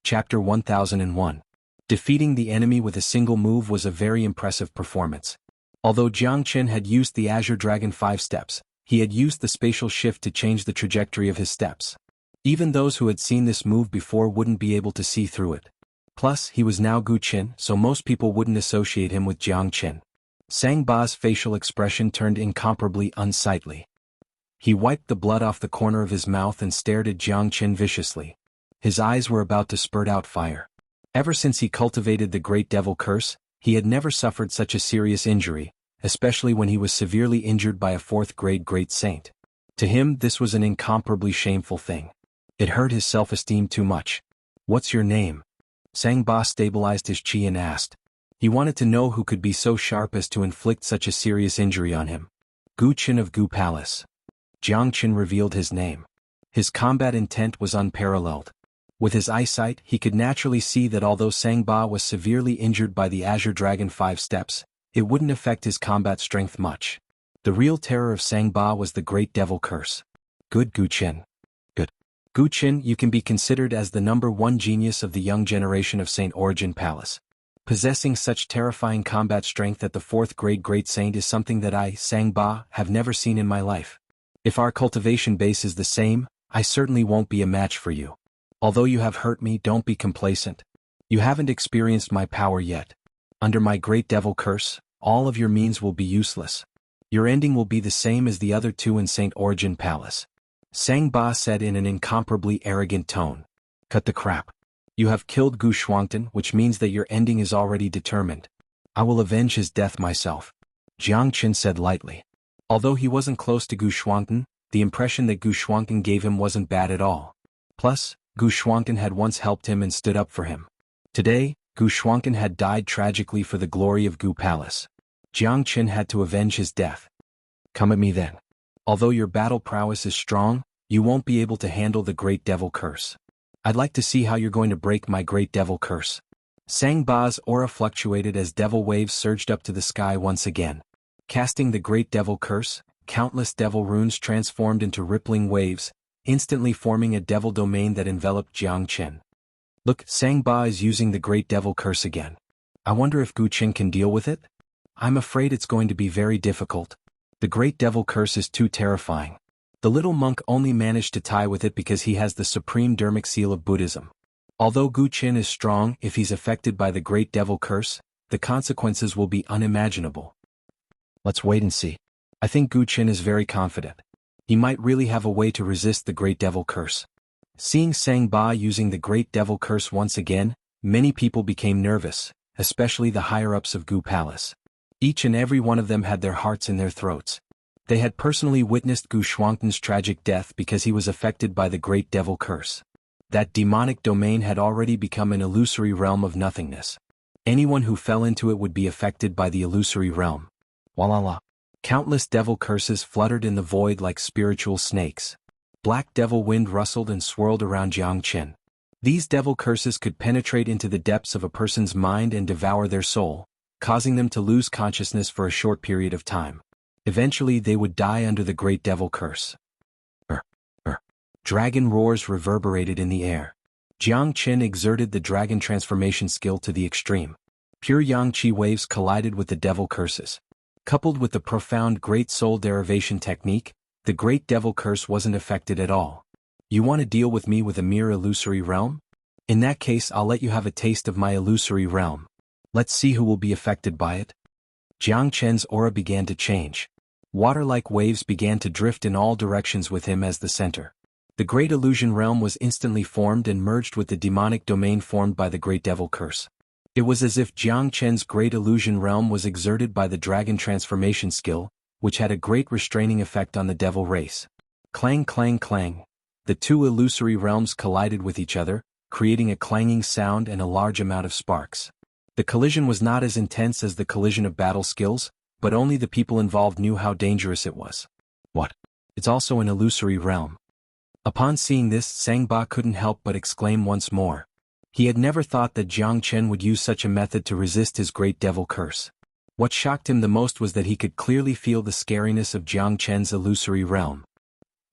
Chapter 1001. Defeating the enemy with a single move was a very impressive performance. Although Jiang Chen had used the Azure Dragon 5 steps, he had used the spatial shift to change the trajectory of his steps. Even those who had seen this move before wouldn't be able to see through it. Plus, he was now Gu Qin, so most people wouldn't associate him with Jiang Chen. Sang Ba's facial expression turned incomparably unsightly. He wiped the blood off the corner of his mouth and stared at Jiang Chen viciously. His eyes were about to spurt out fire. Ever since he cultivated the Great Devil Curse, he had never suffered such a serious injury, especially when he was severely injured by a fourth-grade Great Saint. To him, this was an incomparably shameful thing. It hurt his self-esteem too much. "What's your name?" Sang Ba stabilized his chi and asked. He wanted to know who could be so sharp as to inflict such a serious injury on him. Gu Qin of Gu Palace. Jiang Chen revealed his name. His combat intent was unparalleled. With his eyesight, he could naturally see that although Sang Ba was severely injured by the Azure Dragon 5 steps, it wouldn't affect his combat strength much. The real terror of Sang Ba was the Great Devil Curse. Good Gu Qin. Good. Gu Qin, you can be considered as the #1 genius of the young generation of St. Origin Palace. Possessing such terrifying combat strength at the 4th grade Great Saint is something that I, Sang Ba, have never seen in my life. If our cultivation base is the same, I certainly won't be a match for you. Although you have hurt me, don't be complacent. You haven't experienced my power yet. Under my Great Devil Curse, all of your means will be useless. Your ending will be the same as the other two in St. Origin Palace. Sang Ba said in an incomparably arrogant tone. Cut the crap. You have killed Gu Xuanhuan, which means that your ending is already determined. I will avenge his death myself. Jiang Chen said lightly. Although he wasn't close to Gu Xuanhuan, the impression that Gu Xuanhuan gave him wasn't bad at all. Plus, Gu Xuanhuan had once helped him and stood up for him. Today, Gu Xuanhuan had died tragically for the glory of Gu Palace. Jiang Chen had to avenge his death. Come at me then. Although your battle prowess is strong, you won't be able to handle the Great Devil Curse. I'd like to see how you're going to break my Great Devil Curse. Sang Ba's aura fluctuated as devil waves surged up to the sky once again. Casting the Great Devil Curse, countless devil runes transformed into rippling waves, instantly forming a devil domain that enveloped Jiang Chen. Look, Sang Ba is using the Great Devil Curse again. I wonder if Gu Qin can deal with it? I'm afraid it's going to be very difficult. The Great Devil Curse is too terrifying. The little monk only managed to tie with it because he has the supreme dermic seal of Buddhism. Although Gu Qin is strong, if he's affected by the Great Devil Curse, the consequences will be unimaginable. Let's wait and see. I think Gu Qin is very confident. He might really have a way to resist the Great Devil Curse. Seeing Sang Ba using the Great Devil Curse once again, many people became nervous, especially the higher-ups of Gu Palace. Each and every one of them had their hearts in their throats. They had personally witnessed Gu Xuanhuan's tragic death because he was affected by the Great Devil Curse. That demonic domain had already become an illusory realm of nothingness. Anyone who fell into it would be affected by the illusory realm. Walala. Countless devil curses fluttered in the void like spiritual snakes. Black devil wind rustled and swirled around Jiang Chen. These devil curses could penetrate into the depths of a person's mind and devour their soul, causing them to lose consciousness for a short period of time. Eventually they would die under the Great Devil Curse. Dragon roars reverberated in the air. Jiang Chen exerted the dragon transformation skill to the extreme. Pure yang qi waves collided with the devil curses. Coupled with the profound Great Soul derivation technique, the Great Devil Curse wasn't affected at all. You want to deal with me with a mere illusory realm? In that case, I'll let you have a taste of my illusory realm. Let's see who will be affected by it. Jiang Chen's aura began to change. Water-like waves began to drift in all directions with him as the center. The Great Illusion Realm was instantly formed and merged with the demonic domain formed by the Great Devil Curse. It was as if Jiang Chen's Great Illusion Realm was exerted by the dragon transformation skill, which had a great restraining effect on the devil race. Clang clang clang. The two illusory realms collided with each other, creating a clanging sound and a large amount of sparks. The collision was not as intense as the collision of battle skills, but only the people involved knew how dangerous it was. What? It's also an illusory realm. Upon seeing this, Sang Ba couldn't help but exclaim once more. He had never thought that Jiang Chen would use such a method to resist his Great Devil Curse. What shocked him the most was that he could clearly feel the scariness of Jiang Chen's illusory realm.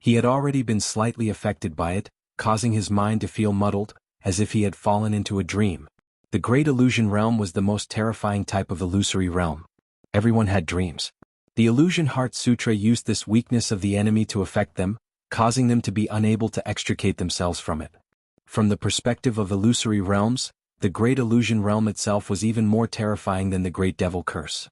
He had already been slightly affected by it, causing his mind to feel muddled, as if he had fallen into a dream. The Great Illusion Realm was the most terrifying type of illusory realm. Everyone had dreams. The Illusion Heart Sutra used this weakness of the enemy to affect them, causing them to be unable to extricate themselves from it. From the perspective of illusory realms, the Great Illusion Realm itself was even more terrifying than the Great Devil Curse.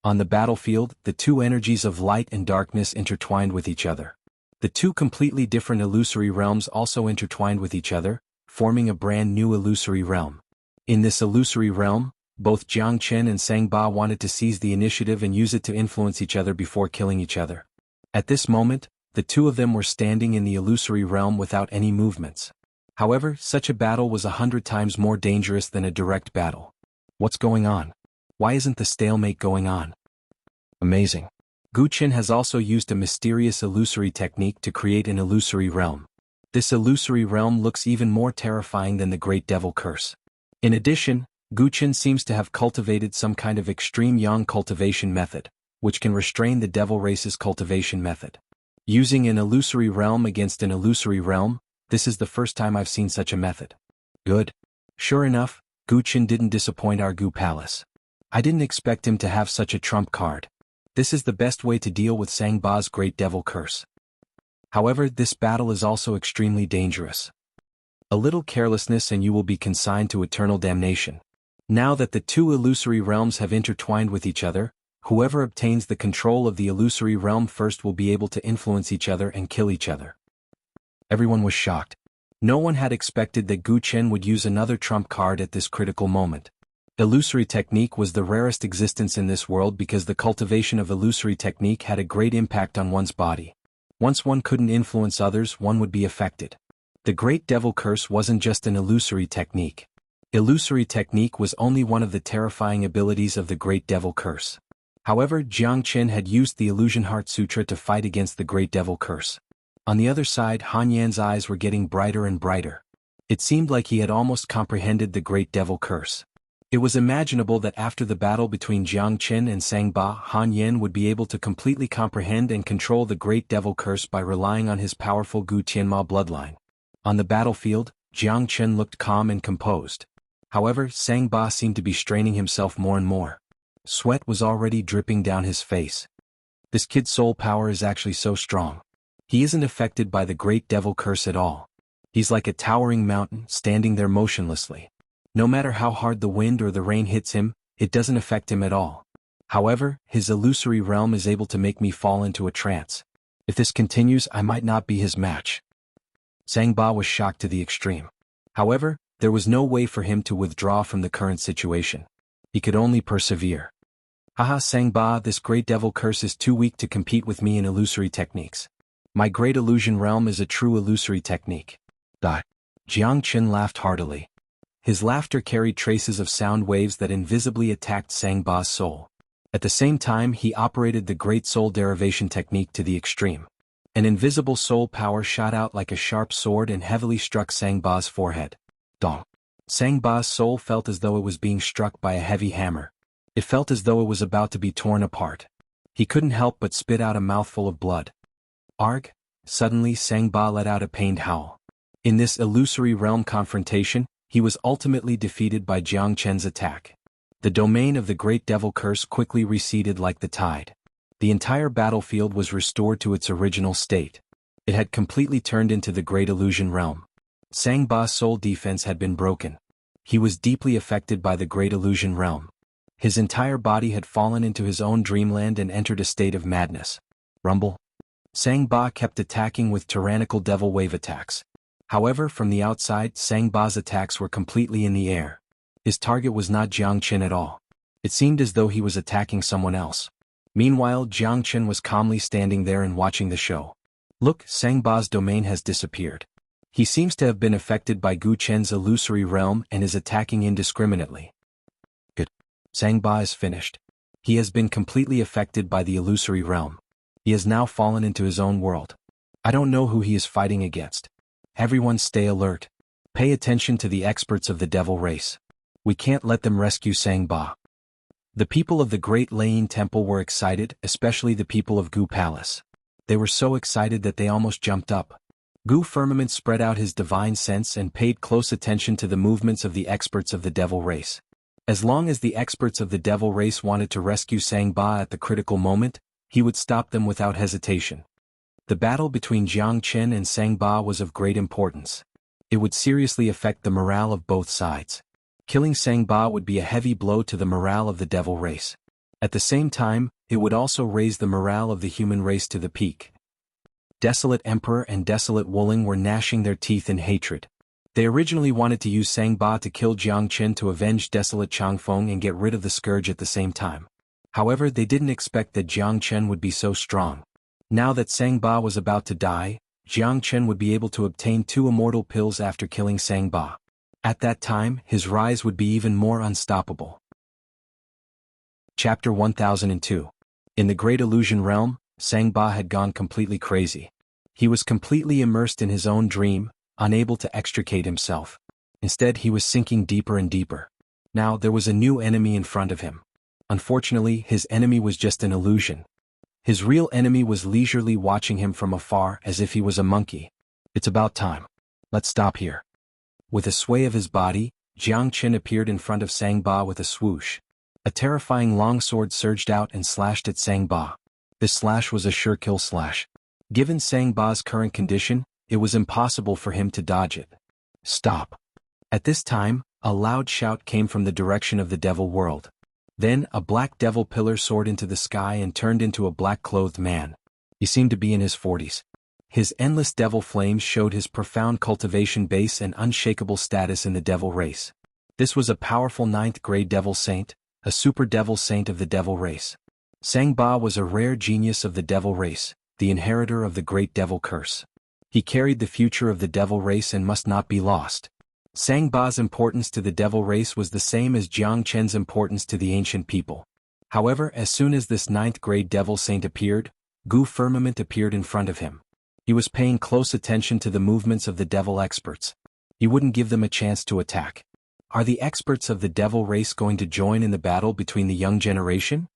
On the battlefield, the two energies of light and darkness intertwined with each other. The two completely different illusory realms also intertwined with each other, forming a brand new illusory realm. In this illusory realm, both Jiangchen and Sangba wanted to seize the initiative and use it to influence each other before killing each other. At this moment, the two of them were standing in the illusory realm without any movements. However, such a battle was 100 times more dangerous than a direct battle. What's going on? Why isn't the stalemate going on? Amazing. Guqin has also used a mysterious illusory technique to create an illusory realm. This illusory realm looks even more terrifying than the Great Devil Curse. In addition, Guqin seems to have cultivated some kind of extreme yang cultivation method, which can restrain the devil race's cultivation method. Using an illusory realm against an illusory realm, this is the first time I've seen such a method. Good. Sure enough, Guqin didn't disappoint our Gu Palace. I didn't expect him to have such a trump card. This is the best way to deal with Sangba's Great Devil Curse. However, this battle is also extremely dangerous. A little carelessness and you will be consigned to eternal damnation. Now that the two illusory realms have intertwined with each other, whoever obtains the control of the illusory realm first will be able to influence each other and kill each other. Everyone was shocked. No one had expected that Guqin would use another trump card at this critical moment. Illusory technique was the rarest existence in this world because the cultivation of illusory technique had a great impact on one's body. Once one couldn't influence others, one would be affected. The Great Devil Curse wasn't just an illusory technique. Illusory technique was only one of the terrifying abilities of the Great Devil Curse. However, Jiangchen had used the Illusion Heart Sutra to fight against the Great Devil Curse. On the other side, Han Yan's eyes were getting brighter and brighter. It seemed like he had almost comprehended the Great Devil Curse. It was imaginable that after the battle between Jiangchen and Sangba, Han Yan would be able to completely comprehend and control the Great Devil Curse by relying on his powerful Gu Tianma bloodline. On the battlefield, Jiangchen looked calm and composed. However, Sangba seemed to be straining himself more and more. Sweat was already dripping down his face. This kid's soul power is actually so strong. He isn't affected by the Great Devil Curse at all. He's like a towering mountain, standing there motionlessly. No matter how hard the wind or the rain hits him, it doesn't affect him at all. However, his illusory realm is able to make me fall into a trance. If this continues, I might not be his match. Sangba was shocked to the extreme. However, there was no way for him to withdraw from the current situation. He could only persevere. Haha, Sangba, this Great Devil Curse is too weak to compete with me in illusory techniques. My Great Illusion Realm is a true illusory technique. Jiangchen laughed heartily. His laughter carried traces of sound waves that invisibly attacked Sangba's soul. At the same time, he operated the Great Soul Derivation technique to the extreme. An invisible soul power shot out like a sharp sword and heavily struck Sangba's forehead. Dong. Sangba's soul felt as though it was being struck by a heavy hammer. It felt as though it was about to be torn apart. He couldn't help but spit out a mouthful of blood. Arg! Suddenly Sangba let out a pained howl. In this illusory realm confrontation, he was ultimately defeated by Jiangchen's attack. The domain of the Great Devil Curse quickly receded like the tide. The entire battlefield was restored to its original state. It had completely turned into the Great Illusion Realm. Sangba's soul defense had been broken. He was deeply affected by the Great Illusion Realm. His entire body had fallen into his own dreamland and entered a state of madness. Rumble. Sangba kept attacking with tyrannical devil wave attacks. However, from the outside, Sangba's attacks were completely in the air. His target was not Jiangchen at all. It seemed as though he was attacking someone else. Meanwhile, Jiangchen was calmly standing there and watching the show. Look, Sangba's domain has disappeared. He seems to have been affected by Guchen's illusory realm and is attacking indiscriminately. Good. Sangba is finished. He has been completely affected by the illusory realm. He has now fallen into his own world. I don't know who he is fighting against. Everyone stay alert. Pay attention to the experts of the devil race. We can't let them rescue Sangba. The people of the Great Lane Temple were excited, especially the people of Gu Palace. They were so excited that they almost jumped up. Gu Firmament spread out his divine sense and paid close attention to the movements of the experts of the devil race. As long as the experts of the devil race wanted to rescue Sang Ba at the critical moment, he would stop them without hesitation. The battle between Jiang Chen and Sang Ba was of great importance. It would seriously affect the morale of both sides. Killing Sang Ba would be a heavy blow to the morale of the devil race. At the same time, it would also raise the morale of the human race to the peak. Desolate Emperor and Desolate Wuling were gnashing their teeth in hatred. They originally wanted to use Sang Ba to kill Jiang Chen to avenge Desolate Changfeng and get rid of the scourge at the same time. However, they didn't expect that Jiang Chen would be so strong. Now that Sang Ba was about to die, Jiang Chen would be able to obtain 2 immortal pills after killing Sang Ba. At that time, his rise would be even more unstoppable. Chapter 1002. In the Great Illusion Realm, Sang Ba had gone completely crazy. He was completely immersed in his own dream, unable to extricate himself. Instead, he was sinking deeper and deeper. Now there was a new enemy in front of him. Unfortunately, his enemy was just an illusion. His real enemy was leisurely watching him from afar as if he was a monkey. It's about time. Let's stop here. With a sway of his body, Jiang Chen appeared in front of Sang Ba with a swoosh. A terrifying longsword surged out and slashed at Sang Ba. This slash was a sure kill slash. Given Sang Ba's current condition, it was impossible for him to dodge it. Stop. At this time, a loud shout came from the direction of the devil world. Then, a black devil pillar soared into the sky and turned into a black-clothed man. He seemed to be in his 40s. His endless devil flames showed his profound cultivation base and unshakable status in the devil race. This was a powerful 9th grade devil saint, a super devil saint of the devil race. Sang Ba was a rare genius of the devil race, the inheritor of the great devil curse. He carried the future of the devil race and must not be lost. Sang Ba's importance to the devil race was the same as Jiang Chen's importance to the ancient people. However, as soon as this 9th grade devil saint appeared, Gu Firmament appeared in front of him. He was paying close attention to the movements of the devil experts. He wouldn't give them a chance to attack. Are the experts of the devil race going to join in the battle between the young generation?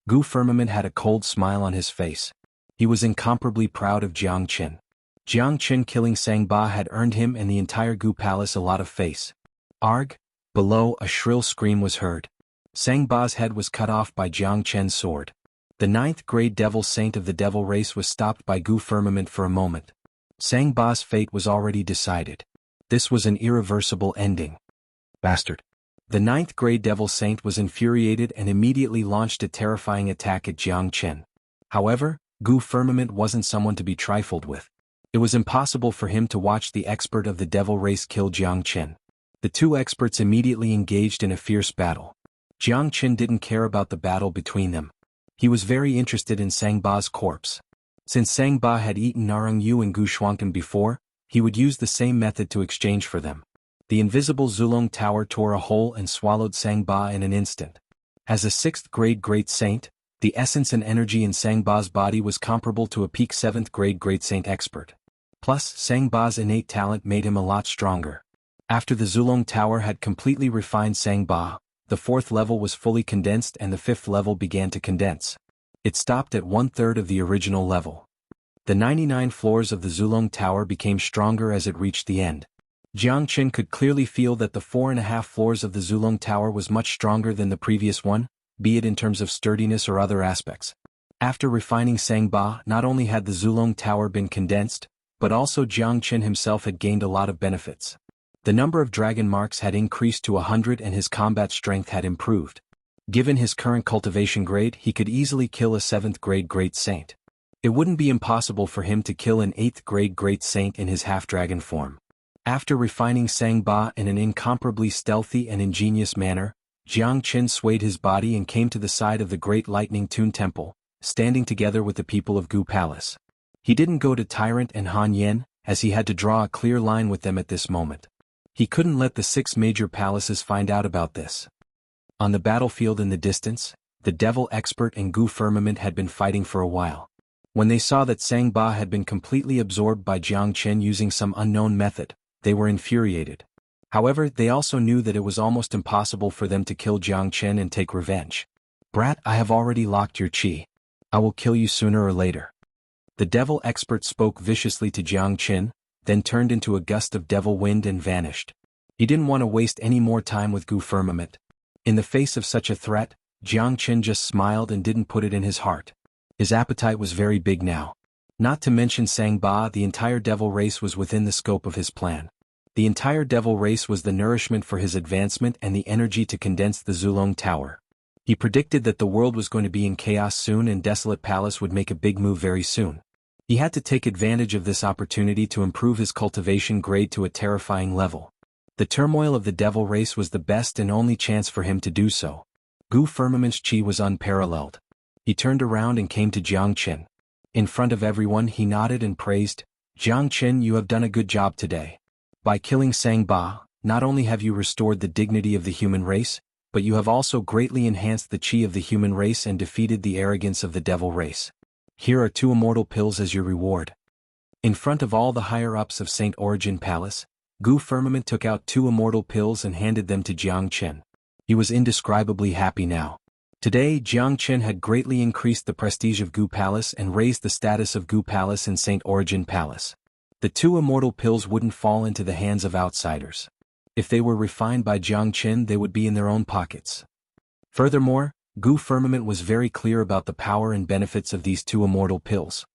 Gu Firmament had a cold smile on his face. He was incomparably proud of Jiang Chen. Jiang Chen killing Sang Ba had earned him and the entire Gu Palace a lot of face. Arg! Below, a shrill scream was heard. Sang Ba's head was cut off by Jiang Chen's sword. The 9th grade devil saint of the devil race was stopped by Gu Firmament for a moment. Sang Ba's fate was already decided. This was an irreversible ending. Bastard. The 9th grade devil saint was infuriated and immediately launched a terrifying attack at Jiang Chen. However, Gu Firmament wasn't someone to be trifled with. It was impossible for him to watch the expert of the devil race kill Jiang Chen. The 2 experts immediately engaged in a fierce battle. Jiang Chen didn't care about the battle between them. He was very interested in Sang Ba's corpse. Since Sang Ba had eaten Narong Yu and Gu Xuanhuan before, he would use the same method to exchange for them. The invisible Zulong Tower tore a hole and swallowed Sang Ba in an instant. As a 6th grade great saint, the essence and energy in Sang Ba's body was comparable to a peak 7th grade great saint expert. Plus, Sang Ba's innate talent made him a lot stronger. After the Zulong Tower had completely refined Sang Ba, the 4th level was fully condensed and the 5th level began to condense. It stopped at 1/3 of the original level. The 99 floors of the Zulong Tower became stronger as it reached the end. Jiang Chen could clearly feel that the 4.5 floors of the Zulong Tower was much stronger than the previous one, be it in terms of sturdiness or other aspects. After refining Sang Ba, not only had the Zulong Tower been condensed, but also Jiang Chen himself had gained a lot of benefits. The number of dragon marks had increased to 100 and his combat strength had improved. Given his current cultivation grade, he could easily kill a 7th grade great saint. It wouldn't be impossible for him to kill an 8th grade great saint in his half-dragon form. After refining Sang Ba in an incomparably stealthy and ingenious manner, Jiang Chen swayed his body and came to the side of the Great Lightning Tune Temple, standing together with the people of Gu Palace. He didn't go to Tyrant and Han Yen, as he had to draw a clear line with them at this moment. He couldn't let the 6 major palaces find out about this. On the battlefield in the distance, the devil expert and Gu Firmament had been fighting for a while. When they saw that Sang Ba had been completely absorbed by Jiang Chen using some unknown method, they were infuriated. However, they also knew that it was almost impossible for them to kill Jiang Chen and take revenge. Brat, I have already locked your chi. I will kill you sooner or later. The devil expert spoke viciously to Jiang Chen, then turned into a gust of devil wind and vanished. He didn't want to waste any more time with Gu Firmament. In the face of such a threat, Jiang Qin just smiled and didn't put it in his heart. His appetite was very big now. Not to mention Sang Ba, the entire devil race was within the scope of his plan. The entire devil race was the nourishment for his advancement and the energy to condense the Zulong Tower. He predicted that the world was going to be in chaos soon and Desolate Palace would make a big move very soon. He had to take advantage of this opportunity to improve his cultivation grade to a terrifying level. The turmoil of the devil race was the best and only chance for him to do so. Gu Firmament's chi was unparalleled. He turned around and came to Jiang Qin. In front of everyone he nodded and praised, "Jiang Qin, you have done a good job today. By killing Sang Ba, not only have you restored the dignity of the human race, but you have also greatly enhanced the chi of the human race and defeated the arrogance of the devil race. Here are 2 immortal pills as your reward." In front of all the higher-ups of St. Origin Palace, Gu Firmament took out 2 immortal pills and handed them to Jiang Qin. He was indescribably happy now. Today Jiang Qin had greatly increased the prestige of Gu Palace and raised the status of Gu Palace in St. Origin Palace. The 2 immortal pills wouldn't fall into the hands of outsiders. If they were refined by Jiang Qin, they would be in their own pockets. Furthermore, Gu Firmament was very clear about the power and benefits of these 2 immortal pills.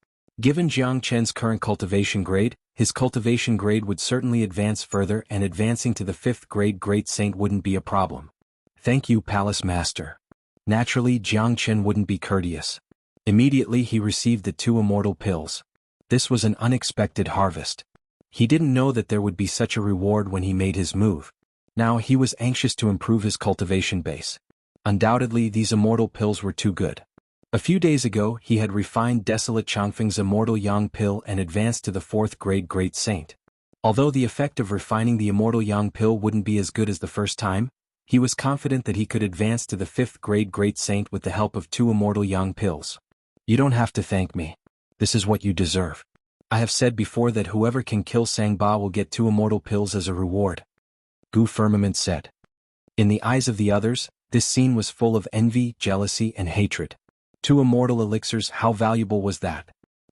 Given Jiang Qin's current cultivation grade, his cultivation grade would certainly advance further and advancing to the 5th grade Great Saint wouldn't be a problem. "Thank you, Palace Master." Naturally, Jiang Qin wouldn't be courteous. Immediately he received the 2 immortal pills. This was an unexpected harvest. He didn't know that there would be such a reward when he made his move. Now he was anxious to improve his cultivation base. Undoubtedly these immortal pills were too good. A few days ago he had refined Desolate Changfeng's Immortal Yang Pill and advanced to the 4th grade Great Saint. Although the effect of refining the Immortal Yang Pill wouldn't be as good as the first time, he was confident that he could advance to the 5th grade Great Saint with the help of 2 Immortal Yang Pills. "You don't have to thank me. This is what you deserve. I have said before that whoever can kill Sang Ba will get 2 immortal pills as a reward," Gu Firmament said. In the eyes of the others, this scene was full of envy, jealousy, and hatred. 2 immortal elixirs, how valuable was that?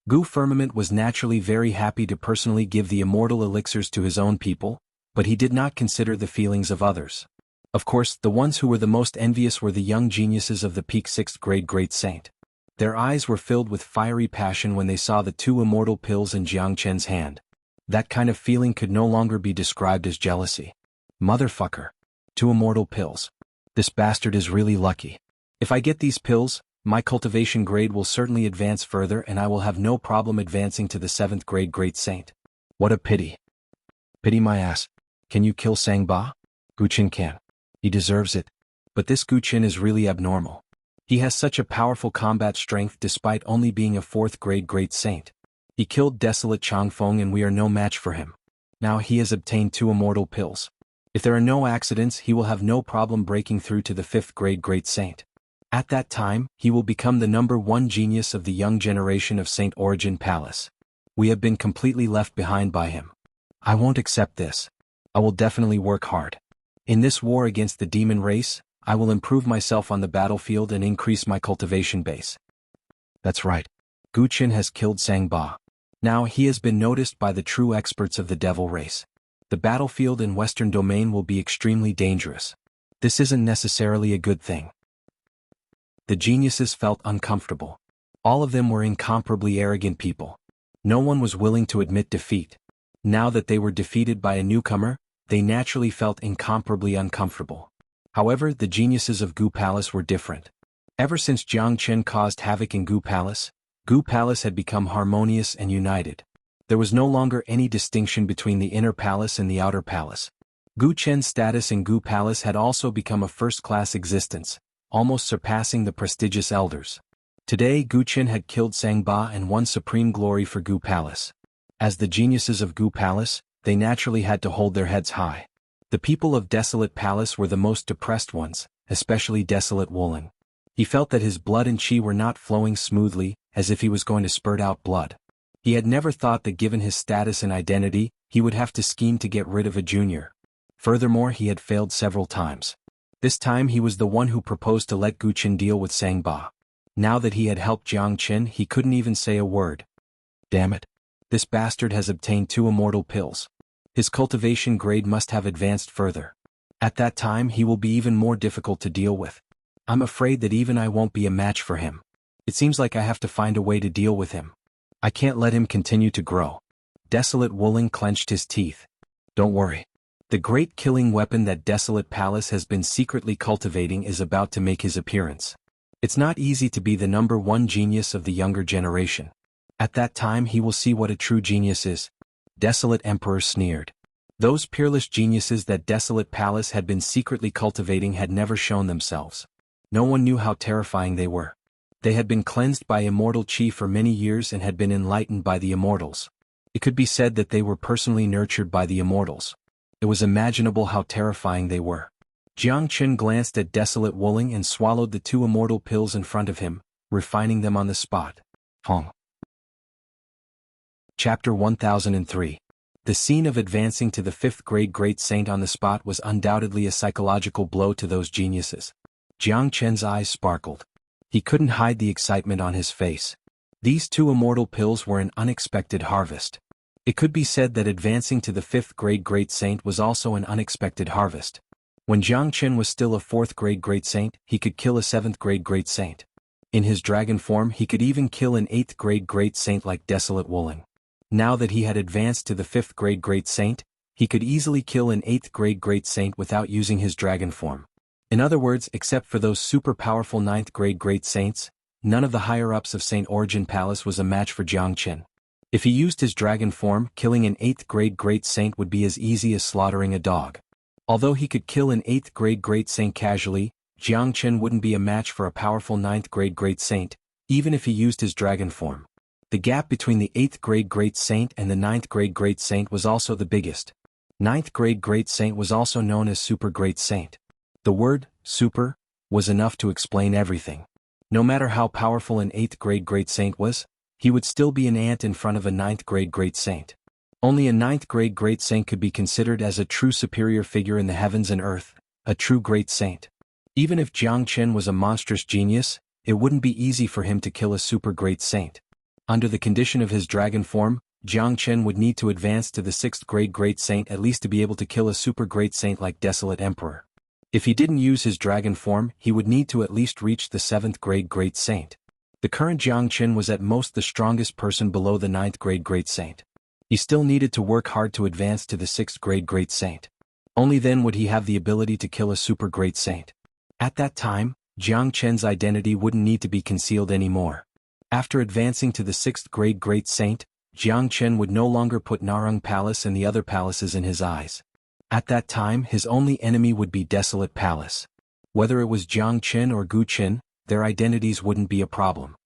Gu Firmament was naturally very happy to personally give the immortal elixirs to his own people, but he did not consider the feelings of others. Of course, the ones who were the most envious were the young geniuses of the peak 6th grade Great Saint. Their eyes were filled with fiery passion when they saw the 2 immortal pills in Jiang Qin's hand. That kind of feeling could no longer be described as jealousy. Motherfucker. 2 immortal pills. This bastard is really lucky. If I get these pills, my cultivation grade will certainly advance further and I will have no problem advancing to the 7th grade Great Saint. What a pity. Pity my ass. Can you kill Sang Ba? Gu Qin can. He deserves it. But this Gu Qin is really abnormal. He has such a powerful combat strength despite only being a 4th grade Great Saint. He killed Desolate Changfeng and we are no match for him. Now he has obtained 2 immortal pills. If there are no accidents, he will have no problem breaking through to the 5th grade Great Saint. At that time, he will become the #1 genius of the young generation of St. Origin Palace. We have been completely left behind by him. I won't accept this. I will definitely work hard. In this war against the demon race, I will improve myself on the battlefield and increase my cultivation base. That's right. Gu Qin has killed Sang Ba. Now he has been noticed by the true experts of the devil race. The battlefield in Western Domain will be extremely dangerous. This isn't necessarily a good thing. The geniuses felt uncomfortable. All of them were incomparably arrogant people. No one was willing to admit defeat. Now that they were defeated by a newcomer, they naturally felt incomparably uncomfortable. However, the geniuses of Gu Palace were different. Ever since Jiang Qin caused havoc in Gu Palace had become harmonious and united. There was no longer any distinction between the inner palace and the outer palace. Gu Qin's status in Gu Palace had also become a first-class existence, almost surpassing the prestigious elders. Today Gu Qin had killed Sang Ba and won supreme glory for Gu Palace. As the geniuses of Gu Palace, they naturally had to hold their heads high. The people of Desolate Palace were the most depressed ones, especially Desolate Wuling. He felt that his blood and chi were not flowing smoothly, as if he was going to spurt out blood. He had never thought that given his status and identity, he would have to scheme to get rid of a junior. Furthermore, he had failed several times. This time he was the one who proposed to let Gu Qin deal with Sang Ba. Now that he had helped Jiang Qin, he couldn't even say a word. Damn it. This bastard has obtained 2 immortal pills. His cultivation grade must have advanced further. At that time he will be even more difficult to deal with. I'm afraid that even I won't be a match for him. It seems like I have to find a way to deal with him. I can't let him continue to grow. Desolate Wuling clenched his teeth. Don't worry. The great killing weapon that Desolate Palace has been secretly cultivating is about to make his appearance. It's not easy to be the #1 genius of the younger generation. At that time he will see what a true genius is. Desolate Emperor sneered. Those peerless geniuses that Desolate Palace had been secretly cultivating had never shown themselves. No one knew how terrifying they were. They had been cleansed by Immortal Chi for many years and had been enlightened by the Immortals. It could be said that they were personally nurtured by the Immortals. It was imaginable how terrifying they were. Jiangchen glanced at Desolate Wuling and swallowed the 2 immortal pills in front of him, refining them on the spot. Hong. Chapter 1003. The scene of advancing to the 5th grade Great Saint on the spot was undoubtedly a psychological blow to those geniuses. Jiangchen's eyes sparkled. He couldn't hide the excitement on his face. These 2 immortal pills were an unexpected harvest. It could be said that advancing to the 5th grade Great Saint was also an unexpected harvest. When Jiangchen was still a 4th grade Great Saint, he could kill a 7th grade Great Saint. In his dragon form he could even kill an 8th grade Great Saint like Desolate Wuling. Now that he had advanced to the 5th grade Great Saint, he could easily kill an 8th grade Great Saint without using his dragon form. In other words, except for those super powerful 9th grade Great Saints, none of the higher-ups of St. Origin Palace was a match for Jiangchen. If he used his dragon form, killing an 8th grade Great Saint would be as easy as slaughtering a dog. Although he could kill an 8th grade Great Saint casually, Jiangchen wouldn't be a match for a powerful 9th grade Great Saint, even if he used his dragon form. The gap between the 8th grade Great Saint and the 9th grade Great Saint was also the biggest. 9th grade Great Saint was also known as Super Great Saint. The word, super, was enough to explain everything. No matter how powerful an 8th grade Great Saint was, he would still be an ant in front of a 9th grade Great Saint. Only a 9th grade Great Saint could be considered as a true superior figure in the heavens and earth, a true Great Saint. Even if Jiangchen was a monstrous genius, it wouldn't be easy for him to kill a Super Great Saint. Under the condition of his dragon form, Jiangchen would need to advance to the 6th grade Great Saint at least to be able to kill a Super Great Saint like Desolate Emperor. If he didn't use his dragon form, he would need to at least reach the 7th grade Great Saint. The current Jiangchen was at most the strongest person below the 9th grade Great Saint. He still needed to work hard to advance to the 6th grade Great Saint. Only then would he have the ability to kill a Super Great Saint. At that time, Jiangchen's identity wouldn't need to be concealed anymore. After advancing to the 6th grade Great Saint, Jiangchen would no longer put Narang Palace and the other palaces in his eyes. At that time his only enemy would be Desolate Palace. Whether it was Jiangchen or Guqin, their identities wouldn't be a problem.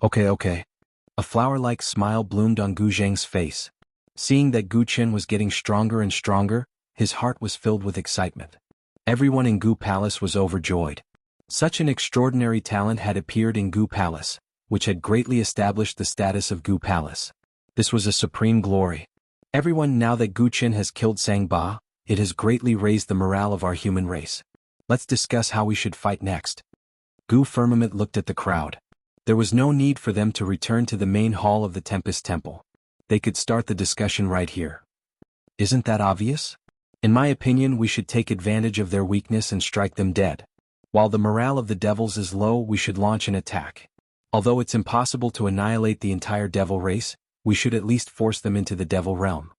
Okay. A flower-like smile bloomed on Gu Zheng's face. Seeing that Guqin was getting stronger and stronger, his heart was filled with excitement. Everyone in Gu Palace was overjoyed. Such an extraordinary talent had appeared in Gu Palace, which had greatly established the status of Gu Palace. This was a supreme glory. Everyone, now that Guqin has killed Sang Ba, it has greatly raised the morale of our human race. Let's discuss how we should fight next. Gu Firmament looked at the crowd. There was no need for them to return to the main hall of the Tempest Temple. They could start the discussion right here. Isn't that obvious? In my opinion, we should take advantage of their weakness and strike them dead. While the morale of the devils is low, we should launch an attack. Although it's impossible to annihilate the entire devil race, we should at least force them into the devil realm.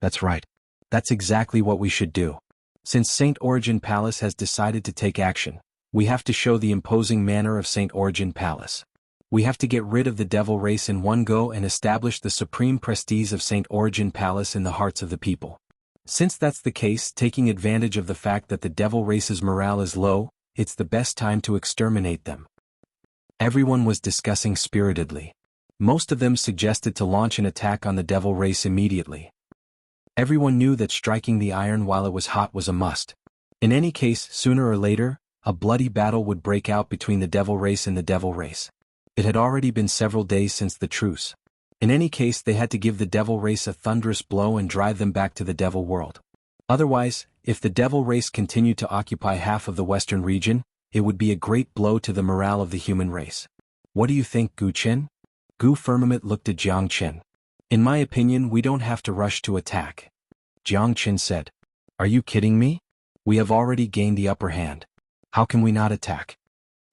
That's right. That's exactly what we should do. Since St. Origin Palace has decided to take action, we have to show the imposing manner of St. Origin Palace. We have to get rid of the devil race in one go and establish the supreme prestige of St. Origin Palace in the hearts of the people. Since that's the case, taking advantage of the fact that the devil race's morale is low, it's the best time to exterminate them. Everyone was discussing spiritedly. Most of them suggested to launch an attack on the devil race immediately. Everyone knew that striking the iron while it was hot was a must. In any case, sooner or later, a bloody battle would break out between the devil race and the devil race. It had already been several days since the truce. In any case, they had to give the devil race a thunderous blow and drive them back to the devil world. Otherwise, if the devil race continued to occupy half of the western region, it would be a great blow to the morale of the human race. What do you think, Guqin? Gu Firmament looked at Jiangchen. In my opinion, we don't have to rush to attack. Jiang Qin said. Are you kidding me? We have already gained the upper hand. How can we not attack?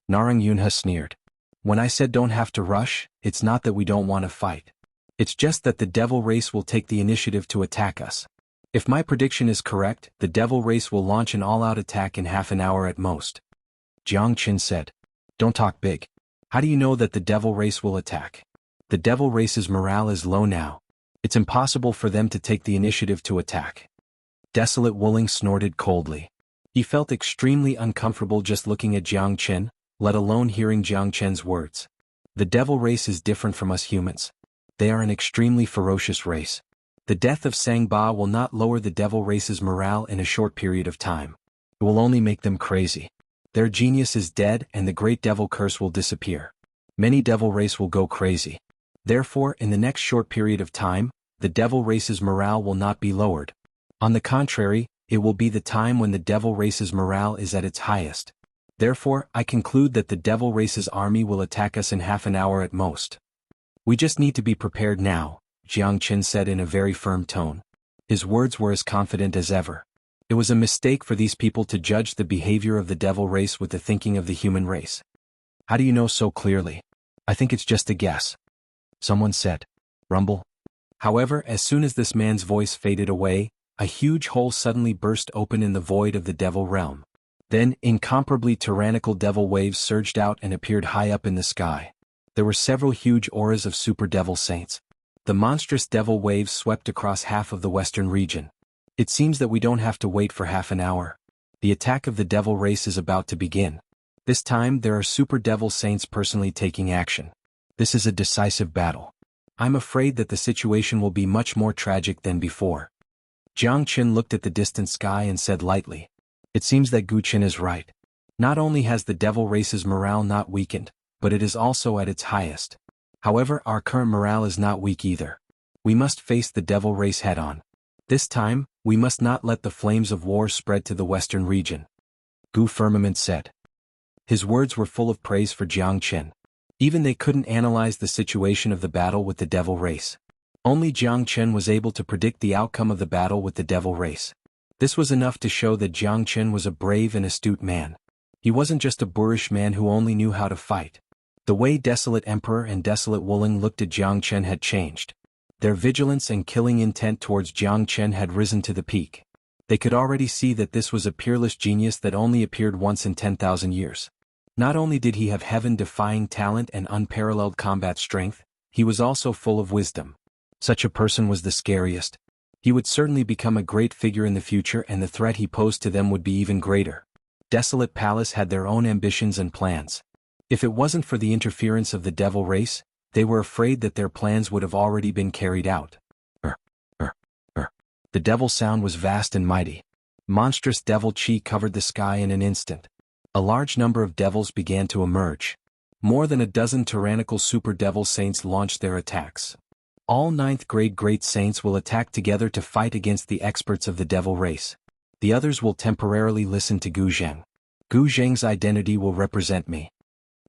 Narang Yunhe sneered. When I said don't have to rush, it's not that we don't want to fight. It's just that the devil race will take the initiative to attack us. If my prediction is correct, the devil race will launch an all-out attack in half an hour at most. Jiang Qin said. Don't talk big. How do you know that the devil race will attack? The devil race's morale is low now. It's impossible for them to take the initiative to attack. Desolate Wuling snorted coldly. He felt extremely uncomfortable just looking at Jiang Qin, let alone hearing Jiang Qin's words. The devil race is different from us humans. They are an extremely ferocious race. The death of Sangba will not lower the devil race's morale in a short period of time. It will only make them crazy. Their genius is dead and the great devil curse will disappear. Many devil race will go crazy. Therefore, in the next short period of time, the devil race's morale will not be lowered. On the contrary, it will be the time when the devil race's morale is at its highest. Therefore, I conclude that the devil race's army will attack us in half an hour at most. We just need to be prepared now, Jiang Qin said in a very firm tone. His words were as confident as ever. It was a mistake for these people to judge the behavior of the devil race with the thinking of the human race. How do you know so clearly? I think it's just a guess. Someone said. Rumble. However, as soon as this man's voice faded away, a huge hole suddenly burst open in the void of the devil realm. Then, incomparably tyrannical devil waves surged out and appeared high up in the sky. There were several huge auras of super devil saints. The monstrous devil waves swept across half of the western region. It seems that we don't have to wait for half an hour. The attack of the devil race is about to begin. This time there are super devil saints personally taking action. This is a decisive battle. I'm afraid that the situation will be much more tragic than before. Jiang Qin looked at the distant sky and said lightly. It seems that Gu Qin is right. Not only has the devil race's morale not weakened, but it is also at its highest. However, our current morale is not weak either. We must face the devil race head-on. This time, we must not let the flames of war spread to the western region. Gu Firmament said. His words were full of praise for Jiang Qin. Even they couldn't analyze the situation of the battle with the devil race. Only Jiang Qin was able to predict the outcome of the battle with the devil race. This was enough to show that Jiang Qin was a brave and astute man. He wasn't just a boorish man who only knew how to fight. The way Desolate Emperor and Desolate Wuling looked at Jiang Qin had changed. Their vigilance and killing intent towards Jiang Qin had risen to the peak. They could already see that this was a peerless genius that only appeared once in 10,000 years. Not only did he have heaven-defying talent and unparalleled combat strength, he was also full of wisdom. Such a person was the scariest. He would certainly become a great figure in the future and the threat he posed to them would be even greater. Desolate Palace had their own ambitions and plans. If it wasn't for the interference of the devil race, they were afraid that their plans would have already been carried out. The devil sound was vast and mighty. Monstrous devil chi covered the sky in an instant. A large number of devils began to emerge. More than a dozen tyrannical super devil saints launched their attacks. All 9th grade great saints will attack together to fight against the experts of the devil race. The others will temporarily listen to Gu Zheng. Gu Zheng's identity will represent me.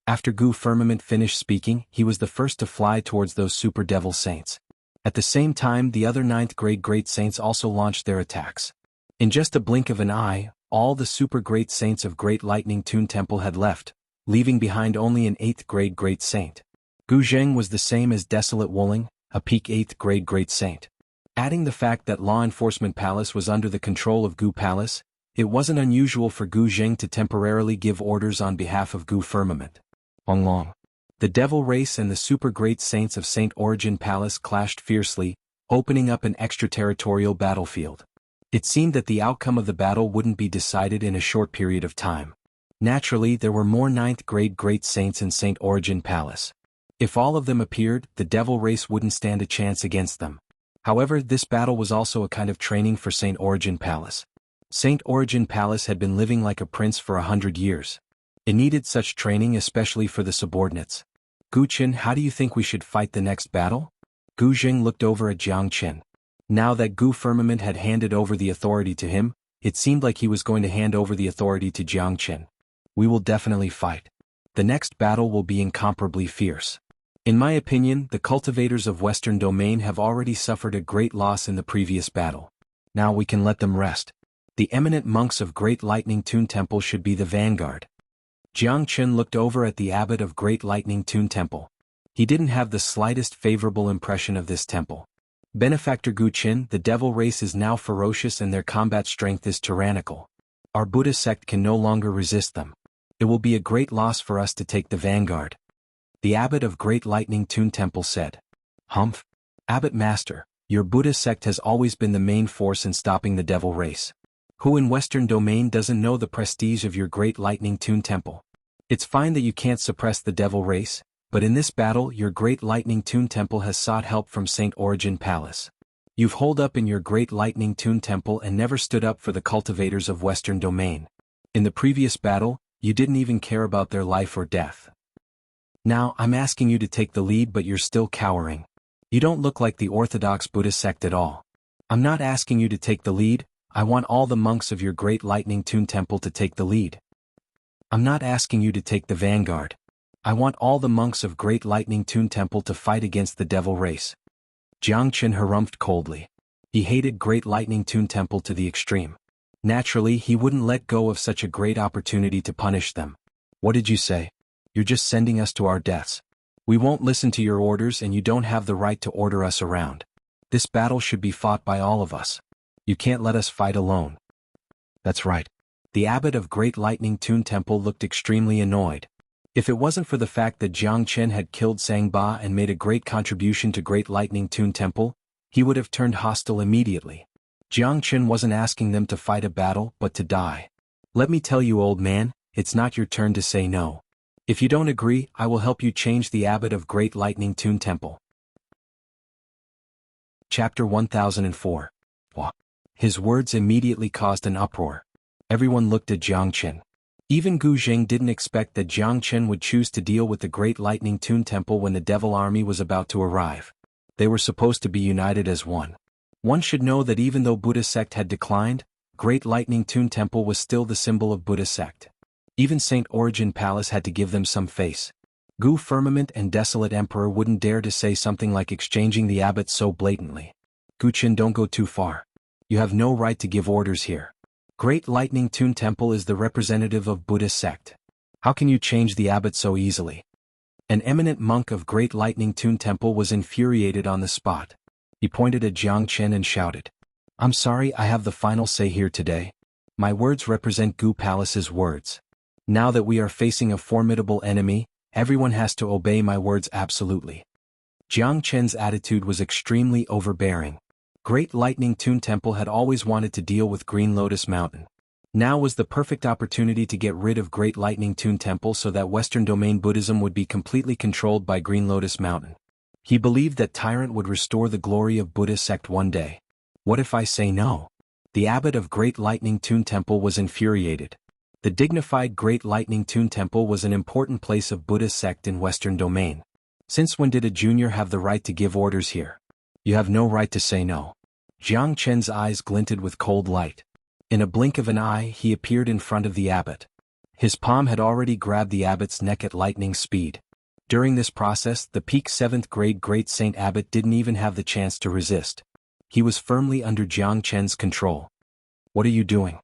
After Gu Firmament finished speaking, he was the first to fly towards those super devil saints. At the same time, the other 9th grade great saints also launched their attacks. In just a blink of an eye, all the super great saints of Great Lightning Toon Temple had left, leaving behind only an 8th grade great saint. Gu Zheng was the same as Desolate Wuling, a peak 8th grade great saint. Adding the fact that Law Enforcement Palace was under the control of Gu Palace, it wasn't unusual for Gu Zheng to temporarily give orders on behalf of Gu Firmament. Long. The devil race and the super great saints of Saint Origin Palace clashed fiercely, opening up an extraterritorial battlefield. It seemed that the outcome of the battle wouldn't be decided in a short period of time. Naturally, there were more 9th grade great saints in Saint Origin Palace. If all of them appeared, the devil race wouldn't stand a chance against them. However, this battle was also a kind of training for Saint Origin Palace. Saint Origin Palace had been living like a prince for 100 years. It needed such training especially for the subordinates. Gu Qin, how do you think we should fight the next battle? Gu Zheng looked over at Jiang Qin. Now that Gu Firmament had handed over the authority to him, it seemed like he was going to hand over the authority to Jiang Qin. We will definitely fight. The next battle will be incomparably fierce. In my opinion, the cultivators of Western Domain have already suffered a great loss in the previous battle. Now we can let them rest. The eminent monks of Great Lightning Tune Temple should be the vanguard. Jiang Chen looked over at the abbot of Great Lightning Tune Temple. He didn't have the slightest favorable impression of this temple. Benefactor Gu Qin, the devil race is now ferocious and their combat strength is tyrannical. Our Buddha sect can no longer resist them. It will be a great loss for us to take the vanguard. The abbot of Great Lightning Tune Temple said. Humph. Abbot Master, your Buddha sect has always been the main force in stopping the devil race. Who in Western Domain doesn't know the prestige of your Great Lightning Tune Temple? It's fine that you can't suppress the devil race, but in this battle your Great Lightning Tune Temple has sought help from St. Origin Palace. You've holed up in your Great Lightning Tune Temple and never stood up for the cultivators of Western Domain. In the previous battle, you didn't even care about their life or death. Now I'm asking you to take the lead, but you're still cowering. You don't look like the orthodox Buddhist sect at all. I'm not asking you to take the lead, I want all the monks of your Great Lightning Tune Temple to take the lead. I'm not asking you to take the vanguard. I want all the monks of Great Lightning Tune Temple to fight against the devil race. Jiang Chen harumphed coldly. He hated Great Lightning Tune Temple to the extreme. Naturally, he wouldn't let go of such a great opportunity to punish them. What did you say? You're just sending us to our deaths. We won't listen to your orders and you don't have the right to order us around. This battle should be fought by all of us. You can't let us fight alone. That's right. The abbot of Great Lightning Tune Temple looked extremely annoyed. If it wasn't for the fact that Jiang Chen had killed Sang Ba and made a great contribution to Great Lightning Tune Temple, he would have turned hostile immediately. Jiang Chen wasn't asking them to fight a battle but to die. Let me tell you, old man, it's not your turn to say no. If you don't agree, I will help you change the abbot of Great Lightning Tune Temple. Chapter 1004. His words immediately caused an uproar. Everyone looked at Jiang Chen. Even Gu Zheng didn't expect that Jiang Chen would choose to deal with the Great Lightning Tune Temple when the devil army was about to arrive. They were supposed to be united as one. One should know that even though Buddha sect had declined, Great Lightning Tune Temple was still the symbol of Buddha sect. Even St. Origin Palace had to give them some face. Gu Firmament and Desolate Emperor wouldn't dare to say something like exchanging the abbots so blatantly. Gu Qin, don't go too far. You have no right to give orders here. Great Lightning Tune Temple is the representative of Buddha sect. How can you change the abbot so easily? An eminent monk of Great Lightning Tune Temple was infuriated on the spot. He pointed at Jiang Chen and shouted. I'm sorry, I have the final say here today. My words represent Gu Palace's words. Now that we are facing a formidable enemy, everyone has to obey my words absolutely. Jiang Chen's attitude was extremely overbearing. Great Lightning Tune Temple had always wanted to deal with Green Lotus Mountain. Now was the perfect opportunity to get rid of Great Lightning Tune Temple so that Western Domain Buddhism would be completely controlled by Green Lotus Mountain. He believed that Tyrant would restore the glory of Buddha sect one day. What if I say no? The abbot of Great Lightning Tune Temple was infuriated. The dignified Great Lightning Tune Temple was an important place of Buddha sect in Western Domain. Since when did a junior have the right to give orders here? You have no right to say no. Jiang Chen's eyes glinted with cold light. In a blink of an eye he appeared in front of the abbot. His palm had already grabbed the abbot's neck at lightning speed. During this process the peak 7th grade Great Saint Abbot didn't even have the chance to resist. He was firmly under Jiang Chen's control. What are you doing?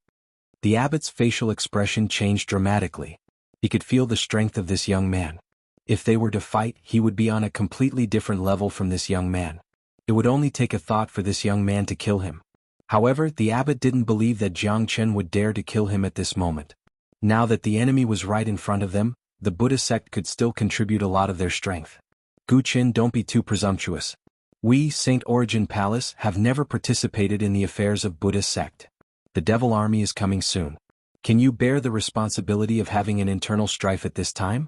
The abbot's facial expression changed dramatically. He could feel the strength of this young man. If they were to fight, he would be on a completely different level from this young man. It would only take a thought for this young man to kill him. However, the abbot didn't believe that Jiang Chen would dare to kill him at this moment. Now that the enemy was right in front of them, the Buddha sect could still contribute a lot of their strength. Gu Qin, don't be too presumptuous. We, St. Origin Palace, have never participated in the affairs of Buddha sect. The devil army is coming soon. Can you bear the responsibility of having an internal strife at this time?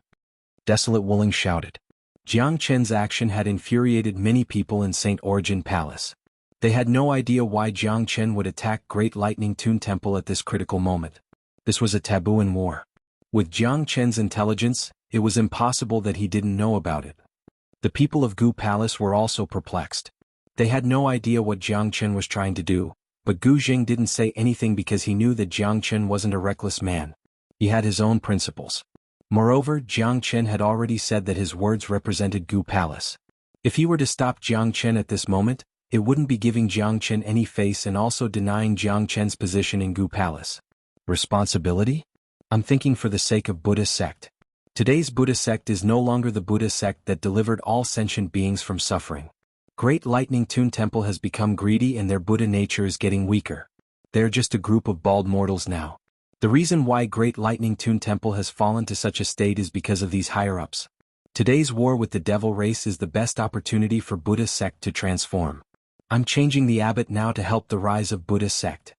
Desolate Wuling shouted. Jiang Chen's action had infuriated many people in St. Origin Palace. They had no idea why Jiang Chen would attack Great Lightning Tune Temple at this critical moment. This was a taboo in war. With Jiang Chen's intelligence, it was impossible that he didn't know about it. The people of Gu Palace were also perplexed. They had no idea what Jiang Chen was trying to do, but Gu Zheng didn't say anything because he knew that Jiang Chen wasn't a reckless man. He had his own principles. Moreover, Jiang Chen had already said that his words represented Gu Palace. If he were to stop Jiang Chen at this moment, it wouldn't be giving Jiang Chen any face and also denying Jiang Chen's position in Gu Palace. Responsibility? I'm thinking for the sake of Buddhist sect. Today's Buddhist sect is no longer the Buddhist sect that delivered all sentient beings from suffering. Great Lightning Tune Temple has become greedy and their Buddha nature is getting weaker. They're just a group of bald mortals now. The reason why Great Lightning Tune Temple has fallen to such a state is because of these higher-ups. Today's war with the devil race is the best opportunity for Buddhist sect to transform. I'm changing the abbot now to help the rise of Buddhist sect.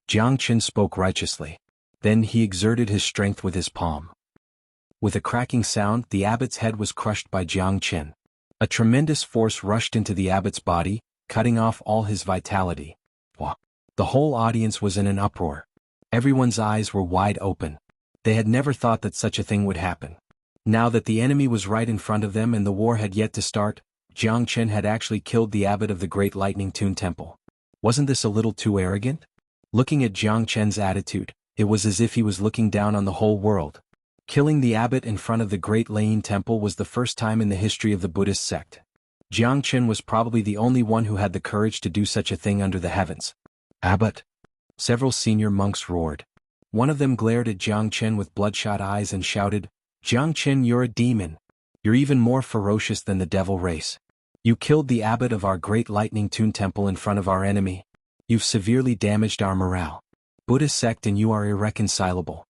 Jiang Chen spoke righteously. Then he exerted his strength with his palm. With a cracking sound, the abbot's head was crushed by Jiang Chen. A tremendous force rushed into the abbot's body, cutting off all his vitality. The whole audience was in an uproar. Everyone's eyes were wide open. They had never thought that such a thing would happen. Now that the enemy was right in front of them and the war had yet to start, Jiang Chen had actually killed the abbot of the Great Lightning Tune Temple. Wasn't this a little too arrogant? Looking at Jiang Chen's attitude, it was as if he was looking down on the whole world. Killing the abbot in front of the Great Lightning Temple was the first time in the history of the Buddhist sect. Jiang Chen was probably the only one who had the courage to do such a thing under the heavens. Abbot! Several senior monks roared. One of them glared at Jiang Chen with bloodshot eyes and shouted, "Jiang Chen, you're a demon. You're even more ferocious than the devil race. You killed the abbot of our Great Lightning Tune Temple in front of our enemy. You've severely damaged our morale. Buddhist sect and you are irreconcilable."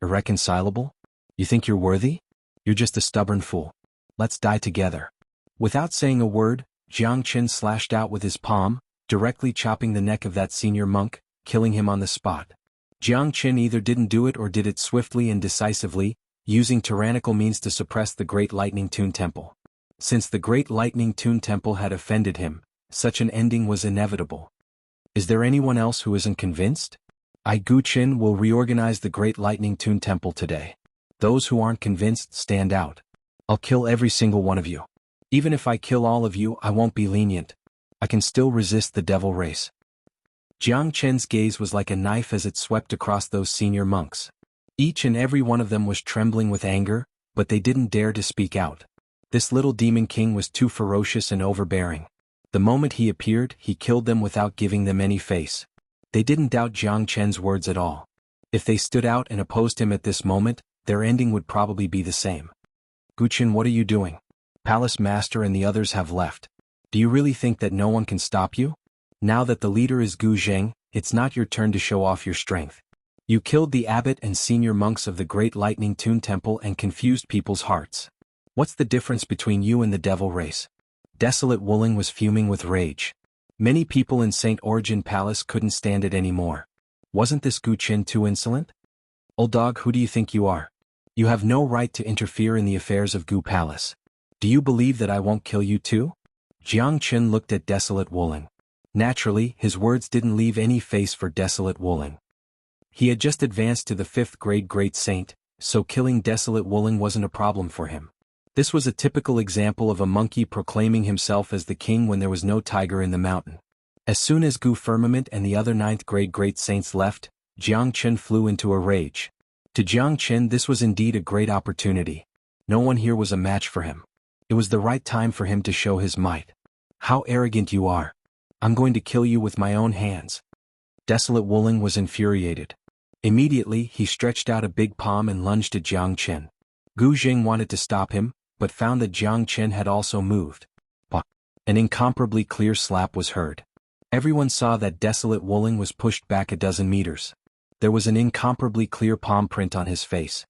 Irreconcilable? You think you're worthy? You're just a stubborn fool. Let's die together. Without saying a word, Jiang Chen slashed out with his palm, directly chopping the neck of that senior monk, killing him on the spot. Jiang Chen either didn't do it or did it swiftly and decisively, using tyrannical means to suppress the Great Lightning Tune Temple. Since the Great Lightning Tune Temple had offended him, such an ending was inevitable. Is there anyone else who isn't convinced? Gu Chen will reorganize the Great Lightning Tune Temple today. Those who aren't convinced stand out. I'll kill every single one of you. Even if I kill all of you, I won't be lenient. I can still resist the devil race. Jiang Chen's gaze was like a knife as it swept across those senior monks. Each and every one of them was trembling with anger, but they didn't dare to speak out. This little demon king was too ferocious and overbearing. The moment he appeared, he killed them without giving them any face. They didn't doubt Jiang Chen's words at all. If they stood out and opposed him at this moment, their ending would probably be the same. Gu Chen, what are you doing? Palace Master and the others have left. Do you really think that no one can stop you? Now that the leader is Gu Zheng, it's not your turn to show off your strength. You killed the abbot and senior monks of the Great Lightning Tune Temple and confused people's hearts. What's the difference between you and the devil race? Desolate Wuling was fuming with rage. Many people in St. Origin Palace couldn't stand it anymore. Wasn't this Gu Chen too insolent? Old dog, who do you think you are? You have no right to interfere in the affairs of Gu Palace. Do you believe that I won't kill you too? Jiang Chen looked at Desolate Wuling. Naturally, his words didn't leave any face for Desolate Wuling. He had just advanced to the 5th grade Great Saint, so killing Desolate Wuling wasn't a problem for him. This was a typical example of a monkey proclaiming himself as the king when there was no tiger in the mountain. As soon as Gu Firmament and the other 9th grade Great Saints left, Jiang Chen flew into a rage. To Jiang Chen, this was indeed a great opportunity. No one here was a match for him. It was the right time for him to show his might. How arrogant you are. I'm going to kill you with my own hands. Desolate Wuling was infuriated. Immediately, he stretched out a big palm and lunged at Jiang Chen. Gu Zheng wanted to stop him, but found that Jiang Chen had also moved. An incomparably clear slap was heard. Everyone saw that Desolate Wuling was pushed back a dozen meters. There was an incomparably clear palm print on his face.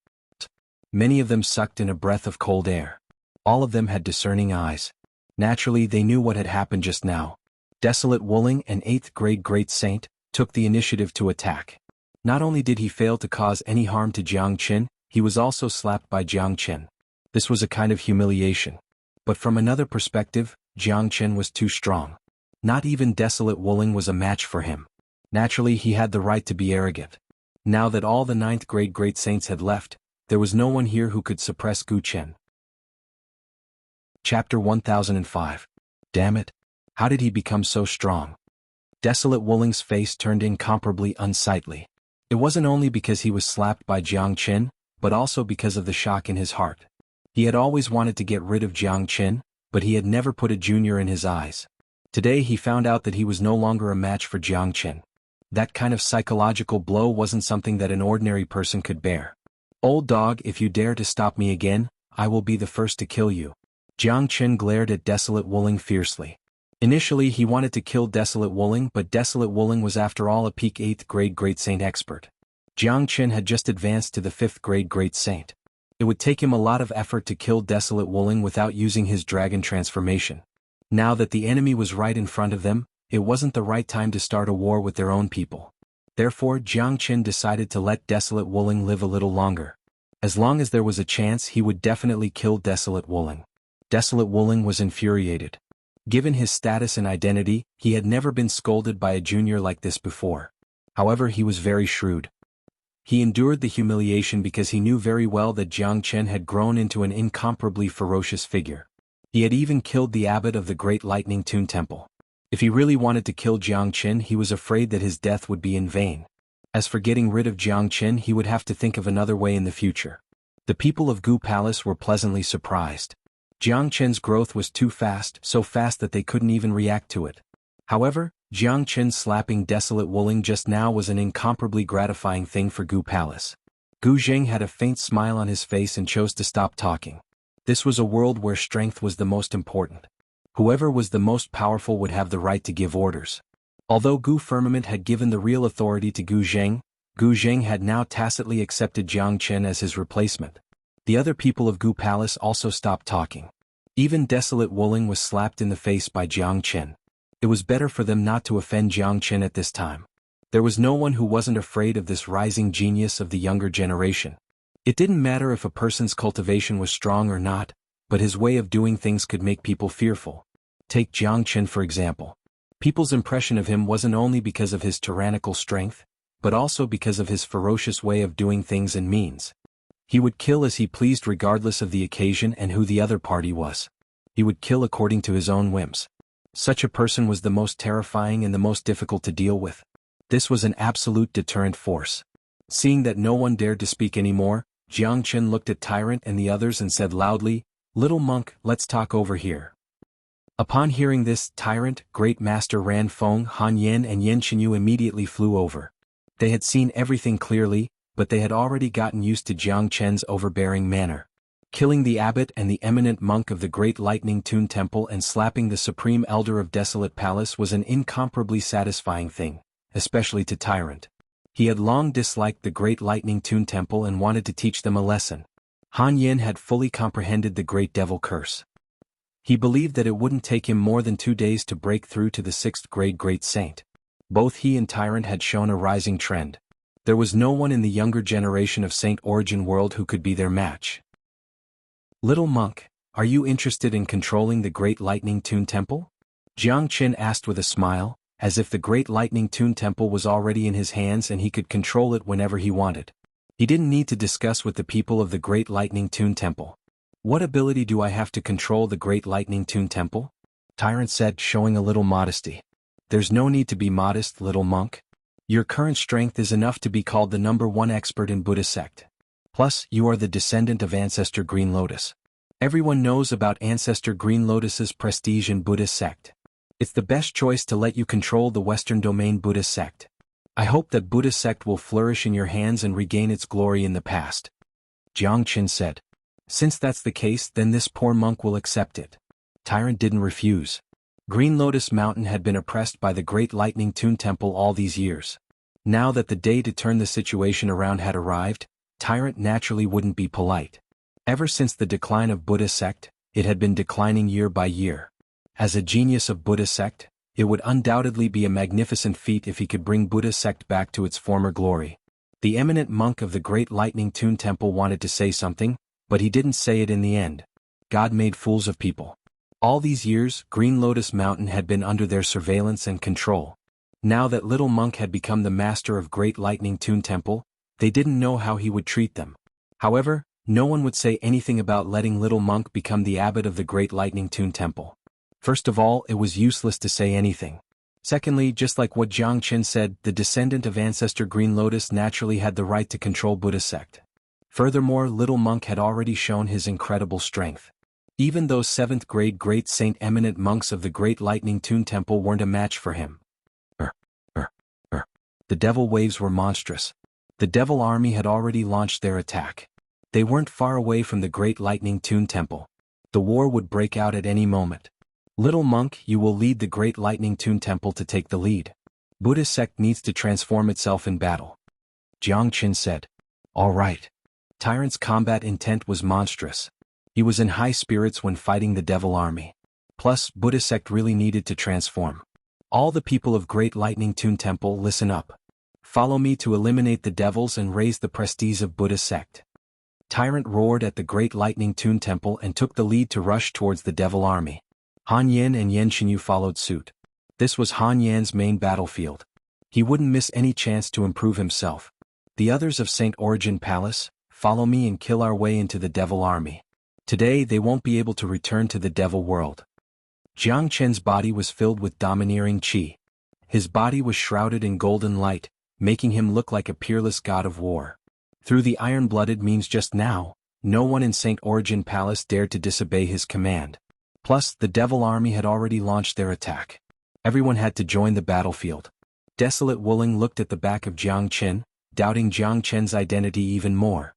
Many of them sucked in a breath of cold air. All of them had discerning eyes. Naturally, they knew what had happened just now. Desolate Wuling, an 8th grade Great Saint, took the initiative to attack. Not only did he fail to cause any harm to Jiang Chen, he was also slapped by Jiang Chen. This was a kind of humiliation. But from another perspective, Jiang Chen was too strong. Not even Desolate Wuling was a match for him. Naturally, he had the right to be arrogant. Now that all the 9th grade Great Saints had left, there was no one here who could suppress Gu Chen. Chapter 1005. Damn it. How did he become so strong? Desolate Wuling's face turned incomparably unsightly. It wasn't only because he was slapped by Jiang Chen, but also because of the shock in his heart. He had always wanted to get rid of Jiangchen, but he had never put a junior in his eyes. Today he found out that he was no longer a match for Jiangchen. That kind of psychological blow wasn't something that an ordinary person could bear. "Old dog, if you dare to stop me again, I will be the first to kill you." Jiangchen glared at Desolate Wuling fiercely. Initially he wanted to kill Desolate Wuling, but Desolate Wuling was after all a peak 8th grade Great Saint expert. Jiangchen had just advanced to the 5th grade Great Saint. It would take him a lot of effort to kill Desolate Wuling without using his dragon transformation. Now that the enemy was right in front of them, it wasn't the right time to start a war with their own people. Therefore Jiangchen decided to let Desolate Wuling live a little longer. As long as there was a chance, he would definitely kill Desolate Wuling. Desolate Wuling was infuriated. Given his status and identity, he had never been scolded by a junior like this before. However, he was very shrewd. He endured the humiliation because he knew very well that Jiangchen had grown into an incomparably ferocious figure. He had even killed the abbot of the Great Lightning Tune Temple. If he really wanted to kill Jiangchen, he was afraid that his death would be in vain. As for getting rid of Jiangchen, he would have to think of another way in the future. The people of Gu Palace were pleasantly surprised. Jiangchen's growth was too fast, so fast that they couldn't even react to it. However, Jiangchen slapping Desolate Wuling just now was an incomparably gratifying thing for Gu Palace. Gu Zheng had a faint smile on his face and chose to stop talking. This was a world where strength was the most important. Whoever was the most powerful would have the right to give orders. Although Gu Firmament had given the real authority to Gu Zheng had now tacitly accepted Jiangchen as his replacement. The other people of Gu Palace also stopped talking. Even Desolate Wuling was slapped in the face by Jiangchen. It was better for them not to offend Jiangchen at this time. There was no one who wasn't afraid of this rising genius of the younger generation. It didn't matter if a person's cultivation was strong or not, but his way of doing things could make people fearful. Take Jiangchen for example. People's impression of him wasn't only because of his tyrannical strength, but also because of his ferocious way of doing things and means. He would kill as he pleased regardless of the occasion and who the other party was. He would kill according to his own whims. Such a person was the most terrifying and the most difficult to deal with. This was an absolute deterrent force. Seeing that no one dared to speak anymore, Jiangchen looked at Tyrant and the others and said loudly, "Little monk, let's talk over here." Upon hearing this, Tyrant, Great Master Ran Feng, Han Yan and Yen Xinyu immediately flew over. They had seen everything clearly, but they had already gotten used to Jiangchen's overbearing manner. Killing the abbot and the eminent monk of the Great Lightning Tune Temple and slapping the supreme elder of Desolate Palace was an incomparably satisfying thing, especially to Tyrant. He had long disliked the Great Lightning Tune Temple and wanted to teach them a lesson. Han Yin had fully comprehended the Great Devil Curse. He believed that it wouldn't take him more than 2 days to break through to the 6th grade Great Saint. Both he and Tyrant had shown a rising trend. There was no one in the younger generation of Saint Origin World who could be their match. "Little monk, are you interested in controlling the Great Lightning Tune Temple?" Jiangchen asked with a smile, as if the Great Lightning Tune Temple was already in his hands and he could control it whenever he wanted. He didn't need to discuss with the people of the Great Lightning Tune Temple. "What ability do I have to control the Great Lightning Tune Temple?" Tyrant said, showing a little modesty. "There's no need to be modest, little monk. Your current strength is enough to be called the #1 expert in Buddhist sect. Plus, you are the descendant of Ancestor Green Lotus. Everyone knows about Ancestor Green Lotus's prestige in Buddhist sect. It's the best choice to let you control the Western Domain Buddhist sect. I hope that Buddhist sect will flourish in your hands and regain its glory in the past." Jiangchen said. "Since that's the case, then this poor monk will accept it." Tyrant didn't refuse. Green Lotus Mountain had been oppressed by the Great Lightning Tune Temple all these years. Now that the day to turn the situation around had arrived, Tyrant naturally wouldn't be polite. Ever since the decline of Buddhist sect, it had been declining year by year. As a genius of Buddhist sect, it would undoubtedly be a magnificent feat if he could bring Buddhist sect back to its former glory. The eminent monk of the Great Lightning Tune Temple wanted to say something, but he didn't say it in the end. God made fools of people. All these years, Green Lotus Mountain had been under their surveillance and control. Now that Little Monk had become the master of Great Lightning Tune Temple, they didn't know how he would treat them. However, no one would say anything about letting Little Monk become the abbot of the Great Lightning Tune Temple. First of all, it was useless to say anything. Secondly, just like what Jiangchen said, the descendant of Ancestor Green Lotus naturally had the right to control Buddhist sect. Furthermore, little monk had already shown his incredible strength. Even those 7th grade great saint eminent monks of the Great Lightning Tune Temple weren't a match for him. The devil waves were monstrous. The devil army had already launched their attack. They weren't far away from the Great Lightning Tune Temple. The war would break out at any moment. Little monk, you will lead the Great Lightning Tune Temple to take the lead. Buddhist sect needs to transform itself in battle. Jianghu said. All right. Tyrant's combat intent was monstrous. He was in high spirits when fighting the devil army. Plus, Buddhist sect really needed to transform. All the people of Great Lightning Tune Temple, listen up. Follow me to eliminate the devils and raise the prestige of Buddhist sect. Tyrant roared at the Great Lightning Tune Temple and took the lead to rush towards the devil army. Han Yan and Yan Xinyu followed suit. This was Han Yan's main battlefield. He wouldn't miss any chance to improve himself. The others of St. Origin Palace, follow me and kill our way into the devil army. Today they won't be able to return to the devil world. Jiang Chen's body was filled with domineering qi. His body was shrouded in golden light, making him look like a peerless god of war. Through the iron-blooded means just now, no one in St. Origin Palace dared to disobey his command. Plus, the devil army had already launched their attack. Everyone had to join the battlefield. Desolate Wuling looked at the back of Jiang Chen, doubting Jiang Chen's identity even more.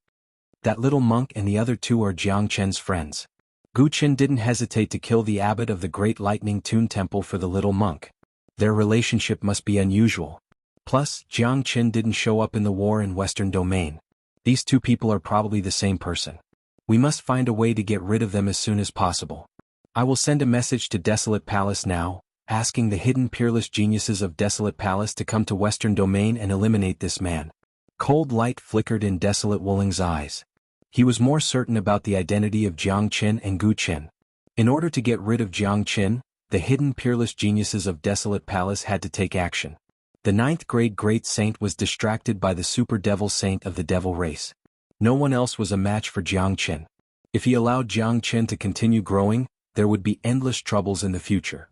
That little monk and the other two are Jiang Chen's friends. Gu Chen didn't hesitate to kill the abbot of the Great Lightning Tune Temple for the little monk. Their relationship must be unusual. Plus, Jiang Chen didn't show up in the war in Western Domain. These two people are probably the same person. We must find a way to get rid of them as soon as possible. I will send a message to Desolate Palace now, asking the hidden peerless geniuses of Desolate Palace to come to Western Domain and eliminate this man. Cold light flickered in Desolate Wuling's eyes. He was more certain about the identity of Jiang Chen and Gu Chen. In order to get rid of Jiang Chen, the hidden peerless geniuses of Desolate Palace had to take action. The 9th grade great saint was distracted by the super devil saint of the devil race. No one else was a match for Jiang Chen. If he allowed Jiang Chen to continue growing, there would be endless troubles in the future.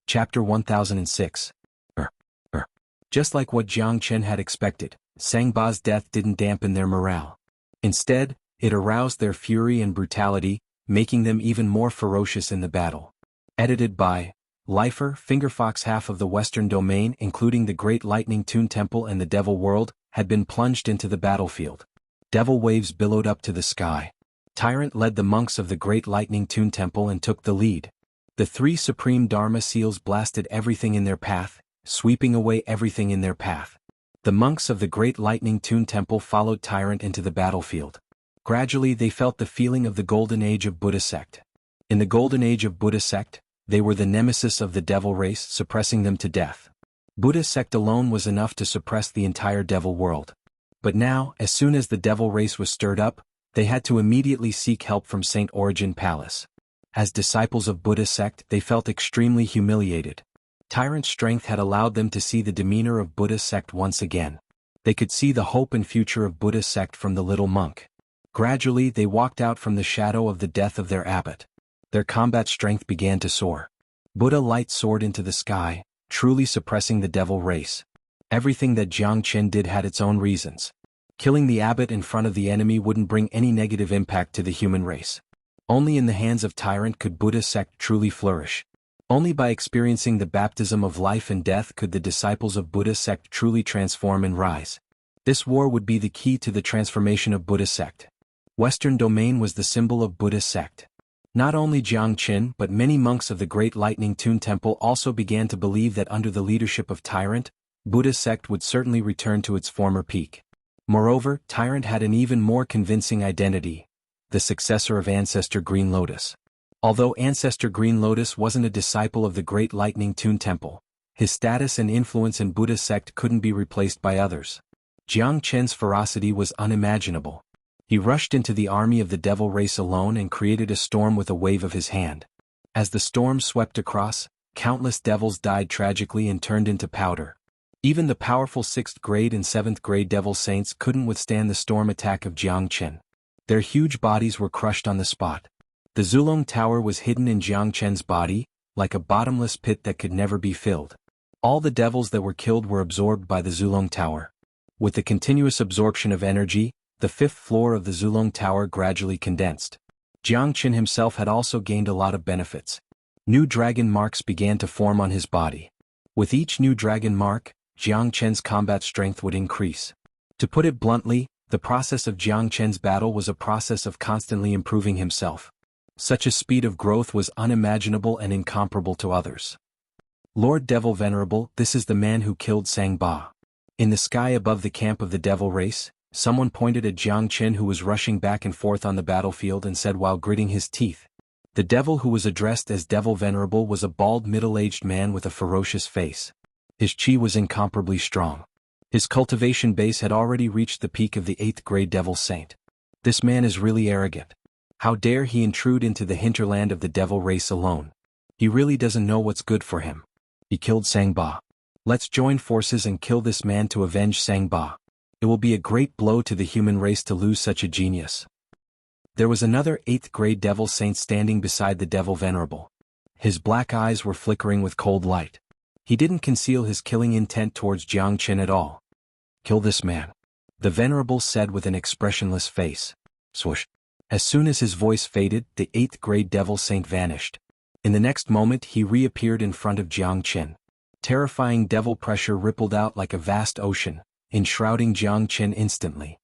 Chapter 1006. Just like what Jiang Chen had expected, Sangba's death didn't dampen their morale. Instead, it aroused their fury and brutality, making them even more ferocious in the battle. Edited by Lifer Fingerfox. Half of the Western Domain, including the Great Lightning Tune Temple and the Devil World, had been plunged into the battlefield. Devil waves billowed up to the sky. Tyrant led the monks of the Great Lightning Tune Temple and took the lead. The 3 supreme Dharma seals blasted everything in their path, sweeping away everything in their path. The monks of the Great Lightning Tune Temple followed Tyrant into the battlefield. Gradually they felt the feeling of the Golden Age of Buddha sect. In the Golden Age of Buddha sect, they were the nemesis of the devil race, suppressing them to death. Buddha sect alone was enough to suppress the entire devil world. But now, as soon as the devil race was stirred up, they had to immediately seek help from St. Origin Palace. As disciples of Buddha sect, they felt extremely humiliated. Tyrant's strength had allowed them to see the demeanor of Buddha sect once again. They could see the hope and future of Buddha sect from the little monk. Gradually they walked out from the shadow of the death of their abbot. Their combat strength began to soar. Buddha light soared into the sky, truly suppressing the devil race. Everything that Jiang Chen did had its own reasons. Killing the abbot in front of the enemy wouldn't bring any negative impact to the human race. Only in the hands of Tyrant could Buddha sect truly flourish. Only by experiencing the baptism of life and death could the disciples of Buddha sect truly transform and rise. This war would be the key to the transformation of Buddha sect. Western Domain was the symbol of Buddha sect. Not only Jiang Chen but many monks of the Great Lightning Tune Temple also began to believe that under the leadership of Tyrant, Buddha sect would certainly return to its former peak. Moreover, Tyrant had an even more convincing identity, the successor of Ancestor Green Lotus. Although Ancestor Green Lotus wasn't a disciple of the Great Lightning Tune Temple, his status and influence in Buddha sect couldn't be replaced by others. Jiang Chen's ferocity was unimaginable. He rushed into the army of the devil race alone and created a storm with a wave of his hand. As the storm swept across, countless devils died tragically and turned into powder. Even the powerful 6th grade and 7th grade devil saints couldn't withstand the storm attack of Jiang Chen. Their huge bodies were crushed on the spot. The Zulong Tower was hidden in Jiang Chen's body, like a bottomless pit that could never be filled. All the devils that were killed were absorbed by the Zulong Tower. With the continuous absorption of energy, the fifth floor of the Zulong Tower gradually condensed. Jianghu himself had also gained a lot of benefits. New dragon marks began to form on his body. With each new dragon mark, Jianghu's combat strength would increase. To put it bluntly, the process of Jianghu's battle was a process of constantly improving himself. Such a speed of growth was unimaginable and incomparable to others. Lord Devil Venerable, this is the man who killed Sang Ba. In the sky above the camp of the devil race, someone pointed at Jianghu who was rushing back and forth on the battlefield and said while gritting his teeth. The devil who was addressed as Devil Venerable was a bald middle-aged man with a ferocious face. His chi was incomparably strong. His cultivation base had already reached the peak of the 8th grade Devil Saint. This man is really arrogant. How dare he intrude into the hinterland of the devil race alone? He really doesn't know what's good for him. He killed Sang Ba. Let's join forces and kill this man to avenge Sang Ba. It will be a great blow to the human race to lose such a genius. There was another 8th grade Devil Saint standing beside the Devil Venerable. His black eyes were flickering with cold light. He didn't conceal his killing intent towards Jianghu at all. Kill this man, the Venerable said with an expressionless face. Swoosh. As soon as his voice faded, the 8th grade Devil Saint vanished. In the next moment he reappeared in front of Jianghu. Terrifying devil pressure rippled out like a vast ocean, enshrouding Jianghu instantly.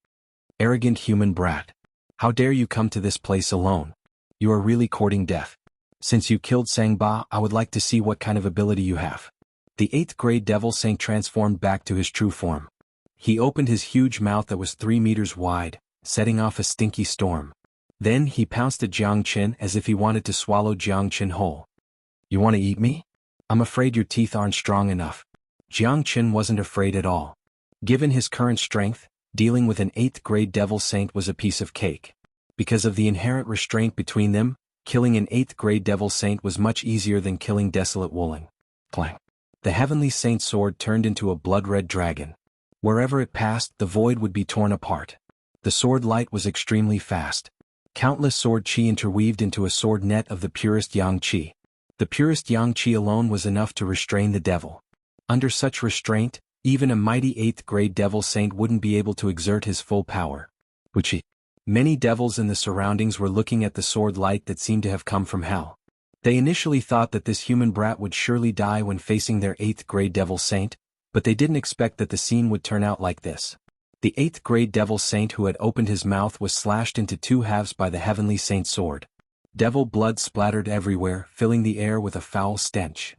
Arrogant human brat. How dare you come to this place alone? You are really courting death. Since you killed Sang Ba, I would like to see what kind of ability you have. The 8th grade Devil Saint transformed back to his true form. He opened his huge mouth that was 3 meters wide, setting off a stinky storm. Then he pounced at Jianghu as if he wanted to swallow Jianghu whole. You want to eat me? I'm afraid your teeth aren't strong enough. Jianghu wasn't afraid at all. Given his current strength, dealing with an 8th grade Devil Saint was a piece of cake. Because of the inherent restraint between them, killing an 8th grade Devil Saint was much easier than killing Desolate Wuling. Clang. The Heavenly Saint sword turned into a blood-red dragon. Wherever it passed, the void would be torn apart. The sword light was extremely fast. Countless sword chi interweaved into a sword net of the purest yang chi. The purest yang chi alone was enough to restrain the devil. Under such restraint, even a mighty 8th grade Devil Saint wouldn't be able to exert his full power. Wuxia. Many devils in the surroundings were looking at the sword light that seemed to have come from hell. They initially thought that this human brat would surely die when facing their 8th grade Devil Saint, but they didn't expect that the scene would turn out like this. The 8th grade Devil Saint who had opened his mouth was slashed into 2 halves by the Heavenly Saint sword. Devil blood splattered everywhere, filling the air with a foul stench.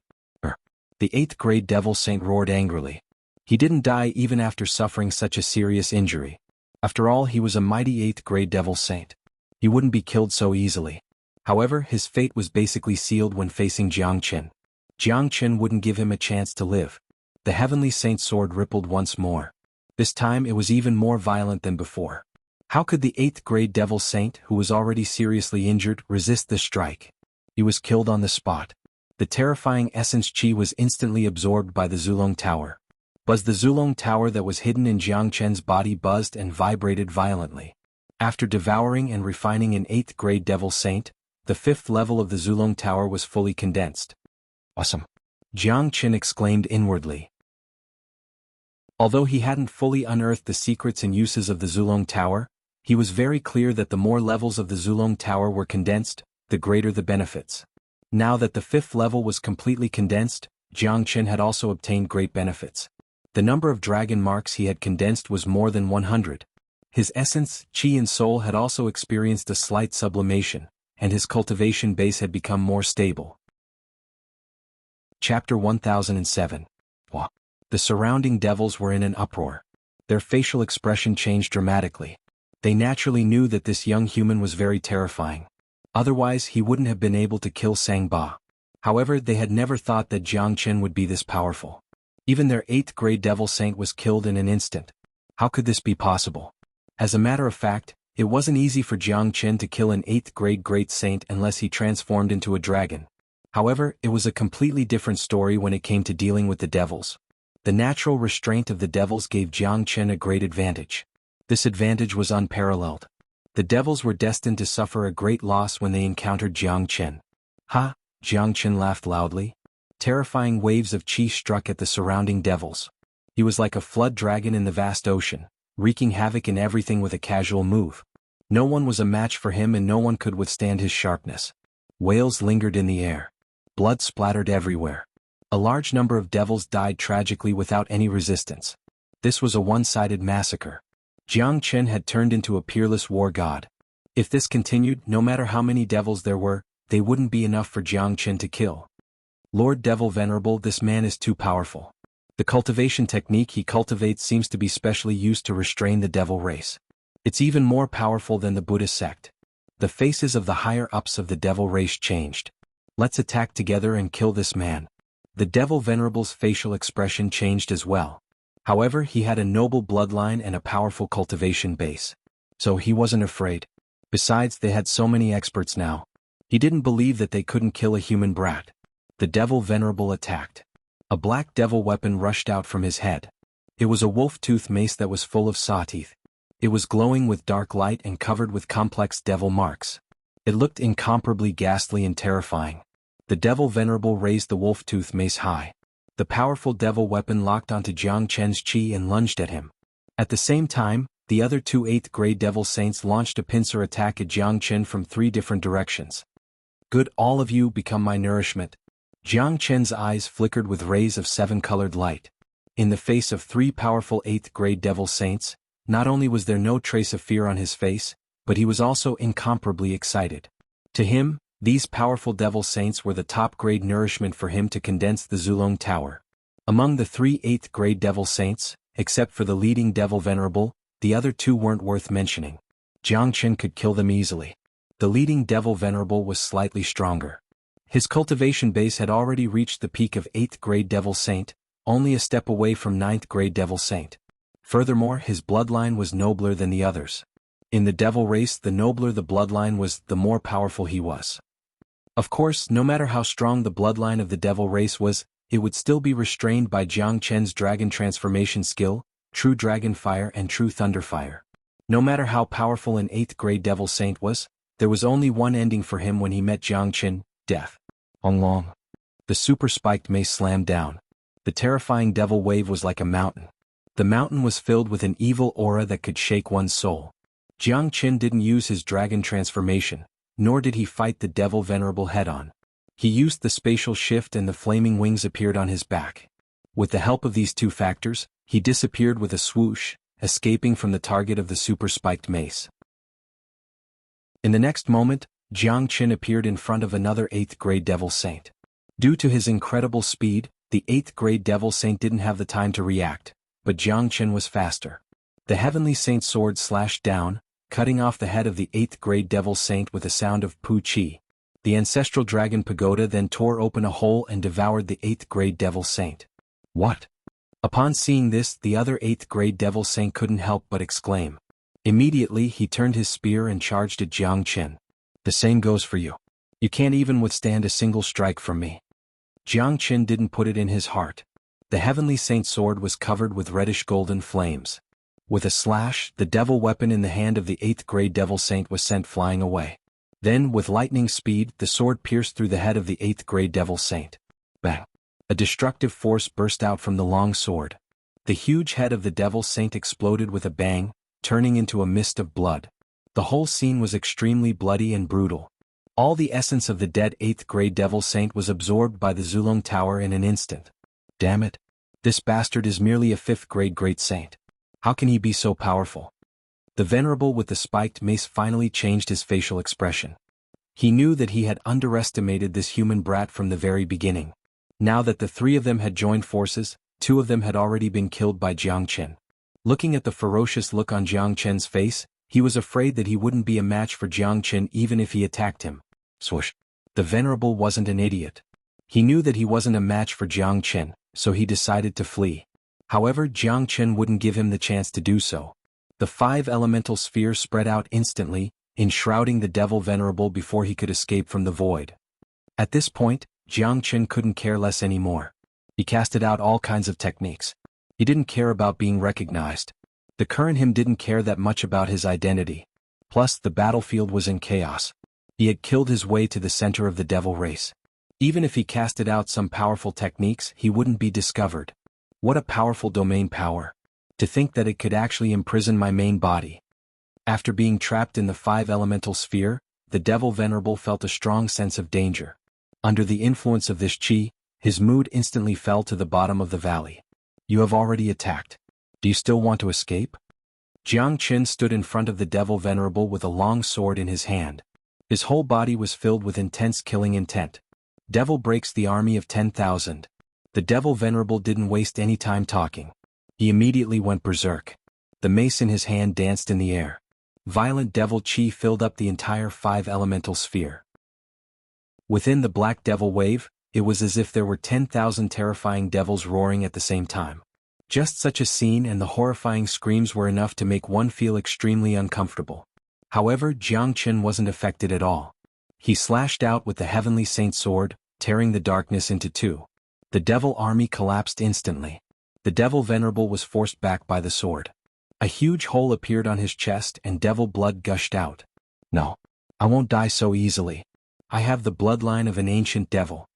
The 8th grade Devil Saint roared angrily. He didn't die even after suffering such a serious injury. After all, he was a mighty 8th grade Devil Saint. He wouldn't be killed so easily. However, his fate was basically sealed when facing Jianghu. Jianghu wouldn't give him a chance to live. The Heavenly Saint sword rippled once more. This time it was even more violent than before. How could the 8th grade Devil Saint, who was already seriously injured, resist the strike? He was killed on the spot. The terrifying essence chi was instantly absorbed by the Zulong Tower. The Zulong Tower that was hidden in Jianghu's body buzzed and vibrated violently. After devouring and refining an 8th grade Devil Saint, the 5th level of the Zulong Tower was fully condensed. Awesome! Jianghu exclaimed inwardly. Although he hadn't fully unearthed the secrets and uses of the Zulong Tower, he was very clear that the more levels of the Zulong Tower were condensed, the greater the benefits. Now that the 5th level was completely condensed, Jianghu had also obtained great benefits. The number of dragon marks he had condensed was more than 100. His essence, chi and soul had also experienced a slight sublimation, and his cultivation base had become more stable. Chapter 1007. Wow. The surrounding devils were in an uproar. Their facial expression changed dramatically. They naturally knew that this young human was very terrifying. Otherwise he wouldn't have been able to kill Sang Ba. However, they had never thought that Jianghu would be this powerful. Even their 8th grade Devil Saint was killed in an instant. How could this be possible? As a matter of fact, it wasn't easy for Jianghu to kill an 8th grade Great Saint unless he transformed into a dragon. However, it was a completely different story when it came to dealing with the devils. The natural restraint of the devils gave Jianghu a great advantage. This advantage was unparalleled. The devils were destined to suffer a great loss when they encountered Jianghu. Ha! Jianghu laughed loudly. Terrifying waves of chi struck at the surrounding devils. He was like a flood dragon in the vast ocean. wreaking havoc in everything with a casual move. No one was a match for him and no one could withstand his sharpness. Wails lingered in the air. Blood splattered everywhere. A large number of devils died tragically without any resistance. This was a one-sided massacre. Jiangchen had turned into a peerless war god. If this continued, no matter how many devils there were, they wouldn't be enough for Jiangchen to kill. Lord Devil Venerable, this man is too powerful. The cultivation technique he cultivates seems to be specially used to restrain the devil race. It's even more powerful than the Buddhist sect. The faces of the higher-ups of the devil race changed. Let's attack together and kill this man. The Devil Venerable's facial expression changed as well. However, he had a noble bloodline and a powerful cultivation base. So he wasn't afraid. Besides, they had so many experts now. He didn't believe that they couldn't kill a human brat. The Devil Venerable attacked. A black devil weapon rushed out from his head. It was a wolf-tooth mace that was full of saw teeth. It was glowing with dark light and covered with complex devil marks. It looked incomparably ghastly and terrifying. The Devil Venerable raised the wolf-tooth mace high. The powerful devil weapon locked onto Jiang Chen's chi and lunged at him. At the same time, the other two 8th grade devil saints launched a pincer attack at Jiang Chen from 3 different directions. Good, all of you become my nourishment. Jiang Chen's eyes flickered with rays of 7-colored light. In the face of 3 powerful 8th grade devil saints, not only was there no trace of fear on his face, but he was also incomparably excited. To him, these powerful devil saints were the top-grade nourishment for him to condense the Zulong Tower. Among the 3 8th grade devil saints, except for the leading Devil Venerable, the other 2 weren't worth mentioning. Jiang Chen could kill them easily. The leading Devil Venerable was slightly stronger. His cultivation base had already reached the peak of 8th grade devil saint, only a step away from 9th grade devil saint. Furthermore, his bloodline was nobler than the others. In the devil race, the nobler the bloodline was, the more powerful he was. Of course, no matter how strong the bloodline of the devil race was, it would still be restrained by Jiang Chen's dragon transformation skill, True Dragon Fire and True Thunder Fire. No matter how powerful an 8th grade devil saint was, there was only one ending for him when he met Jiang Chen: death. Long. The super-spiked mace slammed down. The terrifying devil wave was like a mountain. The mountain was filled with an evil aura that could shake one's soul. Jiang Chen didn't use his dragon transformation, nor did he fight the Devil Venerable head-on. He used the spatial shift and the flaming wings appeared on his back. With the help of these 2 factors, he disappeared with a swoosh, escaping from the target of the super-spiked mace. In the next moment, Jiang Chen appeared in front of another 8th grade devil saint. Due to his incredible speed, the 8th grade devil saint didn't have the time to react, but Jiang Chen was faster. The heavenly saint's sword slashed down, cutting off the head of the 8th grade devil saint with a sound of pu chi. The ancestral dragon pagoda then tore open a hole and devoured the 8th grade devil saint. What? Upon seeing this, the other 8th grade devil saint couldn't help but exclaim. Immediately he turned his spear and charged at Jiang Chen. The same goes for you. You can't even withstand a single strike from me. Jiang Chen didn't put it in his heart. The heavenly saint's sword was covered with reddish-golden flames. With a slash, the devil weapon in the hand of the 8th grade devil saint was sent flying away. Then, with lightning speed, the sword pierced through the head of the 8th grade devil saint. Bang! A destructive force burst out from the long sword. The huge head of the devil saint exploded with a bang, turning into a mist of blood. The whole scene was extremely bloody and brutal. All the essence of the dead 8th grade devil saint was absorbed by the Zulong Tower in an instant. Damn it! This bastard is merely a 5th grade great saint. How can he be so powerful? The Venerable with the spiked mace finally changed his facial expression. He knew that he had underestimated this human brat from the very beginning. Now that the 3 of them had joined forces, 2 of them had already been killed by Jiang Chen. Looking at the ferocious look on Jiang Chen's face, he was afraid that he wouldn't be a match for Jiang Chen even if he attacked him. Swoosh! The Venerable wasn't an idiot. He knew that he wasn't a match for Jiang Chen, so he decided to flee. However, Jiang Chen wouldn't give him the chance to do so. The 5 elemental spheres spread out instantly, enshrouding the Devil Venerable before he could escape from the void. At this point, Jiang Chen couldn't care less anymore. He casted out all kinds of techniques. He didn't care about being recognized. The current him didn't care that much about his identity. Plus, the battlefield was in chaos. He had killed his way to the center of the devil race. Even if he casted out some powerful techniques, he wouldn't be discovered. What a powerful domain power. To think that it could actually imprison my main body. After being trapped in the 5-elemental sphere, the devil venerable felt a strong sense of danger. Under the influence of this qi, his mood instantly fell to the bottom of the valley. You have already attacked. Do you still want to escape? Jiangqin stood in front of the devil venerable with a long sword in his hand. His whole body was filled with intense killing intent. Devil breaks the army of 10,000. The devil venerable didn't waste any time talking. He immediately went berserk. The mace in his hand danced in the air. Violent devil qi filled up the entire 5-elemental sphere. Within the black devil wave, it was as if there were 10,000 terrifying devils roaring at the same time. Just such a scene and the horrifying screams were enough to make one feel extremely uncomfortable. However, Jiangqin wasn't affected at all. He slashed out with the heavenly saint sword, tearing the darkness into two. The devil army collapsed instantly. The devil venerable was forced back by the sword. A huge hole appeared on his chest and devil blood gushed out. No. I won't die so easily. I have the bloodline of an ancient devil.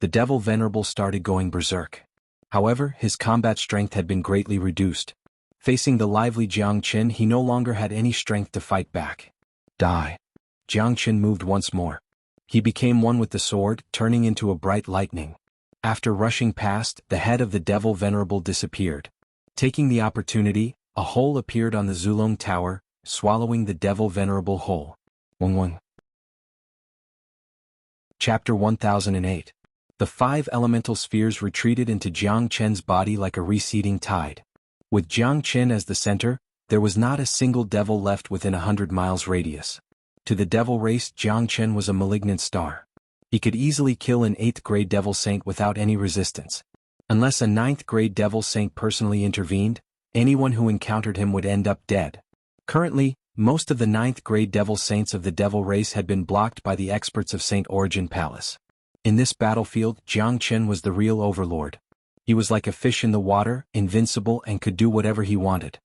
The devil venerable started going berserk. However, his combat strength had been greatly reduced. Facing the lively Jiangqin, he no longer had any strength to fight back. Die. Jiangqin moved once more. He became one with the sword, turning into a bright lightning. After rushing past, the head of the devil venerable disappeared. Taking the opportunity, a hole appeared on the Zulong Tower, swallowing the devil venerable whole. Xuanhuan. Chapter 1008. The 5 elemental spheres retreated into Jiangqin's body like a receding tide. With Jiangqin as the center, there was not a single devil left within 100 miles radius. To the devil race, Jiangqin was a malignant star. He could easily kill an 8th-grade devil saint without any resistance. Unless a 9th-grade devil saint personally intervened, anyone who encountered him would end up dead. Currently, most of the 9th-grade devil saints of the devil race had been blocked by the experts of St. Origin Palace. In this battlefield, Jiangqin was the real overlord. He was like a fish in the water, invincible and could do whatever he wanted.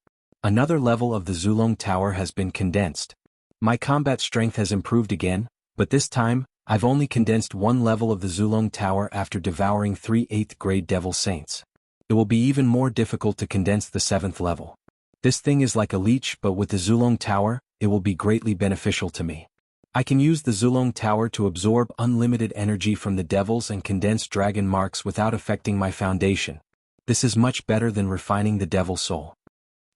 Another level of the Zulong Tower has been condensed. My combat strength has improved again, but this time, I've only condensed one level of the Zulong Tower after devouring 3 8th-grade devil saints. It will be even more difficult to condense the 7th level. This thing is like a leech, but with the Zulong Tower, it will be greatly beneficial to me. I can use the Zulong Tower to absorb unlimited energy from the devils and condense dragon marks without affecting my foundation. This is much better than refining the devil soul.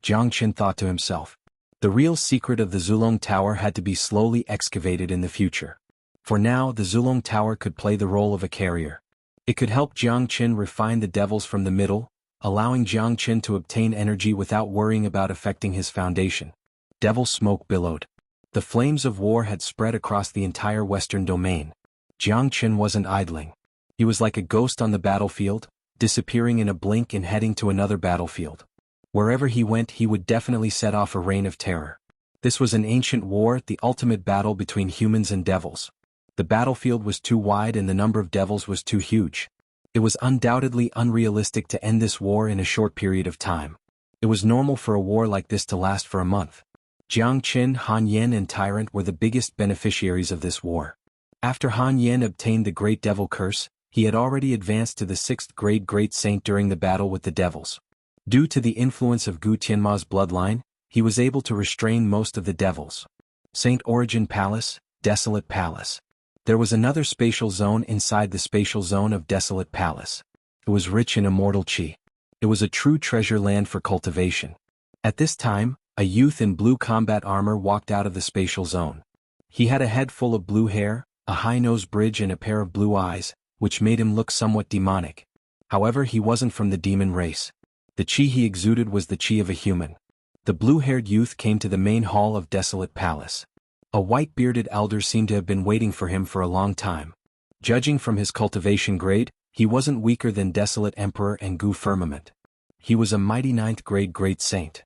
Jiangqin thought to himself. The real secret of the Zulong Tower had to be slowly excavated in the future. For now, the Zulong Tower could play the role of a carrier. It could help Jiangqin refine the devils from the middle, allowing Jiangqin to obtain energy without worrying about affecting his foundation. Devil smoke billowed. The flames of war had spread across the entire western domain. Jiangqin wasn't idling. He was like a ghost on the battlefield, disappearing in a blink and heading to another battlefield. Wherever he went, he would definitely set off a reign of terror. This was an ancient war, the ultimate battle between humans and devils. The battlefield was too wide and the number of devils was too huge. It was undoubtedly unrealistic to end this war in a short period of time. It was normal for a war like this to last for a month. Jiangqin, Han Yen and Tyrant were the biggest beneficiaries of this war. After Han Yen obtained the Great Devil Curse, he had already advanced to the 6th-grade Great Saint during the battle with the devils. Due to the influence of Gu Tianma's bloodline, he was able to restrain most of the devils. St. Origin Palace, Desolate Palace. There was another spatial zone inside the spatial zone of Desolate Palace. It was rich in immortal qi. It was a true treasure land for cultivation. At this time, a youth in blue combat armor walked out of the spatial zone. He had a head full of blue hair, a high-nose bridge and a pair of blue eyes, which made him look somewhat demonic. However, he wasn't from the demon race. The qi he exuded was the qi of a human. The blue-haired youth came to the main hall of Desolate Palace. A white-bearded elder seemed to have been waiting for him for a long time. Judging from his cultivation grade, he wasn't weaker than Desolate Emperor and Gu Firmament. He was a mighty 9th-grade Great Saint.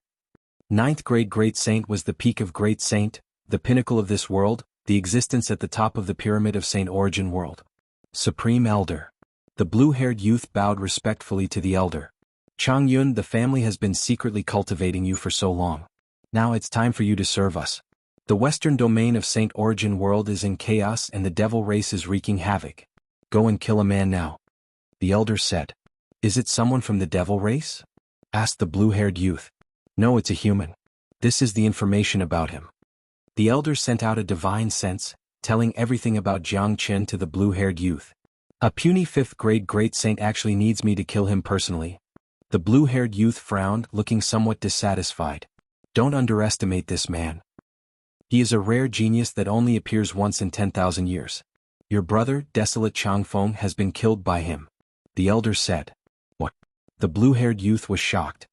9th-grade Great Saint was the peak of Great Saint, the pinnacle of this world, the existence at the top of the pyramid of St. Origin World. Supreme Elder. The blue-haired youth bowed respectfully to the elder. Chongyun, the family has been secretly cultivating you for so long. Now it's time for you to serve us. The western domain of St. Origin World is in chaos and the devil race is wreaking havoc. Go and kill a man now. The elder said. Is it someone from the devil race? asked the blue-haired youth. No, it's a human. This is the information about him. The elder sent out a divine sense, telling everything about Jiangchen to the blue-haired youth. A puny 5th grade great saint actually needs me to kill him personally. The blue-haired youth frowned, looking somewhat dissatisfied. Don't underestimate this man. He is a rare genius that only appears once in 10,000 years. Your brother, Desolate Changfeng, has been killed by him, the elder said. What? The blue-haired youth was shocked.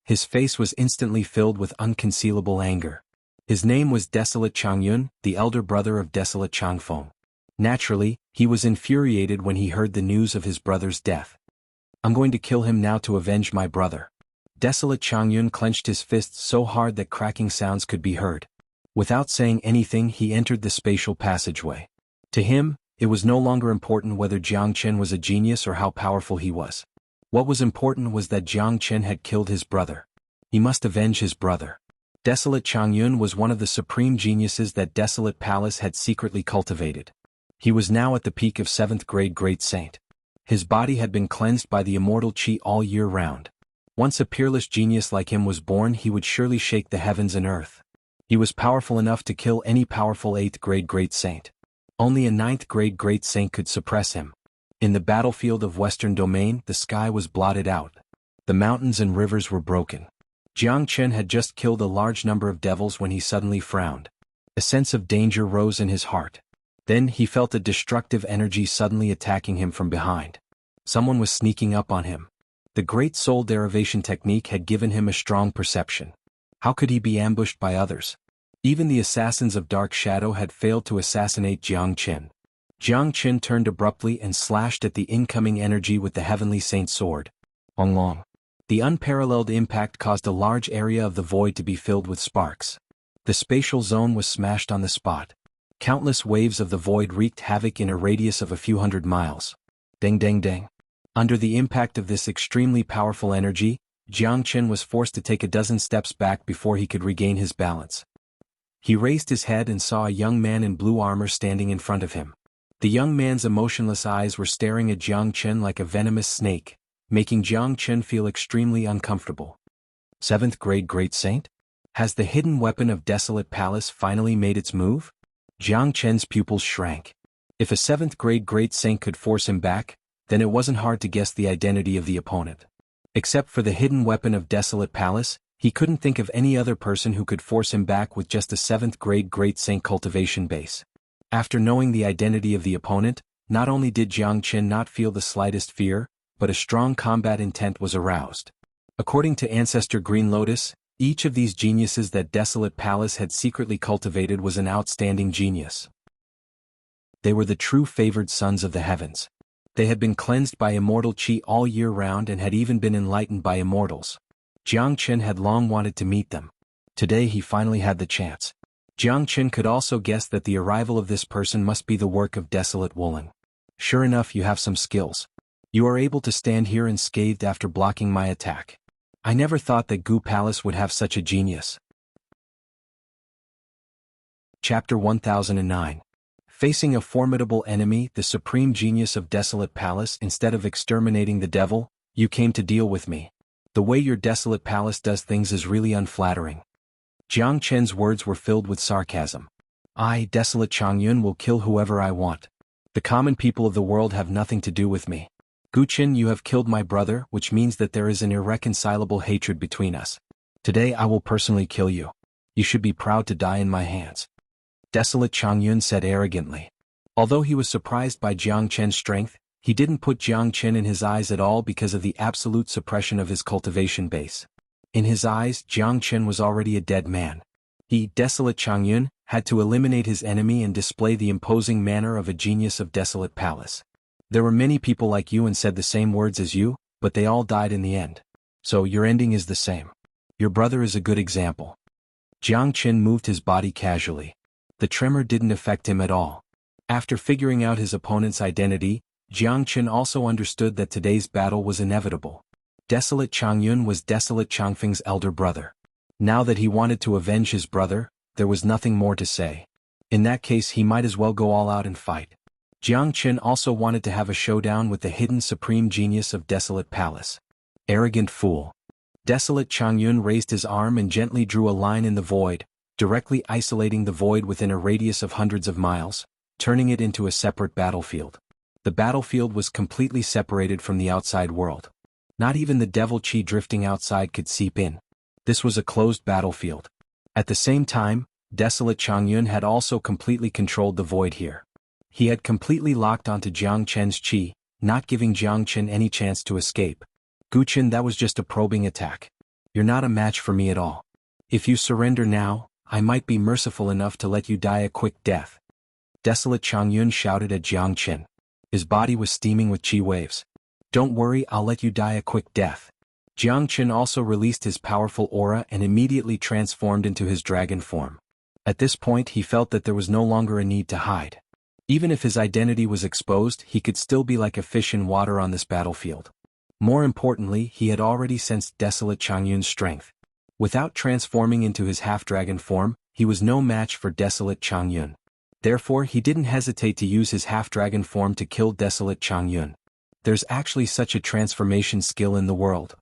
His face was instantly filled with unconcealable anger. His name was Desolate Changyun, the elder brother of Desolate Changfeng. Naturally, he was infuriated when he heard the news of his brother's death. I'm going to kill him now to avenge my brother. Desolate Changyun clenched his fists so hard that cracking sounds could be heard. Without saying anything, he entered the spatial passageway. To him, it was no longer important whether Jiangchen was a genius or how powerful he was. What was important was that Jiangchen had killed his brother. He must avenge his brother. Desolate Changyun was one of the supreme geniuses that Desolate Palace had secretly cultivated. He was now at the peak of 7th grade great saint. His body had been cleansed by the immortal qi all year round. Once a peerless genius like him was born, he would surely shake the heavens and earth. He was powerful enough to kill any powerful 8th grade great saint. Only a 9th grade great saint could suppress him. In the battlefield of Western Domain, the sky was blotted out. The mountains and rivers were broken. Jiangchen had just killed a large number of devils when he suddenly frowned. A sense of danger rose in his heart. Then he felt a destructive energy suddenly attacking him from behind. Someone was sneaking up on him. The great soul derivation technique had given him a strong perception. How could he be ambushed by others? Even the assassins of Dark Shadow had failed to assassinate Jiangchen. Jiangchen turned abruptly and slashed at the incoming energy with the heavenly saint sword. Long. The unparalleled impact caused a large area of the void to be filled with sparks. The spatial zone was smashed on the spot. Countless waves of the void wreaked havoc in a radius of a few hundred miles. Ding ding ding. Under the impact of this extremely powerful energy, Jiangchen was forced to take a dozen steps back before he could regain his balance. He raised his head and saw a young man in blue armor standing in front of him. The young man's emotionless eyes were staring at Jiangchen like a venomous snake, making Jiangchen feel extremely uncomfortable. 7th grade great saint? Has the hidden weapon of Desolate Palace finally made its move? Jiangchen's pupils shrank. If a 7th grade great saint could force him back, then it wasn't hard to guess the identity of the opponent. Except for the hidden weapon of Desolate Palace, he couldn't think of any other person who could force him back with just a 7th grade great saint cultivation base. After knowing the identity of the opponent, not only did Jiangchen not feel the slightest fear, but a strong combat intent was aroused. According to Ancestor Green Lotus, each of these geniuses that Desolate Palace had secretly cultivated was an outstanding genius. They were the true favored sons of the heavens. They had been cleansed by immortal qi all year round and had even been enlightened by immortals. Jiangchen had long wanted to meet them. Today he finally had the chance. Jiangchen could also guess that the arrival of this person must be the work of Desolate Woolen. Sure enough, you have some skills. You are able to stand here unscathed after blocking my attack. I never thought that Gu Palace would have such a genius. Chapter 1009. Facing a formidable enemy, the supreme genius of Desolate Palace, instead of exterminating the devil, you came to deal with me. The way your Desolate Palace does things is really unflattering. Jiangchen's words were filled with sarcasm. I, Desolate Changyun, will kill whoever I want. The common people of the world have nothing to do with me. Guqin, you have killed my brother, which means that there is an irreconcilable hatred between us. Today I will personally kill you. You should be proud to die in my hands. Desolate Changyun said arrogantly. Although he was surprised by Jiangchen's strength, he didn't put Jiangchen in his eyes at all because of the absolute suppression of his cultivation base. In his eyes, Jiangchen was already a dead man. He, Desolate Changyun, had to eliminate his enemy and display the imposing manner of a genius of Desolate Palace. There were many people like you and said the same words as you, but they all died in the end. So your ending is the same. Your brother is a good example. Jiangchen moved his body casually. The tremor didn't affect him at all. After figuring out his opponent's identity, Jiangchen also understood that today's battle was inevitable. Desolate Changyun was Desolate Changfeng's elder brother. Now that he wanted to avenge his brother, there was nothing more to say. In that case, he might as well go all out and fight. Jiangchen also wanted to have a showdown with the hidden supreme genius of Desolate Palace. Arrogant fool. Desolate Xianhuan raised his arm and gently drew a line in the void, directly isolating the void within a radius of hundreds of miles, turning it into a separate battlefield. The battlefield was completely separated from the outside world. Not even the devil chi drifting outside could seep in. This was a closed battlefield. At the same time, Desolate Xiangyun had also completely controlled the void here. He had completely locked onto Jiang Chen's chi, not giving Jiang Chen any chance to escape. Gu Chen, that was just a probing attack. You're not a match for me at all. If you surrender now, I might be merciful enough to let you die a quick death. Desolate Xiangyun shouted at Jiang Chen. His body was steaming with chi waves. Don't worry, I'll let you die a quick death. Jiang Chen also released his powerful aura and immediately transformed into his dragon form. At this point he felt that there was no longer a need to hide. Even if his identity was exposed, he could still be like a fish in water on this battlefield. More importantly, he had already sensed Desolate Xiangyun's strength. Without transforming into his half-dragon form, he was no match for Desolate Xiangyun. Therefore, he didn't hesitate to use his half-dragon form to kill Desolate Xiangyun. There's actually such a transformation skill in the world.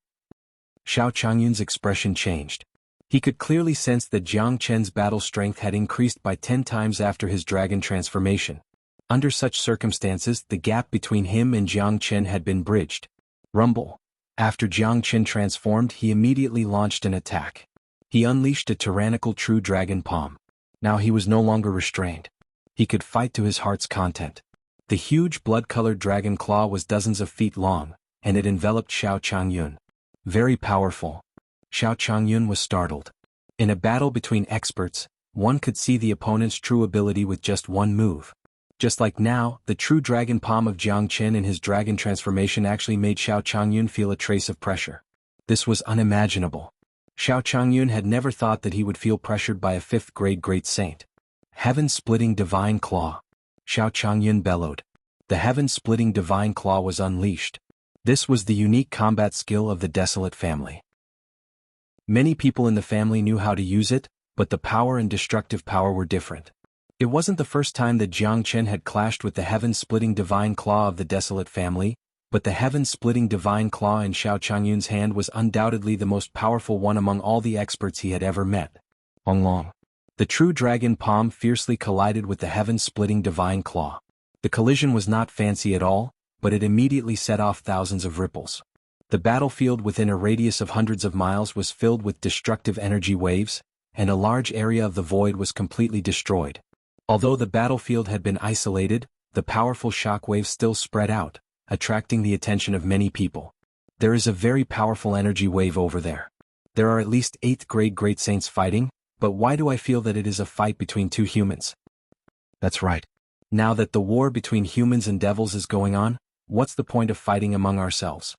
Xiao Qiangyun's expression changed. He could clearly sense that Jiang Chen's battle strength had increased by 10 times after his dragon transformation. Under such circumstances, the gap between him and Jiang Chen had been bridged. Rumble. After Jiang Chen transformed, he immediately launched an attack. He unleashed a tyrannical true dragon palm. Now he was no longer restrained. He could fight to his heart's content. The huge blood-colored dragon claw was dozens of feet long, and it enveloped Xiao Qiangyun. Very powerful. Xiao Qiangyun was startled. In a battle between experts, one could see the opponent's true ability with just one move. Just like now, the true dragon palm of Jiang Chen in his dragon transformation actually made Xiao Qiangyun feel a trace of pressure. This was unimaginable. Xiao Qiangyun had never thought that he would feel pressured by a 5th-grade great saint. Heaven-splitting divine claw. Xiao Qiangyun bellowed. The heaven-splitting divine claw was unleashed. This was the unique combat skill of the Desolate family. Many people in the family knew how to use it, but the power and destructive power were different. It wasn't the first time that Jiang Chen had clashed with the heaven-splitting divine claw of the Desolate family, but the heaven-splitting divine claw in Xiao Qiangyun's hand was undoubtedly the most powerful one among all the experts he had ever met. Long. The true dragon palm fiercely collided with the heaven-splitting divine claw. The collision was not fancy at all, but it immediately set off thousands of ripples. The battlefield within a radius of hundreds of miles was filled with destructive energy waves, and a large area of the void was completely destroyed. Although the battlefield had been isolated, the powerful shockwaves still spread out, attracting the attention of many people. There is a very powerful energy wave over there. There are at least 8th-grade great saints fighting, but why do I feel that it is a fight between two humans? That's right. Now that the war between humans and devils is going on, what's the point of fighting among ourselves?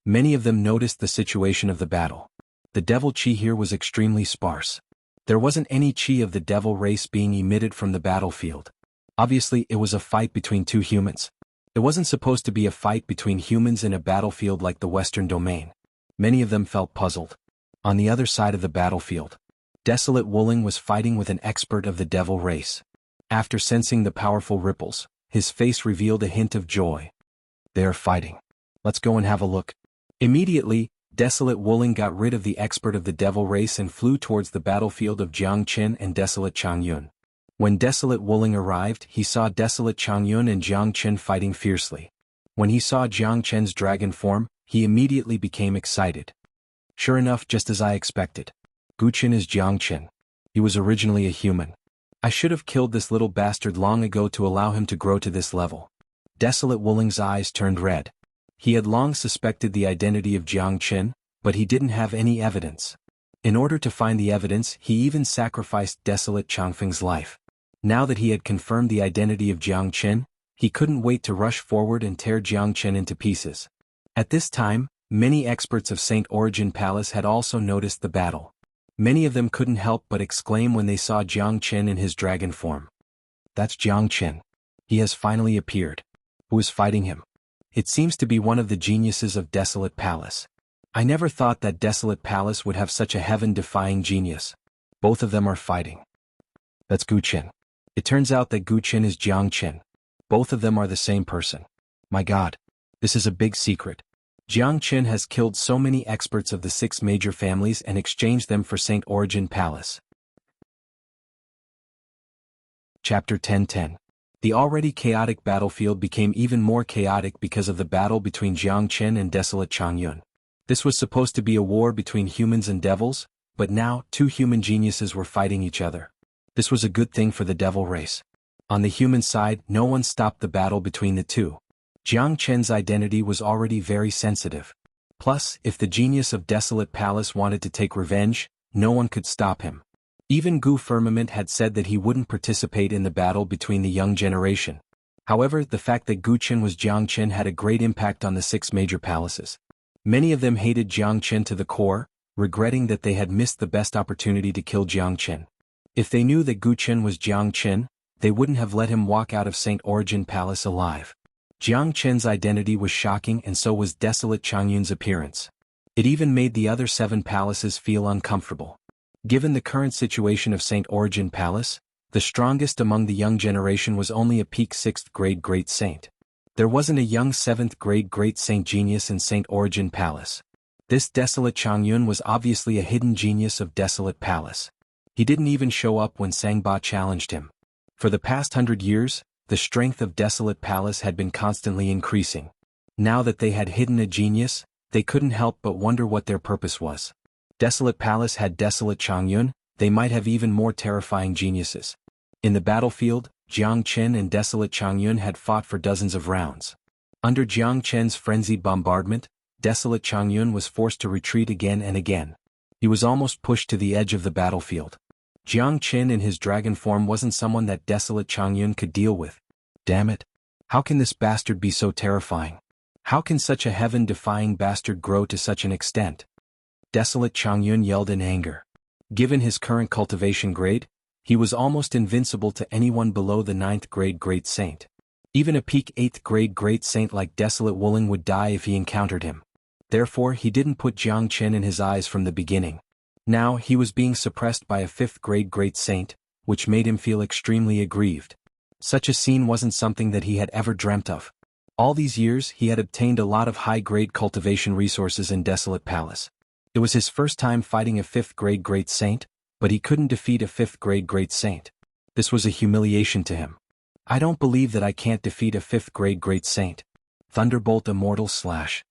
Many of them noticed the situation of the battle. The devil chi here was extremely sparse. There wasn't any chi of the devil race being emitted from the battlefield. Obviously, it was a fight between two humans. It wasn't supposed to be a fight between humans in a battlefield like the Western domain. Many of them felt puzzled. On the other side of the battlefield, Desolate Wuling was fighting with an expert of the devil race. After sensing the powerful ripples, his face revealed a hint of joy. They are fighting. Let's go and have a look. Immediately, Desolate Wuling got rid of the expert of the devil race and flew towards the battlefield of Jiang Chen and Desolate Qiangyun. When Desolate Wuling arrived, he saw Desolate Qiangyun and Jiang Chen fighting fiercely. When he saw Jiang Chen's dragon form, he immediately became excited. Sure enough, just as I expected. Gu Chen is Jiang Chen. He was originally a human. I should have killed this little bastard long ago to allow him to grow to this level. Desolate Wuling's eyes turned red. He had long suspected the identity of Jiang Chen, but he didn't have any evidence. In order to find the evidence, he even sacrificed Desolate Changfeng's life. Now that he had confirmed the identity of Jiang Chen, he couldn't wait to rush forward and tear Jiang Chen into pieces. At this time, many experts of Saint Origin Palace had also noticed the battle. Many of them couldn't help but exclaim when they saw Jiang Chen in his dragon form. That's Jiang Chen. He has finally appeared. Who is fighting him? It seems to be one of the geniuses of Desolate Palace. I never thought that Desolate Palace would have such a heaven-defying genius. Both of them are fighting. That's Gu Chen. It turns out that Gu Chen is Jiang Chen. Both of them are the same person. My God. This is a big secret. Jiang Qin has killed so many experts of the 6 major families and exchanged them for Saint Origin Palace. Chapter 10:10. The already chaotic battlefield became even more chaotic because of the battle between Jiang Qin and desolate Xuanhuan. This was supposed to be a war between humans and devils, but now 2 human geniuses were fighting each other. This was a good thing for the devil race. On the human side, no one stopped the battle between the two. Jiang Qin's identity was already very sensitive. Plus, if the genius of Desolate Palace wanted to take revenge, no one could stop him. Even Gu Firmament had said that he wouldn't participate in the battle between the young generation. However, the fact that Gu Qin was Jiang Qin had a great impact on the 6 major palaces. Many of them hated Jiang Qin to the core, regretting that they had missed the best opportunity to kill Jiang Qin. If they knew that Gu Qin was Jiang Qin, they wouldn't have let him walk out of Saint Origin Palace alive. Jiang Qin's identity was shocking, and so was desolate Xuanhuan's appearance. It even made the other 7 palaces feel uncomfortable. Given the current situation of Saint Origin Palace, the strongest among the young generation was only a peak 6th grade great saint. There wasn't a young 7th grade great saint genius in Saint Origin Palace. This desolate Xuanhuan was obviously a hidden genius of Desolate Palace. He didn't even show up when Sangba challenged him. For the past 100 years, the strength of Desolate Palace had been constantly increasing. Now that they had hidden a genius, they couldn't help but wonder what their purpose was. Desolate Palace had Desolate Xuanhuan, they might have even more terrifying geniuses. In the battlefield, Jiang Qin and Desolate Xuanhuan had fought for dozens of rounds. Under Jiang Qin's frenzied bombardment, Desolate Xuanhuan was forced to retreat again and again. He was almost pushed to the edge of the battlefield. Jiang Qin in his dragon form wasn't someone that Desolate Xuanhuan could deal with. Damn it! How can this bastard be so terrifying? How can such a heaven-defying bastard grow to such an extent? Desolate Xuanhuan yelled in anger. Given his current cultivation grade, he was almost invincible to anyone below the 9th grade great saint. Even a peak 8th grade great saint like Desolate Wuling would die if he encountered him. Therefore, he didn't put Jiang Qin in his eyes from the beginning. Now, he was being suppressed by a 5th grade great saint, which made him feel extremely aggrieved. Such a scene wasn't something that he had ever dreamt of. All these years, he had obtained a lot of high-grade cultivation resources in Desolate Palace. It was his first time fighting a 5th grade great saint, but he couldn't defeat a 5th grade great saint. This was a humiliation to him. I don't believe that I can't defeat a 5th grade great saint. Thunderbolt Immortal Slash.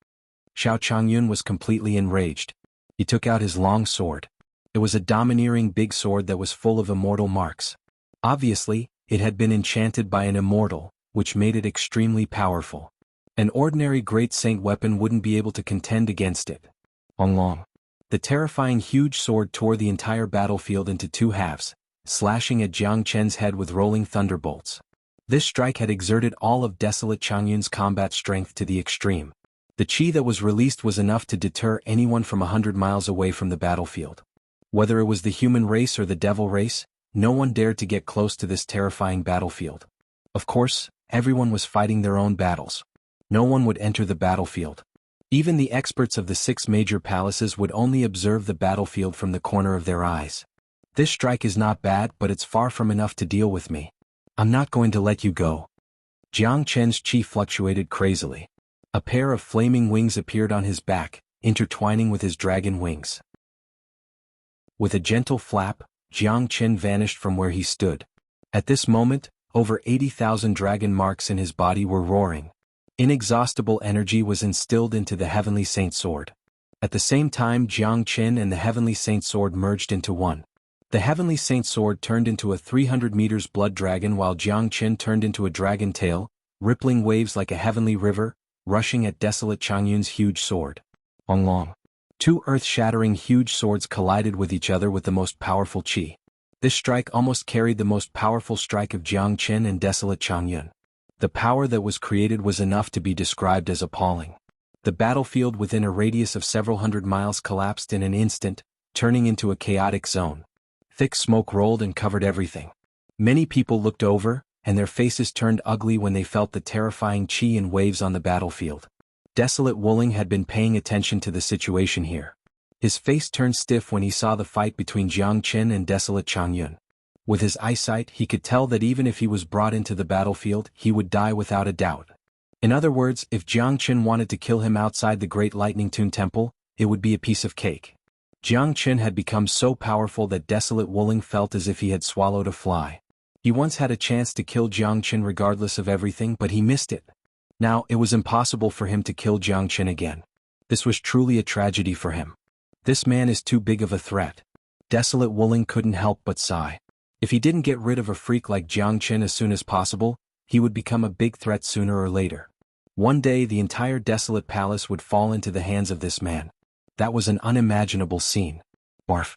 Xiao Changyun was completely enraged. He took out his long sword. It was a domineering big sword that was full of immortal marks. Obviously, it had been enchanted by an immortal, which made it extremely powerful. An ordinary great saint weapon wouldn't be able to contend against it. Long. The terrifying huge sword tore the entire battlefield into 2 halves, slashing at Jiang Qin's head with rolling thunderbolts. This strike had exerted all of Desolate Xuanhuan's combat strength to the extreme. The chi that was released was enough to deter anyone from 100 miles away from the battlefield. Whether it was the human race or the devil race, no one dared to get close to this terrifying battlefield. Of course, everyone was fighting their own battles. No one would enter the battlefield. Even the experts of the 6 major palaces would only observe the battlefield from the corner of their eyes. This strike is not bad, but it's far from enough to deal with me. I'm not going to let you go. Jiang Qin's chi fluctuated crazily. A pair of flaming wings appeared on his back, intertwining with his dragon wings. With a gentle flap, Jiang Qin vanished from where he stood. At this moment, over 80,000 dragon marks in his body were roaring. Inexhaustible energy was instilled into the Heavenly Saint Sword. At the same time, Jiang Qin and the Heavenly Saint Sword merged into one. The Heavenly Saint Sword turned into a 300 meters blood dragon while Jiang Qin turned into a dragon tail, rippling waves like a heavenly river, rushing at Desolate Xuanhuan's huge sword. Long. 2 earth-shattering huge swords collided with each other with the most powerful chi. This strike almost carried the most powerful strike of Jiang Qin and Desolate Xuanhuan. The power that was created was enough to be described as appalling. The battlefield within a radius of several hundred miles collapsed in an instant, turning into a chaotic zone. Thick smoke rolled and covered everything. Many people looked over, and their faces turned ugly when they felt the terrifying chi in waves on the battlefield. Desolate Wuling had been paying attention to the situation here. His face turned stiff when he saw the fight between Jiang Qin and Desolate Xuanhuan. With his eyesight, he could tell that even if he was brought into the battlefield, he would die without a doubt. In other words, if Jiangchen wanted to kill him outside the Great Lightning Tune Temple, it would be a piece of cake. Jiangchen had become so powerful that Desolate Wuling felt as if he had swallowed a fly. He once had a chance to kill Jiangchen regardless of everything, but he missed it. Now, it was impossible for him to kill Jiangchen again. This was truly a tragedy for him. This man is too big of a threat. Desolate Wuling couldn't help but sigh. If he didn't get rid of a freak like Jiangchen as soon as possible, he would become a big threat sooner or later. One day the entire Desolate Palace would fall into the hands of this man. That was an unimaginable scene. Barf.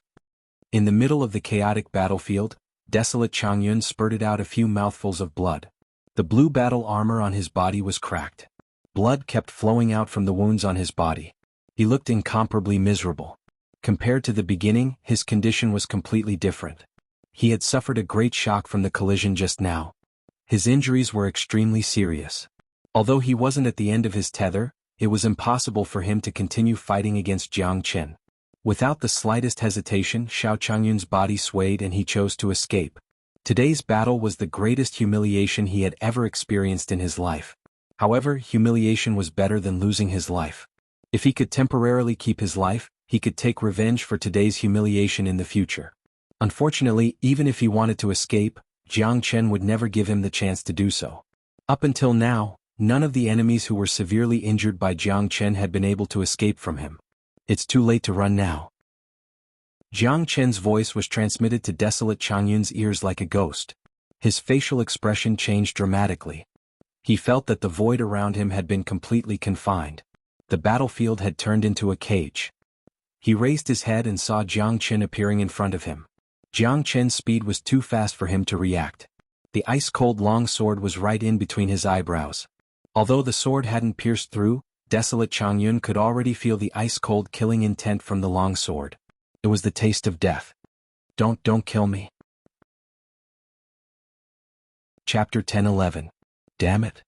In the middle of the chaotic battlefield, Desolate Xuanhuan spurted out a few mouthfuls of blood. The blue battle armor on his body was cracked. Blood kept flowing out from the wounds on his body. He looked incomparably miserable. Compared to the beginning, his condition was completely different. He had suffered a great shock from the collision just now. His injuries were extremely serious. Although he wasn't at the end of his tether, it was impossible for him to continue fighting against Jiangchen. Without the slightest hesitation, Xiao Changyun's body swayed and he chose to escape. Today's battle was the greatest humiliation he had ever experienced in his life. However, humiliation was better than losing his life. If he could temporarily keep his life, he could take revenge for today's humiliation in the future. Unfortunately, even if he wanted to escape, Jiangchen would never give him the chance to do so. Up until now, none of the enemies who were severely injured by Jiangchen had been able to escape from him. It's too late to run now. Jiangchen's voice was transmitted to Desolate Changyun's ears like a ghost. His facial expression changed dramatically. He felt that the void around him had been completely confined. The battlefield had turned into a cage. He raised his head and saw Jiangchen appearing in front of him. Jiangchen's speed was too fast for him to react. The ice-cold long sword was right in between his eyebrows. Although the sword hadn't pierced through, Desolate Xuanhuan could already feel the ice-cold killing intent from the long sword. It was the taste of death. Don't kill me. Chapter 10:11. Damn it.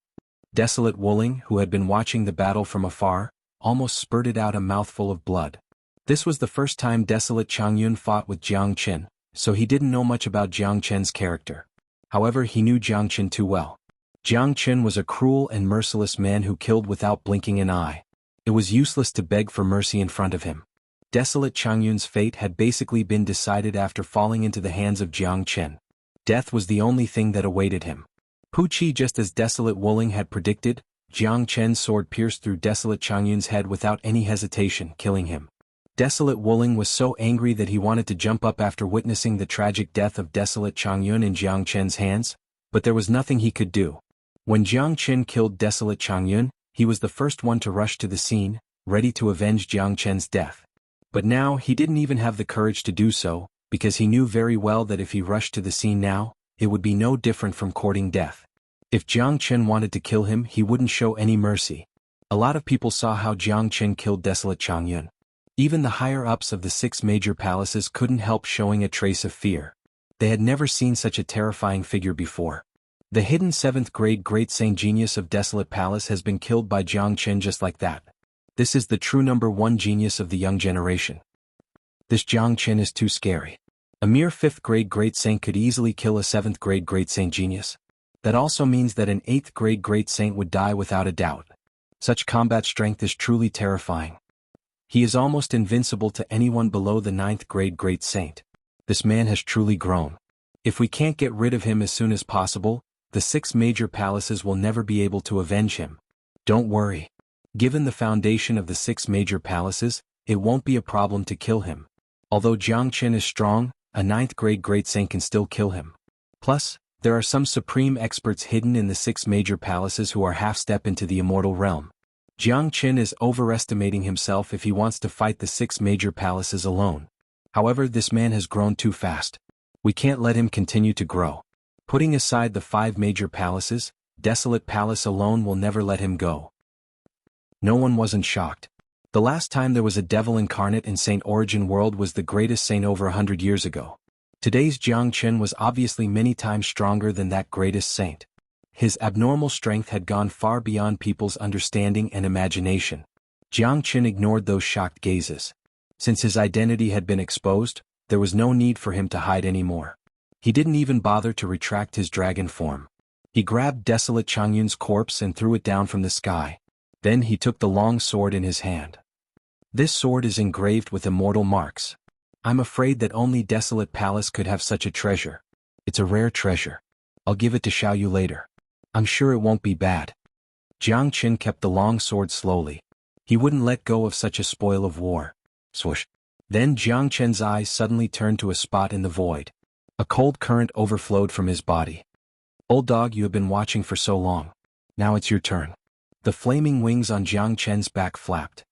Desolate Wuling, who had been watching the battle from afar, almost spurted out a mouthful of blood. This was the first time Desolate Xuanhuan fought with Jiangchen, so he didn't know much about Jiangchen's character. However, he knew Jiangchen too well. Jiangchen was a cruel and merciless man who killed without blinking an eye. It was useless to beg for mercy in front of him. Desolate Changyun's fate had basically been decided after falling into the hands of Jiangchen. Death was the only thing that awaited him. Puqi, just as Desolate Wuling had predicted, Jiangchen's sword pierced through Desolate Changyun's head without any hesitation, killing him. Desolate Wuling was so angry that he wanted to jump up after witnessing the tragic death of Desolate Changyun in Jiangchen's hands, but there was nothing he could do. When Jiangchen killed Desolate Changyun, he was the first one to rush to the scene, ready to avenge Jiangchen's death. But now he didn't even have the courage to do so, because he knew very well that if he rushed to the scene now, it would be no different from courting death. If Jiangchen wanted to kill him, he wouldn't show any mercy. A lot of people saw how Jiangchen killed Desolate Changyun. Even the higher-ups of the 6 major palaces couldn't help showing a trace of fear. They had never seen such a terrifying figure before. The hidden 7th-grade great saint genius of Desolate Palace has been killed by Jiangchen just like that. This is the true number 1 genius of the young generation. This Jiangchen is too scary. A mere 5th-grade great saint could easily kill a 7th-grade great saint genius. That also means that an 8th-grade great saint would die without a doubt. Such combat strength is truly terrifying. He is almost invincible to anyone below the 9th-grade great saint. This man has truly grown. If we can't get rid of him as soon as possible, the 6 major palaces will never be able to avenge him. Don't worry. Given the foundation of the 6 major palaces, it won't be a problem to kill him. Although Jiangchen is strong, a 9th-grade great saint can still kill him. Plus, there are some supreme experts hidden in the 6 major palaces who are half-step into the immortal realm. Jiangchen is overestimating himself if he wants to fight the 6 major palaces alone. However, this man has grown too fast. We can't let him continue to grow. Putting aside the 5 major palaces, Desolate Palace alone will never let him go. No one wasn't shocked. The last time there was a devil incarnate in St. Origin World was the greatest saint over 100 years ago. Today's Jiangchen was obviously many times stronger than that greatest saint. His abnormal strength had gone far beyond people's understanding and imagination. Jiangchen ignored those shocked gazes. Since his identity had been exposed, there was no need for him to hide anymore. He didn't even bother to retract his dragon form. He grabbed desolate Xiangyun's corpse and threw it down from the sky. Then he took the long sword in his hand. This sword is engraved with immortal marks. I'm afraid that only Desolate Palace could have such a treasure. It's a rare treasure. I'll give it to Xiaoyu later. I'm sure it won't be bad. Jiang Qin kept the long sword slowly. He wouldn't let go of such a spoil of war. Swoosh. Then Jiang Chen's eyes suddenly turned to a spot in the void. A cold current overflowed from his body. Old dog, you have been watching for so long. Now it's your turn. The flaming wings on Jiang Chen's back flapped.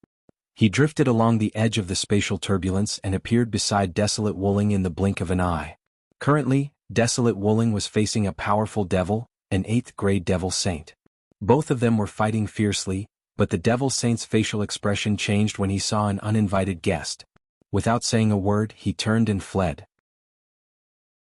He drifted along the edge of the spatial turbulence and appeared beside Desolate Wuling in the blink of an eye. Currently, Desolate Wuling was facing a powerful devil, an 8th grade devil saint. Both of them were fighting fiercely, but the devil saint's facial expression changed when he saw an uninvited guest. Without saying a word, he turned and fled.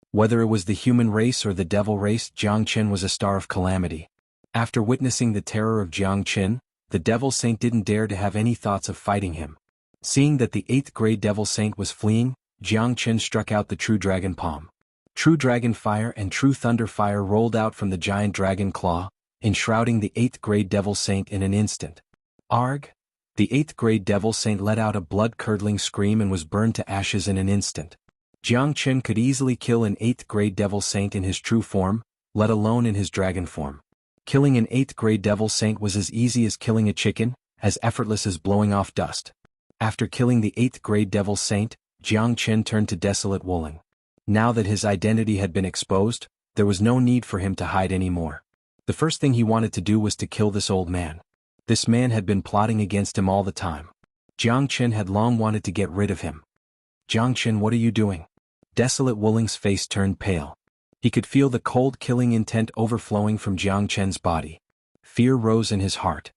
Whether it was the human race or the devil race, Jiang Qin was a star of calamity. After witnessing the terror of Jiang Qin, the devil saint didn't dare to have any thoughts of fighting him. Seeing that the 8th grade devil saint was fleeing, Jiang Qin struck out the true dragon palm. True dragon fire and true thunder fire rolled out from the giant dragon claw, enshrouding the 8th grade devil saint in an instant. Arg! The 8th grade devil saint let out a blood-curdling scream and was burned to ashes in an instant. Jiang Qin could easily kill an 8th grade devil saint in his true form, let alone in his dragon form. Killing an 8th grade devil saint was as easy as killing a chicken, as effortless as blowing off dust. After killing the 8th grade devil saint, Jiang Qin turned to Desolate Wuling. Now that his identity had been exposed, there was no need for him to hide anymore. The first thing he wanted to do was to kill this old man. This man had been plotting against him all the time. Jiang Qin had long wanted to get rid of him. Jiang Qin, what are you doing? Desolate Wuling's face turned pale. He could feel the cold killing intent overflowing from Jiang Chen's body. Fear rose in his heart.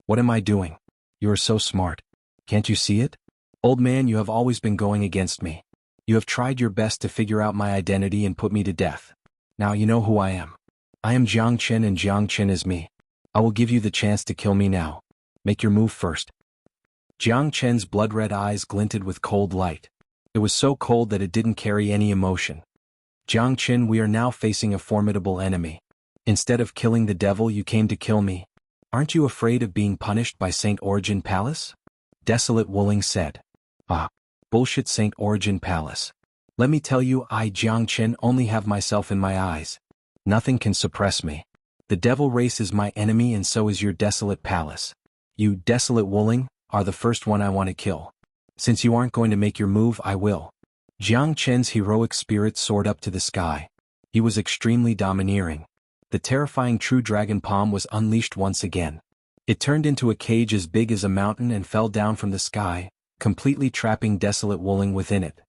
What am I doing? You are so smart. Can't you see it? Old man, you have always been going against me. You have tried your best to figure out my identity and put me to death. Now you know who I am. I am Jiang Qin and Jiang Qin is me. I will give you the chance to kill me now. Make your move first. Jiang Chen's blood-red eyes glinted with cold light. It was so cold that it didn't carry any emotion. Jiang Qin, we are now facing a formidable enemy. Instead of killing the devil, you came to kill me. Aren't you afraid of being punished by Saint Origin Palace? Desolate Wuling said. Ah, bullshit Saint Origin Palace. Let me tell you, I, Jiang Qin, only have myself in my eyes. Nothing can suppress me. The devil race is my enemy and so is your Desolate Palace. You, Desolate Wuling, are the first one I want to kill. Since you aren't going to make your move, I will. Jiang Chen's heroic spirit soared up to the sky. He was extremely domineering. The terrifying true dragon palm was unleashed once again. It turned into a cage as big as a mountain and fell down from the sky, completely trapping Desolate Wuling within it.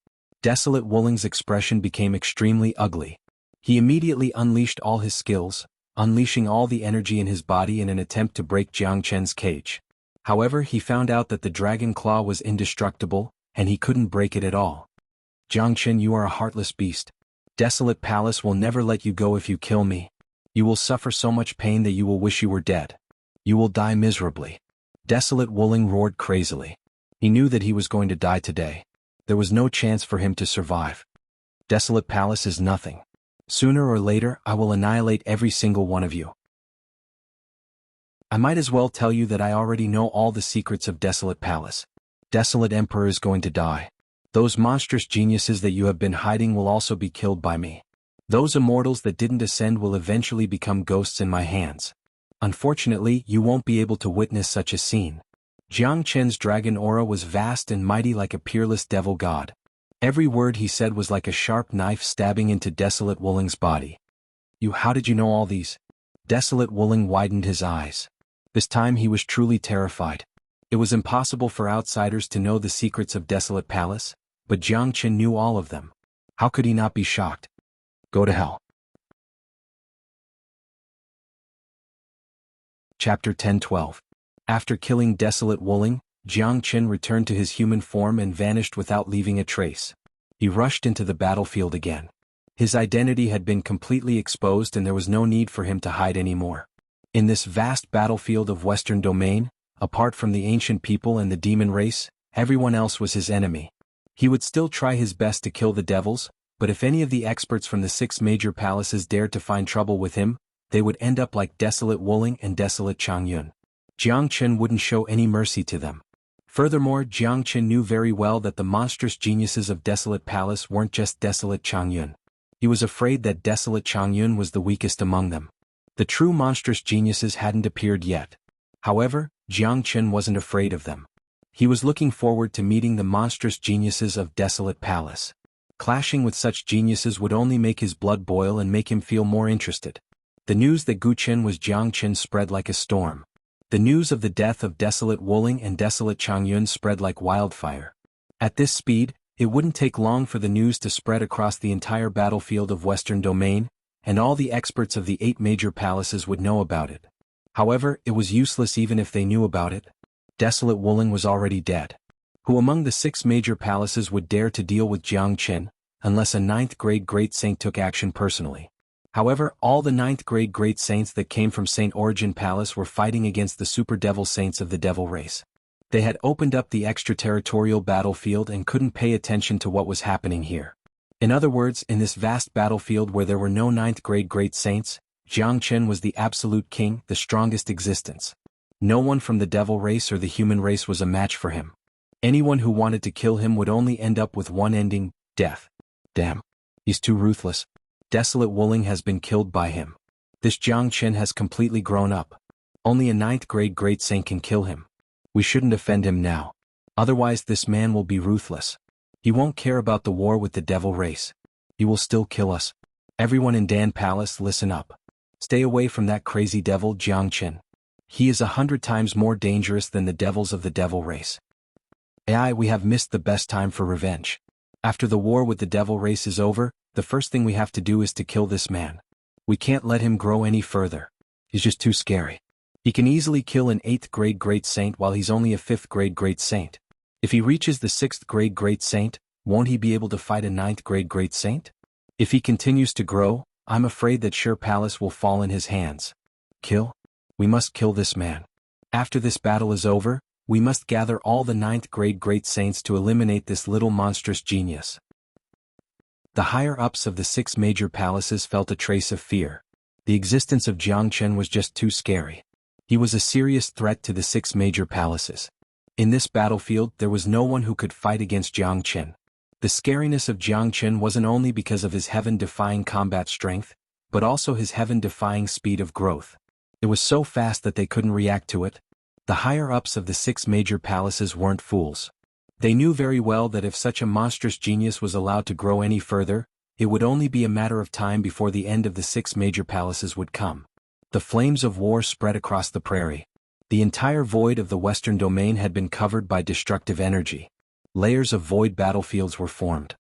Desolate Wuling's expression became extremely ugly. He immediately unleashed all his skills, unleashing all the energy in his body in an attempt to break Jiang Chen's cage. However, he found out that the dragon claw was indestructible, and he couldn't break it at all. Jiang Qin, you are a heartless beast. Desolate Palace will never let you go if you kill me. You will suffer so much pain that you will wish you were dead. You will die miserably. Desolate Wuling roared crazily. He knew that he was going to die today. There was no chance for him to survive. Desolate Palace is nothing. Sooner or later, I will annihilate every single one of you. I might as well tell you that I already know all the secrets of Desolate Palace. Desolate Emperor is going to die. Those monstrous geniuses that you have been hiding will also be killed by me. Those immortals that didn't ascend will eventually become ghosts in my hands. Unfortunately, you won't be able to witness such a scene. Jiang Chen's dragon aura was vast and mighty like a peerless devil god. Every word he said was like a sharp knife stabbing into Desolate Wuling's body. How did you know all these? Desolate Wuling widened his eyes. This time he was truly terrified. It was impossible for outsiders to know the secrets of Desolate Palace, but Jiang Qin knew all of them. How could he not be shocked? Go to hell. Chapter 10-12. After killing Desolate Wuling, Jiang Qin returned to his human form and vanished without leaving a trace. He rushed into the battlefield again. His identity had been completely exposed and there was no need for him to hide anymore. In this vast battlefield of Western Domain, apart from the ancient people and the demon race, everyone else was his enemy. He would still try his best to kill the devils, but if any of the experts from the 6 major palaces dared to find trouble with him, they would end up like desolate Wuling and desolate Changyun. Jiangchen wouldn't show any mercy to them. Furthermore, Jiangchen knew very well that the monstrous geniuses of Desolate Palace weren't just desolate Changyun. He was afraid that desolate Changyun was the weakest among them. The true monstrous geniuses hadn't appeared yet. However, Jiangchen wasn't afraid of them. He was looking forward to meeting the monstrous geniuses of Desolate Palace. Clashing with such geniuses would only make his blood boil and make him feel more interested. The news that Guchen was Jiangchen spread like a storm. The news of the death of desolate Wuling and desolate Changyun spread like wildfire. At this speed, it wouldn't take long for the news to spread across the entire battlefield of Western Domain, and all the experts of the 8 major palaces would know about it. However, it was useless even if they knew about it. Desolate Wuling was already dead. Who among the 6 major palaces would dare to deal with Jiangchen, unless a 9th grade great saint took action personally? However, all the 9th grade great saints that came from Saint Origin Palace were fighting against the super devil saints of the devil race. They had opened up the extraterritorial battlefield and couldn't pay attention to what was happening here. In other words, in this vast battlefield where there were no 9th grade great saints, Jiangchen was the absolute king, the strongest existence. No one from the devil race or the human race was a match for him. Anyone who wanted to kill him would only end up with one ending: death. Damn. He's too ruthless. Desolate Wuling has been killed by him. This Jiangchen has completely grown up. Only a 9th grade great saint can kill him. We shouldn't offend him now. Otherwise this man will be ruthless. He won't care about the war with the devil race. He will still kill us. Everyone in Dan Palace, listen up. Stay away from that crazy devil Jiangchen. He is 100 times more dangerous than the devils of the devil race. AI, we have missed the best time for revenge. After the war with the devil race is over, the first thing we have to do is to kill this man. We can't let him grow any further. He's just too scary. He can easily kill an 8th grade great saint while he's only a 5th grade great saint. If he reaches the 6th grade great saint, won't he be able to fight a 9th grade great saint? If he continues to grow, I'm afraid that Shire Palace will fall in his hands. Kill? We must kill this man. After this battle is over, we must gather all the 9th grade great saints to eliminate this little monstrous genius. The higher-ups of the 6 major palaces felt a trace of fear. The existence of Jiangchen was just too scary. He was a serious threat to the 6 major palaces. In this battlefield there was no one who could fight against Jiangchen. The scariness of Jiangchen wasn't only because of his heaven-defying combat strength, but also his heaven-defying speed of growth. It was so fast that they couldn't react to it. The higher-ups of the 6 major palaces weren't fools. They knew very well that if such a monstrous genius was allowed to grow any further, it would only be a matter of time before the end of the 6 major palaces would come. The flames of war spread across the prairie. The entire void of the Western Domain had been covered by destructive energy. Layers of void battlefields were formed.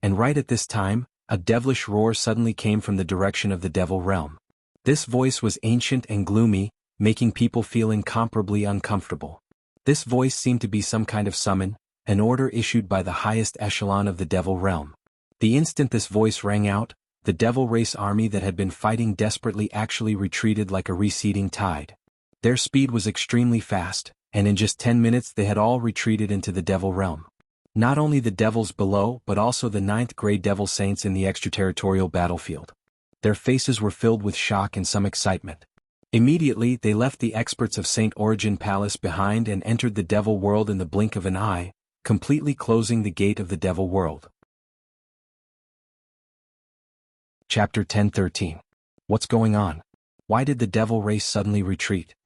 And right at this time, a devilish roar suddenly came from the direction of the devil realm. This voice was ancient and gloomy, making people feel incomparably uncomfortable. This voice seemed to be some kind of summon, an order issued by the highest echelon of the devil realm. The instant this voice rang out, the devil race army that had been fighting desperately actually retreated like a receding tide. Their speed was extremely fast, and in just 10 minutes they had all retreated into the devil realm. Not only the devils below but also the 9th grade devil saints in the extraterritorial battlefield. Their faces were filled with shock and some excitement. Immediately they left the experts of Saint Origin Palace behind and entered the devil world in the blink of an eye, completely closing the gate of the devil world. Chapter 10:13. What's going on? Why did the devil race suddenly retreat?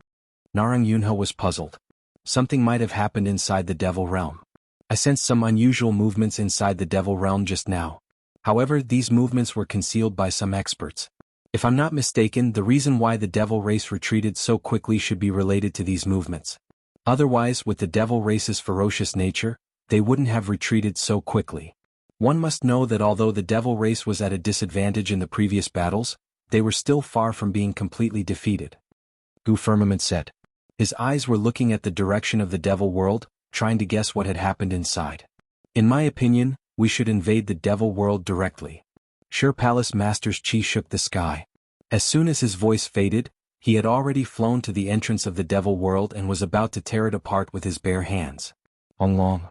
Narang Yunho was puzzled. Something might have happened inside the devil realm. I sensed some unusual movements inside the devil realm just now. However, these movements were concealed by some experts. If I'm not mistaken, the reason why the devil race retreated so quickly should be related to these movements. Otherwise, with the devil race's ferocious nature, they wouldn't have retreated so quickly. One must know that although the devil race was at a disadvantage in the previous battles, they were still far from being completely defeated. Gu Firmament said. His eyes were looking at the direction of the devil world, trying to guess what had happened inside. In my opinion, we should invade the devil world directly. Shire Palace Master's chi shook the sky. As soon as his voice faded, he had already flown to the entrance of the devil world and was about to tear it apart with his bare hands. Long.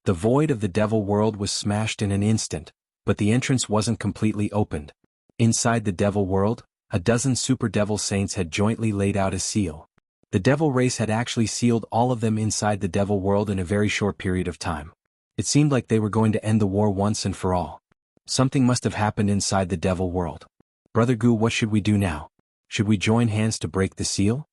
The void of the devil world was smashed in an instant, but the entrance wasn't completely opened. Inside the devil world, a dozen super devil saints had jointly laid out a seal. The devil race had actually sealed all of them inside the devil world in a very short period of time. It seemed like they were going to end the war once and for all. Something must have happened inside the devil world. Brother Gu, what should we do now? Should we join hands to break the seal?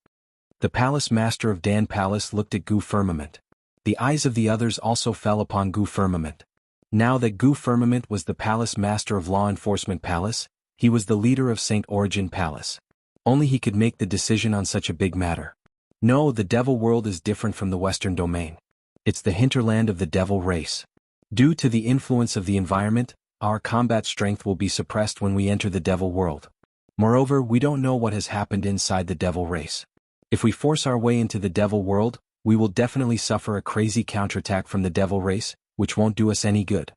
The palace master of Dan Palace looked at Gu Firmament. The eyes of the others also fell upon Gu Firmament. Now that Gu Firmament was the palace master of Law Enforcement Palace, he was the leader of St. Origin Palace. Only he could make the decision on such a big matter. No, the devil world is different from the Western domain. It's the hinterland of the devil race. Due to the influence of the environment, our combat strength will be suppressed when we enter the devil world. Moreover, we don't know what has happened inside the devil race. If we force our way into the devil world, we will definitely suffer a crazy counterattack from the devil race, which won't do us any good.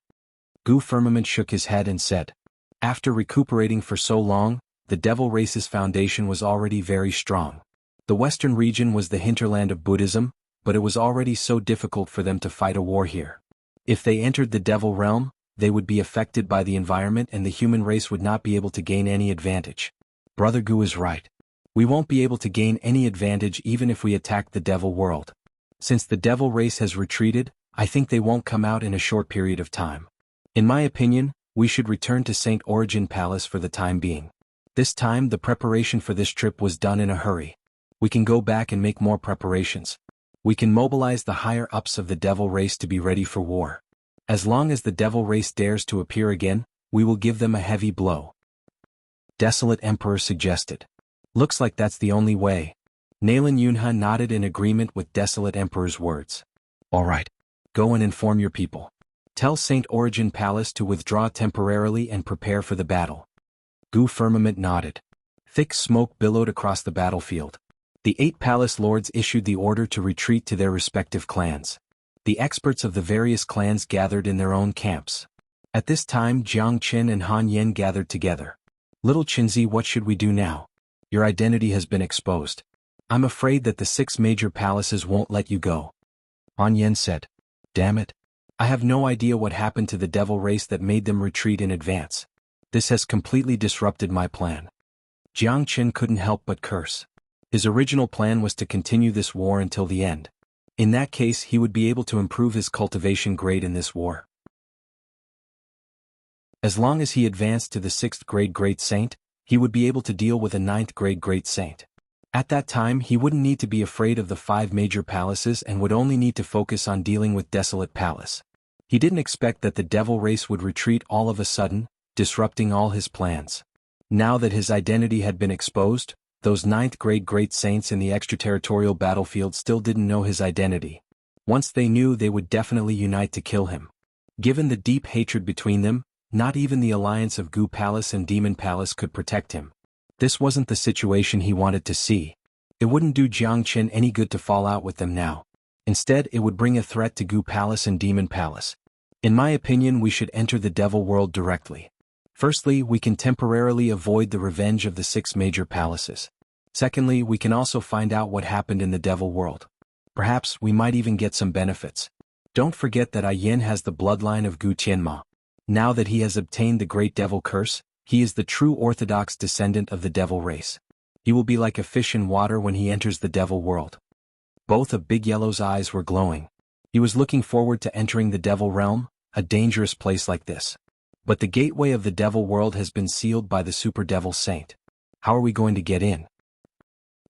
Gu Firmament shook his head and said, after recuperating for so long, the devil race's foundation was already very strong. The western region was the hinterland of Buddhism, but it was already so difficult for them to fight a war here. If they entered the devil realm, they would be affected by the environment and the human race would not be able to gain any advantage. Brother Gu is right. We won't be able to gain any advantage even if we attack the devil world. Since the devil race has retreated, I think they won't come out in a short period of time. In my opinion, we should return to St. Origin Palace for the time being. This time the preparation for this trip was done in a hurry. We can go back and make more preparations. We can mobilize the higher-ups of the devil race to be ready for war. As long as the devil race dares to appear again, we will give them a heavy blow. Desolate Emperor suggested. Looks like that's the only way. Nalan Yunha nodded in agreement with Desolate Emperor's words. Alright. Go and inform your people. Tell St. Origin Palace to withdraw temporarily and prepare for the battle. Gu Firmament nodded. Thick smoke billowed across the battlefield. The 8 palace lords issued the order to retreat to their respective clans. The experts of the various clans gathered in their own camps. At this time Jiang Qin and Han Yen gathered together. Little Qinzi, what should we do now? Your identity has been exposed. I'm afraid that the 6 major palaces won't let you go. Han Yen said. Damn it. I have no idea what happened to the devil race that made them retreat in advance. This has completely disrupted my plan. Jiang Qin couldn't help but curse. His original plan was to continue this war until the end. In that case he would be able to improve his cultivation grade in this war. As long as he advanced to the 6th grade Great Saint, he would be able to deal with a 9th grade Great Saint. At that time he wouldn't need to be afraid of the 5 major palaces and would only need to focus on dealing with Desolate Palace. He didn't expect that the devil race would retreat all of a sudden, disrupting all his plans. Now that his identity had been exposed, those 9th grade Great Saints in the extraterritorial battlefield still didn't know his identity. Once they knew, they would definitely unite to kill him. Given the deep hatred between them, not even the alliance of Gu Palace and Demon Palace could protect him. This wasn't the situation he wanted to see. It wouldn't do Jiang Qin any good to fall out with them now. Instead, it would bring a threat to Gu Palace and Demon Palace. In my opinion, we should enter the devil world directly. Firstly, we can temporarily avoid the revenge of the 6 major palaces. Secondly, we can also find out what happened in the devil world. Perhaps we might even get some benefits. Don't forget that Yin has the bloodline of Gu Tianma. Now that he has obtained the great devil curse, he is the true orthodox descendant of the devil race. He will be like a fish in water when he enters the devil world. Both of Big Yellow's eyes were glowing. He was looking forward to entering the devil realm, a dangerous place like this. But the gateway of the devil world has been sealed by the super devil saint. How are we going to get in?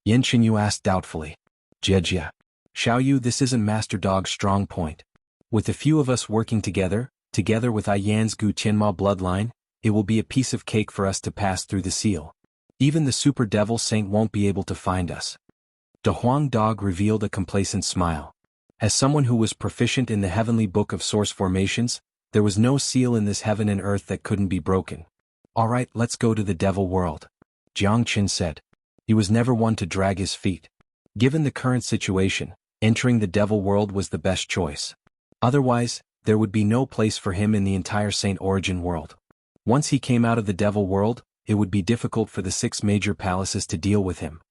Yin Qinyu asked doubtfully. Jia. Xiaoyu, this isn't Master Dog's strong point. With a few of us working together with Yan's Gu Tianma bloodline, it will be a piece of cake for us to pass through the seal. Even the super devil saint won't be able to find us. De Huang Dog revealed a complacent smile. As someone who was proficient in the heavenly book of source formations, there was no seal in this heaven and earth that couldn't be broken. Alright, let's go to the devil world. Jiang Qin said. He was never one to drag his feet. Given the current situation, entering the devil world was the best choice. Otherwise, there would be no place for him in the entire St. Origin world. Once he came out of the devil world, it would be difficult for the 6 major palaces to deal with him.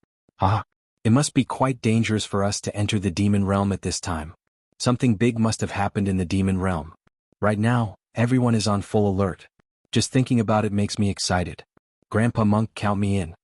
It must be quite dangerous for us to enter the demon realm at this time. Something big must have happened in the demon realm. Right now, everyone is on full alert. Just thinking about it makes me excited. Grandpa Monk, count me in.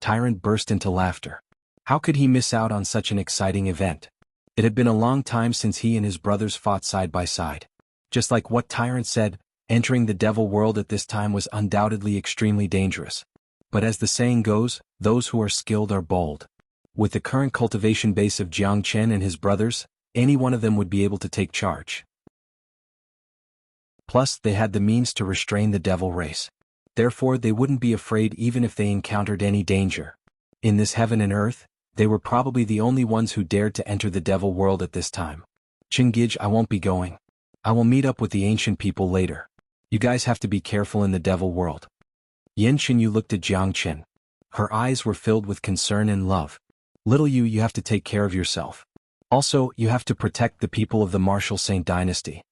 Tyrant burst into laughter. How could he miss out on such an exciting event? It had been a long time since he and his brothers fought side by side. Just like what Tyrant said, entering the devil world at this time was undoubtedly extremely dangerous. But as the saying goes, those who are skilled are bold. With the current cultivation base of Jiangchen and his brothers, any one of them would be able to take charge. Plus, they had the means to restrain the devil race. Therefore, they wouldn't be afraid even if they encountered any danger. In this heaven and earth, they were probably the only ones who dared to enter the devil world at this time. Chingij, I won't be going. I will meet up with the ancient people later. You guys have to be careful in the devil world. Yan Xinyu looked at Jiangchen. Her eyes were filled with concern and love. Little you have to take care of yourself. Also, you have to protect the people of the martial Saint dynasty.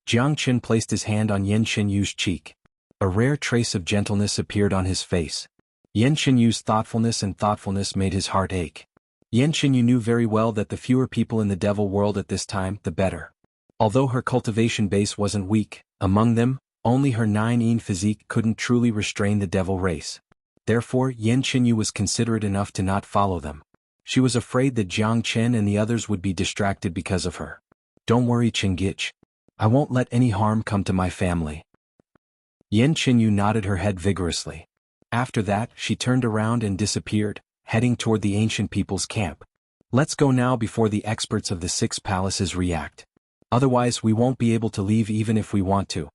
Jiangchen placed his hand on Yan Xinyu's cheek. A rare trace of gentleness appeared on his face. Yan Xinyu's thoughtfulness made his heart ache. Yan Xinyu knew very well that the fewer people in the devil world at this time, the better. Although her cultivation base wasn't weak, among them, only her 9-yin physique couldn't truly restrain the devil race. Therefore, Yan Xinyu was considerate enough to not follow them. She was afraid that Jiang Chen and the others would be distracted because of her. Don't worry, Chingich. I won't let any harm come to my family. Yan Xinyu nodded her head vigorously. After that, she turned around and disappeared, heading toward the ancient people's camp. Let's go now before the experts of the 6 palaces react. Otherwise, we won't be able to leave even if we want to.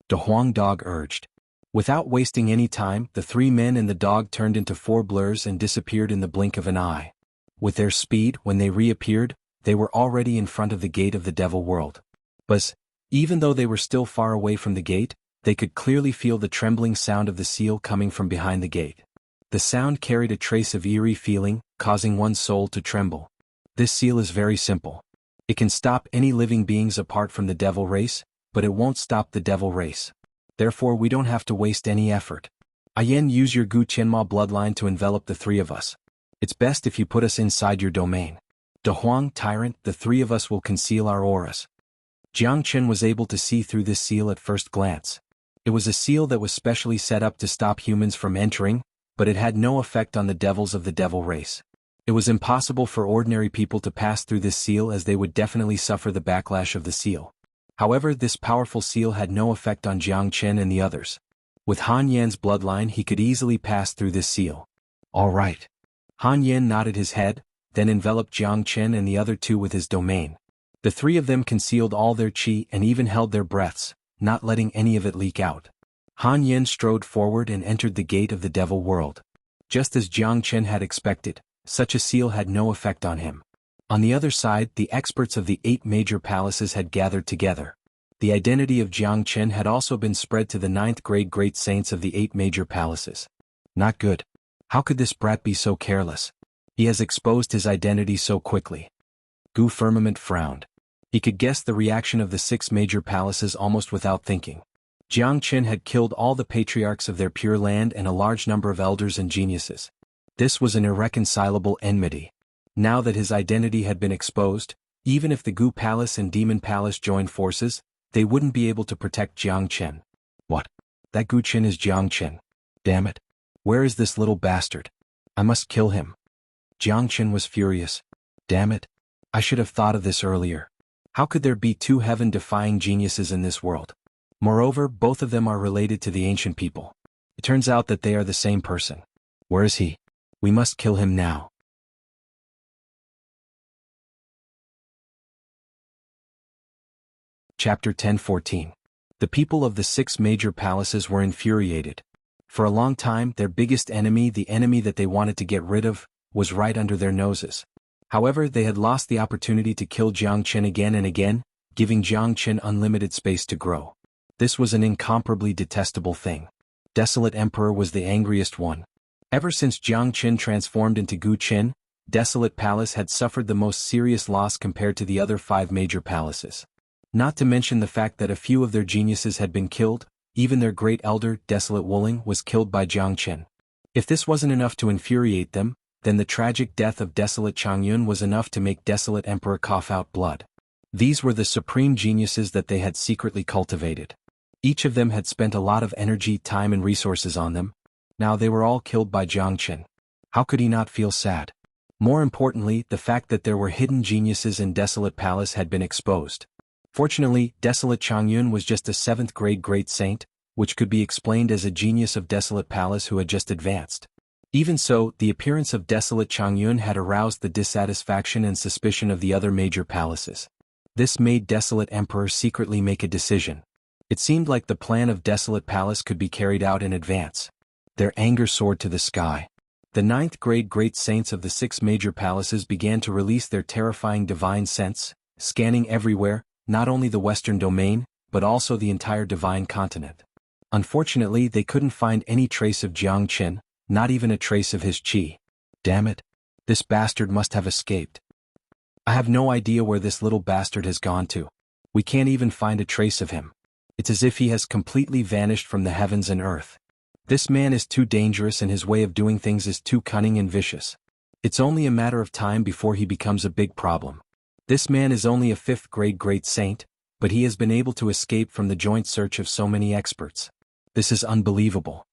De Huang Dog urged. Without wasting any time, the 3 men and the dog turned into 4 blurs and disappeared in the blink of an eye. With their speed, when they reappeared, they were already in front of the gate of the devil world. But, even though they were still far away from the gate, they could clearly feel the trembling sound of the seal coming from behind the gate. The sound carried a trace of eerie feeling, causing one's soul to tremble. This seal is very simple. It can stop any living beings apart from the devil race, but it won't stop the devil race. Therefore, we don't have to waste any effort. Ayen, use your Gu Qianma bloodline to envelop the 3 of us. It's best if you put us inside your domain. De Huang, Tyrant, the 3 of us will conceal our auras. Jiang Chen was able to see through this seal at first glance. It was a seal that was specially set up to stop humans from entering, but it had no effect on the devils of the devil race. It was impossible for ordinary people to pass through this seal as they would definitely suffer the backlash of the seal. However, this powerful seal had no effect on Jiang Chen and the others. With Han Yan's bloodline, he could easily pass through this seal. All right. Han Yan nodded his head, then enveloped Jiang Chen and the other 2 with his domain. The 3 of them concealed all their qi and even held their breaths, not letting any of it leak out. Han Yan strode forward and entered the gate of the devil world. Just as Jiang Chen had expected, such a seal had no effect on him. On the other side, the experts of the 8 major palaces had gathered together. The identity of Jiang Chen had also been spread to the 9th grade great saints of the 8 major palaces. Not good. How could this brat be so careless? He has exposed his identity so quickly. Gu Firmament frowned. He could guess the reaction of the 6 major palaces almost without thinking. Jiang Chen had killed all the patriarchs of their pure land and a large number of elders and geniuses. This was an irreconcilable enmity. Now that his identity had been exposed, even if the Gu Palace and Demon Palace joined forces, they wouldn't be able to protect Jiang Chen. What? That Gu Chen is Jiang Chen. Damn it. Where is this little bastard? I must kill him. Jiang Chen was furious. Damn it. I should have thought of this earlier. How could there be 2 heaven-defying geniuses in this world? Moreover, both of them are related to the ancient people. It turns out that they are the same person. Where is he? We must kill him now. Chapter 10:14. The people of the 6 major palaces were infuriated. For a long time, their biggest enemy, the enemy that they wanted to get rid of, was right under their noses. However, they had lost the opportunity to kill Jiang Chen again and again, giving Jiang Chen unlimited space to grow. This was an incomparably detestable thing. Desolate Emperor was the angriest one. Ever since Jiang Chen transformed into Gu Chen, Desolate Palace had suffered the most serious loss compared to the other 5 major palaces. Not to mention the fact that a few of their geniuses had been killed, even their great elder, Desolate Wuling, was killed by Jiang Chen. If this wasn't enough to infuriate them, then the tragic death of Desolate Xuanhuan was enough to make Desolate Emperor cough out blood. These were the supreme geniuses that they had secretly cultivated. Each of them had spent a lot of energy, time and resources on them. Now they were all killed by Jiangchen. How could he not feel sad? More importantly, the fact that there were hidden geniuses in Desolate Palace had been exposed. Fortunately, Desolate Chang'yun was just a 7th grade great saint, which could be explained as a genius of Desolate Palace who had just advanced. Even so, the appearance of Desolate Chang'yun had aroused the dissatisfaction and suspicion of the other major palaces. This made Desolate Emperor secretly make a decision. It seemed like the plan of Desolate Palace could be carried out in advance. Their anger soared to the sky. The 9th grade great saints of the 6 major palaces began to release their terrifying divine sense, scanning everywhere, not only the Western domain, but also the entire divine continent. Unfortunately, they couldn't find any trace of Jiangchen, not even a trace of his qi. Damn it. This bastard must have escaped. I have no idea where this little bastard has gone to. We can't even find a trace of him. It's as if he has completely vanished from the heavens and earth. This man is too dangerous and his way of doing things is too cunning and vicious. It's only a matter of time before he becomes a big problem. This man is only a 5th grade great saint, but he has been able to escape from the joint search of so many experts. This is unbelievable.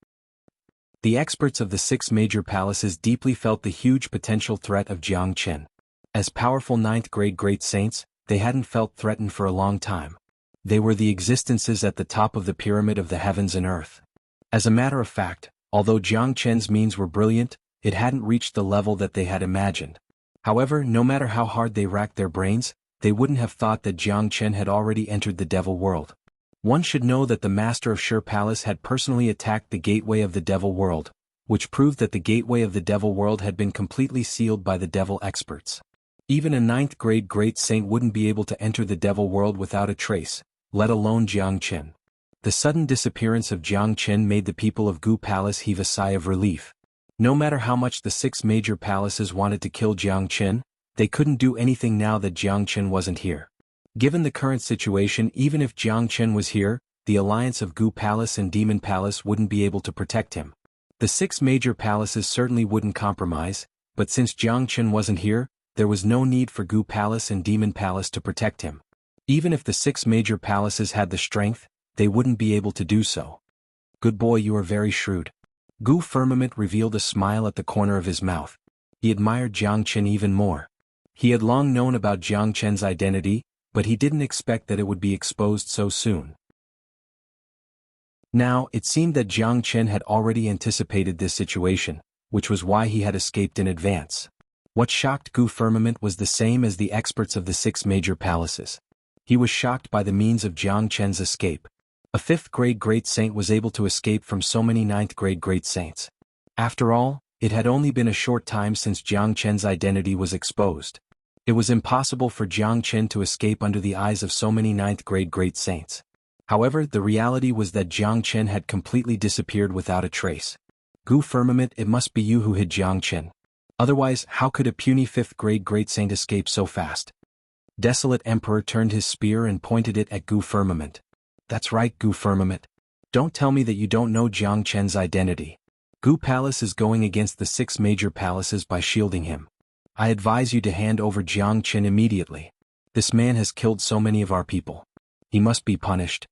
The experts of the 6 major palaces deeply felt the huge potential threat of Jiangchen. As powerful 9th grade great saints, they hadn't felt threatened for a long time. They were the existences at the top of the pyramid of the heavens and earth. As a matter of fact, although Jiangchen's means were brilliant, it hadn't reached the level that they had imagined. However, no matter how hard they racked their brains, they wouldn't have thought that Jiangchen had already entered the devil world. One should know that the master of Sher Palace had personally attacked the gateway of the devil world, which proved that the gateway of the devil world had been completely sealed by the devil experts. Even a 9th grade great saint wouldn't be able to enter the devil world without a trace, let alone Jiangchen. The sudden disappearance of Jiangchen made the people of Gu Palace heave a sigh of relief. No matter how much the 6 major palaces wanted to kill Jiangchen, they couldn't do anything now that Jiangchen wasn't here. Given the current situation, even if Jiangchen was here, the alliance of Gu Palace and Demon Palace wouldn't be able to protect him. The 6 major palaces certainly wouldn't compromise, but since Jiangchen wasn't here, there was no need for Gu Palace and Demon Palace to protect him. Even if the 6 major palaces had the strength, they wouldn't be able to do so. Good boy, you are very shrewd. Gu Firmament revealed a smile at the corner of his mouth. He admired Jiangchen even more. He had long known about Jiangchen's identity, but he didn't expect that it would be exposed so soon. Now, it seemed that Jiangchen had already anticipated this situation, which was why he had escaped in advance. What shocked Gu Firmament was the same as the experts of the 6 major palaces. He was shocked by the means of Jiangchen's escape. A 5th grade great saint was able to escape from so many 9th grade great saints. After all, it had only been a short time since Jiangchen's identity was exposed. It was impossible for Jiangchen to escape under the eyes of so many 9th grade great saints. However, the reality was that Jiangchen had completely disappeared without a trace. Gu Firmament, it must be you who hid Jiangchen. Otherwise, how could a puny 5th grade great saint escape so fast? Desolate Emperor turned his spear and pointed it at Gu Firmament. That's right, Gu Firmament. Don't tell me that you don't know Jiangchen's identity. Gu Palace is going against the 6 major palaces by shielding him. I advise you to hand over Jiangchen immediately. This man has killed so many of our people. He must be punished.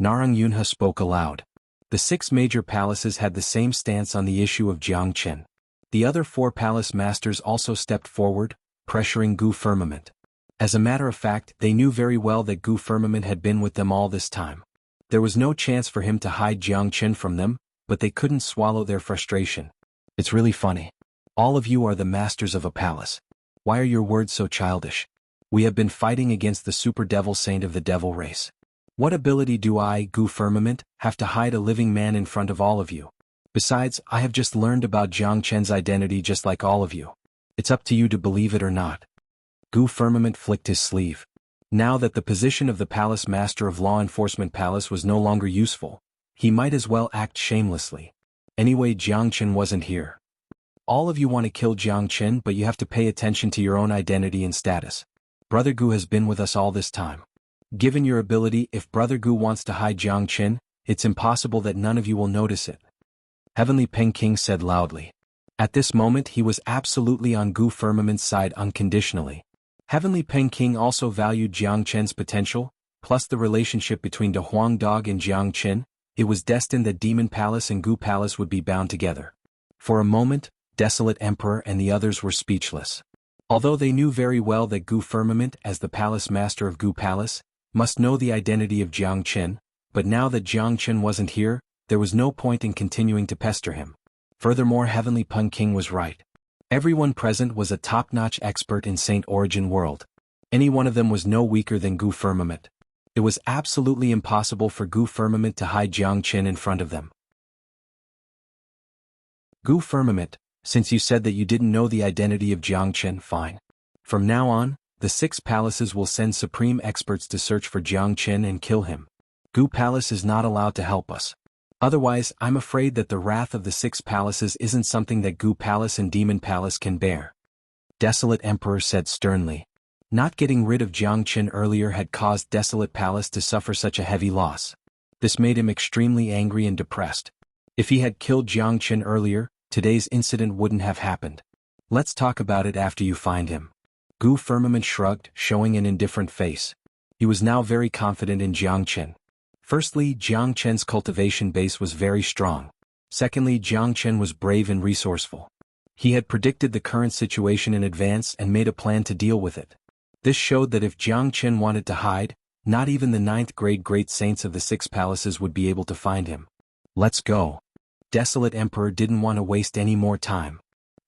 Narang Yunhe spoke aloud. The 6 major palaces had the same stance on the issue of Jiangchen. The other 4 palace masters also stepped forward, pressuring Gu Firmament. As a matter of fact, they knew very well that Gu Firmament had been with them all this time. There was no chance for him to hide Jiangchen from them, but they couldn't swallow their frustration. It's really funny. All of you are the masters of a palace. Why are your words so childish? We have been fighting against the super devil saint of the devil race. What ability do I, Gu Firmament, have to hide a living man in front of all of you? Besides, I have just learned about Jiangchen's identity just like all of you. It's up to you to believe it or not. Gu Firmament flicked his sleeve. Now that the position of the Palace Master of Law Enforcement Palace was no longer useful, he might as well act shamelessly. Anyway, Jiangchen wasn't here. All of you want to kill Jiangchen, but you have to pay attention to your own identity and status. Brother Gu has been with us all this time. Given your ability, if Brother Gu wants to hide Jiangchen, it's impossible that none of you will notice it. Heavenly Peng King said loudly. At this moment he was absolutely on Gu Firmament's side unconditionally. Heavenly Peng King also valued Jiangchen's potential, plus the relationship between the Huang Dog and Jiangqin, it was destined that Demon Palace and Gu Palace would be bound together. For a moment, Desolate Emperor and the others were speechless. Although they knew very well that Gu Firmament, as the palace master of Gu Palace, must know the identity of Jiangqin, but now that Jiangqin wasn't here, there was no point in continuing to pester him. Furthermore, Heavenly Pun King was right. Everyone present was a top-notch expert in Saint Origin World. Any one of them was no weaker than Gu Firmament. It was absolutely impossible for Gu Firmament to hide Jiangqin in front of them. Gu Firmament, since you said that you didn't know the identity of Jiangqin, fine. From now on, the 6 palaces will send supreme experts to search for Jiangqin and kill him. Gu Palace is not allowed to help us. Otherwise, I'm afraid that the wrath of the 6 palaces isn't something that Gu Palace and Demon Palace can bear. Desolate Emperor said sternly. Not getting rid of Jiangqin earlier had caused Desolate Palace to suffer such a heavy loss. This made him extremely angry and depressed. If he had killed Jiangqin earlier, today's incident wouldn't have happened. Let's talk about it after you find him. Gu Firmament shrugged, showing an indifferent face. He was now very confident in Jiangqin. Firstly, Jiangqin's cultivation base was very strong. Secondly, Jiangqin was brave and resourceful. He had predicted the current situation in advance and made a plan to deal with it. This showed that if Jiangqin wanted to hide, not even the 9th grade great saints of the 6 palaces would be able to find him. Let's go. Desolate Emperor didn't want to waste any more time.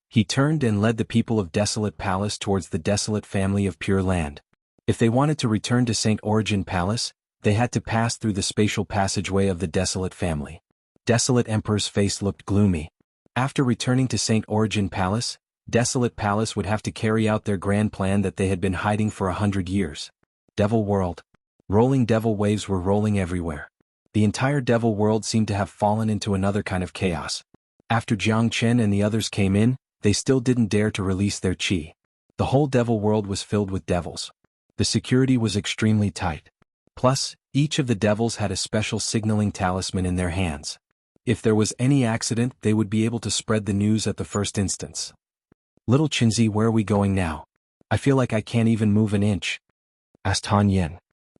He turned and led the people of Desolate Palace towards the Desolate family of Pure Land. If they wanted to return to Saint Origin Palace, they had to pass through the spatial passageway of the Desolate family. Desolate Emperor's face looked gloomy. After returning to Saint Origin Palace, Desolate Palace would have to carry out their grand plan that they had been hiding for 100 years. Devil World. Rolling devil waves were rolling everywhere. The entire Devil World seemed to have fallen into another kind of chaos. After Jiangqin and the others came in, they still didn't dare to release their qi. The whole Devil World was filled with devils. The security was extremely tight. Plus, each of the devils had a special signaling talisman in their hands. If there was any accident, they would be able to spread the news at the first instance. Little Qinzi, where are we going now? I feel like I can't even move an inch, asked Han Yin.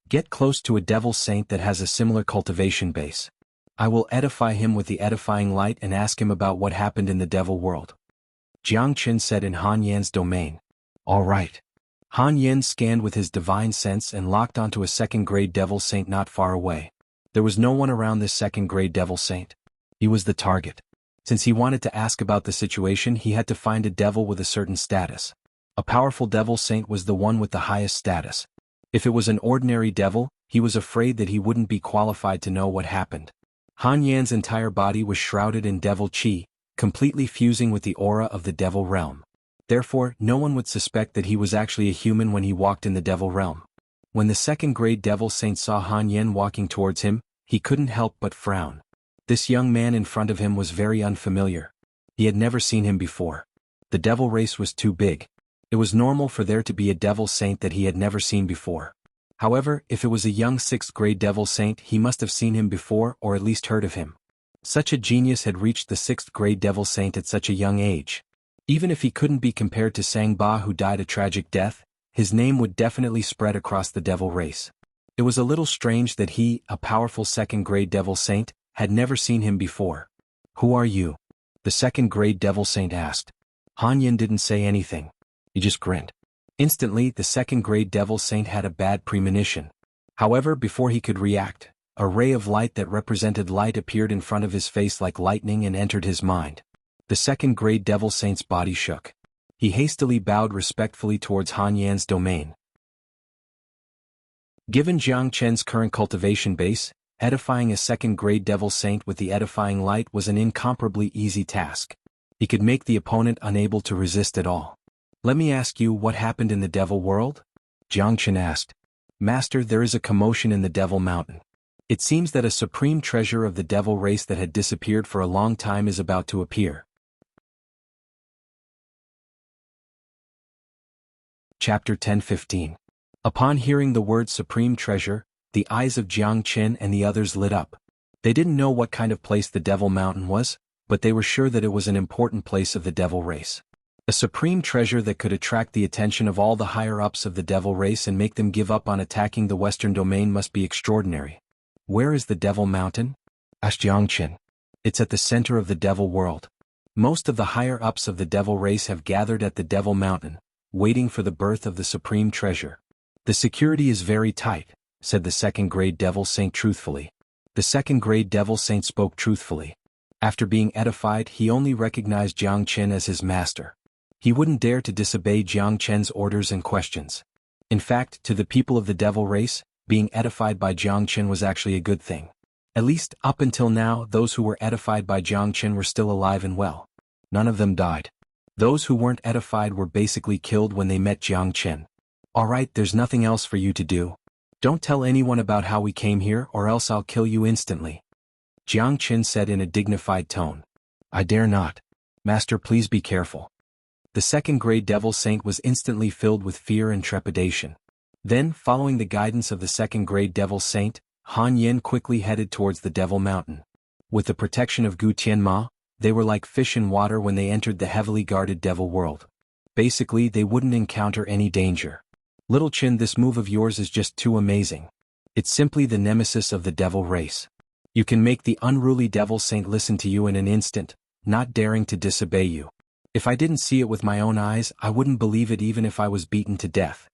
Get close to a devil saint that has a similar cultivation base. I will edify him with the edifying light and ask him about what happened in the Devil World. Jiangqin said in Han Yan's domain. All right. Han Yin scanned with his divine sense and locked onto a 2nd grade devil saint not far away. There was no one around this 2nd grade devil saint. He was the target. Since he wanted to ask about the situation, he had to find a devil with a certain status. A powerful devil saint was the one with the highest status. If it was an ordinary devil, he was afraid that he wouldn't be qualified to know what happened. Han Yan's entire body was shrouded in devil qi, completely fusing with the aura of the devil realm. Therefore, no one would suspect that he was actually a human when he walked in the devil realm. When the 2nd grade devil saint saw Han Yan walking towards him, he couldn't help but frown. This young man in front of him was very unfamiliar. He had never seen him before. The devil race was too big. It was normal for there to be a devil saint that he had never seen before. However, if it was a young 6th grade devil saint, he must have seen him before or at least heard of him. Such a genius had reached the 6th grade devil saint at such a young age. Even if he couldn't be compared to Sang Ba, who died a tragic death, his name would definitely spread across the devil race. It was a little strange that he, a powerful 2nd grade devil saint, had never seen him before. Who are you? The 2nd grade devil saint asked. Han Yin didn't say anything. He just grinned. Instantly, the 2nd grade devil saint had a bad premonition. However, before he could react, a ray of light that represented light appeared in front of his face like lightning and entered his mind. The 2nd grade devil saint's body shook. He hastily bowed respectfully towards Han Yan's domain. Given Jiangqin's current cultivation base, edifying a 2nd grade devil saint with the edifying light was an incomparably easy task. He could make the opponent unable to resist at all. Let me ask you, what happened in the Devil World? Jiangqin asked. Master, there is a commotion in the Devil Mountain. It seems that a supreme treasure of the devil race that had disappeared for a long time is about to appear. Chapter 10:15. Upon hearing the word supreme treasure, the eyes of Jiangqin and the others lit up. They didn't know what kind of place the Devil Mountain was, but they were sure that it was an important place of the devil race. A supreme treasure that could attract the attention of all the higher-ups of the devil race and make them give up on attacking the western domain must be extraordinary. Where is the Devil Mountain? Asked Jiangchen. It's at the center of the devil world. Most of the higher-ups of the devil race have gathered at the Devil Mountain, waiting for the birth of the supreme treasure. The security is very tight, said the second-grade devil saint truthfully. The second-grade devil saint spoke truthfully. After being edified, he only recognized Jiangchen as his master. He wouldn't dare to disobey Jiangchen's orders and questions. In fact, to the people of the devil race, being edified by Jiangchen was actually a good thing. At least, up until now, those who were edified by Jiangchen were still alive and well. None of them died. Those who weren't edified were basically killed when they met Jiangchen. Alright, there's nothing else for you to do. Don't tell anyone about how we came here or else I'll kill you instantly. Jiangchen said in a dignified tone. I dare not. Master, please be careful. The second-grade devil saint was instantly filled with fear and trepidation. Then, following the guidance of the second-grade devil saint, Han Yin quickly headed towards the Devil Mountain. With the protection of Gu Tianma, they were like fish in water when they entered the heavily guarded devil world. Basically, they wouldn't encounter any danger. Little Chin, this move of yours is just too amazing. It's simply the nemesis of the devil race. You can make the unruly devil saint listen to you in an instant, not daring to disobey you. If I didn't see it with my own eyes, I wouldn't believe it even if I was beaten to death.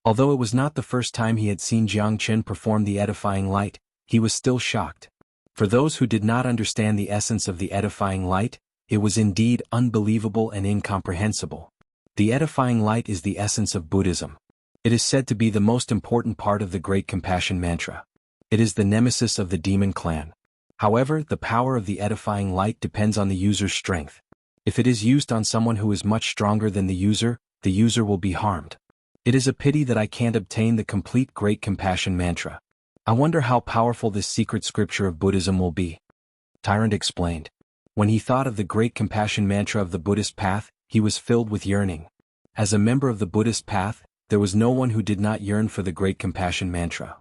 Although it was not the first time he had seen Jiangchen perform the edifying light, he was still shocked. For those who did not understand the essence of the edifying light, it was indeed unbelievable and incomprehensible. The edifying light is the essence of Buddhism. It is said to be the most important part of the Great Compassion Mantra. It is the nemesis of the demon clan. However, the power of the edifying light depends on the user's strength. If it is used on someone who is much stronger than the user will be harmed. It is a pity that I can't obtain the complete Great Compassion Mantra. I wonder how powerful this secret scripture of Buddhism will be. Tyrant explained. When he thought of the Great Compassion Mantra of the Buddhist path, he was filled with yearning. As a member of the Buddhist path, there was no one who did not yearn for the Great Compassion Mantra.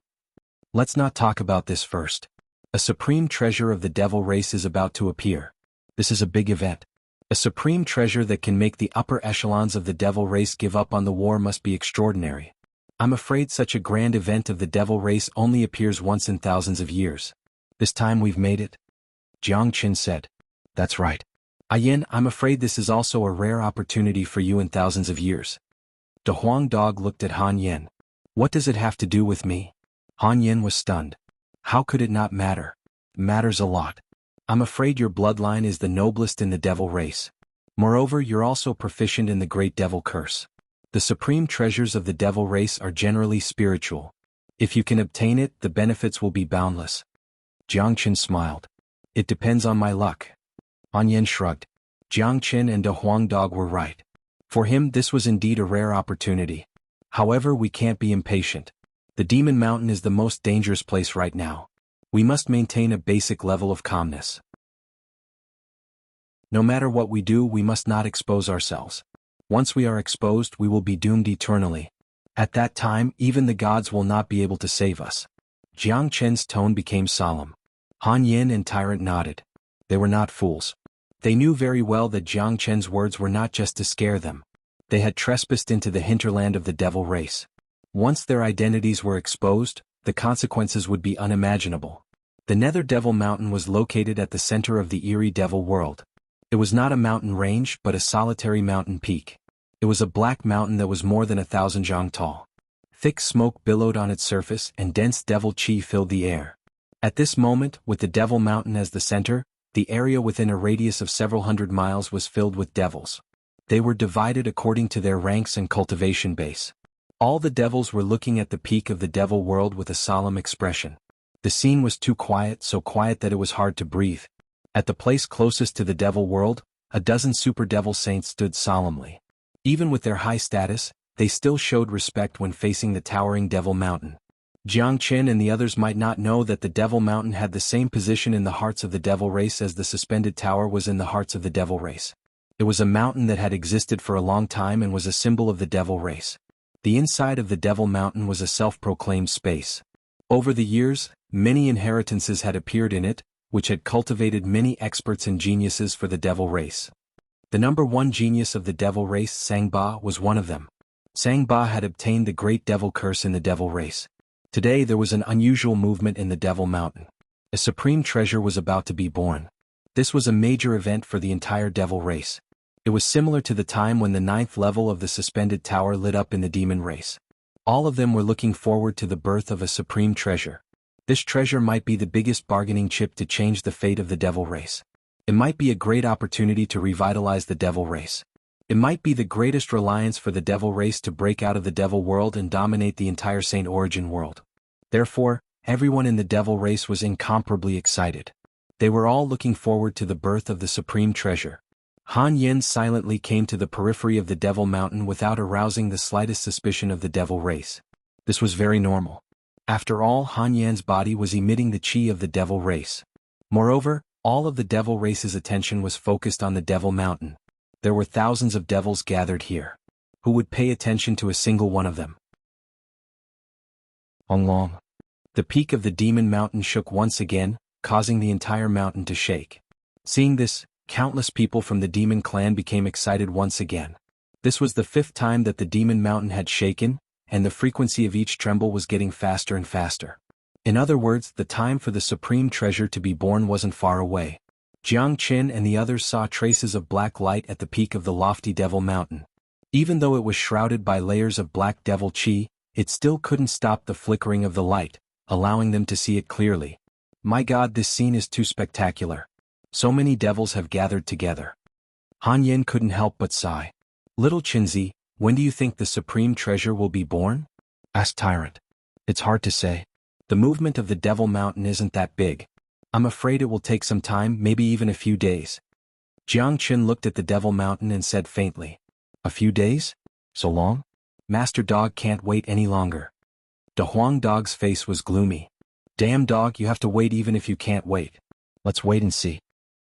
Let's not talk about this first. A supreme treasure of the devil race is about to appear. This is a big event. A supreme treasure that can make the upper echelons of the devil race give up on the war must be extraordinary. I'm afraid such a grand event of the devil race only appears once in thousands of years. This time we've made it? Jiangchen said. That's right. Yin, I'm afraid this is also a rare opportunity for you in thousands of years. De Huang Dog looked at Han Yin. What does it have to do with me? Han Yin was stunned. How could it not matter? Matters a lot. I'm afraid your bloodline is the noblest in the devil race. Moreover, you're also proficient in the great devil curse. The supreme treasures of the devil race are generally spiritual. If you can obtain it, the benefits will be boundless. Jiangchen smiled. It depends on my luck. Han Yin shrugged. Jiangchen and De Huang Dog were right. For him, this was indeed a rare opportunity. However, we can't be impatient. The Demon Mountain is the most dangerous place right now. We must maintain a basic level of calmness. No matter what we do, we must not expose ourselves. Once we are exposed, we will be doomed eternally. At that time, even the gods will not be able to save us. Jiangchen's tone became solemn. Han Yin and Tyrant nodded. They were not fools. They knew very well that Jiangchen's words were not just to scare them. They had trespassed into the hinterland of the devil race. Once their identities were exposed, the consequences would be unimaginable. The Nether Devil Mountain was located at the center of the eerie devil world. It was not a mountain range but a solitary mountain peak. It was a black mountain that was more than 1,000 zhang tall. Thick smoke billowed on its surface and dense devil chi filled the air. At this moment, with the Devil Mountain as the center, the area within a radius of several hundred miles was filled with devils. They were divided according to their ranks and cultivation base. All the devils were looking at the peak of the devil world with a solemn expression. The scene was too quiet, so quiet that it was hard to breathe. At the place closest to the devil world, a dozen super devil saints stood solemnly. Even with their high status, they still showed respect when facing the towering Devil Mountain. Jiangchen and the others might not know that the Devil Mountain had the same position in the hearts of the devil race as the suspended tower was in the hearts of the devil race. It was a mountain that had existed for a long time and was a symbol of the devil race. The inside of the Devil Mountain was a self-proclaimed space. Over the years, many inheritances had appeared in it, which had cultivated many experts and geniuses for the devil race. The number one genius of the devil race, Sangba, was one of them. Sangba had obtained the great devil curse in the devil race. Today there was an unusual movement in the Devil Mountain. A supreme treasure was about to be born. This was a major event for the entire devil race. It was similar to the time when the 9th level of the suspended tower lit up in the demon race. All of them were looking forward to the birth of a supreme treasure. This treasure might be the biggest bargaining chip to change the fate of the devil race. It might be a great opportunity to revitalize the devil race. It might be the greatest reliance for the devil race to break out of the devil world and dominate the entire Saint Origin world. Therefore, everyone in the devil race was incomparably excited. They were all looking forward to the birth of the supreme treasure. Han Yin silently came to the periphery of the Devil Mountain without arousing the slightest suspicion of the devil race. This was very normal. After all, Han Yan's body was emitting the chi of the devil race. Moreover, all of the devil race's attention was focused on the Devil Mountain. There were thousands of devils gathered here. Who would pay attention to a single one of them? Long. The peak of the demon mountain shook once again, causing the entire mountain to shake. Seeing this, countless people from the demon clan became excited once again. This was the 5th time that the demon mountain had shaken, and the frequency of each tremble was getting faster and faster. In other words, the time for the supreme treasure to be born wasn't far away. Jiang Qin and the others saw traces of black light at the peak of the lofty Devil Mountain. Even though it was shrouded by layers of black devil chi, it still couldn't stop the flickering of the light, allowing them to see it clearly. My God, this scene is too spectacular. So many devils have gathered together. Han Yin couldn't help but sigh. Little Qinzi, when do you think the supreme treasure will be born? Asked Tyrant. It's hard to say. The movement of the Devil Mountain isn't that big. I'm afraid it will take some time, maybe even a few days. Jiang Qin looked at the Devil Mountain and said faintly. A few days? So long? Master Dog can't wait any longer. De Huang Dog's face was gloomy. Damn dog, you have to wait even if you can't wait. Let's wait and see.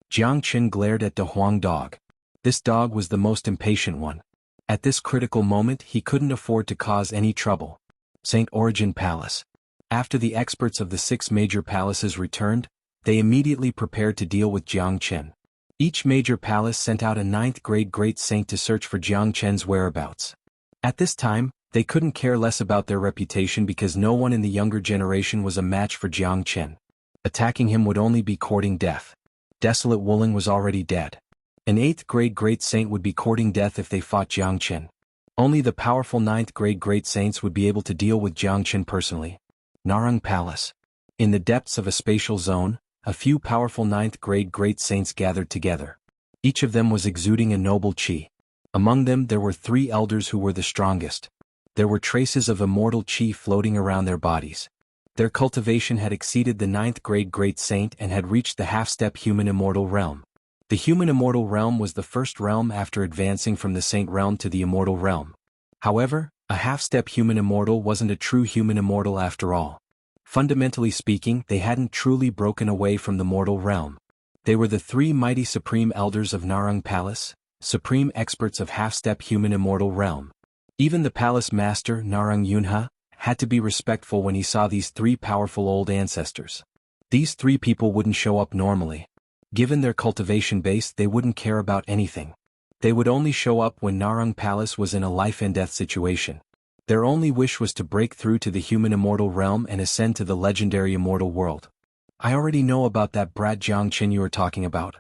Jiang Qin glared at De Huang Dog. This dog was the most impatient one. At this critical moment he couldn't afford to cause any trouble. Saint Origin Palace. After the experts of the 6 major palaces returned, they immediately prepared to deal with Jiang Qin. Each major palace sent out a 9th grade great saint to search for Jiang Qin's whereabouts. At this time, they couldn't care less about their reputation because no one in the younger generation was a match for Jiang Qin. Attacking him would only be courting death. Desolate Wuling was already dead. An 8th grade great saint would be courting death if they fought Jiang Qin. Only the powerful 9th grade great saints would be able to deal with Jiang Qin personally. Narang Palace. In the depths of a spatial zone, a few powerful 9th grade great saints gathered together. Each of them was exuding a noble chi. Among them there were 3 elders who were the strongest. There were traces of immortal chi floating around their bodies. Their cultivation had exceeded the 9th grade great saint and had reached the half-step human immortal realm. The human immortal realm was the first realm after advancing from the saint realm to the immortal realm. However, a half-step human immortal wasn't a true human immortal after all. Fundamentally speaking, they hadn't truly broken away from the mortal realm. They were the 3 mighty supreme elders of Narang Palace, supreme experts of half-step human immortal realm. Even the palace master, Narang Yunha, had to be respectful when he saw these 3 powerful old ancestors. These 3 people wouldn't show up normally. Given their cultivation base, they wouldn't care about anything. They would only show up when Narang Palace was in a life-and-death situation. Their only wish was to break through to the human immortal realm and ascend to the legendary immortal world. I already know about that brat Jiang Qin you were talking about.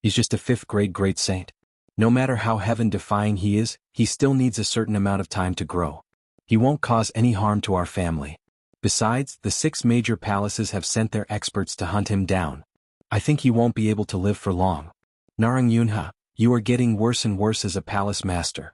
He's just a 5th grade great saint. No matter how heaven-defying he is, he still needs a certain amount of time to grow. He won't cause any harm to our family. Besides, the 6 major palaces have sent their experts to hunt him down. I think he won't be able to live for long. Narang Yunha, you are getting worse and worse as a palace master.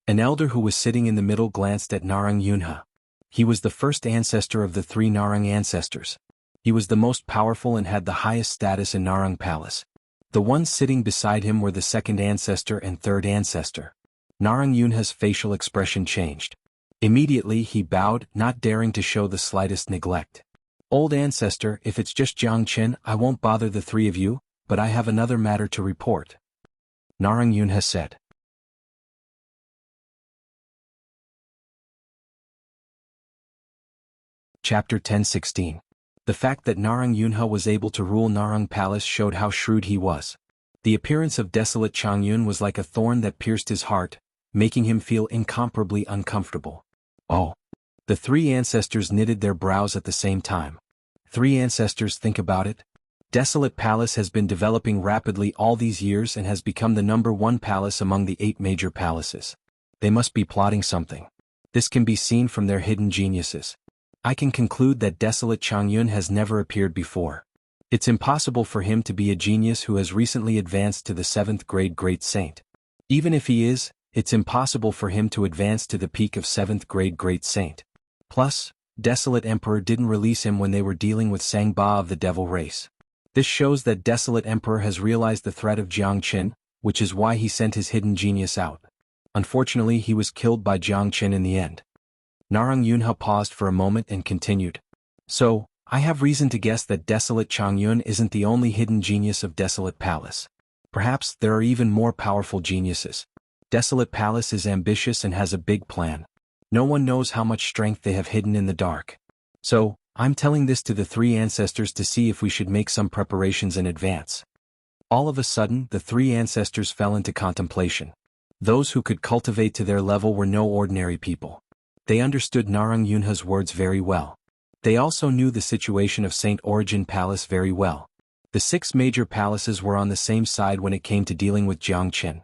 An elder who was sitting in the middle glanced at Narang Yunha. He was the first ancestor of the 3 Narang ancestors. He was the most powerful and had the highest status in Narang Palace. The ones sitting beside him were the 2nd ancestor and 3rd ancestor. Narang Yunha's facial expression changed. Immediately he bowed, not daring to show the slightest neglect. Old ancestor, if it's just Jiang Qin, I won't bother the 3 of you, but I have another matter to report. Narang Yunha said. Chapter 10:16. The fact that Narang Yunha was able to rule Narang Palace showed how shrewd he was. The appearance of desolate Xuanhuan was like a thorn that pierced his heart, making him feel incomparably uncomfortable. Oh. The three ancestors knitted their brows at the same time. Three ancestors, think about it. Desolate Palace has been developing rapidly all these years and has become the #1 palace among the 8 major palaces. They must be plotting something. This can be seen from their hidden geniuses. I can conclude that desolate Xuanhuan has never appeared before. It's impossible for him to be a genius who has recently advanced to the 7th grade great saint. Even if he is, it's impossible for him to advance to the peak of 7th grade great saint. Plus, Desolate Emperor didn't release him when they were dealing with Sangba of the devil race. This shows that Desolate Emperor has realized the threat of Jiangqin, which is why he sent his hidden genius out. Unfortunately, he was killed by Jiangqin in the end. Narang Yunhe paused for a moment and continued. So, I have reason to guess that Desolate Xuanhuan isn't the only hidden genius of Desolate Palace. Perhaps there are even more powerful geniuses. Desolate Palace is ambitious and has a big plan. No one knows how much strength they have hidden in the dark. So, I'm telling this to the three ancestors to see if we should make some preparations in advance. All of a sudden, the three ancestors fell into contemplation. Those who could cultivate to their level were no ordinary people. They understood Narang Yunhe's words very well. They also knew the situation of Saint Origin Palace very well. The 6 major palaces were on the same side when it came to dealing with Jiangqin.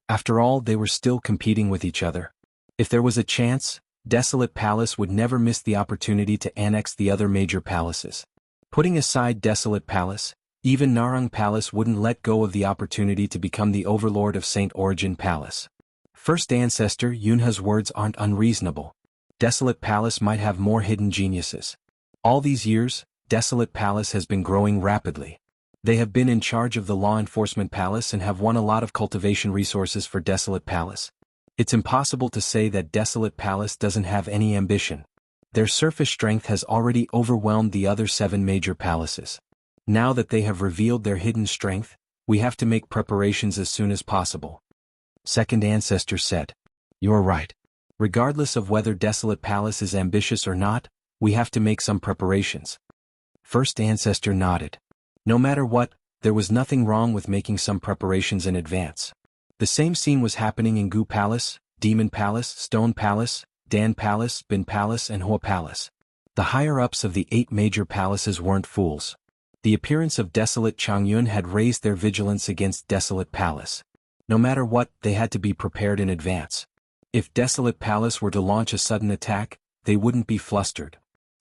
After all, they were still competing with each other. If there was a chance, Desolate Palace would never miss the opportunity to annex the other major palaces. Putting aside Desolate Palace, even Narang Palace wouldn't let go of the opportunity to become the overlord of Saint Origin Palace. First Ancestor Yunhe's words aren't unreasonable. Desolate Palace might have more hidden geniuses. All these years, Desolate Palace has been growing rapidly. They have been in charge of the law enforcement palace and have won a lot of cultivation resources for Desolate Palace. It's impossible to say that Desolate Palace doesn't have any ambition. Their surface strength has already overwhelmed the other 7 major palaces. Now that they have revealed their hidden strength, we have to make preparations as soon as possible. Second Ancestor said. You're right. Regardless of whether Desolate Palace is ambitious or not, we have to make some preparations. First Ancestor nodded. No matter what, there was nothing wrong with making some preparations in advance. The same scene was happening in Gu Palace, Demon Palace, Stone Palace, Dan Palace, Bin Palace and Hua Palace. The higher-ups of the 8 major palaces weren't fools. The appearance of Desolate Xuanhuan had raised their vigilance against Desolate Palace. No matter what, they had to be prepared in advance. If Desolate Palace were to launch a sudden attack, they wouldn't be flustered.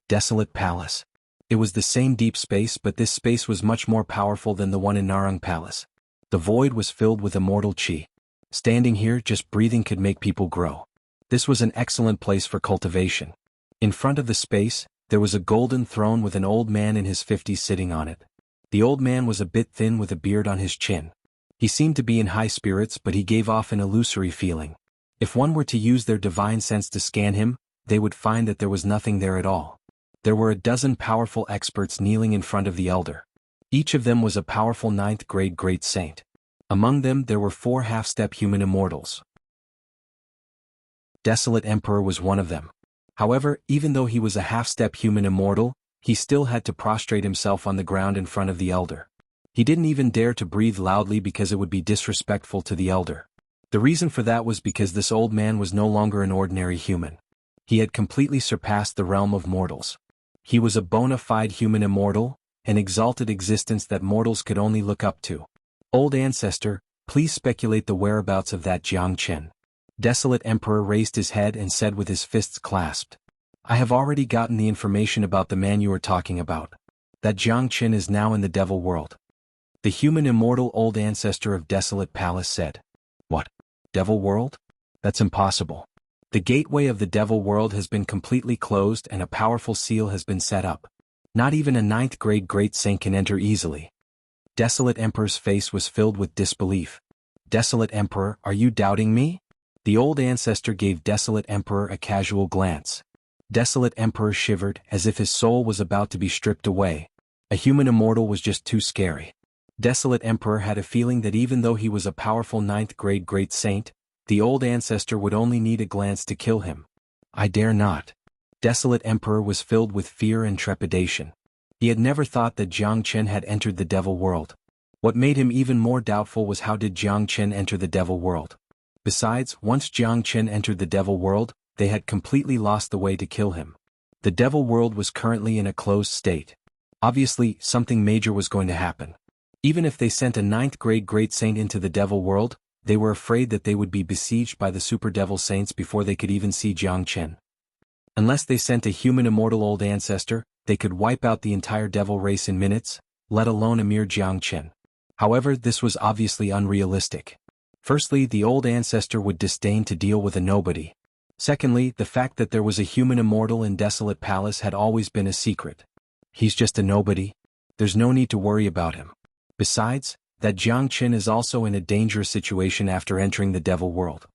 Desolate Palace. It was the same deep space, but this space was much more powerful than the one in Narang Palace. The void was filled with immortal qi. Standing here, just breathing could make people grow. This was an excellent place for cultivation. In front of the space, there was a golden throne with an old man in his 50s sitting on it. The old man was a bit thin with a beard on his chin. He seemed to be in high spirits, but he gave off an illusory feeling. If one were to use their divine sense to scan him, they would find that there was nothing there at all. There were a dozen powerful experts kneeling in front of the elder. Each of them was a powerful 9th grade great saint. Among them there were 4 half-step human immortals. Desolate Emperor was one of them. However, even though he was a half-step human immortal, he still had to prostrate himself on the ground in front of the elder. He didn't even dare to breathe loudly because it would be disrespectful to the elder. The reason for that was because this old man was no longer an ordinary human. He had completely surpassed the realm of mortals. He was a bona fide human immortal, an exalted existence that mortals could only look up to. Old Ancestor, please speculate the whereabouts of that Jiangqin. Desolate Emperor raised his head and said with his fists clasped. I have already gotten the information about the man you are talking about. That Jiangqin is now in the devil world. The human immortal Old Ancestor of Desolate Palace said. What? Devil world? That's impossible. The gateway of the devil world has been completely closed and a powerful seal has been set up. Not even a 9th grade great saint can enter easily. Desolate Emperor's face was filled with disbelief. Desolate Emperor, are you doubting me? The Old Ancestor gave Desolate Emperor a casual glance. Desolate Emperor shivered as if his soul was about to be stripped away. A human immortal was just too scary. Desolate Emperor had a feeling that even though he was a powerful 9th grade great saint, the Old Ancestor would only need a glance to kill him. I dare not. Desolate Emperor was filled with fear and trepidation. He had never thought that Jiangqin had entered the devil world. What made him even more doubtful was how did Jiang Chen enter the devil world. Besides, once Jiang Chen entered the devil world, they had completely lost the way to kill him. The devil world was currently in a closed state. Obviously, something major was going to happen. Even if they sent a 9th-grade great saint into the devil world, they were afraid that they would be besieged by the super devil saints before they could even see Jiang Chen. Unless they sent a human immortal old ancestor, they could wipe out the entire devil race in minutes, let alone a mere Jiang Chen. However, this was obviously unrealistic. Firstly, the old ancestor would disdain to deal with a nobody. Secondly, the fact that there was a human immortal in Desolate Palace had always been a secret. He's just a nobody. There's no need to worry about him. Besides, that Jiang Chen is also in a dangerous situation after entering the devil world.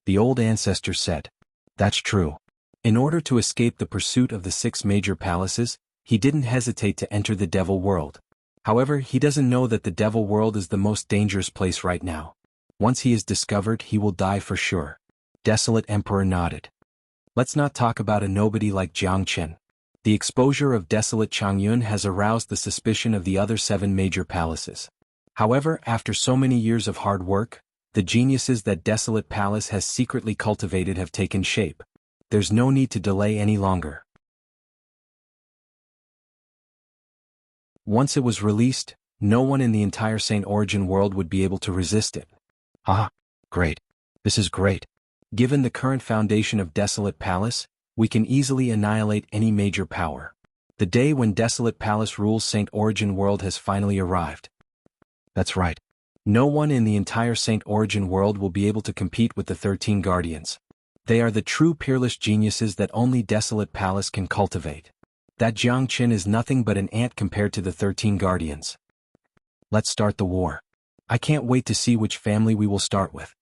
The old ancestor said. That's true. In order to escape the pursuit of the 6 major palaces, he didn't hesitate to enter the devil world. However, he doesn't know that the devil world is the most dangerous place right now. Once he is discovered, he will die for sure. Desolate Emperor nodded. Let's not talk about a nobody like Jiang Chen. The exposure of desolate Xuanhuan has aroused the suspicion of the other 7 major palaces. However, after so many years of hard work, the geniuses that Desolate Palace has secretly cultivated have taken shape. There's no need to delay any longer. Once it was released, no one in the entire Saint Origin world would be able to resist it. Ah, great. This is great. Given the current foundation of Desolate Palace, we can easily annihilate any major power. The day when Desolate Palace rules Saint Origin world has finally arrived. That's right. No one in the entire Saint Origin world will be able to compete with the 13 Guardians. They are the true peerless geniuses that only Desolate Palace can cultivate. That Jiang Chen is nothing but an ant compared to the 13 Guardians. Let's start the war. I can't wait to see which family we will start with.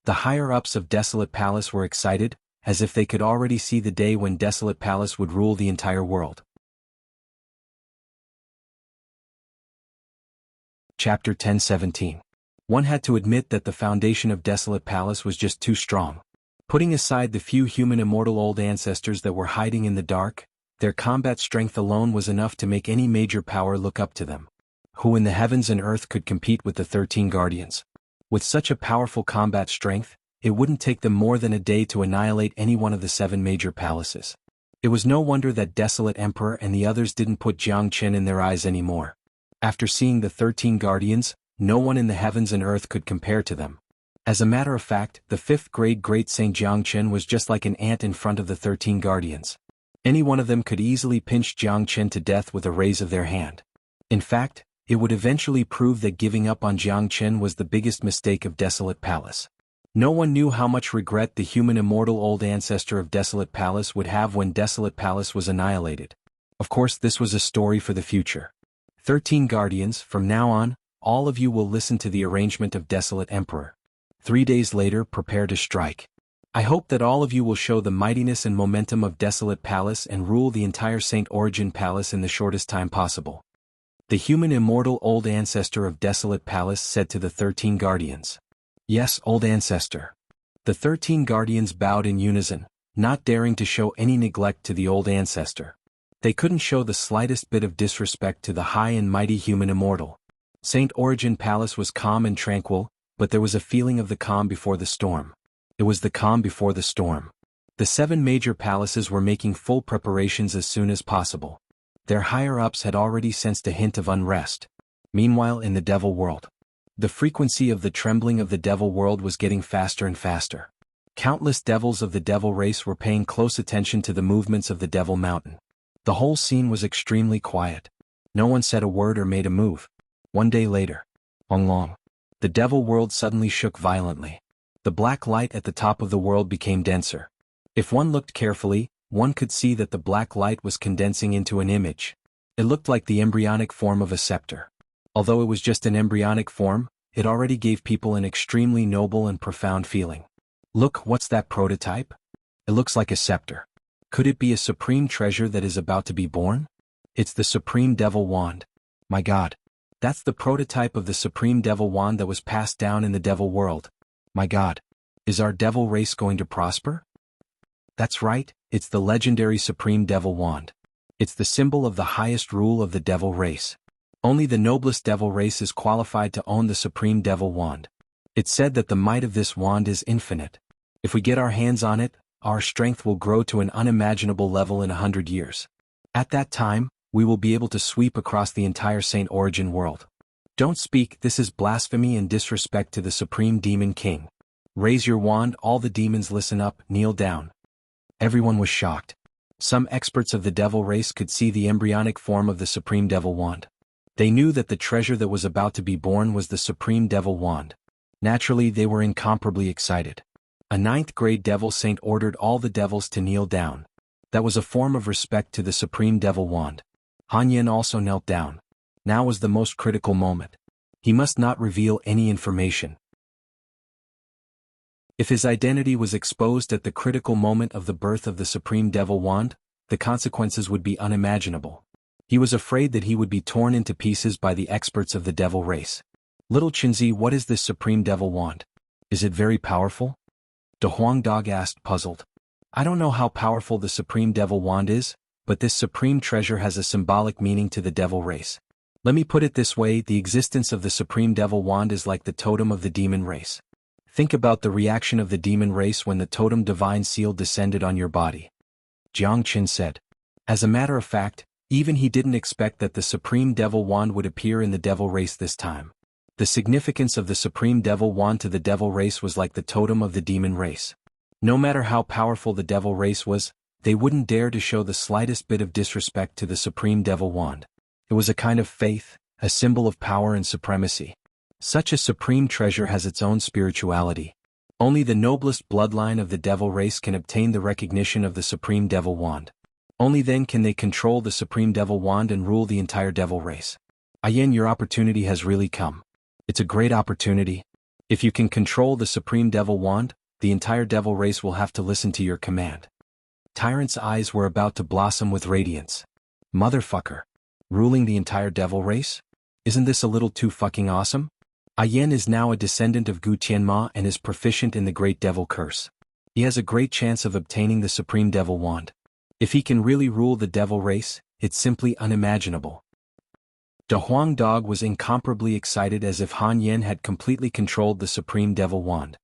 The higher-ups of Desolate Palace were excited, as if they could already see the day when Desolate Palace would rule the entire world. Chapter 10:17. One had to admit that the foundation of Desolate Palace was just too strong. Putting aside the few human immortal old ancestors that were hiding in the dark, their combat strength alone was enough to make any major power look up to them. Who in the heavens and earth could compete with the 13 Guardians? With such a powerful combat strength, it wouldn't take them more than a day to annihilate any one of the 7 major palaces. It was no wonder that Desolate Emperor and the others didn't put Jiang Chen in their eyes anymore. After seeing the 13 Guardians, no one in the heavens and earth could compare to them. As a matter of fact, the 5th-grade Great Saint Jiang Chen was just like an ant in front of the 13 Guardians. Any one of them could easily pinch Jiang Chen to death with a raise of their hand. In fact, it would eventually prove that giving up on Jiang Chen was the biggest mistake of Desolate Palace. No one knew how much regret the human immortal old ancestor of Desolate Palace would have when Desolate Palace was annihilated. Of course, this was a story for the future. 13 Guardians, from now on, all of you will listen to the arrangement of Desolate Emperor. 3 days later, prepare to strike. I hope that all of you will show the mightiness and momentum of Desolate Palace and rule the entire Saint Origin Palace in the shortest time possible. The human immortal old ancestor of Desolate Palace said to the 13 Guardians. Yes, old ancestor. The 13 Guardians bowed in unison, not daring to show any neglect to the old ancestor. They couldn't show the slightest bit of disrespect to the high and mighty human immortal. Saint Origin Palace was calm and tranquil, but there was a feeling of the calm before the storm. It was the calm before the storm. The 7 major palaces were making full preparations as soon as possible. Their higher-ups had already sensed a hint of unrest. Meanwhile, in the devil world, the frequency of the trembling of the devil world was getting faster and faster. Countless devils of the devil race were paying close attention to the movements of the devil mountain. The whole scene was extremely quiet. No one said a word or made a move. 1 day later, Long, the devil world suddenly shook violently. The black light at the top of the world became denser. If one looked carefully, one could see that the black light was condensing into an image. It looked like the embryonic form of a scepter. Although it was just an embryonic form, it already gave people an extremely noble and profound feeling. Look, what's that prototype? It looks like a scepter. Could it be a supreme treasure that is about to be born? It's the Supreme Devil Wand. My God. That's the prototype of the Supreme Devil Wand that was passed down in the devil world. My God. Is our devil race going to prosper? That's right, it's the legendary Supreme Devil Wand. It's the symbol of the highest rule of the devil race. Only the noblest devil race is qualified to own the supreme devil wand. It's said that the might of this wand is infinite. If we get our hands on it, our strength will grow to an unimaginable level in 100 years. At that time, we will be able to sweep across the entire Saint Origin world. Don't speak, this is blasphemy and disrespect to the Supreme Demon King. Raise your wand, all the demons listen up, kneel down. Everyone was shocked. Some experts of the devil race could see the embryonic form of the Supreme Devil Wand. They knew that the treasure that was about to be born was the Supreme Devil Wand. Naturally, they were incomparably excited. A 9th grade devil saint ordered all the devils to kneel down. That was a form of respect to the Supreme Devil Wand. Xuanhuan also knelt down. Now was the most critical moment. He must not reveal any information. If his identity was exposed at the critical moment of the birth of the Supreme Devil Wand, the consequences would be unimaginable. He was afraid that he would be torn into pieces by the experts of the devil race. Little Chinzi, what is this Supreme Devil Wand? Is it very powerful? De Huang Dog asked, puzzled. I don't know how powerful the Supreme Devil Wand is, but this supreme treasure has a symbolic meaning to the devil race. Let me put it this way, the existence of the Supreme Devil Wand is like the totem of the demon race. Think about the reaction of the demon race when the totem divine seal descended on your body. Jiang Qin said. As a matter of fact, even he didn't expect that the Supreme Devil Wand would appear in the devil race this time. The significance of the Supreme Devil Wand to the devil race was like the totem of the demon race. No matter how powerful the devil race was, they wouldn't dare to show the slightest bit of disrespect to the Supreme Devil Wand. It was a kind of faith, a symbol of power and supremacy. Such a supreme treasure has its own spirituality. Only the noblest bloodline of the devil race can obtain the recognition of the Supreme Devil Wand. Only then can they control the Supreme Devil Wand and rule the entire devil race. Ayen, your opportunity has really come. It's a great opportunity. If you can control the Supreme Devil Wand, the entire devil race will have to listen to your command. Tyrant's eyes were about to blossom with radiance. Motherfucker. Ruling the entire devil race? Isn't this a little too fucking awesome? Ayen is now a descendant of Gu Tianma and is proficient in the Great Devil Curse. He has a great chance of obtaining the Supreme Devil Wand. If he can really rule the devil race, it's simply unimaginable. De Huang Dog was incomparably excited as if Xuanhuan had completely controlled the Supreme Devil Wand.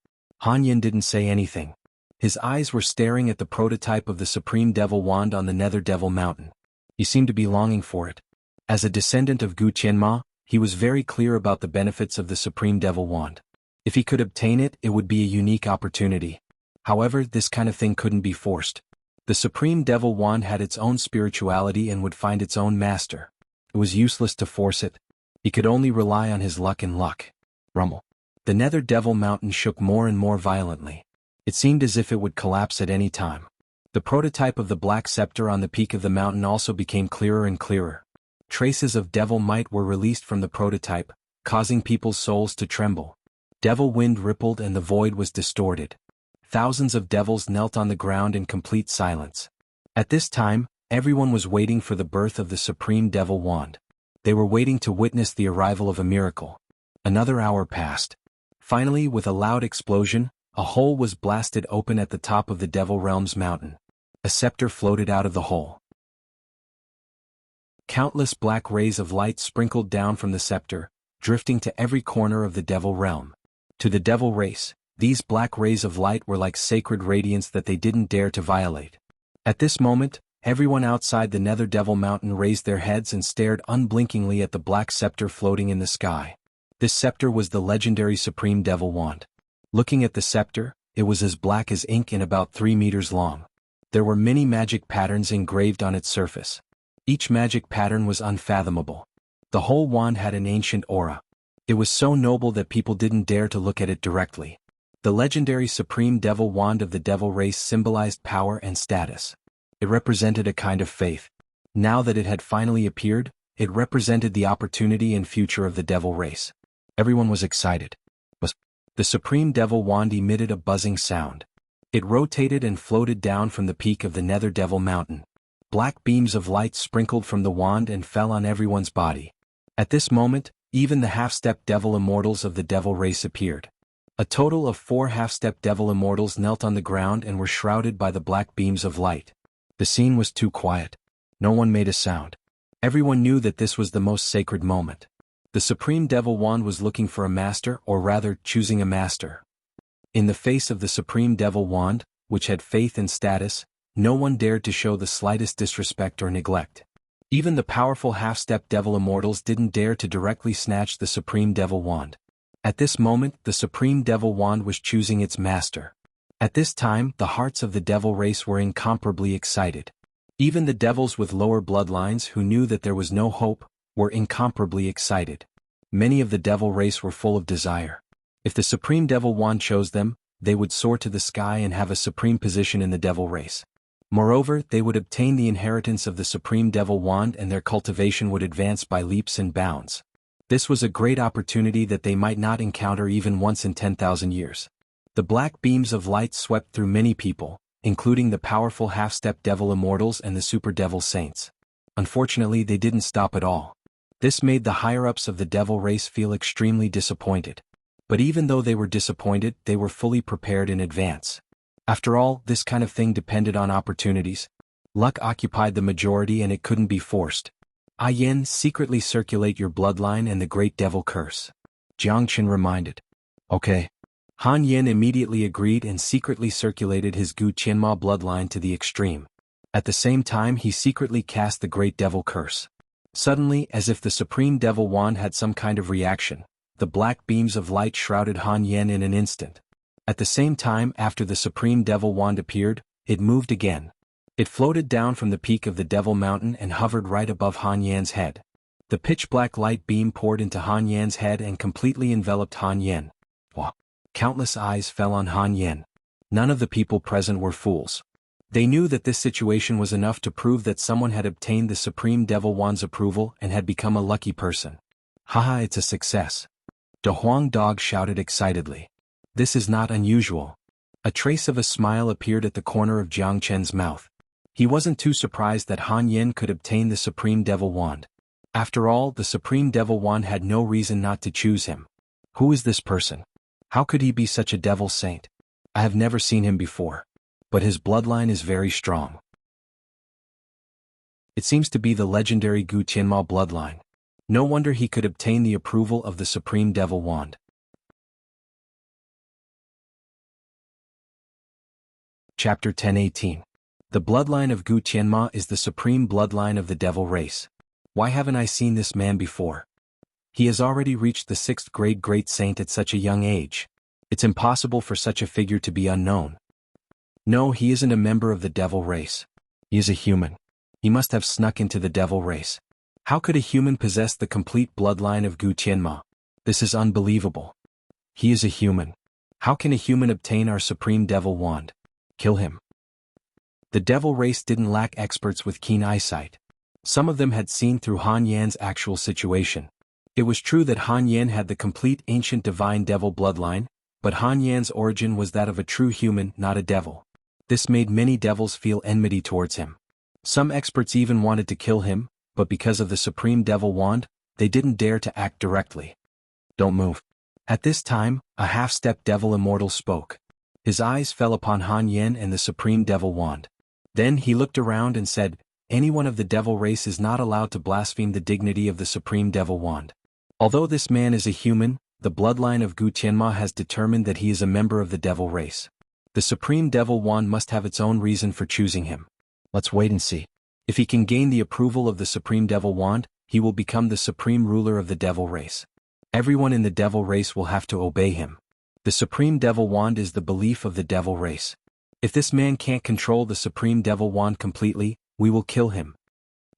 Xuanhuan didn't say anything. His eyes were staring at the prototype of the Supreme Devil Wand on the Nether Devil Mountain. He seemed to be longing for it. As a descendant of Gu Tianma, he was very clear about the benefits of the Supreme Devil Wand. If he could obtain it, it would be a unique opportunity. However, this kind of thing couldn't be forced. The Supreme Devil Wand had its own spirituality and would find its own master. It was useless to force it. He could only rely on his luck and luck. Rumble. The Nether Devil Mountain shook more and more violently. It seemed as if it would collapse at any time. The prototype of the Black Scepter on the peak of the mountain also became clearer and clearer. Traces of devil might were released from the prototype, causing people's souls to tremble. Devil wind rippled and the void was distorted. Thousands of devils knelt on the ground in complete silence. At this time, everyone was waiting for the birth of the Supreme Devil Wand. They were waiting to witness the arrival of a miracle. Another hour passed. Finally, with a loud explosion, a hole was blasted open at the top of the Devil Realm's mountain. A scepter floated out of the hole. Countless black rays of light sprinkled down from the scepter, drifting to every corner of the Devil Realm. To the Devil race, these black rays of light were like sacred radiance that they didn't dare to violate. At this moment, everyone outside the Nether Devil Mountain raised their heads and stared unblinkingly at the black scepter floating in the sky. This scepter was the legendary Supreme Devil Wand. Looking at the scepter, it was as black as ink and about 3 meters long. There were many magic patterns engraved on its surface. Each magic pattern was unfathomable. The whole wand had an ancient aura. It was so noble that people didn't dare to look at it directly. The legendary Supreme Devil Wand of the devil race symbolized power and status. It represented a kind of faith. Now that it had finally appeared, it represented the opportunity and future of the devil race. Everyone was excited. The Supreme Devil Wand emitted a buzzing sound. It rotated and floated down from the peak of the Nether Devil Mountain. Black beams of light sprinkled from the wand and fell on everyone's body. At this moment, even the half-step devil immortals of the devil race appeared. A total of 4 half-step devil immortals knelt on the ground and were shrouded by the black beams of light. The scene was too quiet. No one made a sound. Everyone knew that this was the most sacred moment. The Supreme Devil Wand was looking for a master, or rather, choosing a master. In the face of the Supreme Devil Wand, which had faith and status, no one dared to show the slightest disrespect or neglect. Even the powerful half-step devil immortals didn't dare to directly snatch the Supreme Devil Wand. At this moment, the Supreme Devil Wand was choosing its master. At this time, the hearts of the devil race were incomparably excited. Even the devils with lower bloodlines who knew that there was no hope, were incomparably excited. Many of the devil race were full of desire. If the Supreme Devil Wand chose them, they would soar to the sky and have a supreme position in the devil race. Moreover, they would obtain the inheritance of the Supreme Devil Wand and their cultivation would advance by leaps and bounds. This was a great opportunity that they might not encounter even once in 10,000 years. The black beams of light swept through many people, including the powerful half-step devil immortals and the super devil saints. Unfortunately, they didn't stop at all. This made the higher-ups of the devil race feel extremely disappointed. But even though they were disappointed, they were fully prepared in advance. After all, this kind of thing depended on opportunities. Luck occupied the majority and it couldn't be forced. Yen, secretly circulate your bloodline and the great devil curse. Jianghu reminded. Okay. Han Yen immediately agreed and secretly circulated his Gu Qianma bloodline to the extreme. At the same time he secretly cast the great devil curse. Suddenly, as if the Supreme Devil Wand had some kind of reaction, the black beams of light shrouded Han Yen in an instant. At the same time, after the Supreme Devil Wand appeared, it moved again. It floated down from the peak of the Devil Mountain and hovered right above Han Yan's head. The pitch-black light beam poured into Han Yan's head and completely enveloped Han Yan. Countless eyes fell on Han Yan. None of the people present were fools. They knew that this situation was enough to prove that someone had obtained the Supreme Devil Wand's approval and had become a lucky person. Haha, it's a success. De Huang Dog shouted excitedly. This is not unusual. A trace of a smile appeared at the corner of Jiang Chen's mouth. He wasn't too surprised that Han Yan could obtain the Supreme Devil Wand. After all, the Supreme Devil Wand had no reason not to choose him. Who is this person? How could he be such a devil saint? I have never seen him before. But his bloodline is very strong. It seems to be the legendary Gu Qianma bloodline. No wonder he could obtain the approval of the Supreme Devil Wand. Chapter 10:18. The bloodline of Gu Qianma is the supreme bloodline of the devil race. Why haven't I seen this man before? He has already reached the 6th grade great saint at such a young age. It's impossible for such a figure to be unknown. No, he isn't a member of the devil race. He is a human. He must have snuck into the devil race. How could a human possess the complete bloodline of Gu Qianma? This is unbelievable. He is a human. How can a human obtain our Supreme Devil Wand? Kill him. The devil race didn't lack experts with keen eyesight. Some of them had seen through Han Yan's actual situation. It was true that Han Yan had the complete ancient divine devil bloodline, but Han Yan's origin was that of a true human, not a devil. This made many devils feel enmity towards him. Some experts even wanted to kill him, but because of the Supreme Devil Wand, they didn't dare to act directly. Don't move. At this time, a half-step devil immortal spoke. His eyes fell upon Han Yan and the Supreme Devil Wand. Then he looked around and said, anyone of the devil race is not allowed to blaspheme the dignity of the Supreme Devil Wand. Although this man is a human, the bloodline of Gu Qianma has determined that he is a member of the devil race. The Supreme Devil Wand must have its own reason for choosing him. Let's wait and see. If he can gain the approval of the Supreme Devil Wand, he will become the supreme ruler of the devil race. Everyone in the devil race will have to obey him. The Supreme Devil Wand is the belief of the devil race. If this man can't control the Supreme Devil Wand completely, we will kill him.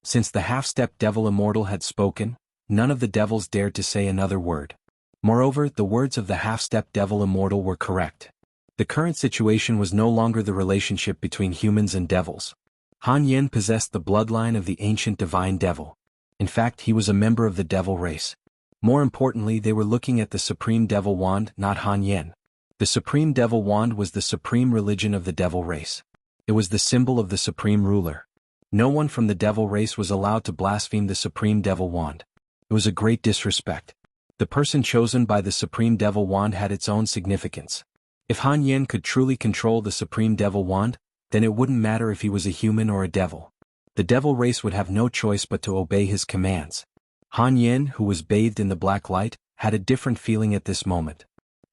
Since the half-step devil immortal had spoken, none of the devils dared to say another word. Moreover, the words of the half-step devil immortal were correct. The current situation was no longer the relationship between humans and devils. Han Yan possessed the bloodline of the ancient divine devil. In fact, he was a member of the devil race. More importantly, they were looking at the Supreme Devil Wand, not Han Yan. The Supreme Devil Wand was the supreme religion of the devil race. It was the symbol of the supreme ruler. No one from the devil race was allowed to blaspheme the Supreme Devil Wand. It was a great disrespect. The person chosen by the Supreme Devil Wand had its own significance. If Han Yan could truly control the Supreme Devil Wand, then it wouldn't matter if he was a human or a devil. The devil race would have no choice but to obey his commands. Han Yin, who was bathed in the black light, had a different feeling at this moment.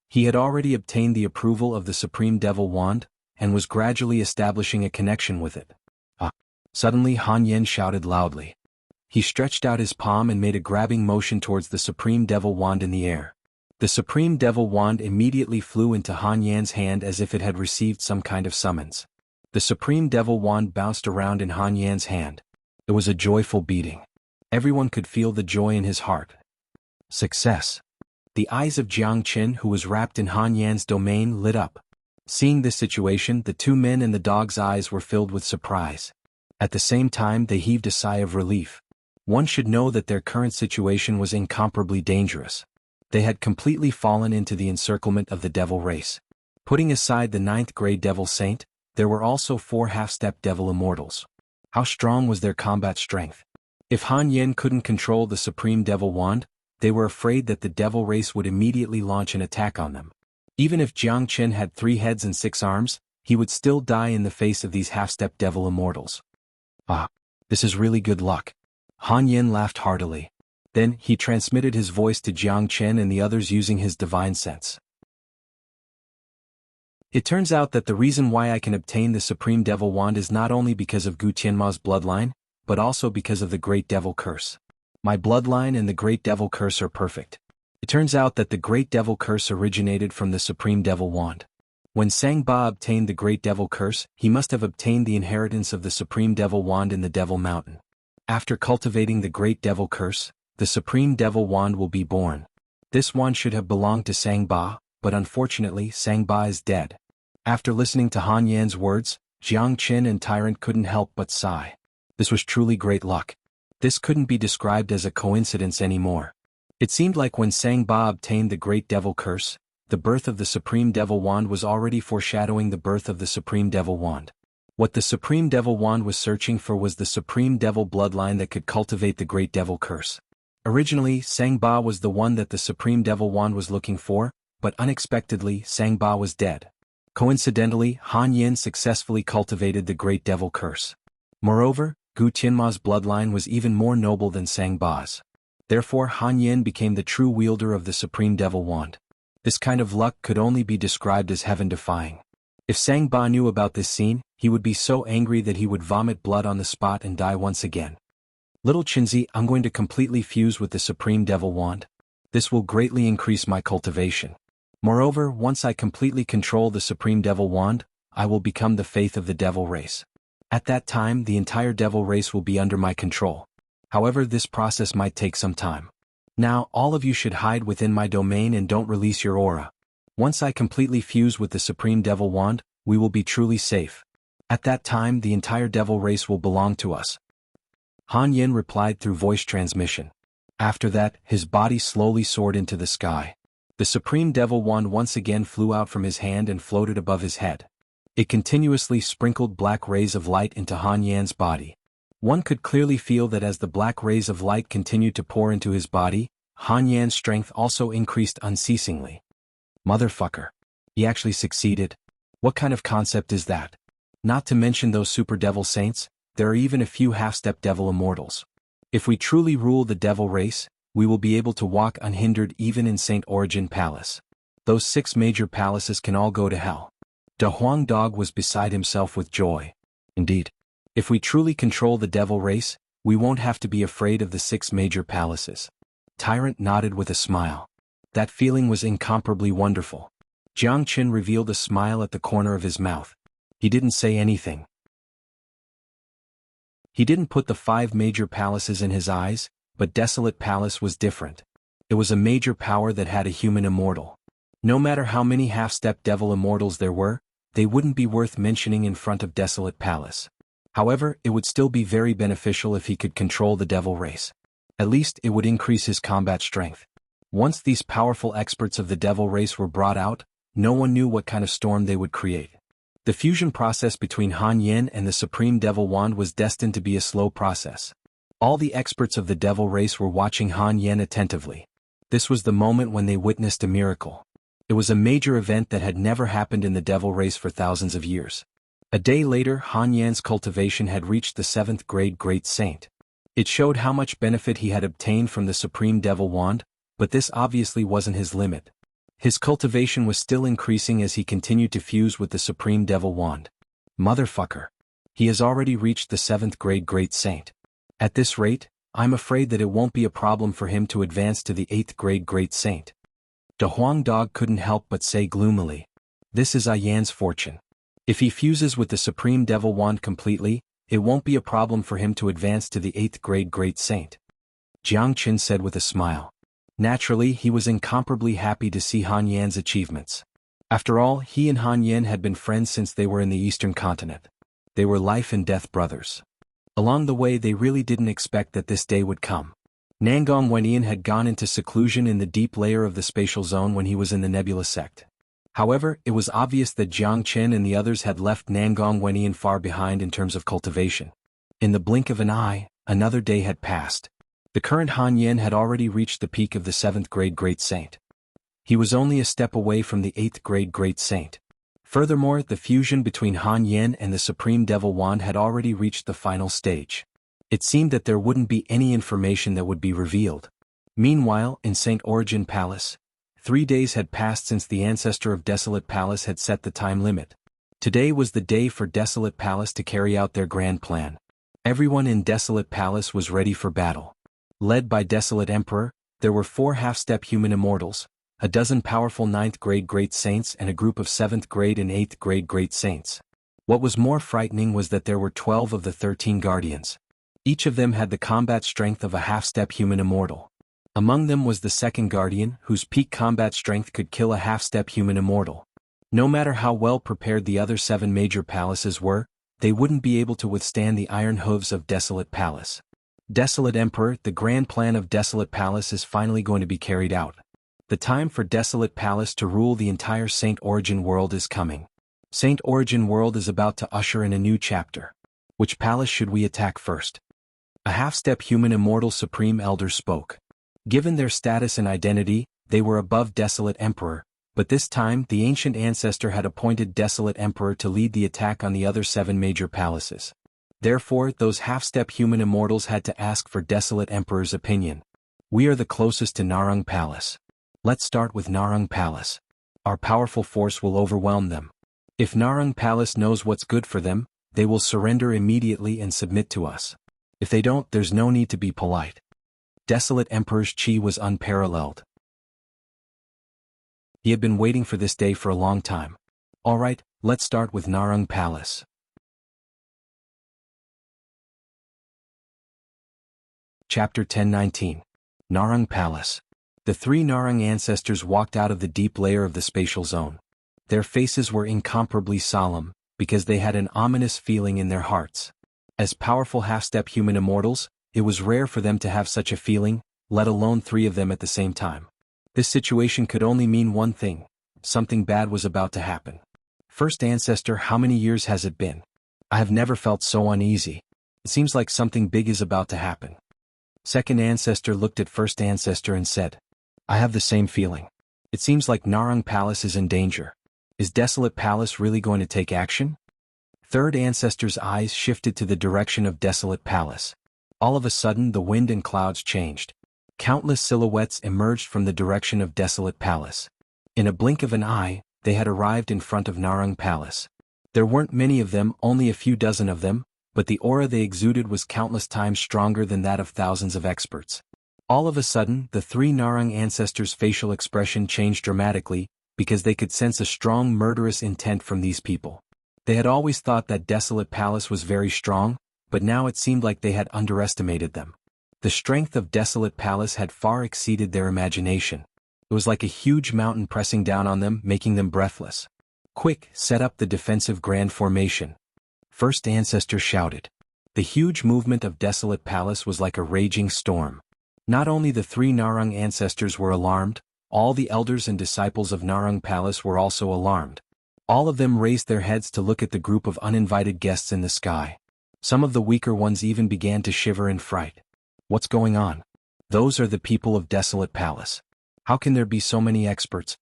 He had already obtained the approval of the Supreme Devil Wand, and was gradually establishing a connection with it. Suddenly Han Yin shouted loudly. He stretched out his palm and made a grabbing motion towards the Supreme Devil Wand in the air. The Supreme Devil Wand immediately flew into Han Yan's hand as if it had received some kind of summons. The Supreme Devil Wand bounced around in Han Yan's hand. It was a joyful beating. Everyone could feel the joy in his heart. Success. The eyes of Jiang Qin, who was wrapped in Han Yan's domain, lit up. Seeing this situation, the two men and the dog's eyes were filled with surprise. At the same time, they heaved a sigh of relief. One should know that their current situation was incomparably dangerous. They had completely fallen into the encirclement of the devil race. Putting aside the 9th grade devil saint, there were also 4 half-step devil immortals. How strong was their combat strength? If Han Yin couldn't control the Supreme Devil Wand, they were afraid that the devil race would immediately launch an attack on them. Even if Jiang Qin had 3 heads and 6 arms, he would still die in the face of these half-step devil immortals. This is really good luck. Han Yin laughed heartily. Then, he transmitted his voice to Jiang Qin and the others using his divine sense. It turns out that the reason why I can obtain the Supreme Devil Wand is not only because of Gu Tianma's bloodline, but also because of the Great Devil Curse. My bloodline and the Great Devil Curse are perfect. It turns out that the Great Devil Curse originated from the Supreme Devil Wand. When Sang Ba obtained the Great Devil Curse, he must have obtained the inheritance of the Supreme Devil Wand in the Devil Mountain. After cultivating the Great Devil Curse, the Supreme Devil Wand will be born. This wand should have belonged to Sang Ba, but unfortunately Sang Ba is dead. After listening to Han Yan's words, Jiang Qin and Tyrant couldn't help but sigh. This was truly great luck. This couldn't be described as a coincidence anymore. It seemed like when Sang Ba obtained the Great Devil Curse, the birth of the Supreme Devil Wand was already foreshadowing the birth of the Supreme Devil Wand. What the Supreme Devil Wand was searching for was the Supreme Devil bloodline that could cultivate the Great Devil Curse. Originally, Sang Ba was the one that the Supreme Devil Wand was looking for, but unexpectedly, Sang Ba was dead. Coincidentally, Han Yin successfully cultivated the Great Devil Curse. Moreover, Gu Tianma's bloodline was even more noble than Sang Ba's. Therefore, Han Yin became the true wielder of the Supreme Devil Wand. This kind of luck could only be described as heaven-defying. If Sang Ba knew about this scene, he would be so angry that he would vomit blood on the spot and die once again. Little Qinzi, I'm going to completely fuse with the Supreme Devil Wand. This will greatly increase my cultivation. Moreover, once I completely control the Supreme Devil Wand, I will become the faith of the devil race. At that time, the entire devil race will be under my control. However, this process might take some time. Now, all of you should hide within my domain and don't release your aura. Once I completely fuse with the Supreme Devil Wand, we will be truly safe. At that time, the entire devil race will belong to us. Han Yin replied through voice transmission. After that, his body slowly soared into the sky. The Supreme Devil Wand once again flew out from his hand and floated above his head. It continuously sprinkled black rays of light into Han Yan's body. One could clearly feel that as the black rays of light continued to pour into his body, Han Yan's strength also increased unceasingly. Motherfucker. He actually succeeded. What kind of concept is that? Not to mention those super devil saints, there are even a few half-step devil immortals. If we truly rule the devil race, we will be able to walk unhindered even in Saint Origin Palace. Those 6 major palaces can all go to hell. Da Huang Dog was beside himself with joy. Indeed. If we truly control the devil race, we won't have to be afraid of the 6 major palaces. Tyrant nodded with a smile. That feeling was incomparably wonderful. Jiang Qin revealed a smile at the corner of his mouth. He didn't say anything. He didn't put the 5 major palaces in his eyes, but Desolate Palace was different. It was a major power that had a human immortal. No matter how many half-step devil immortals there were, they wouldn't be worth mentioning in front of Desolate Palace. However, it would still be very beneficial if he could control the devil race. At least it would increase his combat strength. Once these powerful experts of the devil race were brought out, no one knew what kind of storm they would create. The fusion process between Han Yin and the Supreme Devil Wand was destined to be a slow process. All the experts of the devil race were watching Han Yin attentively. This was the moment when they witnessed a miracle. It was a major event that had never happened in the devil race for thousands of years. A day later, Han Yan's cultivation had reached the 7th grade Great Saint. It showed how much benefit he had obtained from the Supreme Devil Wand, but this obviously wasn't his limit. His cultivation was still increasing as he continued to fuse with the Supreme Devil Wand. Motherfucker. He has already reached the 7th grade Great Saint. At this rate, I'm afraid that it won't be a problem for him to advance to the 8th grade Great Saint. De Huang Dog couldn't help but say gloomily. This is Yan's fortune. If he fuses with the Supreme Devil Wand completely, it won't be a problem for him to advance to the 8th grade Great Saint. Jiang Qin said with a smile. Naturally, he was incomparably happy to see Han Yan's achievements. After all, he and Han Yan had been friends since they were in the Eastern continent. They were life and death brothers. Along the way, they really didn't expect that this day would come. Nangong Wenyan had gone into seclusion in the deep layer of the spatial zone when he was in the Nebula sect. However, it was obvious that Jiang Qin and the others had left Nangong Wenyan far behind in terms of cultivation. In the blink of an eye, another day had passed. The current Han Yan had already reached the peak of the 7th grade Great Saint. He was only a step away from the 8th grade Great Saint. Furthermore, the fusion between Han Yan and the Supreme Devil Wand had already reached the final stage. It seemed that there wouldn't be any information that would be revealed. Meanwhile, in St. Origin Palace, 3 days had passed since the ancestor of Desolate Palace had set the time limit. Today was the day for Desolate Palace to carry out their grand plan. Everyone in Desolate Palace was ready for battle. Led by Desolate Emperor, there were 4 half-step human immortals, a dozen powerful 9th grade Great Saints and a group of 7th grade and 8th grade Great Saints. What was more frightening was that there were 12 of the 13 guardians. Each of them had the combat strength of a half-step human immortal. Among them was the 2nd guardian, whose peak combat strength could kill a half-step human immortal. No matter how well prepared the other 7 major palaces were, they wouldn't be able to withstand the iron hooves of Desolate Palace. Desolate Emperor, the grand plan of Desolate Palace is finally going to be carried out. The time for Desolate Palace to rule the entire St. Origin world is coming. St. Origin world is about to usher in a new chapter. Which palace should we attack first? A half-step human immortal supreme elder spoke. Given their status and identity, they were above Desolate Emperor, but this time the ancient ancestor had appointed Desolate Emperor to lead the attack on the other 7 major palaces. Therefore, those half-step human immortals had to ask for Desolate Emperor's opinion. We are the closest to Narang Palace. Let's start with Narang Palace. Our powerful force will overwhelm them. If Narang Palace knows what's good for them, they will surrender immediately and submit to us. If they don't, there's no need to be polite. Desolate Emperor's chi was unparalleled. He had been waiting for this day for a long time. Alright, let's start with Narang Palace. Chapter 1019. Narang Palace. The 3 Narang ancestors walked out of the deep layer of the spatial zone. Their faces were incomparably solemn, because they had an ominous feeling in their hearts. As powerful half-step human immortals, it was rare for them to have such a feeling, let alone 3 of them at the same time. This situation could only mean one thing: something bad was about to happen. First ancestor, how many years has it been? I have never felt so uneasy. It seems like something big is about to happen. Second ancestor looked at first ancestor and said, I have the same feeling. It seems like Narang Palace is in danger. Is Desolate Palace really going to take action? Third ancestor's eyes shifted to the direction of Desolate Palace. All of a sudden the wind and clouds changed. Countless silhouettes emerged from the direction of Desolate Palace. In a blink of an eye, they had arrived in front of Narang Palace. There weren't many of them, only a few dozen of them, but the aura they exuded was countless times stronger than that of thousands of experts. All of a sudden, the 3 Narang ancestors' facial expression changed dramatically, because they could sense a strong murderous intent from these people. They had always thought that Desolate Palace was very strong, but now it seemed like they had underestimated them. The strength of Desolate Palace had far exceeded their imagination. It was like a huge mountain pressing down on them, making them breathless. Quick, set up the defensive grand formation. First ancestor shouted. The huge movement of Desolate Palace was like a raging storm. Not only the 3 Narang ancestors were alarmed, all the elders and disciples of Narang Palace were also alarmed. All of them raised their heads to look at the group of uninvited guests in the sky. Some of the weaker ones even began to shiver in fright. What's going on? Those are the people of Desolate Palace. How can there be so many experts?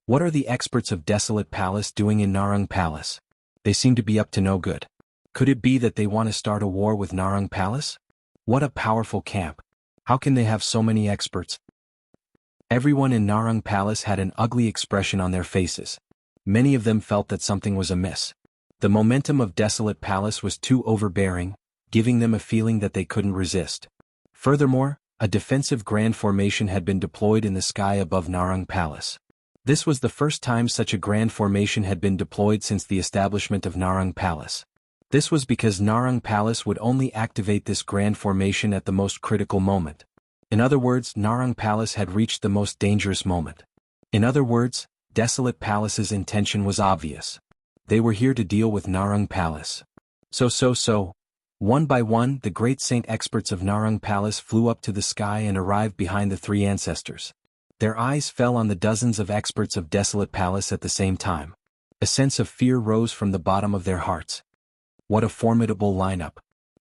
What are the experts of Desolate Palace doing in Narang Palace? They seem to be up to no good. Could it be that they want to start a war with Narang Palace? What a powerful camp. How can they have so many experts? Everyone in Narang Palace had an ugly expression on their faces. Many of them felt that something was amiss. The momentum of Desolate Palace was too overbearing, giving them a feeling that they couldn't resist. Furthermore, a defensive grand formation had been deployed in the sky above Narang Palace. This was the first time such a grand formation had been deployed since the establishment of Narang Palace. This was because Narang Palace would only activate this grand formation at the most critical moment. In other words, Narang Palace had reached the most dangerous moment. In other words, Desolate Palace's intention was obvious. They were here to deal with Narang Palace. So. One by one, the great saint experts of Narang Palace flew up to the sky and arrived behind the three ancestors. Their eyes fell on the dozens of experts of Desolate Palace at the same time. A sense of fear rose from the bottom of their hearts. What a formidable lineup.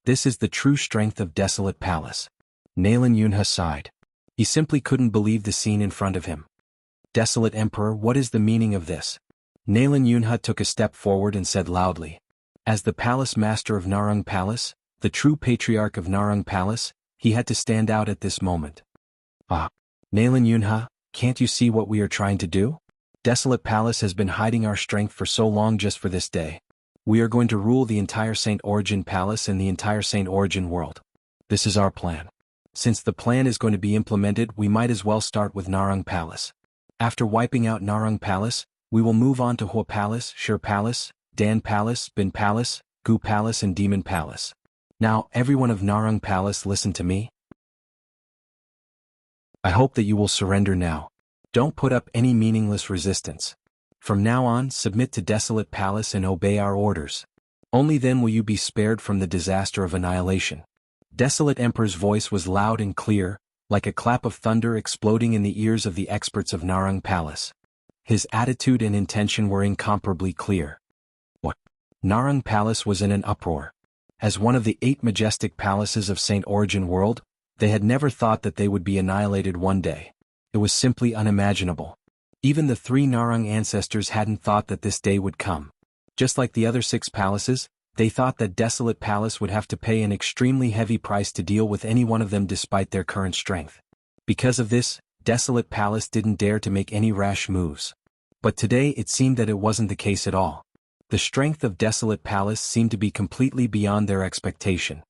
This is the true strength of Desolate Palace. Xianxia sighed. He simply couldn't believe the scene in front of him. Desolate Emperor, what is the meaning of this? Xianxia took a step forward and said loudly. As the palace master of Narang Palace, the true patriarch of Narang Palace, he had to stand out at this moment. Xianxia, can't you see what we are trying to do? Desolate Palace has been hiding our strength for so long just for this day. We are going to rule the entire Saint Origin Palace and the entire Saint Origin world. This is our plan. Since the plan is going to be implemented, we might as well start with Narang Palace. After wiping out Narang Palace, we will move on to Hua Palace, Shir Palace, Dan Palace, Bin Palace, Gu Palace and Demon Palace. Now, everyone of Narang Palace, listen to me. I hope that you will surrender now. Don't put up any meaningless resistance. From now on, submit to Desolate Palace and obey our orders. Only then will you be spared from the disaster of annihilation. Desolate Emperor's voice was loud and clear, like a clap of thunder exploding in the ears of the experts of Narang Palace. His attitude and intention were incomparably clear. What? Narang Palace was in an uproar. As one of the 8 majestic palaces of Saint Origin World, they had never thought that they would be annihilated one day. It was simply unimaginable. Even the 3 Narang ancestors hadn't thought that this day would come. Just like the other 6 palaces, they thought that Desolate Palace would have to pay an extremely heavy price to deal with any one of them despite their current strength. Because of this, Desolate Palace didn't dare to make any rash moves. But today it seemed that it wasn't the case at all. The strength of Desolate Palace seemed to be completely beyond their expectation.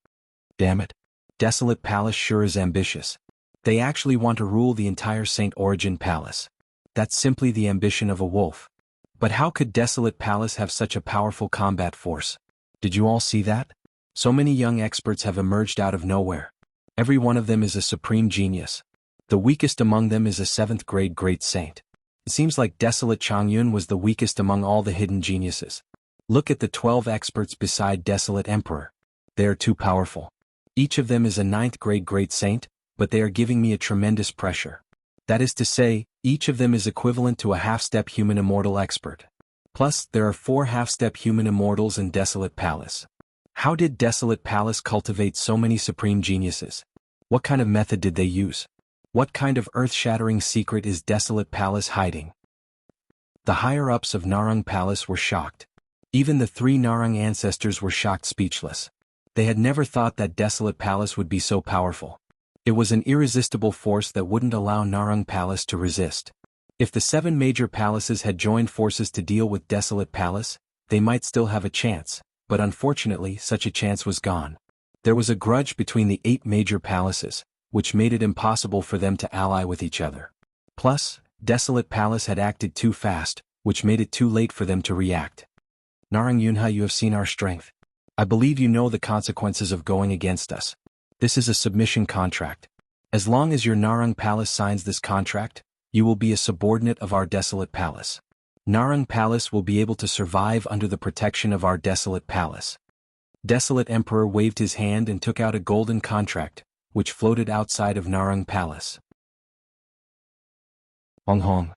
Damn it. Desolate Palace sure is ambitious. They actually want to rule the entire Saint Origin Palace. That's simply the ambition of a wolf. But how could Desolate Palace have such a powerful combat force? Did you all see that? So many young experts have emerged out of nowhere. Every one of them is a supreme genius. The weakest among them is a 7th grade great saint. It seems like Desolate Xuanhuan was the weakest among all the hidden geniuses. Look at the 12 experts beside Desolate Emperor. They are too powerful. Each of them is a 9th grade great saint, but they are giving me a tremendous pressure. That is to say, each of them is equivalent to a half-step human immortal expert. Plus, there are 4 half-step human immortals in Desolate Palace. How did Desolate Palace cultivate so many supreme geniuses? What kind of method did they use? What kind of earth-shattering secret is Desolate Palace hiding? The higher-ups of Narang Palace were shocked. Even the 3 Narang ancestors were shocked speechless. They had never thought that Desolate Palace would be so powerful. It was an irresistible force that wouldn't allow Narang Palace to resist. If the 7 major palaces had joined forces to deal with Desolate Palace, they might still have a chance, but unfortunately such a chance was gone. There was a grudge between the 8 major palaces, which made it impossible for them to ally with each other. Plus, Desolate Palace had acted too fast, which made it too late for them to react. Xianxia, you have seen our strength. I believe you know the consequences of going against us. This is a submission contract. As long as your Narang Palace signs this contract, you will be a subordinate of our Desolate Palace. Narang Palace will be able to survive under the protection of our Desolate Palace. Desolate Emperor waved his hand and took out a golden contract, which floated outside of Narang Palace. Hong.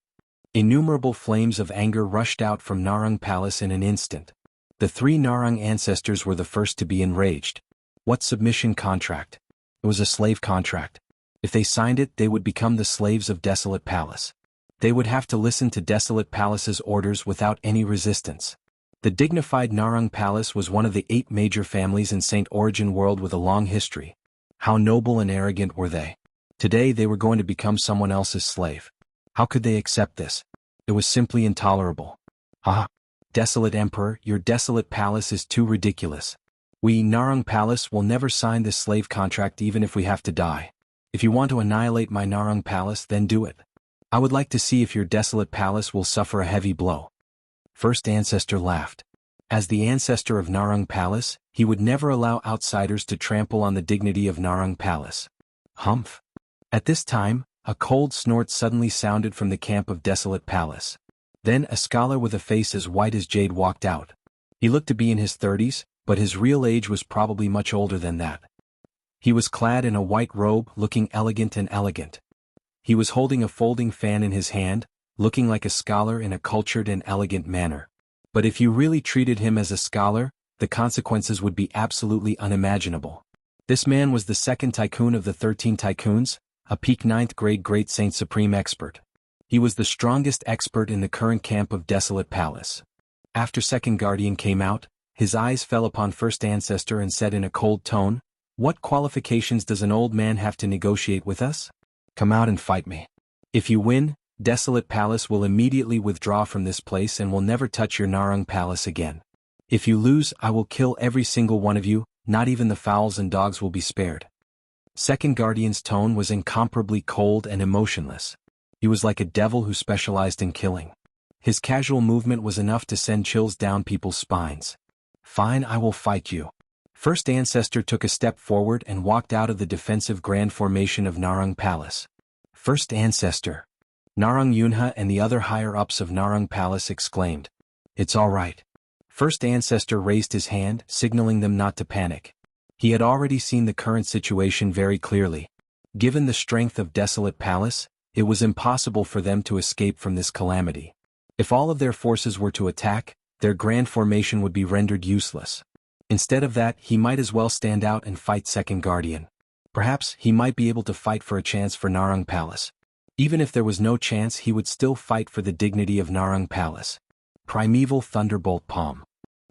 Innumerable flames of anger rushed out from Narang Palace in an instant. The 3 Narang ancestors were the first to be enraged. What submission contract? It was a slave contract. If they signed it, they would become the slaves of Desolate Palace. They would have to listen to Desolate Palace's orders without any resistance. The dignified Narang Palace was one of the 8 major families in St. Origin World with a long history. How noble and arrogant were they? Today they were going to become someone else's slave. How could they accept this? It was simply intolerable. Ah! Desolate Emperor, your desolate palace is too ridiculous. We, Narang Palace, will never sign this slave contract even if we have to die. If you want to annihilate my Narang Palace, then do it. I would like to see if your desolate palace will suffer a heavy blow. First Ancestor laughed. As the ancestor of Narang Palace, he would never allow outsiders to trample on the dignity of Narang Palace. Humph! At this time, a cold snort suddenly sounded from the camp of Desolate Palace. Then a scholar with a face as white as jade walked out. He looked to be in his 30s, but his real age was probably much older than that. He was clad in a white robe, looking elegant and elegant. He was holding a folding fan in his hand, looking like a scholar in a cultured and elegant manner. But if you really treated him as a scholar, the consequences would be absolutely unimaginable. This man was the second tycoon of the 13 tycoons, a peak 9th grade Great Saint Supreme Expert. He was the strongest expert in the current camp of Desolate Palace. After Second Guardian came out, his eyes fell upon First Ancestor and said in a cold tone, "What qualifications does an old man have to negotiate with us? Come out and fight me. If you win, Desolate Palace will immediately withdraw from this place and will never touch your Narang Palace again. If you lose, I will kill every single one of you, not even the fowls and dogs will be spared." Second Guardian's tone was incomparably cold and emotionless. He was like a devil who specialized in killing. His casual movement was enough to send chills down people's spines. "Fine, I will fight you." First Ancestor took a step forward and walked out of the defensive grand formation of Narang Palace. First Ancestor. Narang Yunha and the other higher-ups of Narang Palace exclaimed. "It's all right." First Ancestor raised his hand, signaling them not to panic. He had already seen the current situation very clearly. Given the strength of Desolate Palace, it was impossible for them to escape from this calamity. If all of their forces were to attack, their grand formation would be rendered useless. Instead of that, he might as well stand out and fight Second Guardian. Perhaps he might be able to fight for a chance for Narang Palace. Even if there was no chance, he would still fight for the dignity of Narang Palace. Primeval Thunderbolt Palm.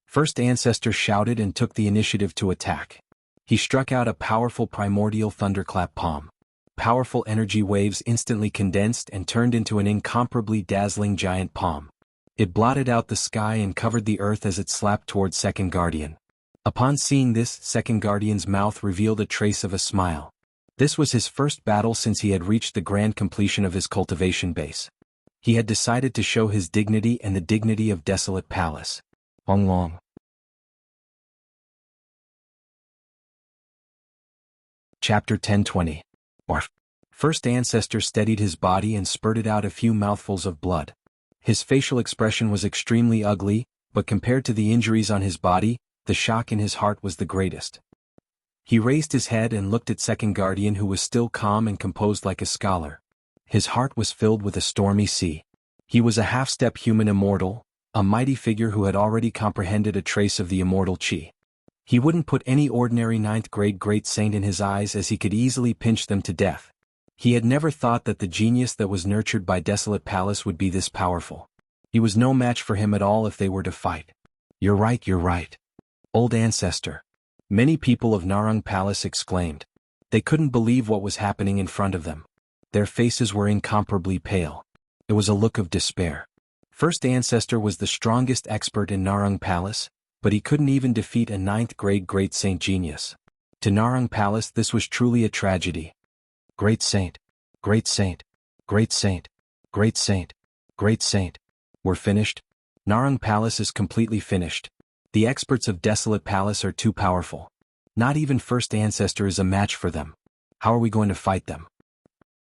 First Ancestor shouted and took the initiative to attack. He struck out a powerful primordial thunderclap palm. Powerful energy waves instantly condensed and turned into an incomparably dazzling giant palm. It blotted out the sky and covered the earth as it slapped towards Second Guardian. Upon seeing this, Second Guardian's mouth revealed a trace of a smile. This was his first battle since he had reached the grand completion of his cultivation base. He had decided to show his dignity and the dignity of Desolate Palace. Long long. Chapter 1020. Barf. First Ancestor steadied his body and spurted out a few mouthfuls of blood. His facial expression was extremely ugly, but compared to the injuries on his body, the shock in his heart was the greatest. He raised his head and looked at Second Guardian, who was still calm and composed like a scholar. His heart was filled with a stormy sea. He was a half-step human immortal, a mighty figure who had already comprehended a trace of the immortal chi. He wouldn't put any ordinary 9th grade great saint in his eyes, as he could easily pinch them to death. He had never thought that the genius that was nurtured by Desolate Palace would be this powerful. He was no match for him at all if they were to fight. You're right. Old Ancestor." Many people of Narang Palace exclaimed. They couldn't believe what was happening in front of them. Their faces were incomparably pale. It was a look of despair. First Ancestor was the strongest expert in Narang Palace, but he couldn't even defeat a 9th grade Great Saint genius. To Narang Palace this was truly a tragedy. Great Saint, Great Saint, Great Saint, Great Saint, Great Saint. We're finished. Narang Palace is completely finished. The experts of Desolate Palace are too powerful. Not even First Ancestor is a match for them. How are we going to fight them?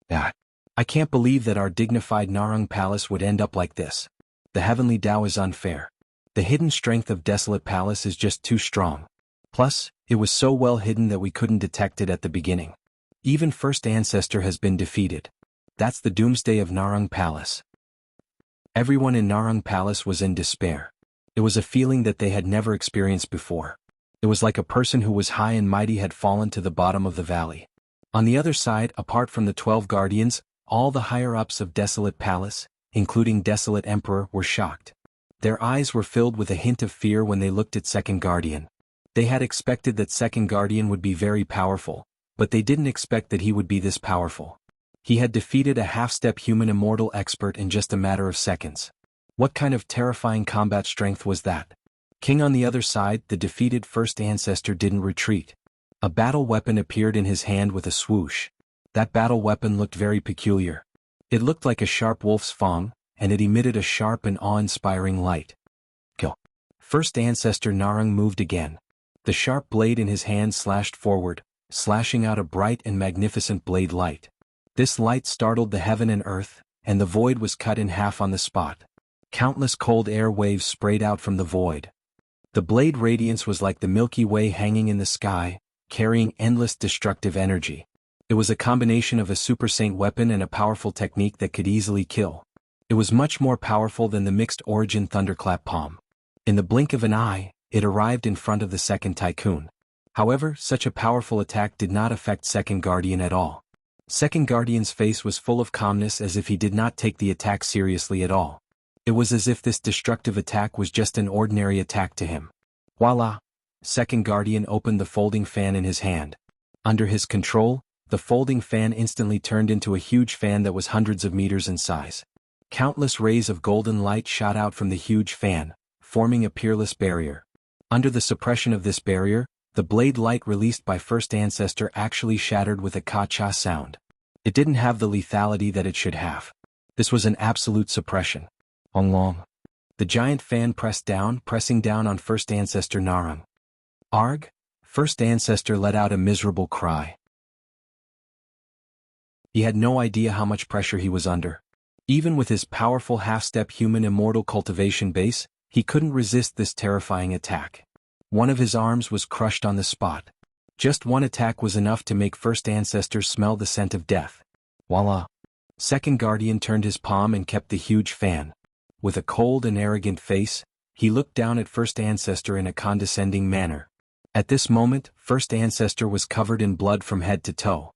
I can't believe that our dignified Narang Palace would end up like this. The heavenly Tao is unfair. The hidden strength of Desolate Palace is just too strong. Plus, it was so well hidden that we couldn't detect it at the beginning. Even First Ancestor has been defeated. That's the doomsday of Narang Palace. Everyone in Narang Palace was in despair. It was a feeling that they had never experienced before. It was like a person who was high and mighty had fallen to the bottom of the valley. On the other side, apart from the 12 guardians, all the higher-ups of Desolate Palace, including Desolate Emperor, were shocked. Their eyes were filled with a hint of fear when they looked at Second Guardian. They had expected that Second Guardian would be very powerful, but they didn't expect that he would be this powerful. He had defeated a half-step human immortal expert in just a matter of seconds. What kind of terrifying combat strength was that? King on the other side, the defeated first ancestor didn't retreat. A battle weapon appeared in his hand with a swoosh. That battle weapon looked very peculiar. It looked like a sharp wolf's fang, and it emitted a sharp and awe-inspiring light. Kill. First ancestor Narang moved again. The sharp blade in his hand slashed forward, slashing out a bright and magnificent blade light. This light startled the heaven and earth, and the void was cut in half on the spot. Countless cold air waves sprayed out from the void. The blade radiance was like the Milky Way hanging in the sky, carrying endless destructive energy. It was a combination of a super saint weapon and a powerful technique that could easily kill. It was much more powerful than the mixed origin thunderclap palm. In the blink of an eye, it arrived in front of the second tycoon. However, such a powerful attack did not affect Second Guardian at all. Second Guardian's face was full of calmness, as if he did not take the attack seriously at all. It was as if this destructive attack was just an ordinary attack to him. Voila! Second Guardian opened the folding fan in his hand. Under his control, the folding fan instantly turned into a huge fan that was hundreds of meters in size. Countless rays of golden light shot out from the huge fan, forming a peerless barrier. Under the suppression of this barrier, the blade light released by first ancestor actually shattered with a ka-cha sound. It didn't have the lethality that it should have. This was an absolute suppression. Long. The giant fan pressing down on first ancestor Narang. Arg! First ancestor let out a miserable cry. He had no idea how much pressure he was under. Even with his powerful half-step human immortal cultivation base, he couldn't resist this terrifying attack. One of his arms was crushed on the spot. Just one attack was enough to make first ancestor smell the scent of death. Voila! Second Guardian turned his palm and kept the huge fan. With a cold and arrogant face, he looked down at first ancestor in a condescending manner. At this moment, first ancestor was covered in blood from head to toe.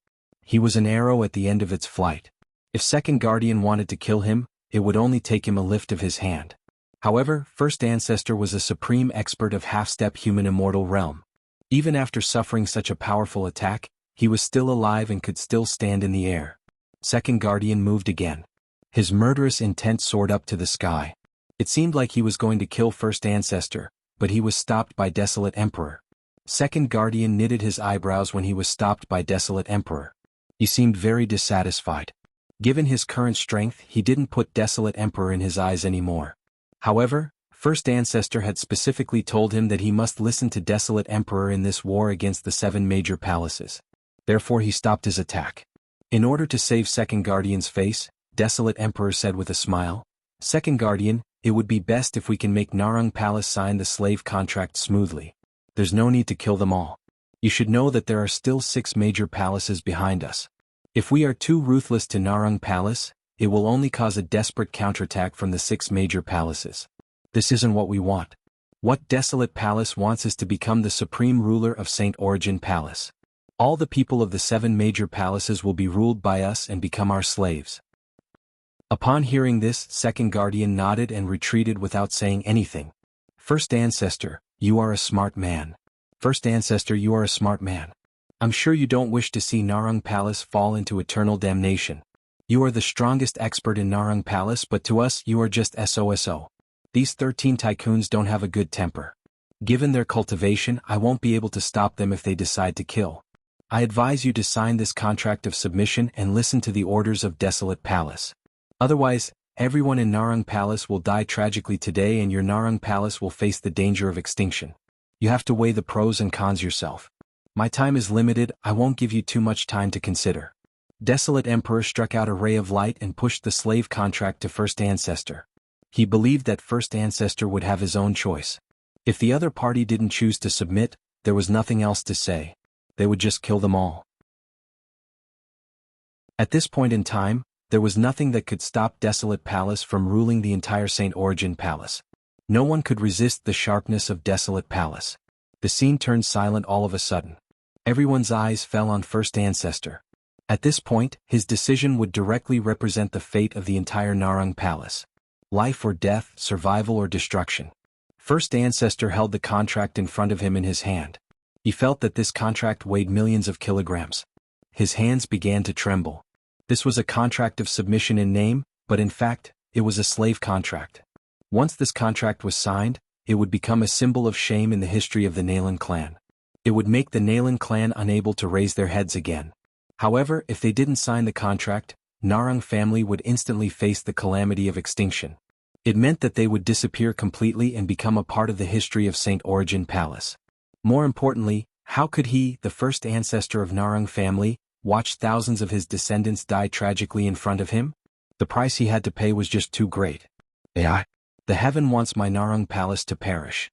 He was an arrow at the end of its flight. If Second Guardian wanted to kill him, it would only take him a lift of his hand. However, first ancestor was a supreme expert of half-step human immortal realm. Even after suffering such a powerful attack, he was still alive and could still stand in the air. Second Guardian moved again. His murderous intent soared up to the sky. It seemed like he was going to kill first ancestor, but he was stopped by Desolate Emperor. Second Guardian knitted his eyebrows when he was stopped by Desolate Emperor. He seemed very dissatisfied. Given his current strength, he didn't put Desolate Emperor in his eyes anymore. However, first ancestor had specifically told him that he must listen to Desolate Emperor in this war against the 7 major palaces. Therefore he stopped his attack. In order to save Second Guardian's face, Desolate Emperor said with a smile, "Second Guardian, it would be best if we can make Narang Palace sign the slave contract smoothly. There's no need to kill them all. You should know that there are still 6 major palaces behind us. If we are too ruthless to Narang Palace, it will only cause a desperate counterattack from the 6 major palaces. This isn't what we want. What Desolate Palace wants is to become the supreme ruler of Saint Origin Palace. All the people of the 7 major palaces will be ruled by us and become our slaves." Upon hearing this, Second Guardian nodded and retreated without saying anything. "First ancestor, you are a smart man. First ancestor, you are a smart man. I'm sure you don't wish to see Narang Palace fall into eternal damnation. You are the strongest expert in Narang Palace, but to us you are just SOSO. These 13 tycoons don't have a good temper. Given their cultivation, I won't be able to stop them if they decide to kill. I advise you to sign this contract of submission and listen to the orders of Desolate Palace. Otherwise, everyone in Narang Palace will die tragically today and your Narang Palace will face the danger of extinction. You have to weigh the pros and cons yourself. My time is limited, I won't give you too much time to consider." Desolate Emperor struck out a ray of light and pushed the slave contract to first ancestor. He believed that first ancestor would have his own choice. If the other party didn't choose to submit, there was nothing else to say. They would just kill them all. At this point in time, there was nothing that could stop Desolate Palace from ruling the entire Saint Origin Palace. No one could resist the sharpness of Desolate Palace. The scene turned silent all of a sudden. Everyone's eyes fell on first ancestor. At this point, his decision would directly represent the fate of the entire Narang Palace. Life or death, survival or destruction. First ancestor held the contract in front of him in his hand. He felt that this contract weighed millions of kilograms. His hands began to tremble. This was a contract of submission in name, but in fact, it was a slave contract. Once this contract was signed, it would become a symbol of shame in the history of the Nalan clan. It would make the Nalan clan unable to raise their heads again. However, if they didn't sign the contract, Narang family would instantly face the calamity of extinction. It meant that they would disappear completely and become a part of the history of St. Origin Palace. More importantly, how could he, the first ancestor of Narang family, watch thousands of his descendants die tragically in front of him? The price he had to pay was just too great. AI. The heaven wants my Narang palace to perish.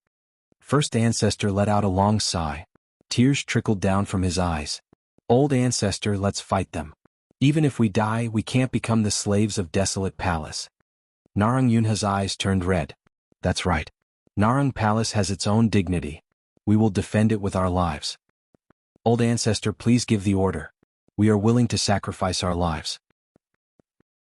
First ancestor let out a long sigh. Tears trickled down from his eyes. Old ancestor, let's fight them. Even if we die, we can't become the slaves of desolate palace. Narang Yunha's eyes turned red. That's right. Narang palace has its own dignity. We will defend it with our lives. Old ancestor, please give the order. We are willing to sacrifice our lives.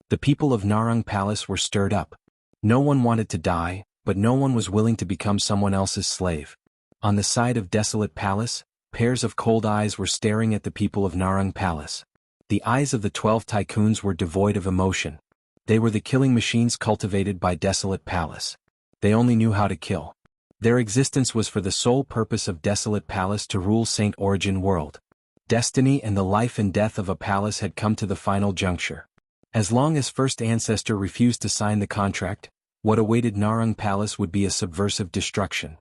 The people of Narang palace were stirred up. No one wanted to die, but no one was willing to become someone else's slave. On the side of desolate palace, pairs of cold eyes were staring at the people of Narang palace. The eyes of the 12 tycoons were devoid of emotion. They were the killing machines cultivated by desolate palace. They only knew how to kill. Their existence was for the sole purpose of desolate palace to rule St. Origin world. Destiny and the life and death of a palace had come to the final juncture. As long as first ancestor refused to sign the contract, what awaited Narang palace would be a subversive destruction.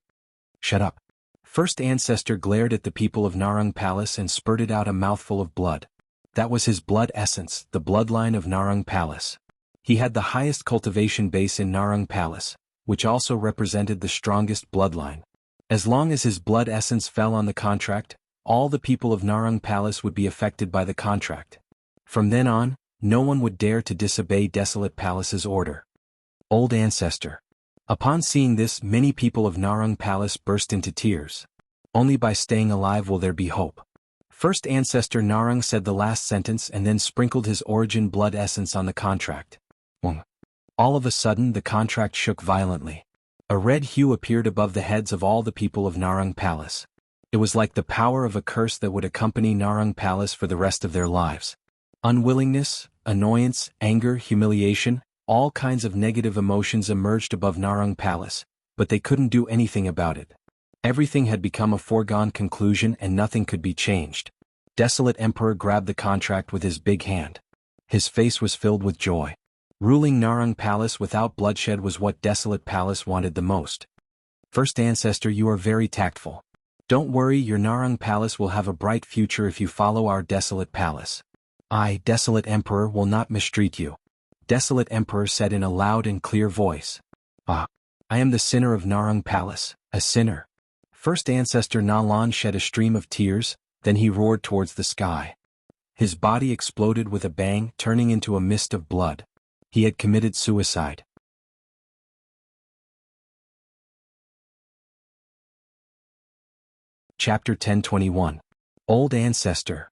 Shut up. First ancestor glared at the people of Narang palace and spurted out a mouthful of blood. That was his blood essence, the bloodline of Narang palace. He had the highest cultivation base in Narang palace, which also represented the strongest bloodline. As long as his blood essence fell on the contract, all the people of Narang palace would be affected by the contract. From then on, no one would dare to disobey desolate palace's order. Old ancestor. Upon seeing this, many people of Narang palace burst into tears. Only by staying alive will there be hope. First ancestor Narang said the last sentence and then sprinkled his origin blood essence on the contract. All of a sudden the contract shook violently. A red hue appeared above the heads of all the people of Narang palace. It was like the power of a curse that would accompany Narang palace for the rest of their lives. Unwillingness, annoyance, anger, humiliation, all kinds of negative emotions emerged above Narang palace, but they couldn't do anything about it. Everything had become a foregone conclusion and nothing could be changed. Desolate Emperor grabbed the contract with his big hand. His face was filled with joy. Ruling Narang palace without bloodshed was what desolate palace wanted the most. First ancestor, you are very tactful. Don't worry, your Narang palace will have a bright future if you follow our desolate palace. I, desolate emperor, will not mistreat you. Desolate emperor said in a loud and clear voice. I am the sinner of Narang palace, a sinner. First ancestor Nalan shed a stream of tears, then he roared towards the sky. His body exploded with a bang, turning into a mist of blood. He had committed suicide. Chapter 1021. Old Ancestor.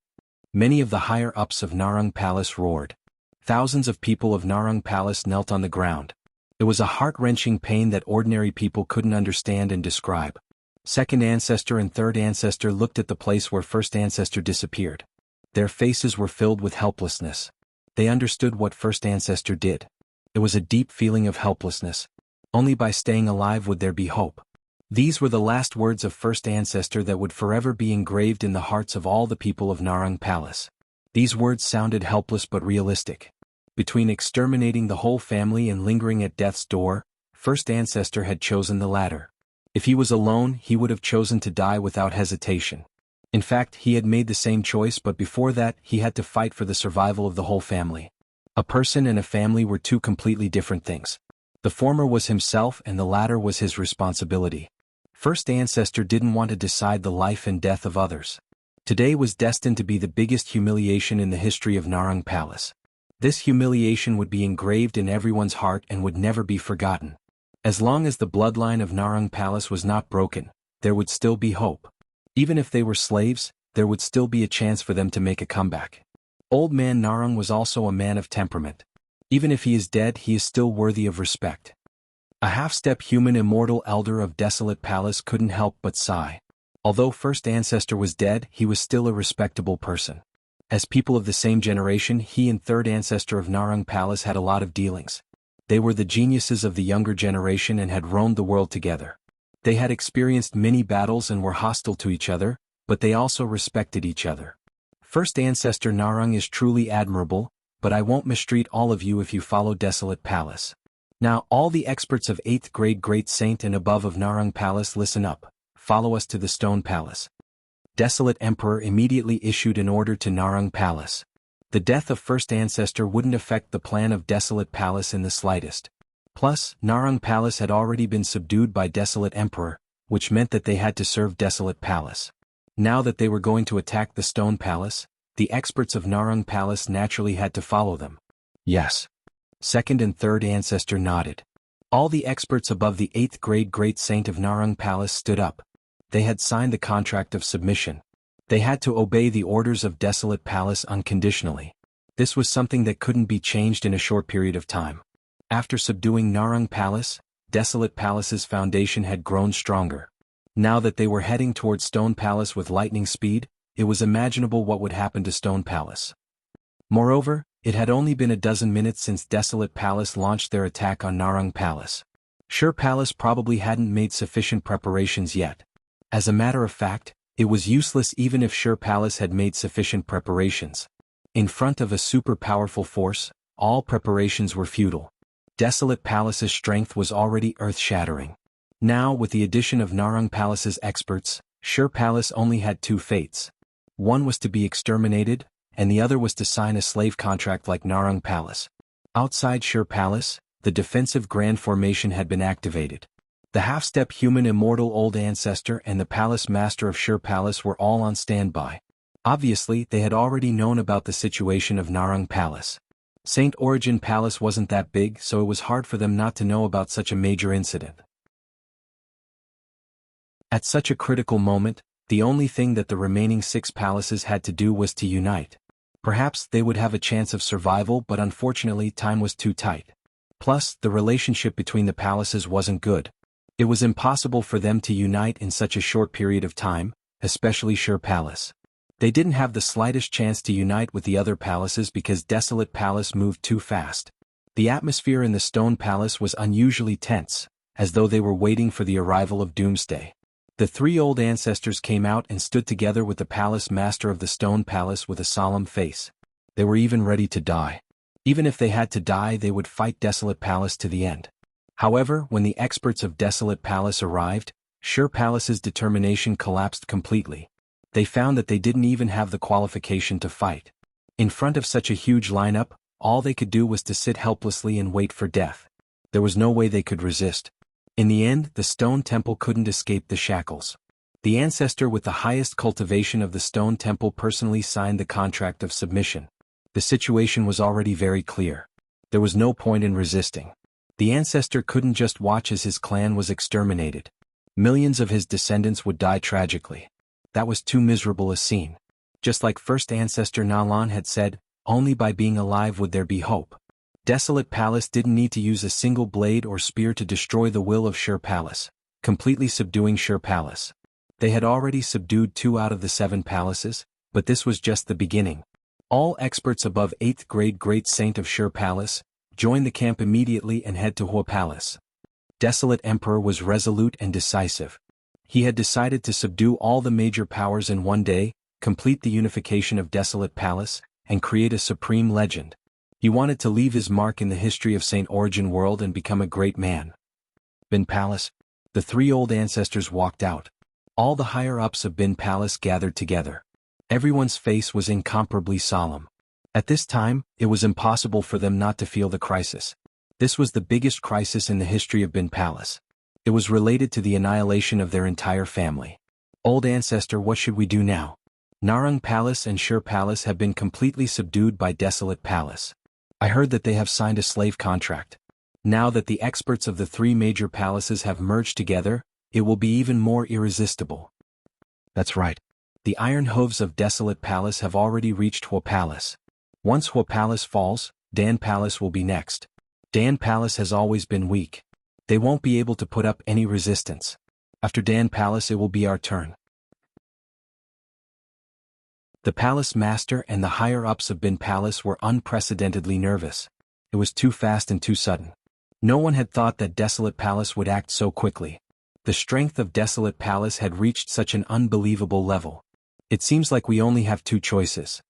Many of the higher-ups of Narang Palace roared. Thousands of people of Narang Palace knelt on the ground. It was a heart-wrenching pain that ordinary people couldn't understand and describe. Second ancestor and third ancestor looked at the place where first ancestor disappeared. Their faces were filled with helplessness. They understood what first ancestor did. It was a deep feeling of helplessness. Only by staying alive would there be hope. These were the last words of first ancestor that would forever be engraved in the hearts of all the people of Narang Palace. These words sounded helpless but realistic. Between exterminating the whole family and lingering at death's door, first ancestor had chosen the latter. If he was alone, he would have chosen to die without hesitation. In fact, he had made the same choice, but before that, he had to fight for the survival of the whole family. A person and a family were two completely different things. The former was himself and the latter was his responsibility. First ancestor didn't want to decide the life and death of others. Today was destined to be the biggest humiliation in the history of Narang Palace. This humiliation would be engraved in everyone's heart and would never be forgotten. As long as the bloodline of Narang Palace was not broken, there would still be hope. Even if they were slaves, there would still be a chance for them to make a comeback. Old man Narang was also a man of temperament. Even if he is dead, he is still worthy of respect. A half-step human immortal elder of Desolate Palace couldn't help but sigh. Although first ancestor was dead, he was still a respectable person. As people of the same generation, he and third ancestor of Narang Palace had a lot of dealings. They were the geniuses of the younger generation and had roamed the world together. They had experienced many battles and were hostile to each other, but they also respected each other. First ancestor Narang is truly admirable, but I won't mistreat all of you if you follow Desolate Palace. Now all the experts of 8th grade Great Saint and above of Narang Palace, listen up, follow us to the Stone Palace. Desolate Emperor immediately issued an order to Narang Palace. The death of first ancestor wouldn't affect the plan of Desolate Palace in the slightest. Plus, Narang Palace had already been subdued by Desolate Emperor, which meant that they had to serve Desolate Palace. Now that they were going to attack the Stone Palace, the experts of Narang Palace naturally had to follow them. Yes. Second and third ancestor nodded. All the experts above the 8th grade Great Saint of Narang Palace stood up. They had signed the contract of submission. They had to obey the orders of Desolate Palace unconditionally. This was something that couldn't be changed in a short period of time. After subduing Narang Palace, Desolate Palace's foundation had grown stronger. Now that they were heading towards Stone Palace with lightning speed, it was imaginable what would happen to Stone Palace. Moreover, it had only been a dozen minutes since Desolate Palace launched their attack on Narang Palace. Sure, Palace probably hadn't made sufficient preparations yet. As a matter of fact, it was useless even if Sure Palace had made sufficient preparations. In front of a super powerful force, all preparations were futile. Desolate Palace's strength was already earth-shattering. Now, with the addition of Narang Palace's experts, Sure Palace only had two fates. One was to be exterminated, and the other was to sign a slave contract like Narang Palace. Outside Sure Palace, the defensive grand formation had been activated. The half-step human immortal old ancestor and the palace master of Sure Palace were all on standby. Obviously, they had already known about the situation of Narang Palace. St. Origin Palace wasn't that big, so it was hard for them not to know about such a major incident. At such a critical moment, the only thing that the remaining 6 palaces had to do was to unite. Perhaps they would have a chance of survival, but unfortunately time was too tight. Plus, the relationship between the palaces wasn't good. It was impossible for them to unite in such a short period of time, especially Sure Palace. They didn't have the slightest chance to unite with the other palaces because Desolate Palace moved too fast. The atmosphere in the Stone Palace was unusually tense, as though they were waiting for the arrival of Doomsday. The 3 old ancestors came out and stood together with the palace master of the Stone Palace with a solemn face. They were even ready to die. Even if they had to die, they would fight Desolate Palace to the end. However, when the experts of Desolate Palace arrived, Sure Palace's determination collapsed completely. They found that they didn't even have the qualification to fight. In front of such a huge lineup, all they could do was to sit helplessly and wait for death. There was no way they could resist. In the end, the Stone Temple couldn't escape the shackles. The ancestor with the highest cultivation of the Stone Temple personally signed the contract of submission. The situation was already very clear. There was no point in resisting. The ancestor couldn't just watch as his clan was exterminated. Millions of his descendants would die tragically. That was too miserable a scene. Just like first ancestor Nalan had said, only by being alive would there be hope. Desolate Palace didn't need to use a single blade or spear to destroy the will of Sure Palace, completely subduing Sure Palace. They had already subdued 2 out of the 7 palaces, but this was just the beginning. All experts above 8th grade Great Saint of Sure Palace join the camp immediately and head to Hua Palace. Desolate Emperor was resolute and decisive. He had decided to subdue all the major powers in one day, complete the unification of Desolate Palace, and create a supreme legend. He wanted to leave his mark in the history of St. Origin World and become a great man. Bin Palace. The 3 old ancestors walked out. All the higher-ups of Bin Palace gathered together. Everyone's face was incomparably solemn. At this time, it was impossible for them not to feel the crisis. This was the biggest crisis in the history of Bin Palace. It was related to the annihilation of their entire family. Old ancestor, what should we do now? Narang Palace and Sure Palace have been completely subdued by Desolate Palace. I heard that they have signed a slave contract. Now that the experts of the 3 major palaces have merged together, it will be even more irresistible. That's right. The iron hooves of Desolate Palace have already reached Hua Palace. Once Hua Palace falls, Dan Palace will be next. Dan Palace has always been weak. They won't be able to put up any resistance. After Dan Palace it will be our turn. The palace master and the higher-ups of Bin Palace were unprecedentedly nervous. It was too fast and too sudden. No one had thought that Desolate Palace would act so quickly. The strength of Desolate Palace had reached such an unbelievable level. It seems like we only have two choices.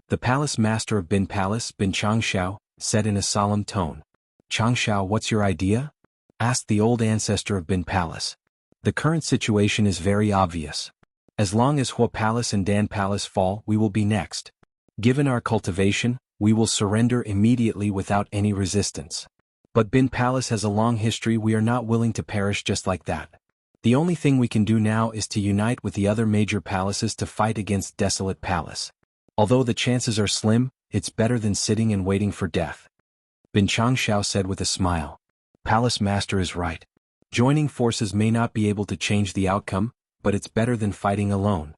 The palace master of Bin Palace, Bin Xianxia, said in a solemn tone. Xianxia, what's your idea? Asked the old ancestor of Bin Palace. The current situation is very obvious. As long as Hua Palace and Dan Palace fall, we will be next. Given our cultivation, we will surrender immediately without any resistance. But Bin Palace has a long history. We are not willing to perish just like that. The only thing we can do now is to unite with the other major palaces to fight against Desolate Palace. Although the chances are slim, it's better than sitting and waiting for death. Bin Xianxia said with a smile. Palace Master is right. Joining forces may not be able to change the outcome, but it's better than fighting alone.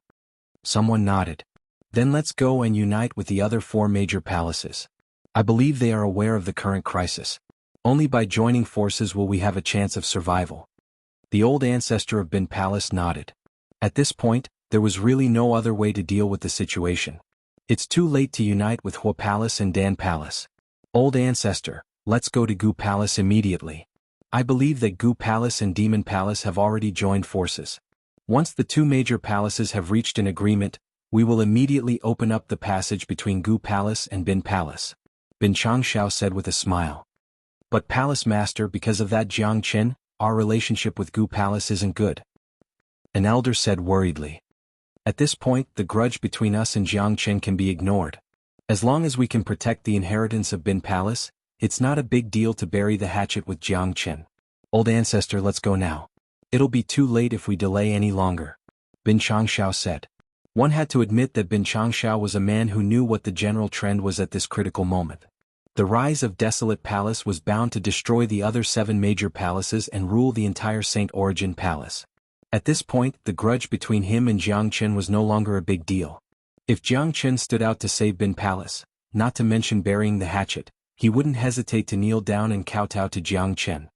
Someone nodded. Then let's go and unite with the other four major palaces. I believe they are aware of the current crisis. Only by joining forces will we have a chance of survival. The old ancestor of Bin Palace nodded. At this point, there was really no other way to deal with the situation. It's too late to unite with Hua Palace and Dan Palace. Old ancestor, let's go to Gu Palace immediately. I believe that Gu Palace and Demon Palace have already joined forces. Once the two major palaces have reached an agreement, we will immediately open up the passage between Gu Palace and Bin Palace. Bin Xianxia said with a smile. But Palace Master, because of that Jiangchen, our relationship with Gu Palace isn't good. An elder said worriedly. At this point, the grudge between us and Jiangchen can be ignored. As long as we can protect the inheritance of Bin Palace, it's not a big deal to bury the hatchet with Jiangchen. Old ancestor, let's go now. It'll be too late if we delay any longer. Bin Xianxia said. One had to admit that Bin Xianxia was a man who knew what the general trend was at this critical moment. The rise of Desolate Palace was bound to destroy the other 7 major palaces and rule the entire Saint Origin Palace. At this point, the grudge between him and Jiangchen was no longer a big deal. If Jiangchen stood out to save Bin Palace, not to mention burying the hatchet, he wouldn't hesitate to kneel down and kowtow to Jiangchen.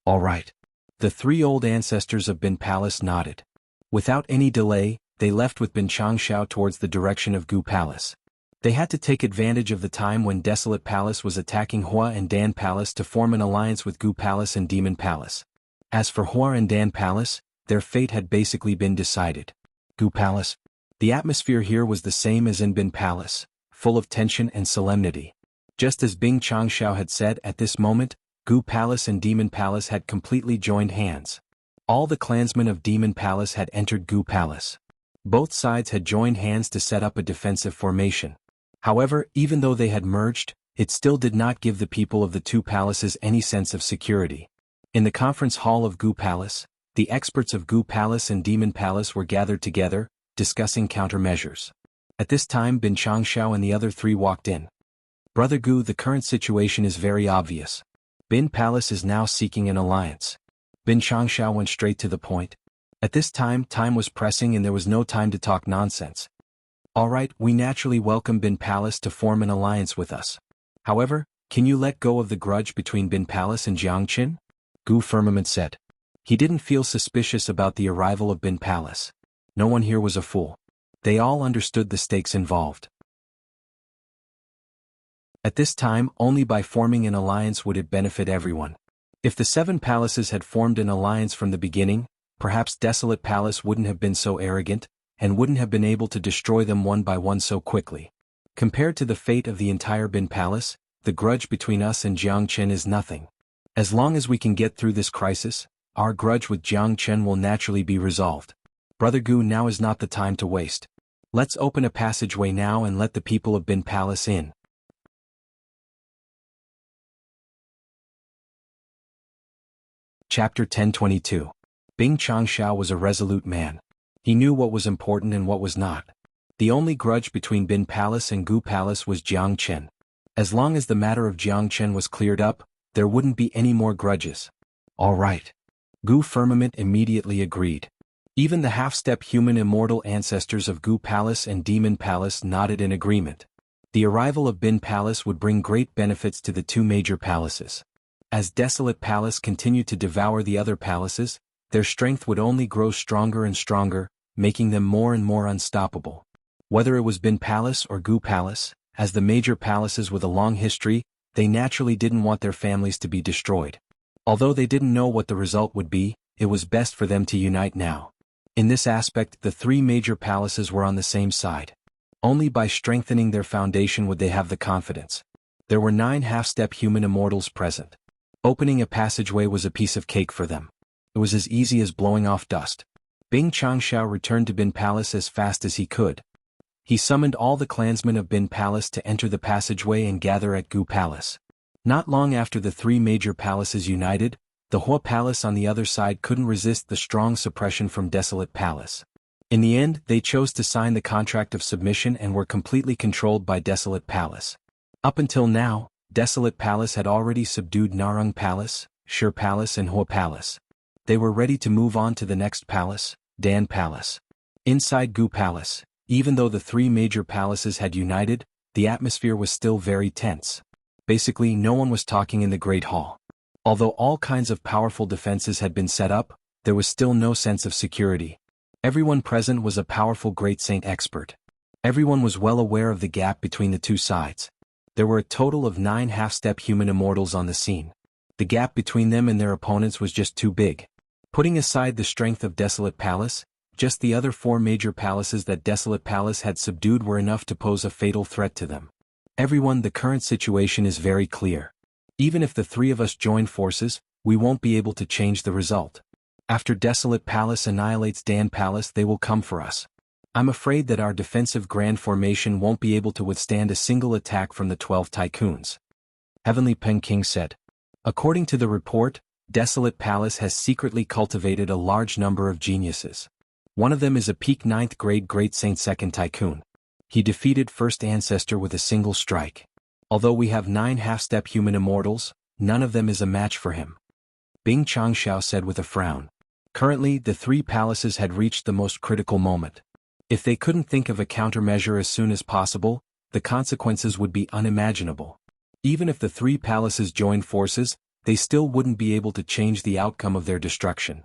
All right. The 3 old ancestors of Bin Palace nodded. Without any delay, they left with Bin Xianxia towards the direction of Gu Palace. They had to take advantage of the time when Desolate Palace was attacking Hua and Dan Palace to form an alliance with Gu Palace and Demon Palace. As for Hua and Dan Palace, their fate had basically been decided. Gu Palace. The atmosphere here was the same as in Bin Palace, full of tension and solemnity. Just as Bin Xianxia had said, at this moment, Gu Palace and Demon Palace had completely joined hands. All the clansmen of Demon Palace had entered Gu Palace. Both sides had joined hands to set up a defensive formation. However, even though they had merged, it still did not give the people of the 2 palaces any sense of security. In the conference hall of Gu Palace, the experts of Gu Palace and Demon Palace were gathered together, discussing countermeasures. At this time Bin Xianxia and the other 3 walked in. Brother Gu, the current situation is very obvious. Bin Palace is now seeking an alliance. Bin Xianxia went straight to the point. At this time was pressing and there was no time to talk nonsense. Alright, we naturally welcome Bin Palace to form an alliance with us. However, can you let go of the grudge between Bin Palace and Jiangchen? Gu Firmament said. He didn't feel suspicious about the arrival of Bin Palace. No one here was a fool. They all understood the stakes involved. At this time, only by forming an alliance would it benefit everyone. If the 7 palaces had formed an alliance from the beginning, perhaps Desolate Palace wouldn't have been so arrogant, and wouldn't have been able to destroy them one by one so quickly. Compared to the fate of the entire Bin Palace, the grudge between us and Jiangchen is nothing. As long as we can get through this crisis, our grudge with Jiangchen will naturally be resolved. Brother Gu, now is not the time to waste. Let's open a passageway now and let the people of Bin Palace in. Chapter 1022. Bin Xianxia was a resolute man. He knew what was important and what was not. The only grudge between Bin Palace and Gu Palace was Jiangchen. As long as the matter of Jiangchen was cleared up, there wouldn't be any more grudges. All right. Gu Firmament immediately agreed. Even the half-step human immortal ancestors of Gu Palace and Demon Palace nodded in agreement. The arrival of Bin Palace would bring great benefits to the two major palaces. As Desolate Palace continued to devour the other palaces, their strength would only grow stronger and stronger, making them more and more unstoppable. Whether it was Bin Palace or Gu Palace, as the major palaces with a long history, they naturally didn't want their families to be destroyed. Although they didn't know what the result would be, it was best for them to unite now. In this aspect, the three major palaces were on the same side. Only by strengthening their foundation would they have the confidence. There were 9 half-step human immortals present. Opening a passageway was a piece of cake for them. It was as easy as blowing off dust. Bing Changxiao returned to Bin Palace as fast as he could. He summoned all the clansmen of Bin Palace to enter the passageway and gather at Gu Palace. Not long after the three major palaces united, the Hua Palace on the other side couldn't resist the strong suppression from Desolate Palace. In the end, they chose to sign the contract of submission and were completely controlled by Desolate Palace. Up until now, Desolate Palace had already subdued Narung Palace, Shur Palace and Hua Palace. They were ready to move on to the next palace, Dan Palace. Inside Gu Palace, even though the three major palaces had united, the atmosphere was still very tense. Basically, no one was talking in the Great Hall. Although all kinds of powerful defenses had been set up, there was still no sense of security. Everyone present was a powerful great saint expert. Everyone was well aware of the gap between the two sides. There were a total of 9 half-step human immortals on the scene. The gap between them and their opponents was just too big. Putting aside the strength of Desolate Palace, just the other 4 major palaces that Desolate Palace had subdued were enough to pose a fatal threat to them. Everyone, the current situation is very clear. Even if the 3 of us join forces, we won't be able to change the result. After Desolate Palace annihilates Dan Palace, they will come for us. I'm afraid that our defensive grand formation won't be able to withstand a single attack from the 12 tycoons. Heavenly Pen King said. According to the report, Desolate Palace has secretly cultivated a large number of geniuses. One of them is a peak 9th grade Great Saint Second Tycoon. He defeated First Ancestor with a single strike. Although we have 9 half-step human immortals, none of them is a match for him. Bing Changxiao said with a frown. Currently, the 3 palaces had reached the most critical moment. If they couldn't think of a countermeasure as soon as possible, the consequences would be unimaginable. Even if the 3 palaces joined forces, they still wouldn't be able to change the outcome of their destruction.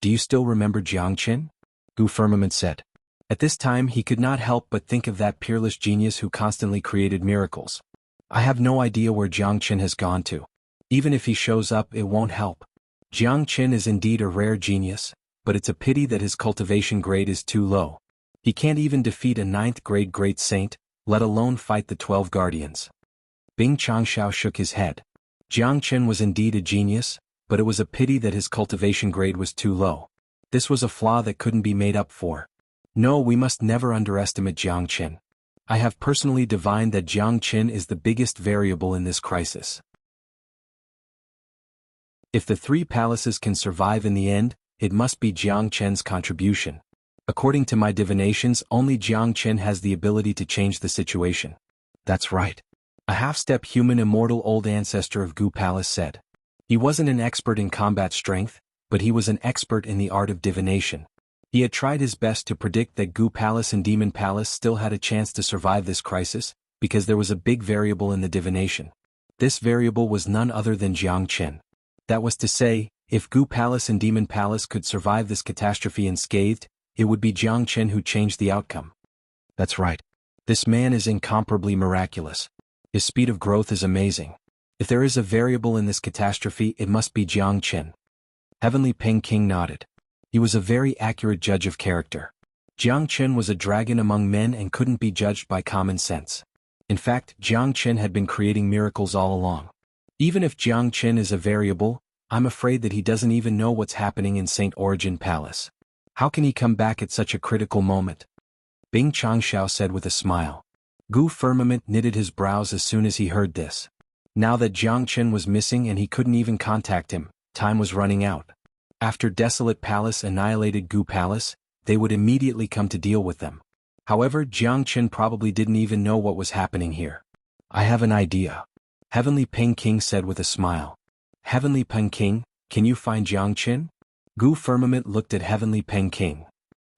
Do you still remember Jiangqin? Gu Firmament said. At this time he could not help but think of that peerless genius who constantly created miracles. I have no idea where Jiangqin has gone to. Even if he shows up, it won't help. Jiangqin is indeed a rare genius, but it's a pity that his cultivation grade is too low. He can't even defeat a 9th grade Great Saint, let alone fight the 12 guardians. Bing Changxiao shook his head. Jiangqin was indeed a genius, but it was a pity that his cultivation grade was too low. This was a flaw that couldn't be made up for. No, we must never underestimate Jiangqin. I have personally divined that Jiangqin is the biggest variable in this crisis. If the 3 palaces can survive in the end, it must be Jiangqin's contribution. According to my divinations, only Jiangqin has the ability to change the situation. That's right. A half-step human immortal old ancestor of Gu Palace said. He wasn't an expert in combat strength, but he was an expert in the art of divination. He had tried his best to predict that Gu Palace and Demon Palace still had a chance to survive this crisis, because there was a big variable in the divination. This variable was none other than Jiangqin. That was to say, if Gu Palace and Demon Palace could survive this catastrophe unscathed, it would be Jiangqin who changed the outcome. That's right. This man is incomparably miraculous. His speed of growth is amazing. If there is a variable in this catastrophe, it must be Jiangqin. Heavenly Peng King nodded. He was a very accurate judge of character. Jiangqin was a dragon among men and couldn't be judged by common sense. In fact, Jiangqin had been creating miracles all along. Even if Jiangqin is a variable, I'm afraid that he doesn't even know what's happening in St. Origin Palace. How can he come back at such a critical moment? Bing Changxiao said with a smile. Gu Firmament knitted his brows as soon as he heard this. Now that Jiangqin was missing and he couldn't even contact him, time was running out. After Desolate Palace annihilated Gu Palace, they would immediately come to deal with them. However, Jiangqin probably didn't even know what was happening here. I have an idea. Heavenly Peng King said with a smile. Heavenly Peng King, can you find Jiangqin? Gu Firmament looked at Heavenly Peng King.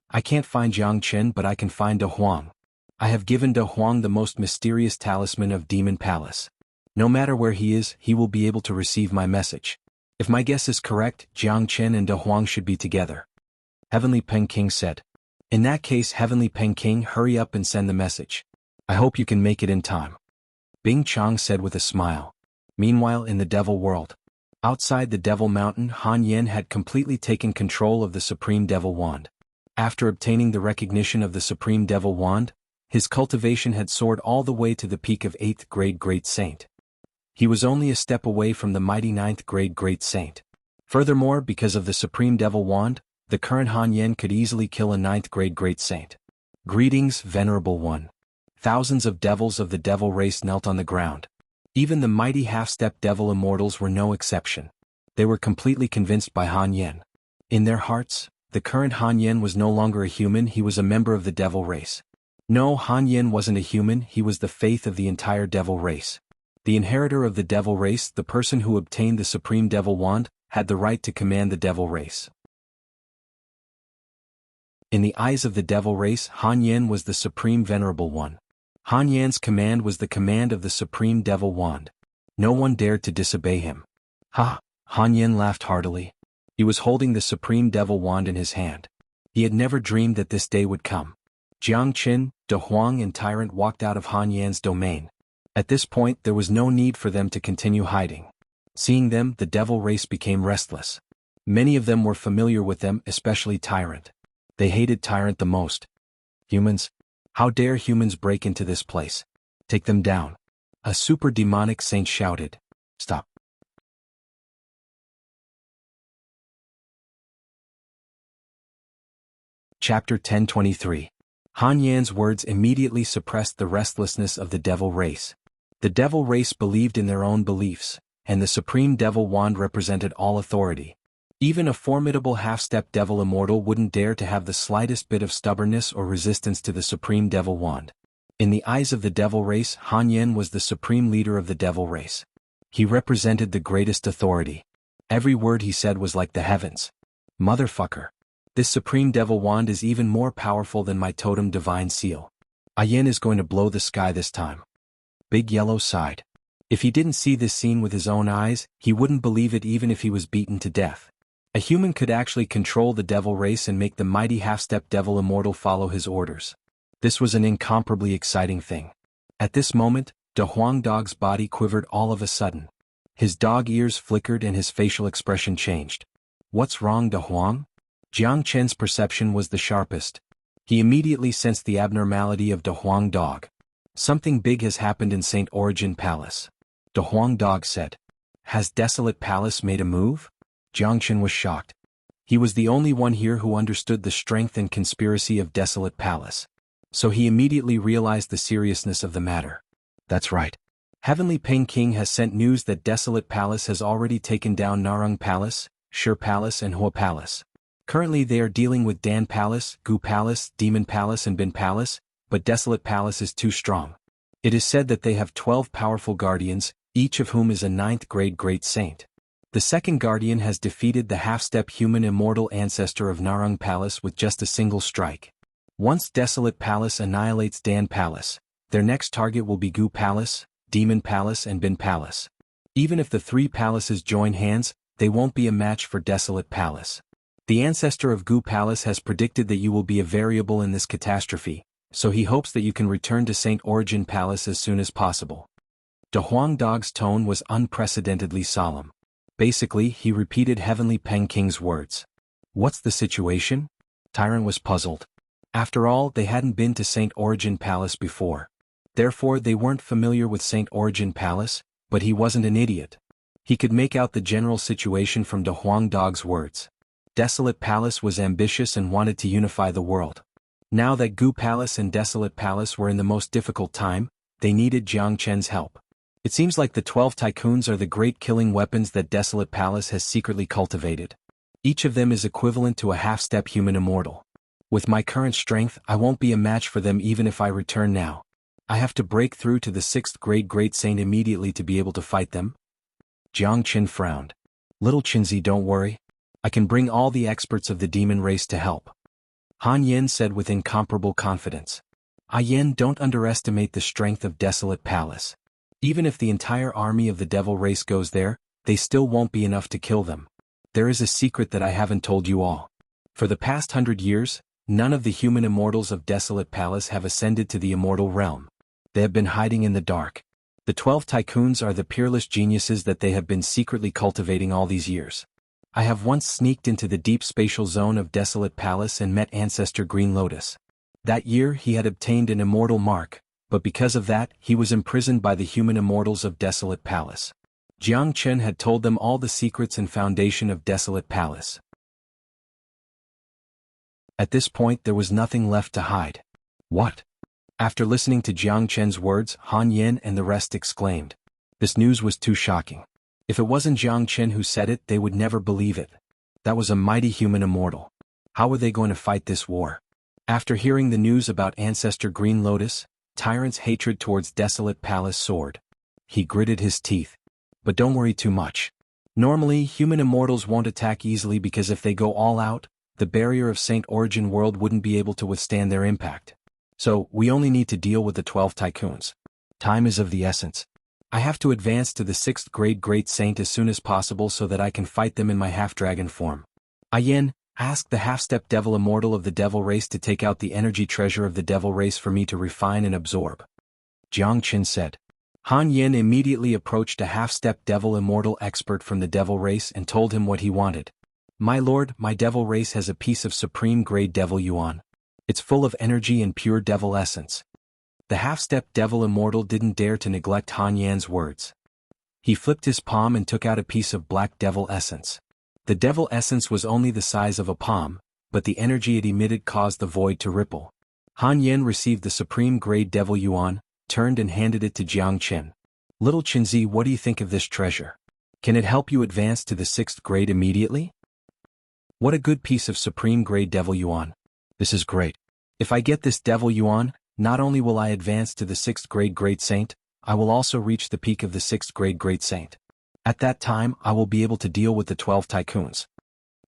I can't find Jiangqin, but I can find De Huang. I have given De Huang the most mysterious talisman of Demon Palace. No matter where he is, he will be able to receive my message. If my guess is correct, Jiang Chen and De Huang should be together. Heavenly Peng King said. In that case, Heavenly Peng King, hurry up and send the message. I hope you can make it in time. Bing Chang said with a smile. Meanwhile, in the Devil World. Outside the Devil Mountain, Han Yen had completely taken control of the Supreme Devil Wand. After obtaining the recognition of the Supreme Devil Wand, his cultivation had soared all the way to the peak of 8th grade Great Saint. He was only a step away from the mighty 9th grade Great Saint. Furthermore, because of the Supreme Devil Wand, the current Han Yen could easily kill a 9th grade Great Saint. Greetings, Venerable One. Thousands of devils of the devil race knelt on the ground. Even the mighty half-step devil immortals were no exception. They were completely convinced by Han Yen. In their hearts, the current Han Yen was no longer a human, he was a member of the devil race. No, Han Yen wasn't a human, he was the faith of the entire devil race. The inheritor of the devil race, the person who obtained the Supreme Devil Wand, had the right to command the devil race. In the eyes of the devil race, Han Yen was the Supreme Venerable One. Han Yan's command was the command of the Supreme Devil Wand. No one dared to disobey him. Ha! Han Yen laughed heartily. He was holding the Supreme Devil Wand in his hand. He had never dreamed that this day would come. Jiang Qin, De Huang and Tyrant walked out of Han Yan's domain. At this point there was no need for them to continue hiding. Seeing them, the devil race became restless. Many of them were familiar with them, especially Tyrant. They hated Tyrant the most. Humans? How dare humans break into this place? Take them down. A super demonic saint shouted. Stop. Chapter 1023. Han Yan's words immediately suppressed the restlessness of the devil race. The devil race believed in their own beliefs, and the Supreme Devil Wand represented all authority. Even a formidable half-step devil immortal wouldn't dare to have the slightest bit of stubbornness or resistance to the Supreme Devil Wand. In the eyes of the devil race, Han Yen was the supreme leader of the devil race. He represented the greatest authority. Every word he said was like the heavens. Motherfucker. This Supreme Devil Wand is even more powerful than my totem divine seal. Yen is going to blow the sky this time. Big Yellow sighed. If he didn't see this scene with his own eyes, he wouldn't believe it even if he was beaten to death. A human could actually control the devil race and make the mighty half-step devil immortal follow his orders. This was an incomparably exciting thing. At this moment, De Huang Dog's body quivered all of a sudden. His dog ears flickered and his facial expression changed. What's wrong, De Huang? Jiang Chen's perception was the sharpest. He immediately sensed the abnormality of De Huang Dog. Something big has happened in St. Origin Palace. De Huang Dog said. Has Desolate Palace made a move? Jiang Chen was shocked. He was the only one here who understood the strength and conspiracy of Desolate Palace. So he immediately realized the seriousness of the matter. That's right. Heavenly Peng King has sent news that Desolate Palace has already taken down Narang Palace, Shi Palace and Hua Palace. Currently they are dealing with Dan Palace, Gu Palace, Demon Palace and Bin Palace, but Desolate Palace is too strong. It is said that they have 12 powerful guardians, each of whom is a 9th grade Great Saint. The second guardian has defeated the half-step human immortal ancestor of Narang Palace with just a single strike. Once Desolate Palace annihilates Dan Palace, their next target will be Gu Palace, Demon Palace and Bin Palace. Even if the three palaces join hands, they won't be a match for Desolate Palace. The ancestor of Gu Palace has predicted that you will be a variable in this catastrophe, so he hopes that you can return to St. Origin Palace as soon as possible. De Huang Dog's tone was unprecedentedly solemn. Basically, he repeated Heavenly Peng King's words. What's the situation? Tyrant was puzzled. After all, they hadn't been to St. Origin Palace before. Therefore, they weren't familiar with St. Origin Palace, but he wasn't an idiot. He could make out the general situation from De Huang Dog's words. Desolate Palace was ambitious and wanted to unify the world. Now that Gu Palace and Desolate Palace were in the most difficult time, they needed Jiang Chen's help. It seems like the 12 tycoons are the great killing weapons that Desolate Palace has secretly cultivated. Each of them is equivalent to a half-step human immortal. With my current strength, I won't be a match for them even if I return now. I have to break through to the 6th grade Great Saint immediately to be able to fight them. Jiang Chen frowned. Little Chinzi, don't worry. I can bring all the experts of the demon race to help. Han Yen said with incomparable confidence. Yen, don't underestimate the strength of Desolate Palace. Even if the entire army of the devil race goes there, they still won't be enough to kill them. There is a secret that I haven't told you all. For the past 100 years, none of the human immortals of Desolate Palace have ascended to the immortal realm. They have been hiding in the dark. The 12 tycoons are the peerless geniuses that they have been secretly cultivating all these years. I have once sneaked into the deep spatial zone of Desolate Palace and met Ancestor Green Lotus. That year he had obtained an immortal mark, but because of that he was imprisoned by the human immortals of Desolate Palace. Jianghu had told them all the secrets and foundation of Desolate Palace. At this point there was nothing left to hide. What? After listening to Jianghu's words, Han Yin and the rest exclaimed. This news was too shocking. If it wasn't Jianghu who said it, they would never believe it. That was a mighty human immortal. How were they going to fight this war? After hearing the news about Ancestor Green Lotus, Tyrant's hatred towards Desolate Palace soared. He gritted his teeth. But don't worry too much. Normally, human immortals won't attack easily because if they go all out, the barrier of Saint Origin World wouldn't be able to withstand their impact. So, we only need to deal with the 12 tycoons. Time is of the essence. I have to advance to the 6th grade Great Saint as soon as possible so that I can fight them in my half-dragon form. Yen, ask the half-step devil immortal of the devil race to take out the energy treasure of the devil race for me to refine and absorb. Jianghu said. Han Yin immediately approached a half-step devil immortal expert from the devil race and told him what he wanted. My lord, my devil race has a piece of supreme grade devil yuan. It's full of energy and pure devil essence. The half-step devil immortal didn't dare to neglect Han Yan's words. He flipped his palm and took out a piece of black devil essence. The devil essence was only the size of a palm, but the energy it emitted caused the void to ripple. Han Yan received the supreme grade devil yuan, turned and handed it to Jianghu. Little Qinzi, what do you think of this treasure? Can it help you advance to the 6th grade immediately? What a good piece of supreme grade devil yuan. This is great. If I get this devil yuan, not only will I advance to the 6th grade Great Saint, I will also reach the peak of the 6th grade Great Saint. At that time, I will be able to deal with the 12 tycoons.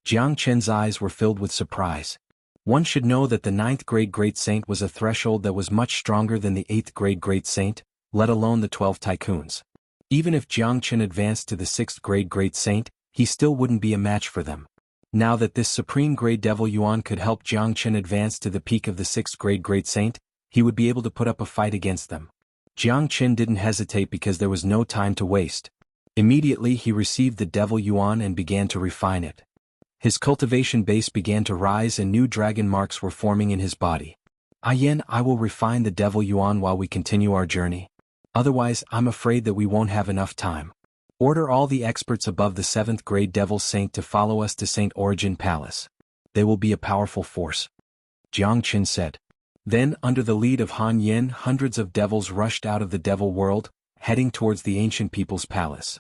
Jianghu's eyes were filled with surprise. One should know that the 9th grade Great Saint was a threshold that was much stronger than the 8th grade Great Saint, let alone the 12 tycoons. Even if Jianghu advanced to the 6th grade Great Saint, he still wouldn't be a match for them. Now that this supreme grade devil yuan could help Jianghu advance to the peak of the 6th grade Great Saint, he would be able to put up a fight against them. Jianghu didn't hesitate because there was no time to waste. Immediately he received the devil yuan and began to refine it. His cultivation base began to rise and new dragon marks were forming in his body. Yen, I will refine the devil yuan while we continue our journey. Otherwise, I'm afraid that we won't have enough time. Order all the experts above the 7th grade Devil Saint to follow us to Saint Origin Palace. They will be a powerful force. Jianghu said. Then, under the lead of Han Yin, hundreds of devils rushed out of the devil world, heading towards the ancient people's palace.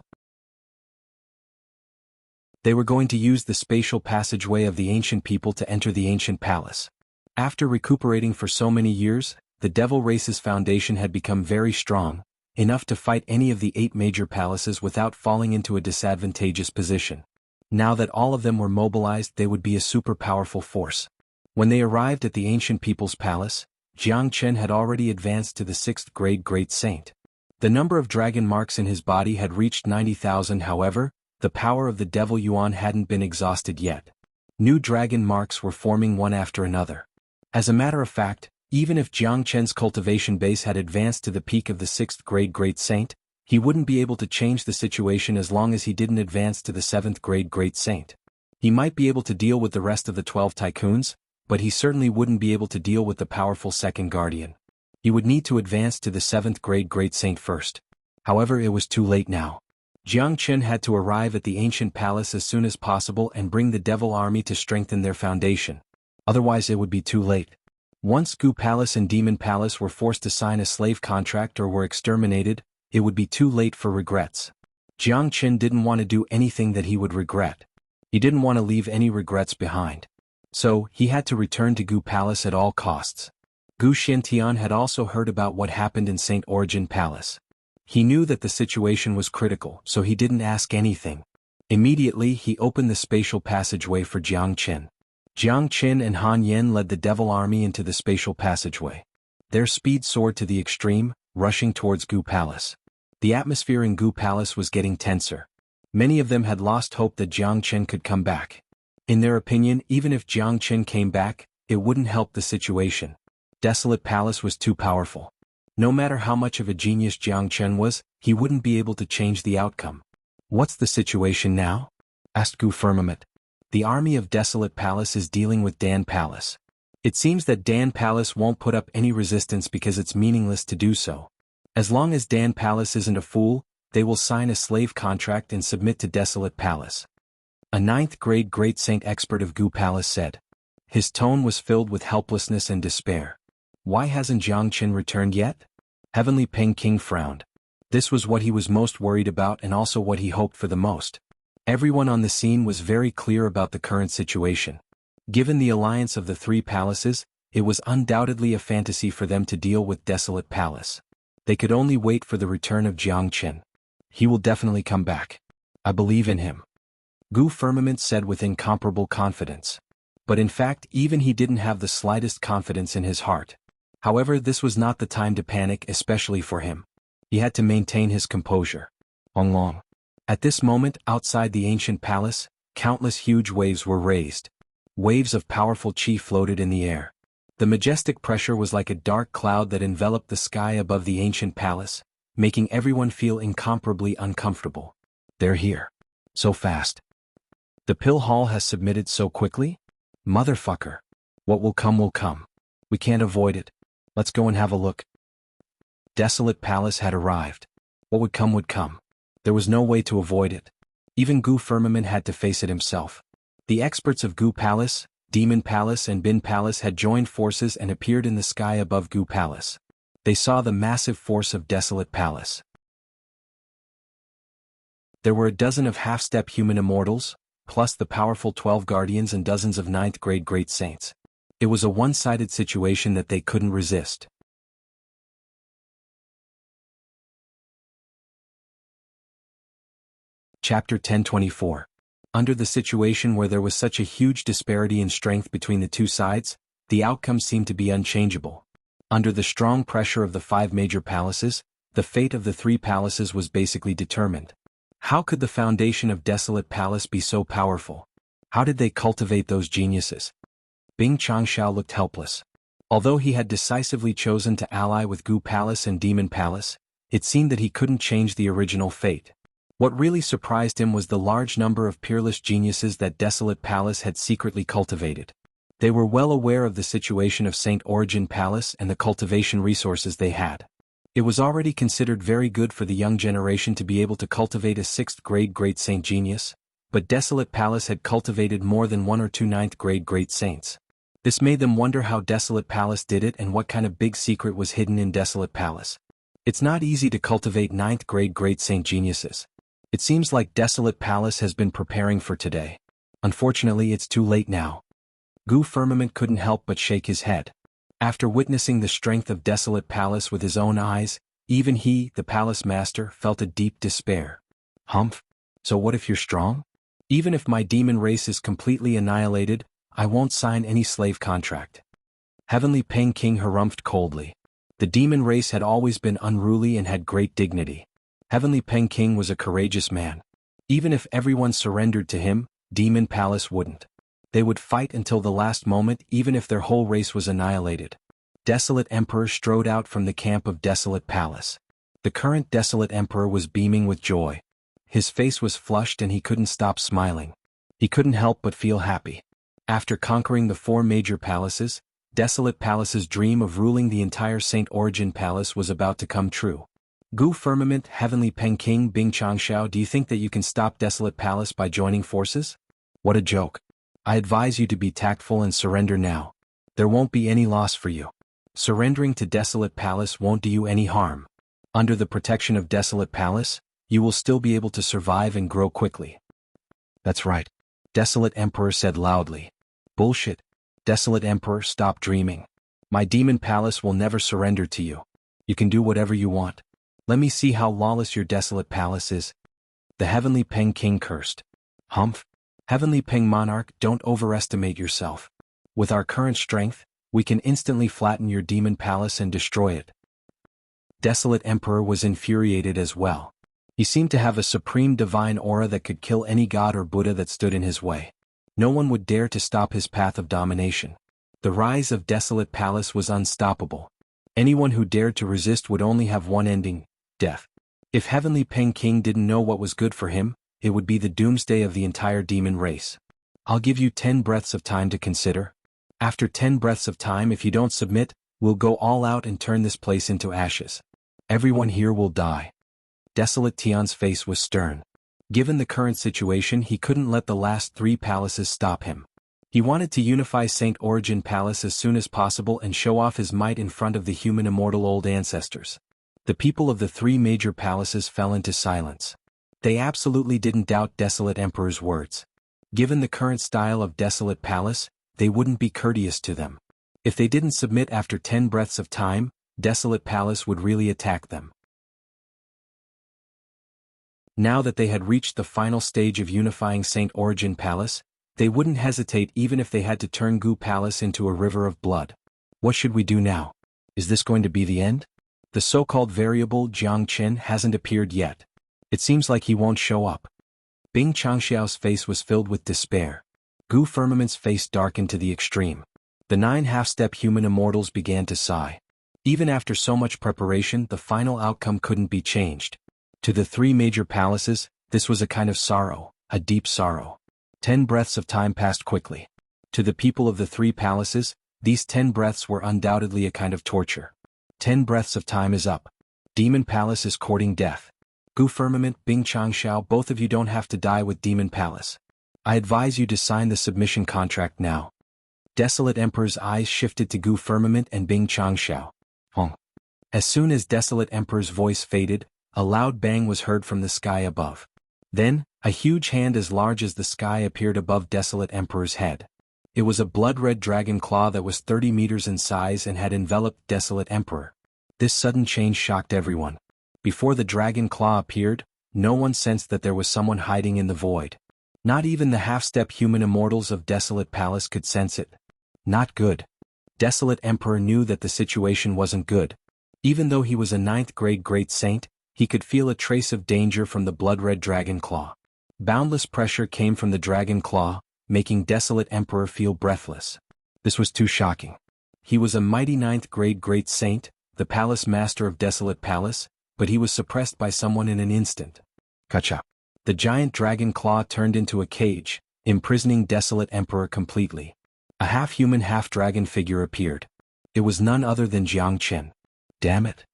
They were going to use the spatial passageway of the ancient people to enter the ancient palace. After recuperating for so many years, the devil race's foundation had become very strong, enough to fight any of the 8 major palaces without falling into a disadvantageous position. Now that all of them were mobilized, they would be a super powerful force. When they arrived at the ancient people's palace, Jianghu had already advanced to the 6th grade Great Saint. The number of dragon marks in his body had reached 90,000. However, the power of the devil yuan hadn't been exhausted yet. New dragon marks were forming one after another. As a matter of fact, even if Jianghu's cultivation base had advanced to the peak of the 6th grade Great Saint, he wouldn't be able to change the situation as long as he didn't advance to the 7th grade Great Saint. He might be able to deal with the rest of the 12 tycoons, but he certainly wouldn't be able to deal with the powerful second guardian. He would need to advance to the 7th grade Great Saint first. However, it was too late now. Jianghu had to arrive at the ancient palace as soon as possible and bring the devil army to strengthen their foundation. Otherwise it would be too late. Once Gu Palace and Demon Palace were forced to sign a slave contract or were exterminated, it would be too late for regrets. Jianghu didn't want to do anything that he would regret. He didn't want to leave any regrets behind. So, he had to return to Gu Palace at all costs. Gu Xiantian had also heard about what happened in Saint Origin Palace. He knew that the situation was critical, so he didn't ask anything. Immediately he opened the spatial passageway for Jianghu. Jianghu and Han Yin led the devil army into the spatial passageway. Their speed soared to the extreme, rushing towards Gu Palace. The atmosphere in Gu Palace was getting tenser. Many of them had lost hope that Jiangchen could come back. In their opinion, even if Jiangchen came back, it wouldn't help the situation. Desolate Palace was too powerful. No matter how much of a genius Jiangchen was, he wouldn't be able to change the outcome. "What's the situation now?" asked Gu Firmament. "The army of Desolate Palace is dealing with Dan Palace. It seems that Dan Palace won't put up any resistance because it's meaningless to do so. As long as Dan Palace isn't a fool, they will sign a slave contract and submit to Desolate Palace." A ninth-grade Great Saint expert of Gu Palace said. His tone was filled with helplessness and despair. "Why hasn't Jiangchen returned yet?" Heavenly Peng King frowned. This was what he was most worried about and also what he hoped for the most. Everyone on the scene was very clear about the current situation. Given the alliance of the three palaces, it was undoubtedly a fantasy for them to deal with Desolate Palace. They could only wait for the return of Jiangchen. "He will definitely come back. I believe in him," Gu Firmament said with incomparable confidence. But in fact, even he didn't have the slightest confidence in his heart. However, this was not the time to panic, especially for him. He had to maintain his composure. Long. At this moment, outside the ancient palace, countless huge waves were raised. Waves of powerful chi floated in the air. The majestic pressure was like a dark cloud that enveloped the sky above the ancient palace, making everyone feel incomparably uncomfortable. "They're here. So fast. The pill hall has submitted so quickly? Motherfucker. What will come will come. We can't avoid it. Let's go and have a look." Desolate Palace had arrived. What would come would come. There was no way to avoid it. Even Gu Firmament had to face it himself. The experts of Gu Palace, Demon Palace and Bin Palace had joined forces and appeared in the sky above Gu Palace. They saw the massive force of Desolate Palace. There were a dozen of half-step human immortals, plus the powerful 12 guardians and dozens of ninth-grade great saints. It was a one-sided situation that they couldn't resist. Chapter 1024. Under the situation where there was such a huge disparity in strength between the two sides, the outcome seemed to be unchangeable. Under the strong pressure of the 5 major palaces, the fate of the 3 palaces was basically determined. How could the foundation of Desolate Palace be so powerful? How did they cultivate those geniuses? Bing Changxiao looked helpless. Although he had decisively chosen to ally with Gu Palace and Demon Palace, it seemed that he couldn't change the original fate. What really surprised him was the large number of peerless geniuses that Desolate Palace had secretly cultivated. They were well aware of the situation of Saint Origin Palace and the cultivation resources they had. It was already considered very good for the young generation to be able to cultivate a 6th-grade Great Saint genius, but Desolate Palace had cultivated more than 1 or 2 9th-grade Great Saints. This made them wonder how Desolate Palace did it and what kind of big secret was hidden in Desolate Palace. It's not easy to cultivate 9th-grade Great Saint geniuses. It seems like Desolate Palace has been preparing for today. Unfortunately, it's too late now. Gu Firmament couldn't help but shake his head. After witnessing the strength of Desolate Palace with his own eyes, even he, the palace master, felt a deep despair. "Humph? So what if you're strong? Even if my demon race is completely annihilated, I won't sign any slave contract." Heavenly Peng King harumphed coldly. The demon race had always been unruly and had great dignity. Heavenly Peng King was a courageous man. Even if everyone surrendered to him, Demon Palace wouldn't. They would fight until the last moment even if their whole race was annihilated. Desolate Emperor strode out from the camp of Desolate Palace. The current Desolate Emperor was beaming with joy. His face was flushed and he couldn't stop smiling. He couldn't help but feel happy. After conquering the 4 major palaces, Desolate Palace's dream of ruling the entire Saint Origin Palace was about to come true. Gu Firmament, Heavenly Peng King, Bing Changxiao, do you think that you can stop Desolate Palace by joining forces? What a joke. I advise you to be tactful and surrender now. There won't be any loss for you. Surrendering to Desolate Palace won't do you any harm. Under the protection of Desolate Palace, you will still be able to survive and grow quickly. That's right. Desolate Emperor said loudly. Bullshit. Desolate Emperor, stop dreaming. My demon palace will never surrender to you. You can do whatever you want. Let me see how lawless your Desolate Palace is. The Heavenly Peng King cursed. Humph. Heavenly Peng Monarch, don't overestimate yourself. With our current strength, We can instantly flatten your demon palace and destroy it. Desolate Emperor was infuriated as well. He seemed to have a supreme divine aura that could kill any god or Buddha that stood in his way. No one would dare to stop his path of domination. The rise of Desolate Palace was unstoppable. Anyone who dared to resist would only have one ending: death. If Heavenly Peng King didn't know what was good for him, it would be the doomsday of the entire demon race. I'll give you 10 breaths of time to consider. After 10 breaths of time, if you don't submit, we'll go all out and turn this place into ashes. Everyone here will die. Desolate Tian's face was stern. Given the current situation, he couldn't let the last 3 palaces stop him. He wanted to unify St. Origin Palace as soon as possible and show off his might in front of the human immortal old ancestors. The people of the 3 major palaces fell into silence. They absolutely didn't doubt Desolate Emperor's words. Given the current style of Desolate Palace, they wouldn't be courteous to them. If they didn't submit after 10 breaths of time, Desolate Palace would really attack them. Now that they had reached the final stage of unifying St. Origin Palace, they wouldn't hesitate even if they had to turn Gu Palace into a river of blood. What should we do now? Is this going to be the end? The so-called variable Jiang Chen hasn't appeared yet. It seems like he won't show up. Bing Changxiao's face was filled with despair. Gu Firmament's face darkened to the extreme. The 9 half-step human immortals began to sigh. Even after so much preparation, the final outcome couldn't be changed. To the 3 major palaces, this was a kind of sorrow, a deep sorrow. 10 breaths of time passed quickly. To the people of the 3 palaces, these 10 breaths were undoubtedly a kind of torture. 10 breaths of time is up. Demon Palace is courting death. Gu Firmament, Bing Changxiao, both of you don't have to die with Demon Palace. I advise you to sign the submission contract now. Desolate Emperor's eyes shifted to Gu Firmament and Bing Changxiao. As soon as Desolate Emperor's voice faded, a loud bang was heard from the sky above. Then, a huge hand as large as the sky appeared above Desolate Emperor's head. It was a blood-red dragon claw that was 30 meters in size and had enveloped Desolate Emperor. This sudden change shocked everyone. Before the dragon claw appeared, no one sensed that there was someone hiding in the void. Not even the half-step human immortals of Desolate Palace could sense it. Not good. Desolate Emperor knew that the situation wasn't good. Even though he was a 9th grade great saint, he could feel a trace of danger from the blood-red dragon claw. Boundless pressure came from the dragon claw, making Desolate Emperor feel breathless. This was too shocking. He was a mighty 9th grade great saint, the palace master of Desolate Palace, but he was suppressed by someone in an instant. Kacha. The giant dragon claw turned into a cage, imprisoning Desolate Emperor completely. A half-human half-dragon figure appeared. It was none other than Jiang Chen. Damn it.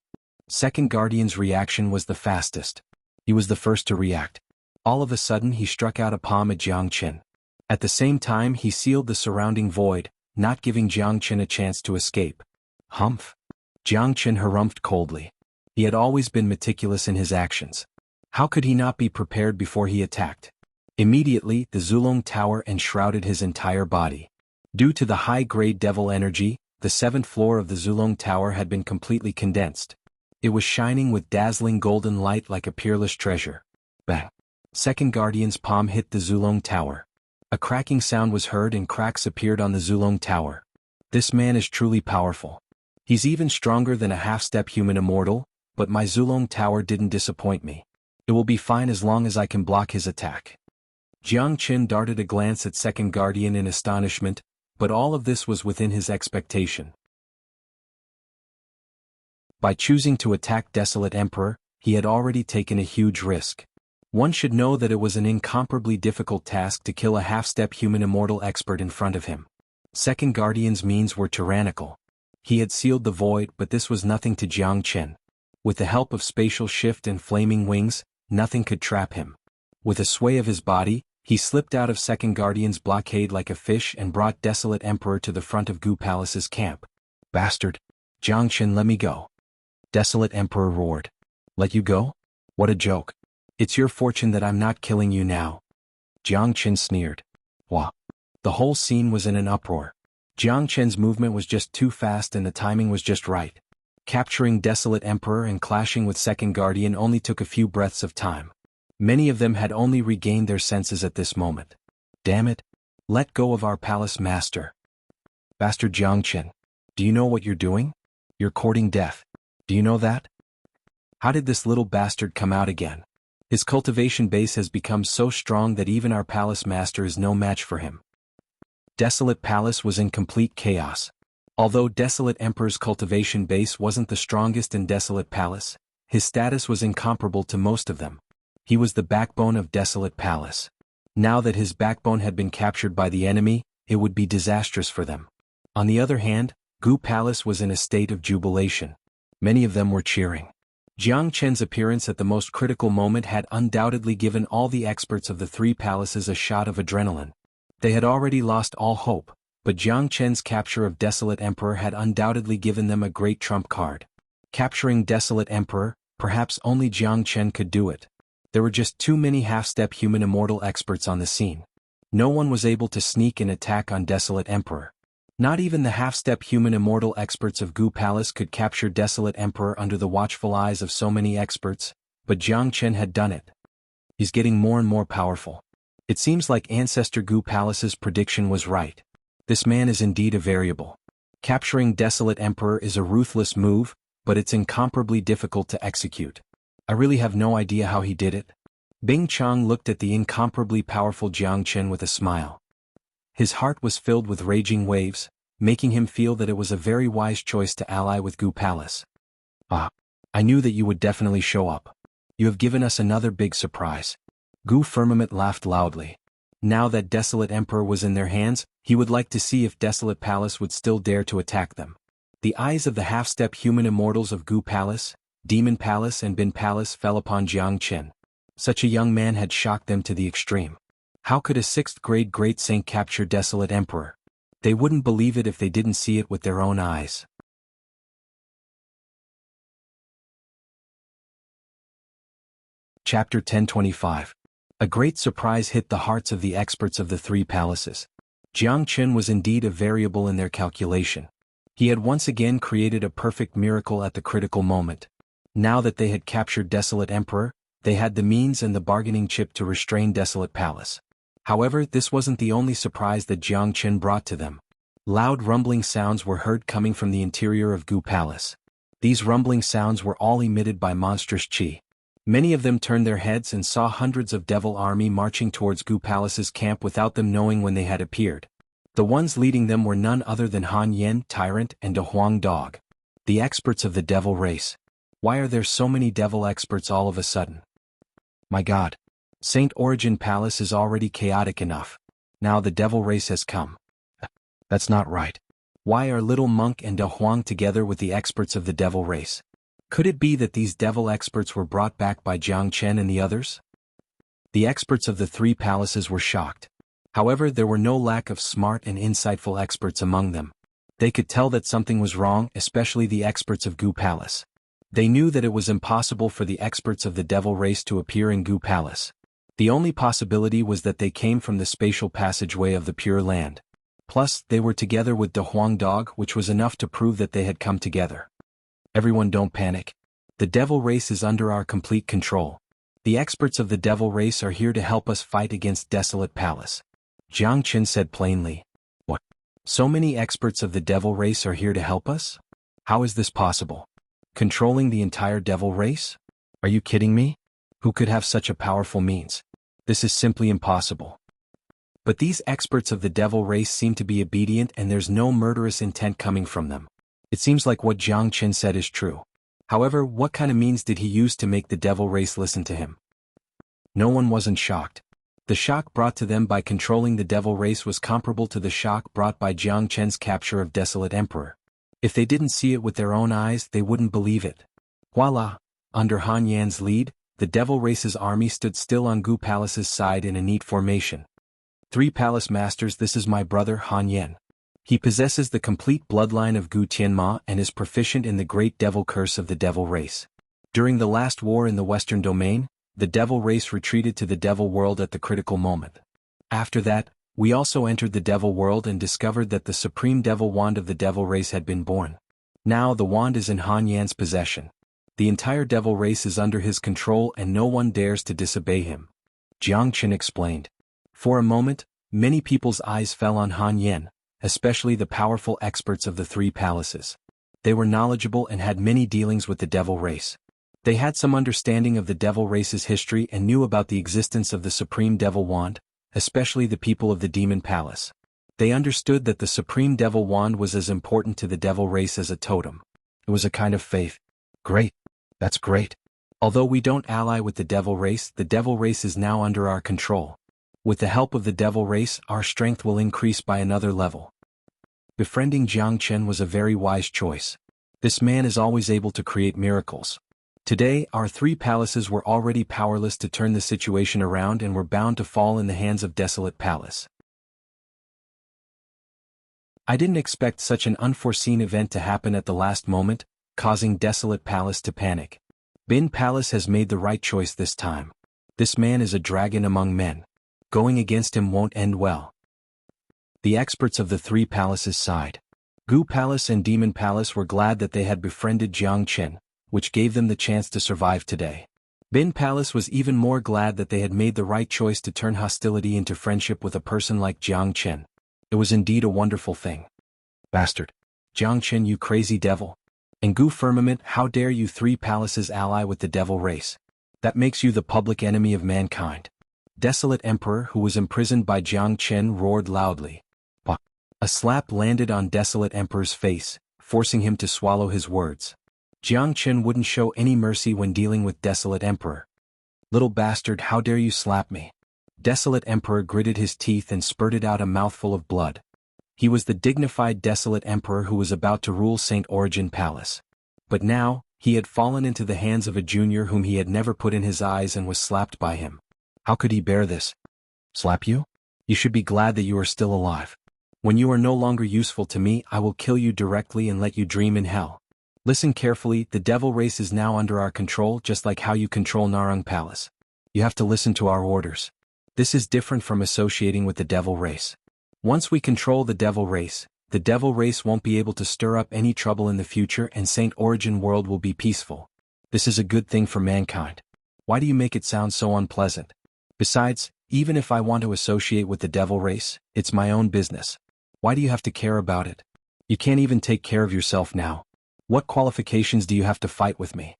Second Guardian's reaction was the fastest. He was the first to react. All of a sudden he struck out a palm at Jiang Chen. At the same time he sealed the surrounding void, not giving Jiang Chen a chance to escape. Humph. Jiang Chen harumphed coldly. He had always been meticulous in his actions. How could he not be prepared before he attacked? Immediately, the Zulong Tower enshrouded his entire body. Due to the high-grade devil energy, the 7th floor of the Zulong Tower had been completely condensed. It was shining with dazzling golden light like a peerless treasure. Bang! Second Guardian's palm hit the Zulong Tower. A cracking sound was heard and cracks appeared on the Zulong Tower. This man is truly powerful. He's even stronger than a half-step human immortal, but my Zulong Tower didn't disappoint me. It will be fine as long as I can block his attack. Jiang Chen darted a glance at Second Guardian in astonishment, but all of this was within his expectation. By choosing to attack Desolate Emperor, he had already taken a huge risk. One should know that it was an incomparably difficult task to kill a half-step human immortal expert in front of him. Second Guardian's means were tyrannical. He had sealed the void, but this was nothing to Jiang Chen. With the help of spatial shift and flaming wings, nothing could trap him. With a sway of his body, he slipped out of Second Guardian's blockade like a fish and brought Desolate Emperor to the front of Gu Palace's camp. Bastard! Jiang Chen, let me go. Desolate Emperor roared. Let you go? What a joke. It's your fortune that I'm not killing you now. Jiang Chen sneered. Wah. The whole scene was in an uproar. Jiang Chen's movement was just too fast and the timing was just right. Capturing Desolate Emperor and clashing with Second Guardian only took a few breaths of time. Many of them had only regained their senses at this moment. Damn it! Let go of our palace master. Bastard Jiang Chen. Do you know what you're doing? You're courting death. Do you know that? How did this little bastard come out again? His cultivation base has become so strong that even our palace master is no match for him. Desolate Palace was in complete chaos. Although Desolate Emperor's cultivation base wasn't the strongest in Desolate Palace, his status was incomparable to most of them. He was the backbone of Desolate Palace. Now that his backbone had been captured by the enemy, it would be disastrous for them. On the other hand, Gu Palace was in a state of jubilation. Many of them were cheering. Jiang Chen's appearance at the most critical moment had undoubtedly given all the experts of the three palaces a shot of adrenaline. They had already lost all hope, but Jiang Chen's capture of Desolate Emperor had undoubtedly given them a great trump card. Capturing Desolate Emperor, perhaps only Jiang Chen could do it. There were just too many half-step human immortal experts on the scene. No one was able to sneak an attack on Desolate Emperor. Not even the half-step human immortal experts of Gu Palace could capture Desolate Emperor under the watchful eyes of so many experts, but Jiang Chen had done it. He's getting more and more powerful. It seems like Ancestor Gu Palace's prediction was right. This man is indeed a variable. Capturing Desolate Emperor is a ruthless move, but it's incomparably difficult to execute. I really have no idea how he did it. Bing Chang looked at the incomparably powerful Jiang Chen with a smile. His heart was filled with raging waves, making him feel that it was a very wise choice to ally with Gu Palace. Ah, I knew that you would definitely show up. You have given us another big surprise. Gu Firmament laughed loudly. Now that Desolate Emperor was in their hands, he would like to see if Desolate Palace would still dare to attack them. The eyes of the half-step human immortals of Gu Palace, Demon Palace and Bin Palace fell upon Jiang Chen. Such a young man had shocked them to the extreme. How could a 6th-grade great saint capture Desolate Emperor? They wouldn't believe it if they didn't see it with their own eyes. Chapter 1025. A great surprise hit the hearts of the experts of the three palaces. Jiang Chen was indeed a variable in their calculation. He had once again created a perfect miracle at the critical moment. Now that they had captured Desolate Emperor, they had the means and the bargaining chip to restrain Desolate Palace. However, this wasn't the only surprise that Jiang Chen brought to them. Loud rumbling sounds were heard coming from the interior of Gu Palace. These rumbling sounds were all emitted by monstrous qi. Many of them turned their heads and saw hundreds of devil army marching towards Gu Palace's camp without them knowing when they had appeared. The ones leading them were none other than Han Yen, Tyrant, and De Huang Dog. The experts of the devil race. Why are there so many devil experts all of a sudden? My God. Saint Origin Palace is already chaotic enough. Now the devil race has come. That's not right. Why are Little Monk and De Huang together with the experts of the devil race? Could it be that these devil experts were brought back by Jiang Chen and the others? The experts of the three palaces were shocked. However, there were no lack of smart and insightful experts among them. They could tell that something was wrong, especially the experts of Gu Palace. They knew that it was impossible for the experts of the devil race to appear in Gu Palace. The only possibility was that they came from the spatial passageway of the Pure Land. Plus, they were together with De Huang Dog, which was enough to prove that they had come together. Everyone don't panic. The devil race is under our complete control. The experts of the devil race are here to help us fight against Desolate Palace. Jiang Chen said plainly. What? So many experts of the devil race are here to help us? How is this possible? Controlling the entire devil race? Are you kidding me? Who could have such a powerful means? This is simply impossible. But these experts of the devil race seem to be obedient and there's no murderous intent coming from them. It seems like what Jiang Chen said is true. However, what kind of means did he use to make the devil race listen to him? No one wasn't shocked. The shock brought to them by controlling the devil race was comparable to the shock brought by Jiang Chen's capture of Desolate Emperor. If they didn't see it with their own eyes, they wouldn't believe it. Voila! Under Han Yan's lead, the devil race's army stood still on Gu Palace's side in a neat formation. Three palace masters, this is my brother Han Yan. He possesses the complete bloodline of Gu Tianma and is proficient in the great devil curse of the devil race. During the last war in the Western Domain, the devil race retreated to the devil world at the critical moment. After that, we also entered the devil world and discovered that the supreme devil wand of the devil race had been born. Now the wand is in Han Yan's possession. The entire devil race is under his control and no one dares to disobey him. Jiang Chen explained. For a moment, many people's eyes fell on Han Yan, especially the powerful experts of the three palaces. They were knowledgeable and had many dealings with the devil race. They had some understanding of the devil race's history and knew about the existence of the supreme devil wand, especially the people of the demon palace. They understood that the supreme devil wand was as important to the devil race as a totem. It was a kind of faith. Great. That's great. Although we don't ally with the devil race is now under our control. With the help of the devil race, our strength will increase by another level. Befriending Jiang Chen was a very wise choice. This man is always able to create miracles. Today, our three palaces were already powerless to turn the situation around and were bound to fall in the hands of Desolate Palace. I didn't expect such an unforeseen event to happen at the last moment, causing Desolate Palace to panic. Bin Palace has made the right choice this time. This man is a dragon among men. Going against him won't end well. The experts of the three palaces sighed. Gu Palace and Demon Palace were glad that they had befriended Jiang Chen, which gave them the chance to survive today. Bin Palace was even more glad that they had made the right choice to turn hostility into friendship with a person like Jiang Chen. It was indeed a wonderful thing. Bastard. Jiang Chen, you crazy devil. And Gu Firmament, how dare you three palaces ally with the devil race? That makes you the public enemy of mankind. Desolate Emperor, who was imprisoned by Jiang Chen, roared loudly. Bah. A slap landed on Desolate Emperor's face, forcing him to swallow his words. Jiang Chen wouldn't show any mercy when dealing with Desolate Emperor. Little bastard, how dare you slap me? Desolate Emperor gritted his teeth and spurted out a mouthful of blood. He was the dignified Desolate Emperor who was about to rule St. Origin Palace. But now, he had fallen into the hands of a junior whom he had never put in his eyes and was slapped by him. How could he bear this? Slap you? You should be glad that you are still alive. When you are no longer useful to me, I will kill you directly and let you dream in hell. Listen carefully, the devil race is now under our control just like how you control Narang Palace. You have to listen to our orders. This is different from associating with the devil race. Once we control the devil race won't be able to stir up any trouble in the future and St. Origin World will be peaceful. This is a good thing for mankind. Why do you make it sound so unpleasant? Besides, even if I want to associate with the devil race, it's my own business. Why do you have to care about it? You can't even take care of yourself now. What qualifications do you have to fight with me?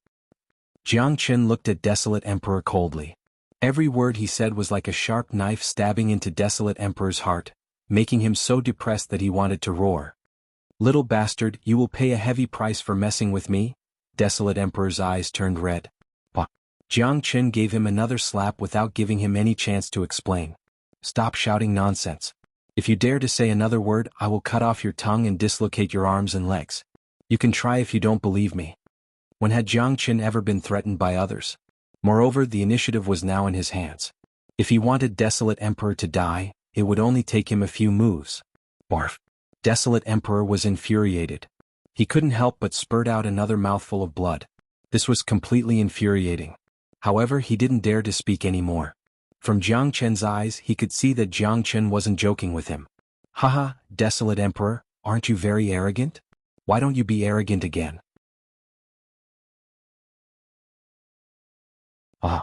Jiang Chen looked at Desolate Emperor coldly. Every word he said was like a sharp knife stabbing into Desolate Emperor's heart, making him so depressed that he wanted to roar. Little bastard, you will pay a heavy price for messing with me? Desolate Emperor's eyes turned red. Bah. Jiang Chen gave him another slap without giving him any chance to explain. Stop shouting nonsense. If you dare to say another word, I will cut off your tongue and dislocate your arms and legs. You can try if you don't believe me. When had Jiang Chen ever been threatened by others? Moreover, the initiative was now in his hands. If he wanted Desolate Emperor to die, it would only take him a few moves. Barf. Desolate Emperor was infuriated. He couldn't help but spurt out another mouthful of blood. This was completely infuriating. However, he didn't dare to speak anymore. From Jiang Chen's eyes, he could see that Jiang Chen wasn't joking with him. Haha, Desolate Emperor, aren't you very arrogant? Why don't you be arrogant again? Ah.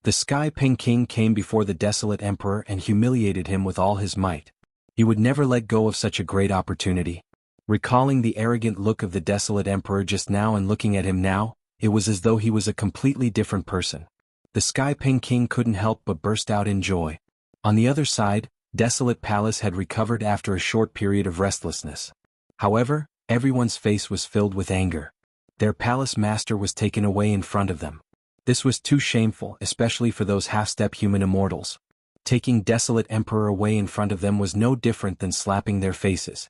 The Sky Ping King came before the Desolate Emperor and humiliated him with all his might. He would never let go of such a great opportunity. Recalling the arrogant look of the Desolate Emperor just now and looking at him now, it was as though he was a completely different person. The Sky Ping King couldn't help but burst out in joy. On the other side, Desolate Palace had recovered after a short period of restlessness. However, everyone's face was filled with anger. Their palace master was taken away in front of them. This was too shameful, especially for those half-step human immortals. Taking Desolate Emperor away in front of them was no different than slapping their faces.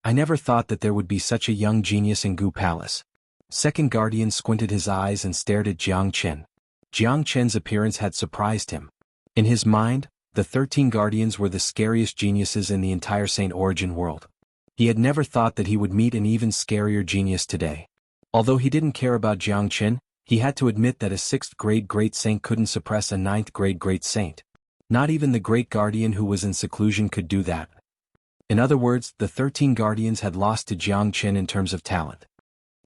I never thought that there would be such a young genius in Gu Palace. Second Guardian squinted his eyes and stared at Jiang Chen. Jiang Chen's appearance had surprised him. In his mind, the 13 Guardians were the scariest geniuses in the entire St. Origin world. He had never thought that he would meet an even scarier genius today. Although he didn't care about Jiang Chen, he had to admit that a 6th grade Great Saint couldn't suppress a 9th grade Great Saint. Not even the Great Guardian who was in seclusion could do that. In other words, the 13 Guardians had lost to Jiang Chen in terms of talent.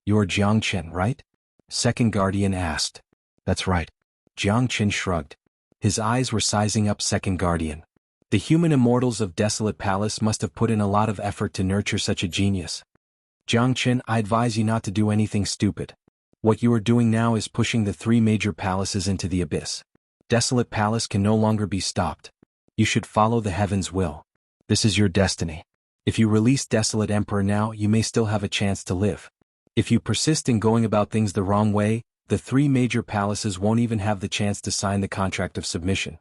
You're Jiang Chen, right? Second Guardian asked. That's right. Jiang Chen shrugged. His eyes were sizing up Second Guardian. The human immortals of Desolate Palace must have put in a lot of effort to nurture such a genius. Jiangchen, I advise you not to do anything stupid. What you are doing now is pushing the 3 major palaces into the abyss. Desolate Palace can no longer be stopped. You should follow the heaven's will. This is your destiny. If you release Desolate Emperor now, you may still have a chance to live. If you persist in going about things the wrong way, the 3 major palaces won't even have the chance to sign the contract of submission.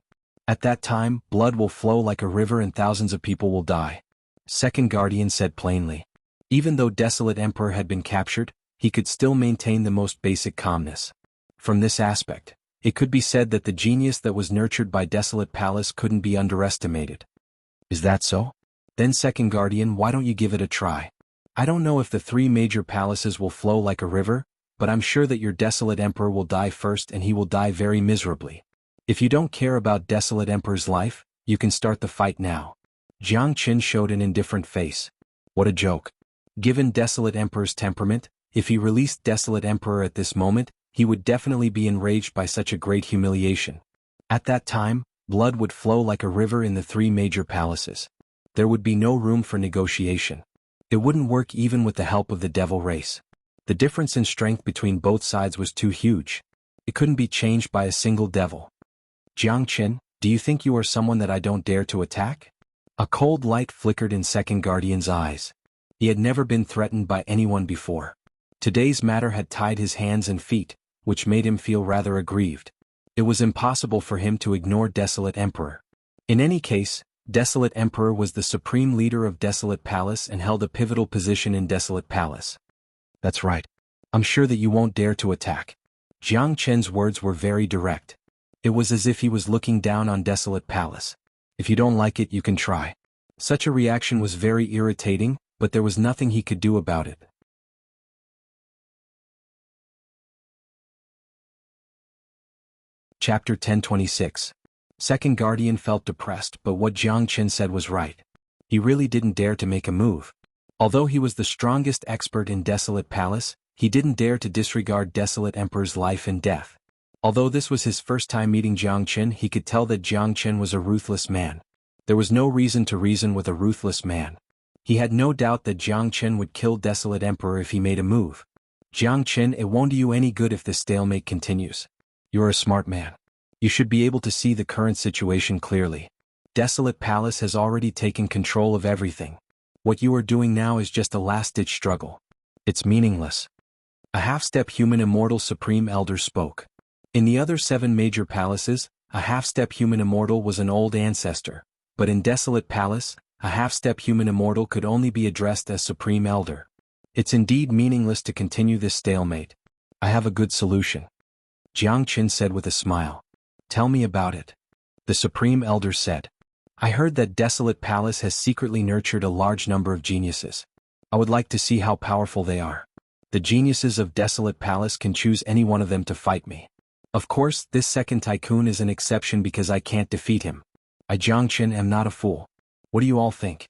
At that time, blood will flow like a river and thousands of people will die. Second Guardian said plainly. Even though Desolate Emperor had been captured, he could still maintain the most basic calmness. From this aspect, it could be said that the genius that was nurtured by Desolate Palace couldn't be underestimated. Is that so? Then Second Guardian, why don't you give it a try? I don't know if the 3 major palaces will flow like a river, but I'm sure that your Desolate Emperor will die first, and he will die very miserably. If you don't care about Desolate Emperor's life, you can start the fight now. Jiang Qin showed an indifferent face. What a joke. Given Desolate Emperor's temperament, if he released Desolate Emperor at this moment, he would definitely be enraged by such a great humiliation. At that time, blood would flow like a river in the 3 major palaces. There would be no room for negotiation. It wouldn't work even with the help of the devil race. The difference in strength between both sides was too huge. It couldn't be changed by a single devil. Jiang Qin, do you think you are someone that I don't dare to attack? A cold light flickered in Second Guardian's eyes. He had never been threatened by anyone before. Today's matter had tied his hands and feet, which made him feel rather aggrieved. It was impossible for him to ignore Desolate Emperor. In any case, Desolate Emperor was the supreme leader of Desolate Palace and held a pivotal position in Desolate Palace. That's right. I'm sure that you won't dare to attack. Jiang Chen's words were very direct. It was as if he was looking down on Desolate Palace. If you don't like it, you can try. Such a reaction was very irritating, but there was nothing he could do about it. Chapter 1026. Second Guardian felt depressed, but what Jiang Qin said was right. He really didn't dare to make a move. Although he was the strongest expert in Desolate Palace, he didn't dare to disregard Desolate Emperor's life and death. Although this was his first time meeting Jiang Qin, he could tell that Jiang Qin was a ruthless man. There was no reason to reason with a ruthless man. He had no doubt that Jiang Qin would kill Desolate Emperor if he made a move. Jiang Qin, it won't do you any good if this stalemate continues. You're a smart man. You should be able to see the current situation clearly. Desolate Palace has already taken control of everything. What you are doing now is just a last-ditch struggle. It's meaningless. A half-step human immortal supreme elder spoke. In the other 7 major palaces, a half-step human immortal was an old ancestor, but in Desolate Palace, a half-step human immortal could only be addressed as supreme elder. It's indeed meaningless to continue this stalemate. I have a good solution. Jiang Qin said with a smile. Tell me about it. The supreme elder said. I heard that Desolate Palace has secretly nurtured a large number of geniuses. I would like to see how powerful they are. The geniuses of Desolate Palace can choose any one of them to fight me. Of course, this second tycoon is an exception because I can't defeat him. I, Jiang Qin, am not a fool. What do you all think?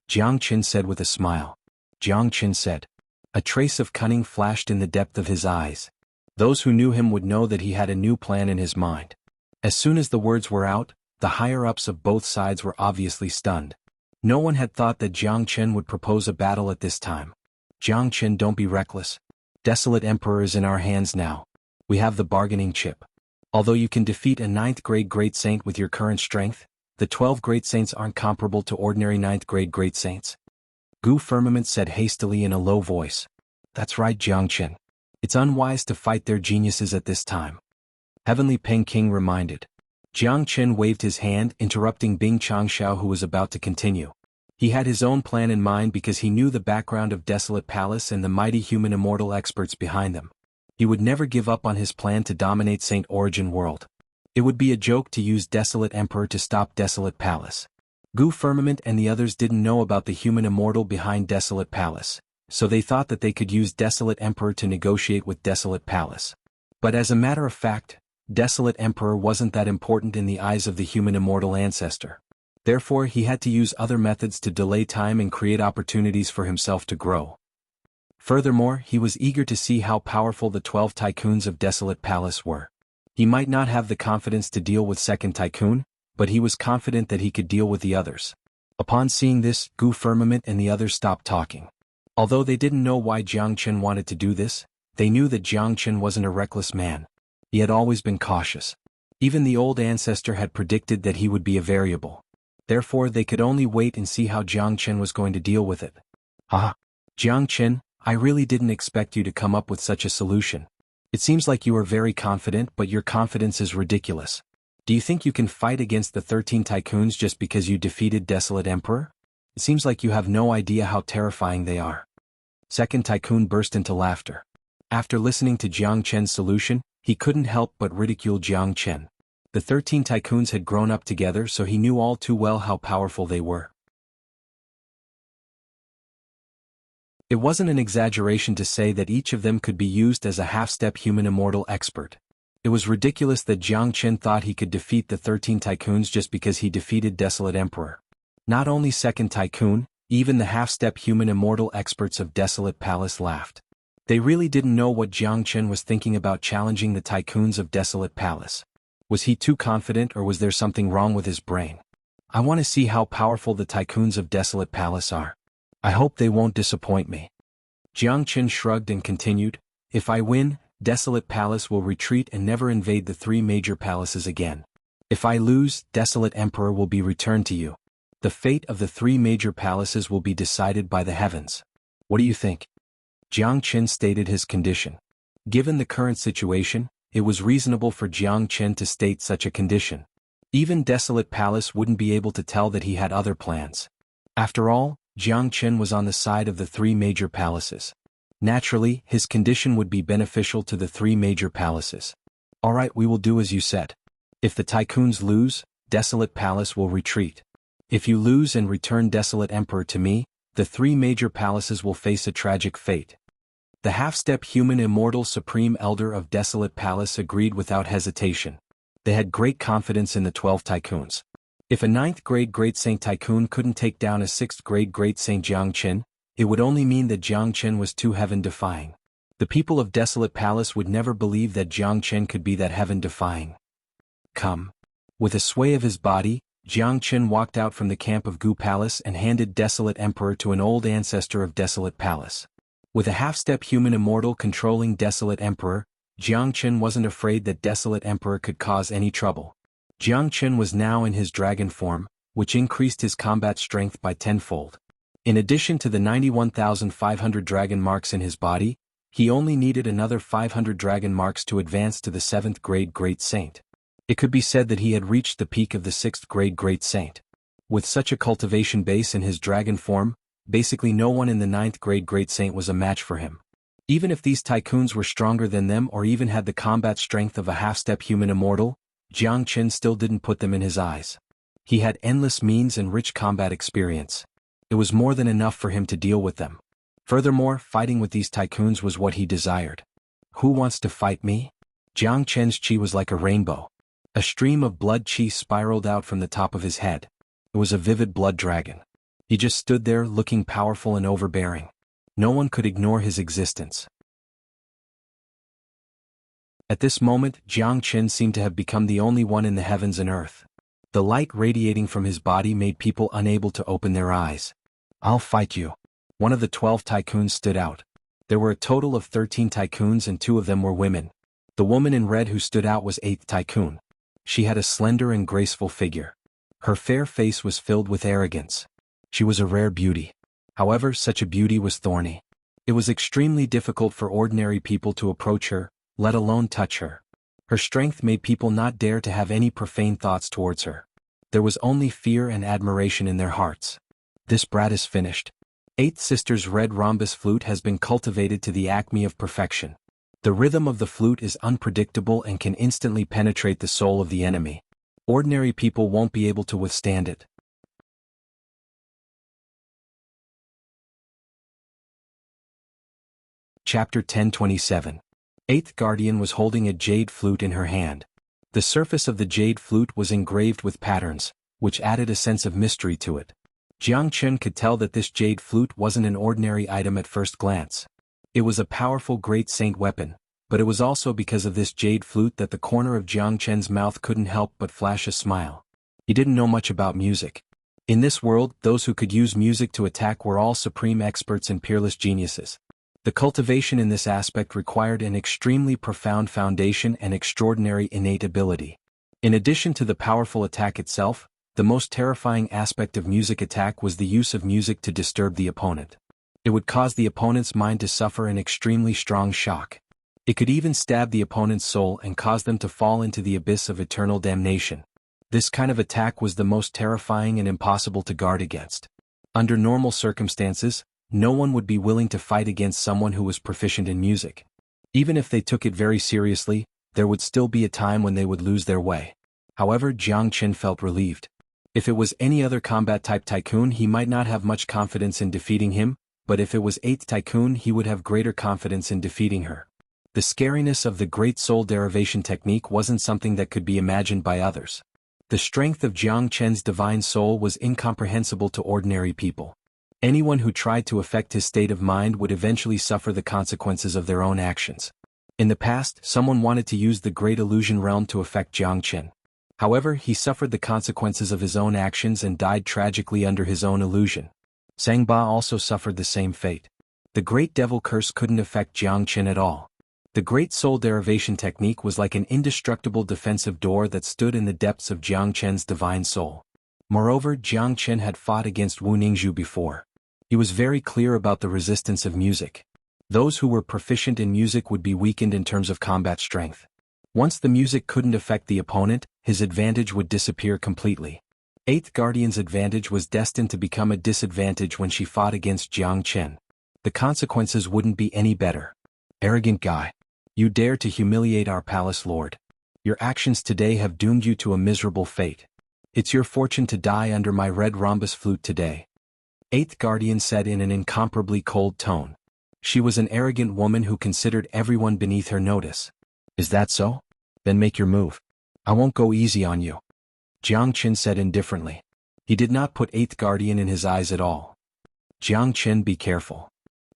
Jiang Qin said with a smile. Jiang Qin said. A trace of cunning flashed in the depth of his eyes. Those who knew him would know that he had a new plan in his mind. As soon as the words were out, the higher-ups of both sides were obviously stunned. No one had thought that Jiang Qin would propose a battle at this time. Jiang Qin, don't be reckless. Desolate Emperor is in our hands now. We have the bargaining chip. Although you can defeat a 9th-grade Great Saint with your current strength, the 12 Great Saints aren't comparable to ordinary 9th-grade Great Saints. Gu Firmament said hastily in a low voice. That's right, Jiang Qin. It's unwise to fight their geniuses at this time. Heavenly Peng King reminded. Jiang Qin waved his hand, interrupting Bing Changxiao, who was about to continue. He had his own plan in mind because he knew the background of Desolate Palace and the mighty human immortal experts behind them. He would never give up on his plan to dominate St. Origin World. It would be a joke to use Desolate Emperor to stop Desolate Palace. Gu Firmament and the others didn't know about the human immortal behind Desolate Palace, so they thought that they could use Desolate Emperor to negotiate with Desolate Palace. But as a matter of fact, Desolate Emperor wasn't that important in the eyes of the human immortal ancestor. Therefore, he had to use other methods to delay time and create opportunities for himself to grow. Furthermore, he was eager to see how powerful the 12 tycoons of Desolate Palace were. He might not have the confidence to deal with Second Tycoon, but he was confident that he could deal with the others. Upon seeing this, Gu Firmament and the others stopped talking. Although they didn't know why Jiangchen wanted to do this, they knew that Jiangchen wasn't a reckless man. He had always been cautious. Even the old ancestor had predicted that he would be a variable. Therefore they could only wait and see how Jiangchen was going to deal with it. Jiangchen, I really didn't expect you to come up with such a solution. It seems like you are very confident, but your confidence is ridiculous. Do you think you can fight against the 13 tycoons just because you defeated Desolate Emperor? It seems like you have no idea how terrifying they are. Second tycoon burst into laughter. After listening to Jiangchen's solution, he couldn't help but ridicule Jiangchen. The 13 tycoons had grown up together, so he knew all too well how powerful they were. It wasn't an exaggeration to say that each of them could be used as a half-step human immortal expert. It was ridiculous that Jiangchen thought he could defeat the 13 tycoons just because he defeated Desolate Emperor. Not only second tycoon, even the half-step human immortal experts of Desolate Palace laughed. They really didn't know what Jiangchen was thinking about challenging the tycoons of Desolate Palace. Was he too confident, or was there something wrong with his brain? I want to see how powerful the tycoons of Desolate Palace are. I hope they won't disappoint me. Jiangchen shrugged and continued, if I win, Desolate Palace will retreat and never invade the 3 major palaces again. If I lose, Desolate Emperor will be returned to you. The fate of the 3 major palaces will be decided by the heavens. What do you think? Jiangchen stated his condition. Given the current situation, it was reasonable for Jiangchen to state such a condition. Even Desolate Palace wouldn't be able to tell that he had other plans. After all, Jiangchen was on the side of the 3 major palaces. Naturally, his condition would be beneficial to the 3 major palaces. Alright, we will do as you said. If the tycoons lose, Desolate Palace will retreat. If you lose and return Desolate Emperor to me, the 3 major palaces will face a tragic fate. The half-step human immortal supreme elder of Desolate Palace agreed without hesitation. They had great confidence in the 12 tycoons. If a 9th-grade Great Saint Tycoon couldn't take down a 6th-grade Great Saint Jiangchen, it would only mean that Jiangchen was too heaven-defying. The people of Desolate Palace would never believe that Jiangchen could be that heaven-defying. Come. With a sway of his body, Jiangchen walked out from the camp of Gu Palace and handed Desolate Emperor to an old ancestor of Desolate Palace. With a half-step human immortal controlling Desolate Emperor, Jiangchen wasn't afraid that Desolate Emperor could cause any trouble. Jiangchen was now in his dragon form, which increased his combat strength by 10-fold. In addition to the 91,500 dragon marks in his body, he only needed another 500 dragon marks to advance to the 7th grade Great Saint. It could be said that he had reached the peak of the 6th grade Great Saint. With such a cultivation base in his dragon form, basically no one in the 9th grade Great Saint was a match for him. Even if these tycoons were stronger than them or even had the combat strength of a half-step human immortal, Jiangchen still didn't put them in his eyes. He had endless means and rich combat experience. It was more than enough for him to deal with them. Furthermore, fighting with these tycoons was what he desired. Who wants to fight me? Jiangchen's chi was like a rainbow. A stream of blood chi spiraled out from the top of his head. It was a vivid blood dragon. He just stood there looking powerful and overbearing. No one could ignore his existence. At this moment, Jiangchen seemed to have become the only one in the heavens and earth. The light radiating from his body made people unable to open their eyes. I'll fight you. One of the 12 tycoons stood out. There were a total of 13 tycoons and 2 of them were women. The woman in red who stood out was 8th tycoon. She had a slender and graceful figure. Her fair face was filled with arrogance. She was a rare beauty. However, such a beauty was thorny. It was extremely difficult for ordinary people to approach her, let alone touch her. Her strength made people not dare to have any profane thoughts towards her. There was only fear and admiration in their hearts. This brat is finished. 8th Sister's red rhombus flute has been cultivated to the acme of perfection. The rhythm of the flute is unpredictable and can instantly penetrate the soul of the enemy. Ordinary people won't be able to withstand it. Chapter 1027. 8th Guardian was holding a jade flute in her hand. The surface of the jade flute was engraved with patterns, which added a sense of mystery to it. Jiangchen could tell that this jade flute wasn't an ordinary item at first glance. It was a powerful Great Saint weapon, but it was also because of this jade flute that the corner of Jiangchen's mouth couldn't help but flash a smile. He didn't know much about music. In this world, those who could use music to attack were all supreme experts and peerless geniuses. The cultivation in this aspect required an extremely profound foundation and extraordinary innate ability. In addition to the powerful attack itself, the most terrifying aspect of music attack was the use of music to disturb the opponent. It would cause the opponent's mind to suffer an extremely strong shock. It could even stab the opponent's soul and cause them to fall into the abyss of eternal damnation. This kind of attack was the most terrifying and impossible to guard against. Under normal circumstances, no one would be willing to fight against someone who was proficient in music. Even if they took it very seriously, there would still be a time when they would lose their way. However, Jiang Qin felt relieved. If it was any other combat-type tycoon, he might not have much confidence in defeating him, but if it was 8th tycoon, he would have greater confidence in defeating her. The scariness of the Great Soul Derivation technique wasn't something that could be imagined by others. The strength of Jiang Qin's divine soul was incomprehensible to ordinary people. Anyone who tried to affect his state of mind would eventually suffer the consequences of their own actions. In the past, someone wanted to use the Great Illusion Realm to affect Jiang Qin. However, he suffered the consequences of his own actions and died tragically under his own illusion. Zhang Ba also suffered the same fate. The Great Devil Curse couldn't affect Jiang Qin at all. The Great Soul Derivation technique was like an indestructible defensive door that stood in the depths of Jiang Qin's divine soul. Moreover, Jiang Qin had fought against Wu Ningzhu before. He was very clear about the resistance of music. Those who were proficient in music would be weakened in terms of combat strength. Once the music couldn't affect the opponent, his advantage would disappear completely. 8th Guardian's advantage was destined to become a disadvantage when she fought against Jiang Qin. The consequences wouldn't be any better. Arrogant guy. You dare to humiliate our palace lord. Your actions today have doomed you to a miserable fate. It's your fortune to die under my red rhombus flute today. 8th Guardian said in an incomparably cold tone. She was an arrogant woman who considered everyone beneath her notice. Is that so? Then make your move. I won't go easy on you. Jiang Qin said indifferently. He did not put 8th Guardian in his eyes at all. Jiang Qin, be careful.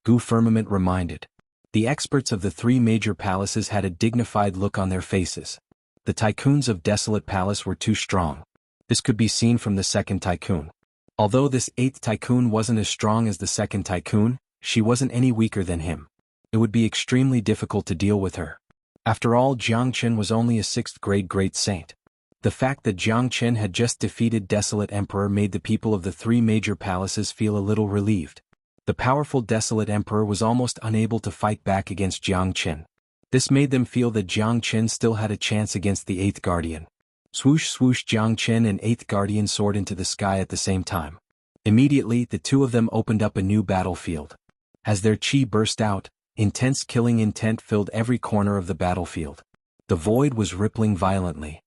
Gu Firmament reminded. The experts of the 3 major palaces had a dignified look on their faces. The tycoons of Desolate Palace were too strong. This could be seen from the 2nd tycoon. Although this 8th tycoon wasn't as strong as the 2nd tycoon, she wasn't any weaker than him. It would be extremely difficult to deal with her. After all, Jiang Qin was only a 6th grade great saint. The fact that Jiang Qin had just defeated Desolate Emperor made the people of the 3 major palaces feel a little relieved. The powerful Desolate Emperor was almost unable to fight back against Jiang Qin. This made them feel that Jiang Qin still had a chance against the 8th Guardian. Swoosh swoosh, Jiang Qin and 8th Guardian soared into the sky at the same time. Immediately, the 2 of them opened up a new battlefield. As their chi burst out, intense killing intent filled every corner of the battlefield. The void was rippling violently.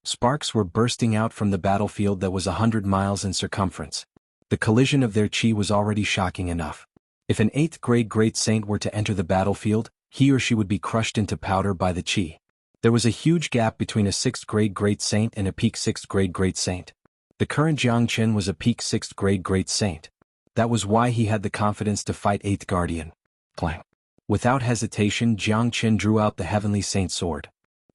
Sparks were bursting out from the battlefield that was 100 miles in circumference. The collision of their chi was already shocking enough. If an 8th grade great saint were to enter the battlefield, he or she would be crushed into powder by the chi. There was a huge gap between a 6th grade great saint and a peak 6th grade great saint. The current Jiang Qin was a peak 6th grade great saint. That was why he had the confidence to fight 8th Guardian. Clang. Without hesitation, Jiang Qin drew out the Heavenly Saint Sword.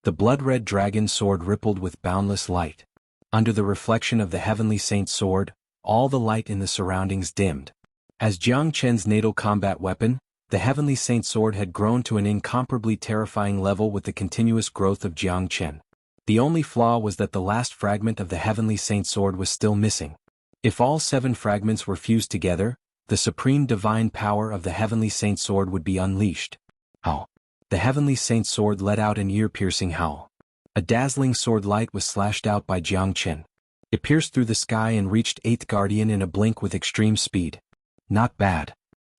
The blood-red dragon sword rippled with boundless light. Under the reflection of the Heavenly Saint Sword, all the light in the surroundings dimmed. As Jiang Qin's natal combat weapon, the Heavenly Saint Sword had grown to an incomparably terrifying level with the continuous growth of Jiang Qin. The only flaw was that the last fragment of the Heavenly Saint Sword was still missing. If all 7 fragments were fused together, the supreme divine power of the Heavenly Saint Sword would be unleashed. How? The Heavenly Saint Sword let out an ear-piercing howl. A dazzling sword light was slashed out by Jiang Qin. It pierced through the sky and reached 8th Guardian in a blink with extreme speed. Not bad.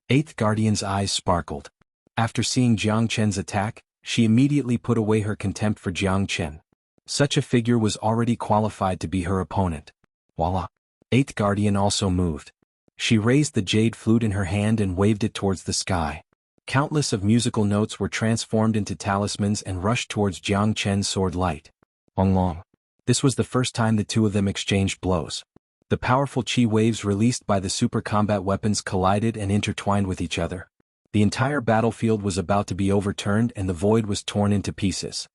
8th Guardian's eyes sparkled. After seeing Jiang Qin's attack, she immediately put away her contempt for Jiang Qin. Such a figure was already qualified to be her opponent. Voila! 8th Guardian also moved. She raised the jade flute in her hand and waved it towards the sky. Countless of musical notes were transformed into talismans and rushed towards Jiang Qin's sword light. Long long. This was the first time the 2 of them exchanged blows. The powerful chi waves released by the super combat weapons collided and intertwined with each other. The entire battlefield was about to be overturned and the void was torn into pieces.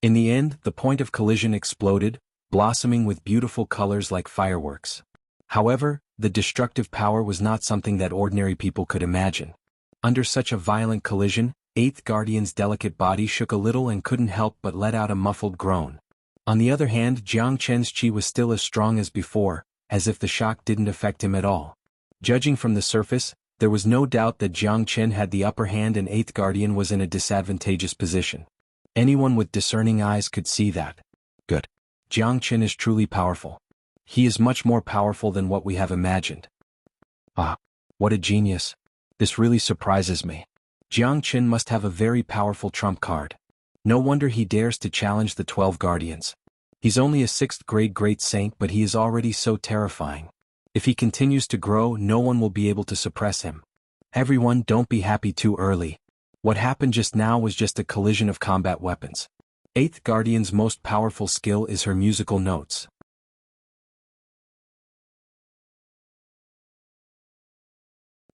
In the end, the point of collision exploded, blossoming with beautiful colors like fireworks. However, the destructive power was not something that ordinary people could imagine. Under such a violent collision, Eighth Guardian's delicate body shook a little and couldn't help but let out a muffled groan. On the other hand, Jiang Chen's chi was still as strong as before, as if the shock didn't affect him at all. Judging from the surface, there was no doubt that Jiang Chen had the upper hand and Eighth Guardian was in a disadvantageous position. Anyone with discerning eyes could see that. Good. Jiang Chen is truly powerful. He is much more powerful than what we have imagined. Ah, what a genius. This really surprises me. Jiang Chen must have a very powerful trump card. No wonder he dares to challenge the 12 Guardians. He's only a 6th grade great saint, but he is already so terrifying. If he continues to grow, no one will be able to suppress him. Everyone, don't be happy too early. What happened just now was just a collision of combat weapons. Eighth Guardian's most powerful skill is her musical notes.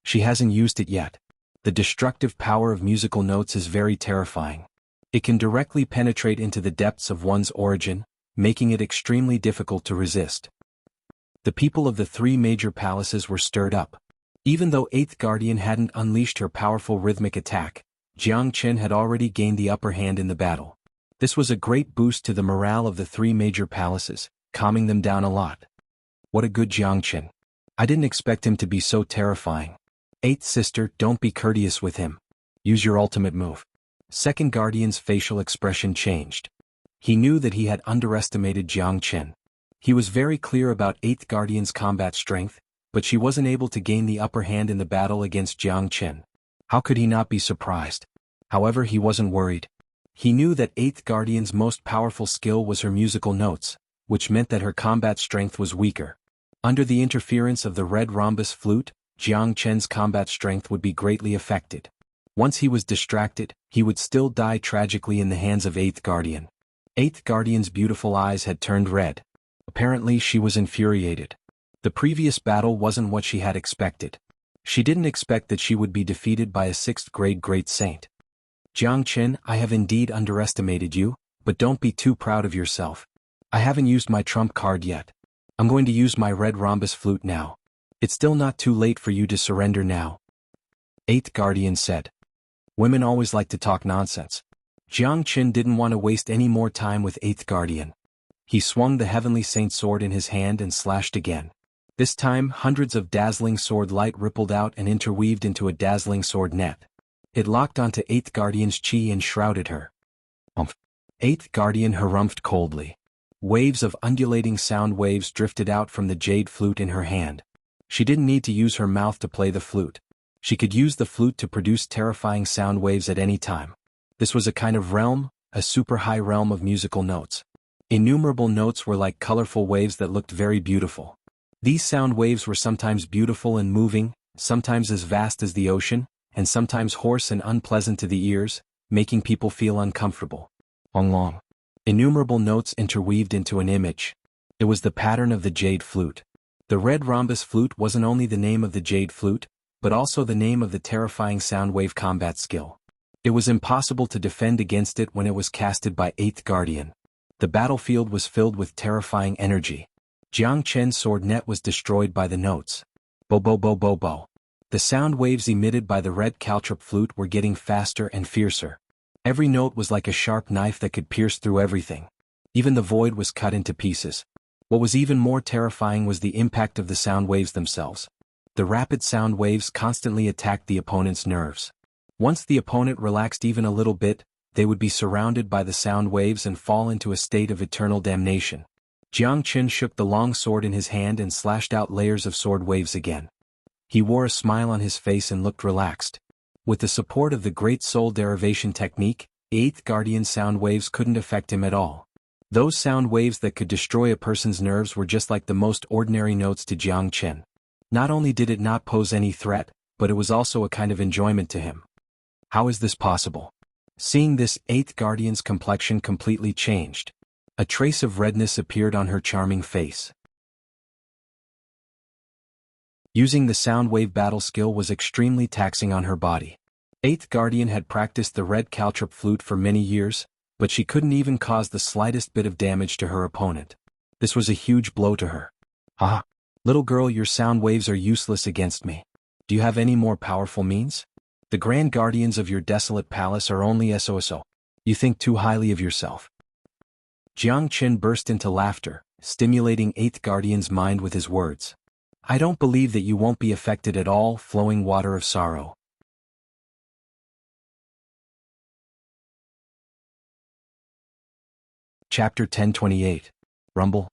She hasn't used it yet. The destructive power of musical notes is very terrifying. It can directly penetrate into the depths of one's origin, making it extremely difficult to resist. The people of the 3 major palaces were stirred up. Even though Eighth Guardian hadn't unleashed her powerful rhythmic attack, Jiang Chen had already gained the upper hand in the battle. This was a great boost to the morale of the 3 major palaces, calming them down a lot. What a good Jiang Chen. I didn't expect him to be so terrifying. Eighth sister, don't be courteous with him. Use your ultimate move. Second Guardian's facial expression changed. He knew that he had underestimated Jiang Chen. He was very clear about Eighth Guardian's combat strength, but she wasn't able to gain the upper hand in the battle against Jiang Chen. How could he not be surprised? However, he wasn't worried. He knew that Eighth Guardian's most powerful skill was her musical notes, which meant that her combat strength was weaker. Under the interference of the red rhombus flute, Jiang Chen's combat strength would be greatly affected. Once he was distracted, he would still die tragically in the hands of Eighth Guardian. Eighth Guardian's beautiful eyes had turned red. Apparently she was infuriated. The previous battle wasn't what she had expected. She didn't expect that she would be defeated by a 6th grade great saint. Jiang Chen, I have indeed underestimated you, but don't be too proud of yourself. I haven't used my trump card yet. I'm going to use my red rhombus flute now. It's still not too late for you to surrender now. Eighth Guardian said. Women always like to talk nonsense. Jiang Chen didn't want to waste any more time with Eighth Guardian. He swung the Heavenly Saint sword in his hand and slashed again. This time, hundreds of dazzling sword light rippled out and interweaved into a dazzling sword net. It locked onto Eighth Guardian's chi and shrouded her. Eighth Guardian harumphed coldly. Waves of undulating sound waves drifted out from the jade flute in her hand. She didn't need to use her mouth to play the flute. She could use the flute to produce terrifying sound waves at any time. This was a kind of realm, a super high realm of musical notes. Innumerable notes were like colorful waves that looked very beautiful. These sound waves were sometimes beautiful and moving, sometimes as vast as the ocean, and sometimes hoarse and unpleasant to the ears, making people feel uncomfortable. Long. Innumerable notes interweaved into an image. It was the pattern of the jade flute. The red rhombus flute wasn't only the name of the jade flute, but also the name of the terrifying soundwave combat skill. It was impossible to defend against it when it was casted by Eighth Guardian. The battlefield was filled with terrifying energy. Jiang Chen's sword net was destroyed by the notes. Bo bo bo bo bo. The sound waves emitted by the red caltrop flute were getting faster and fiercer. Every note was like a sharp knife that could pierce through everything. Even the void was cut into pieces. What was even more terrifying was the impact of the sound waves themselves. The rapid sound waves constantly attacked the opponent's nerves. Once the opponent relaxed even a little bit, they would be surrounded by the sound waves and fall into a state of eternal damnation. Jiang Chen shook the long sword in his hand and slashed out layers of sword waves again. He wore a smile on his face and looked relaxed. With the support of the Great Soul Derivation Technique, Eighth Guardian sound waves couldn't affect him at all. Those sound waves that could destroy a person's nerves were just like the most ordinary notes to Jiang Chen. Not only did it not pose any threat, but it was also a kind of enjoyment to him. How is this possible? Seeing this, Eighth Guardian's complexion completely changed. A trace of redness appeared on her charming face. Using the sound wave battle skill was extremely taxing on her body. Eighth Guardian had practiced the red caltrop flute for many years, but she couldn't even cause the slightest bit of damage to her opponent. This was a huge blow to her. Ah, little girl, your sound waves are useless against me. Do you have any more powerful means? The grand guardians of your desolate palace are only SOSO. You think too highly of yourself. Jianghu burst into laughter, stimulating 8th Guardian's mind with his words. I don't believe that you won't be affected at all, flowing water of sorrow. Chapter 1028. Rumble.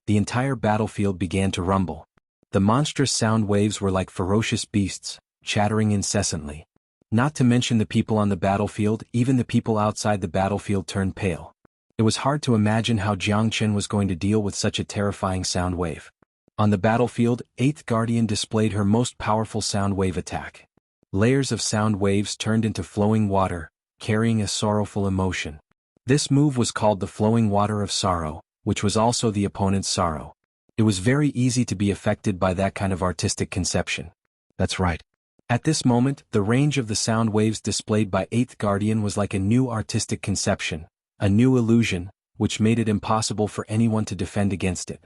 The entire battlefield began to rumble. The monstrous sound waves were like ferocious beasts, chattering incessantly. Not to mention the people on the battlefield, even the people outside the battlefield turned pale. It was hard to imagine how Jianghu was going to deal with such a terrifying sound wave. On the battlefield, 8th Guardian displayed her most powerful sound wave attack. Layers of sound waves turned into flowing water, carrying a sorrowful emotion. This move was called the flowing water of sorrow, which was also the opponent's sorrow. It was very easy to be affected by that kind of artistic conception. That's right. At this moment, the range of the sound waves displayed by 8th Guardian was like a new artistic conception, a new illusion, which made it impossible for anyone to defend against it.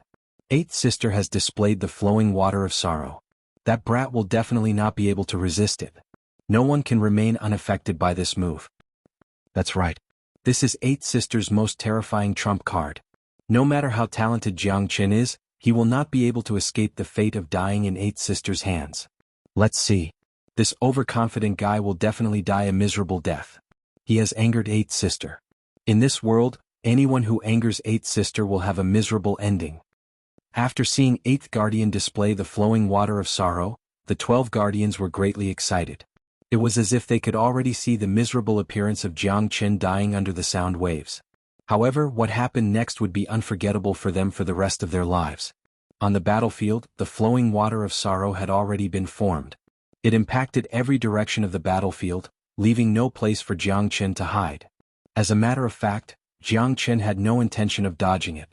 8th Sister has displayed the flowing water of sorrow. That brat will definitely not be able to resist it. No one can remain unaffected by this move. That's right. This is 8th Sister's most terrifying trump card. No matter how talented Jianghu is, he will not be able to escape the fate of dying in 8th Sister's hands. Let's see. This overconfident guy will definitely die a miserable death. He has angered 8th Sister. In this world, anyone who angers 8th Sister will have a miserable ending. After seeing 8th Guardian display the flowing water of sorrow, the 12 Guardians were greatly excited. It was as if they could already see the miserable appearance of Jianghu dying under the sound waves. However, what happened next would be unforgettable for them for the rest of their lives. On the battlefield, the flowing water of sorrow had already been formed. It impacted every direction of the battlefield, leaving no place for Jianghu to hide. As a matter of fact, Jianghu had no intention of dodging it.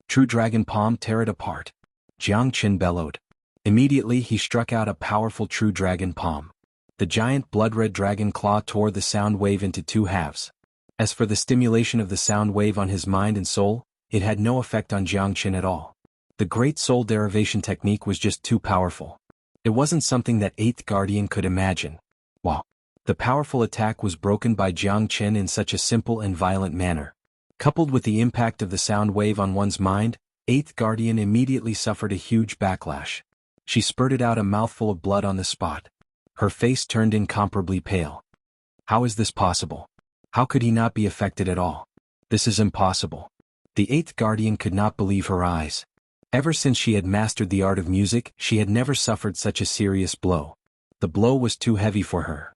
True Dragon Palm, tear it apart. Jianghu bellowed. Immediately he struck out a powerful True Dragon Palm. The giant blood-red dragon claw tore the sound wave into 2 halves. As for the stimulation of the sound wave on his mind and soul, it had no effect on Jianghu at all. The Great Soul Derivation technique was just too powerful. It wasn't something that 8th Guardian could imagine. Wow. The powerful attack was broken by Jianghu in such a simple and violent manner. Coupled with the impact of the sound wave on one's mind, 8th Guardian immediately suffered a huge backlash. She spurted out a mouthful of blood on the spot. Her face turned incomparably pale. How is this possible? How could he not be affected at all? This is impossible. The 8th Guardian could not believe her eyes. Ever since she had mastered the art of music, she had never suffered such a serious blow. The blow was too heavy for her.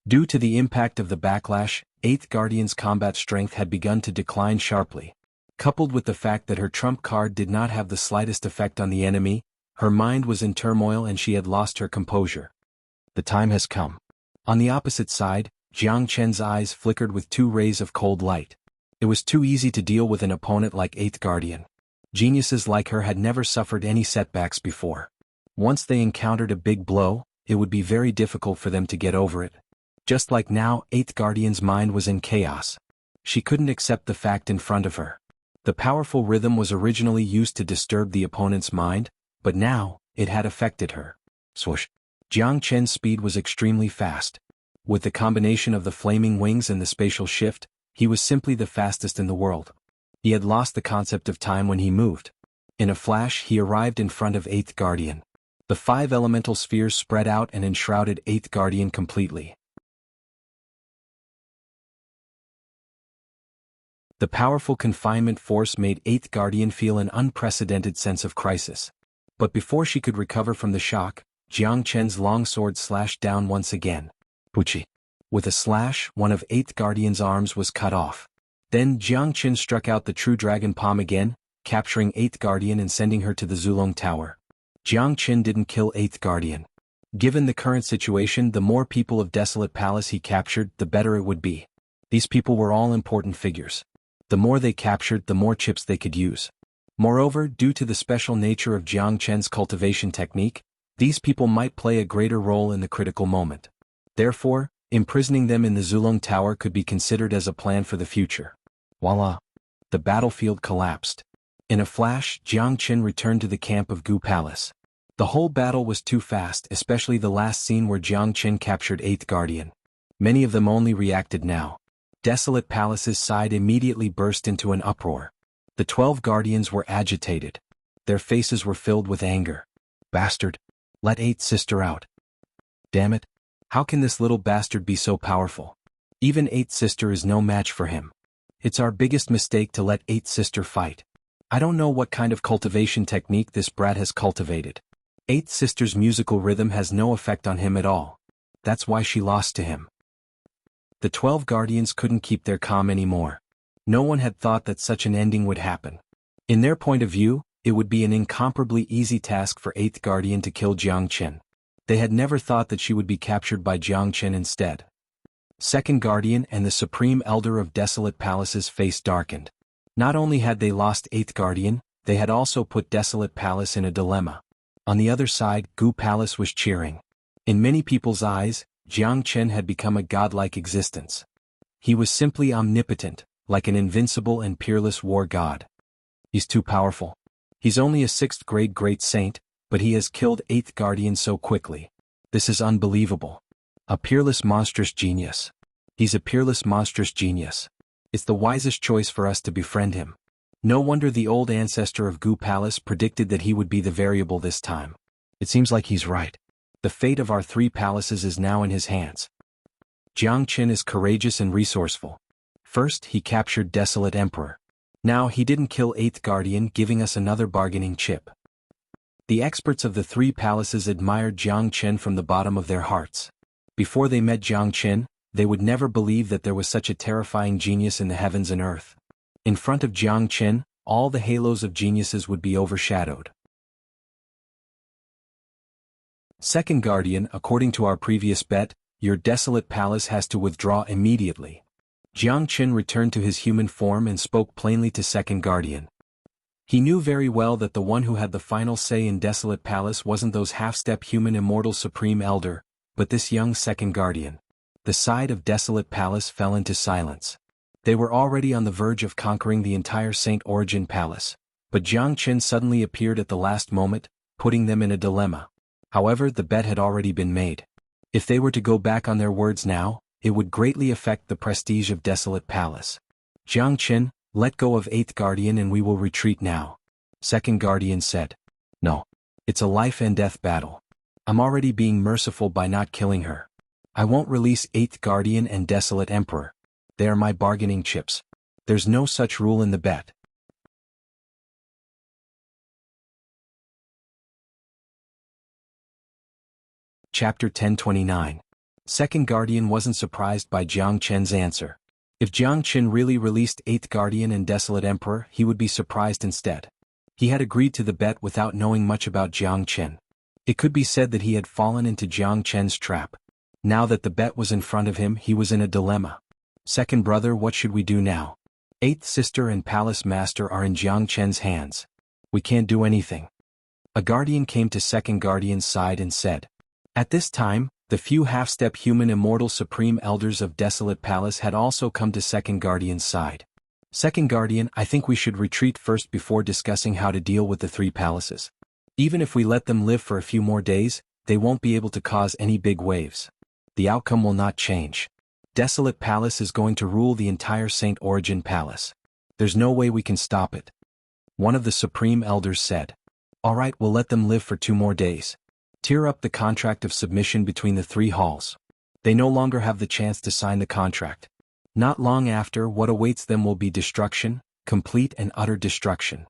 Due to the impact of the backlash, 8th Guardian's combat strength had begun to decline sharply. Coupled with the fact that her trump card did not have the slightest effect on the enemy, her mind was in turmoil and she had lost her composure. The time has come. On the opposite side, Jianghu's eyes flickered with 2 rays of cold light. It was too easy to deal with an opponent like 8th Guardian. Geniuses like her had never suffered any setbacks before. Once they encountered a big blow, it would be very difficult for them to get over it. Just like now, 8th Guardian's mind was in chaos. She couldn't accept the fact in front of her. The powerful rhythm was originally used to disturb the opponent's mind, but now, it had affected her. Swoosh. Jianghu's speed was extremely fast. With the combination of the flaming wings and the spatial shift, he was simply the fastest in the world. He had lost the concept of time when he moved. In a flash, he arrived in front of 8th Guardian. The 5 elemental spheres spread out and enshrouded 8th Guardian completely. The powerful confinement force made 8th Guardian feel an unprecedented sense of crisis. But before she could recover from the shock, Jianghu's longsword slashed down once again. Puchi. With a slash, one of 8th Guardian's arms was cut off. Then Jianghu struck out the True Dragon Palm again, capturing 8th Guardian and sending her to the Zulong Tower. Jianghu didn't kill 8th Guardian. Given the current situation, the more people of Desolate Palace he captured, the better it would be. These people were all important figures. The more they captured, the more chips they could use. Moreover, due to the special nature of Jianghu's cultivation technique, these people might play a greater role in the critical moment. Therefore, imprisoning them in the Zulong Tower could be considered as a plan for the future. Voila! The battlefield collapsed. In a flash, Jiang Qin returned to the camp of Gu Palace. The whole battle was too fast, especially the last scene where Jiang Qin captured 8th Guardian. Many of them only reacted now. Desolate Palace's side immediately burst into an uproar. The 12 Guardians were agitated. Their faces were filled with anger. Bastard! Let 8th Sister out. Damn it! How can this little bastard be so powerful? Even 8th Sister is no match for him. It's our biggest mistake to let 8th Sister fight. I don't know what kind of cultivation technique this brat has cultivated. 8th Sister's musical rhythm has no effect on him at all. That's why she lost to him. The 12 Guardians couldn't keep their calm anymore. No one had thought that such an ending would happen. In their point of view, it would be an incomparably easy task for 8th Guardian to kill Jiang Qin. They had never thought that she would be captured by Jiang Qin instead. 2nd Guardian and the Supreme Elder of Desolate Palace's face darkened. Not only had they lost 8th Guardian, they had also put Desolate Palace in a dilemma. On the other side, Gu Palace was cheering. In many people's eyes, Jiang Qin had become a godlike existence. He was simply omnipotent, like an invincible and peerless war god. He's too powerful. He's only a 6th grade great saint, but he has killed 8th Guardian so quickly. This is unbelievable. A peerless monstrous genius. He's a peerless monstrous genius. It's the wisest choice for us to befriend him. No wonder the old ancestor of Gu Palace predicted that he would be the variable this time. It seems like he's right. The fate of our 3 palaces is now in his hands. Jiang Qin is courageous and resourceful. First, he captured Desolate Emperor. Now he didn't kill 8th Guardian, giving us another bargaining chip. The experts of the 3 palaces admired Jiang Qin from the bottom of their hearts. Before they met Jiang Qin, they would never believe that there was such a terrifying genius in the heavens and earth. In front of Jiang Qin, all the halos of geniuses would be overshadowed. 2nd Guardian, according to our previous bet, your desolate palace has to withdraw immediately. Jiang Qin returned to his human form and spoke plainly to 2nd Guardian. He knew very well that the one who had the final say in Desolate Palace wasn't those half-step human immortal Supreme Elder, but this young 2nd Guardian. The side of Desolate Palace fell into silence. They were already on the verge of conquering the entire Saint Origin Palace, but Jiang Qin suddenly appeared at the last moment, putting them in a dilemma. However, the bet had already been made. If they were to go back on their words now, it would greatly affect the prestige of Desolate Palace. Jiang Qin, let go of 8th Guardian and we will retreat now. 2nd Guardian said. No. It's a life and death battle. I'm already being merciful by not killing her. I won't release 8th Guardian and Desolate Emperor. They are my bargaining chips. There's no such rule in the bet. Chapter 1029. 2nd Guardian wasn't surprised by Jiang Qin's answer. If Jiang Qin really released 8th Guardian and Desolate Emperor, he would be surprised instead. He had agreed to the bet without knowing much about Jiang Qin. It could be said that he had fallen into Jiang Qin's trap. Now that the bet was in front of him, he was in a dilemma. 2nd brother, what should we do now? 8th sister and palace master are in Jiang Qin's hands. We can't do anything. A guardian came to 2nd Guardian's side and said. At this time, the few half-step human immortal supreme elders of Desolate Palace had also come to 2nd Guardian's side. 2nd Guardian, I think we should retreat first before discussing how to deal with the 3 palaces. Even if we let them live for a few more days, they won't be able to cause any big waves. The outcome will not change. Desolate Palace is going to rule the entire Saint Origin Palace. There's no way we can stop it. One of the supreme elders said. All right, we'll let them live for 2 more days. Tear up the contract of submission between the 3 halls. They no longer have the chance to sign the contract. Not long after, what awaits them will be destruction, complete and utter destruction.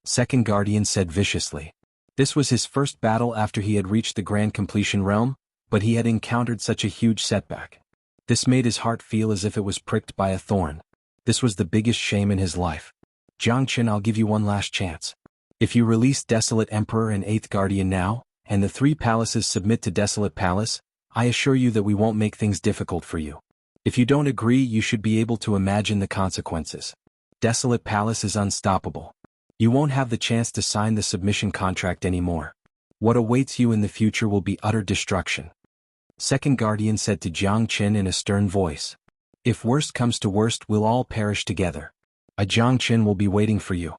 2nd Guardian said viciously. This was his first battle after he had reached the Grand Completion realm, but he had encountered such a huge setback. This made his heart feel as if it was pricked by a thorn. This was the biggest shame in his life. Jiang Qin, I'll give you one last chance. If you release Desolate Emperor and 8th Guardian now, and the 3 palaces submit to Desolate Palace, I assure you that we won't make things difficult for you. If you don't agree, you should be able to imagine the consequences. Desolate Palace is unstoppable. You won't have the chance to sign the submission contract anymore. What awaits you in the future will be utter destruction. 2nd Guardian said to Jiang Qin in a stern voice. If worst comes to worst, we'll all perish together. Jiangchen will be waiting for you.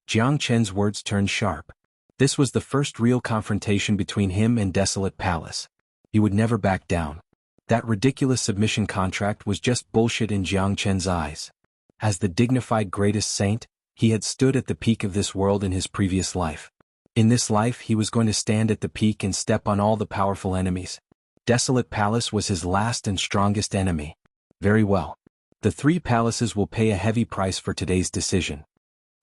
Jiangchen's words turned sharp. This was the first real confrontation between him and Desolate Palace. He would never back down. That ridiculous submission contract was just bullshit in Jiangchen's eyes. As the dignified greatest saint, he had stood at the peak of this world in his previous life. In this life he was going to stand at the peak and step on all the powerful enemies. Desolate Palace was his last and strongest enemy. Very well. The three palaces will pay a heavy price for today's decision.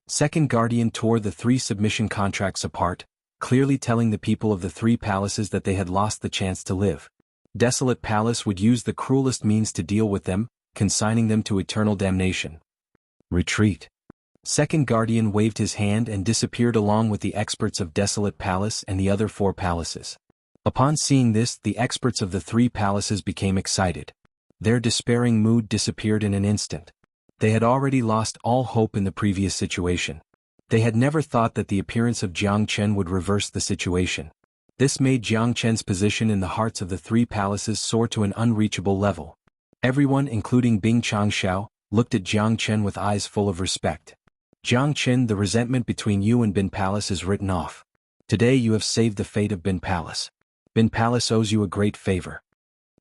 Second Guardian tore the three submission contracts apart, clearly telling the people of the three palaces that they had lost the chance to live. Desolate Palace would use the cruelest means to deal with them, consigning them to eternal damnation. Retreat. Second Guardian waved his hand and disappeared along with the experts of Desolate Palace and the other four palaces. Upon seeing this, the experts of the three palaces became excited. Their despairing mood disappeared in an instant. They had already lost all hope in the previous situation. They had never thought that the appearance of Jiangchen would reverse the situation. This made Jiangchen's position in the hearts of the three palaces soar to an unreachable level. Everyone, including Bing Changxiao, looked at Jiangchen with eyes full of respect. Jiangchen, the resentment between you and Bin Palace is written off. Today you have saved the fate of Bin Palace. Bin Palace owes you a great favor.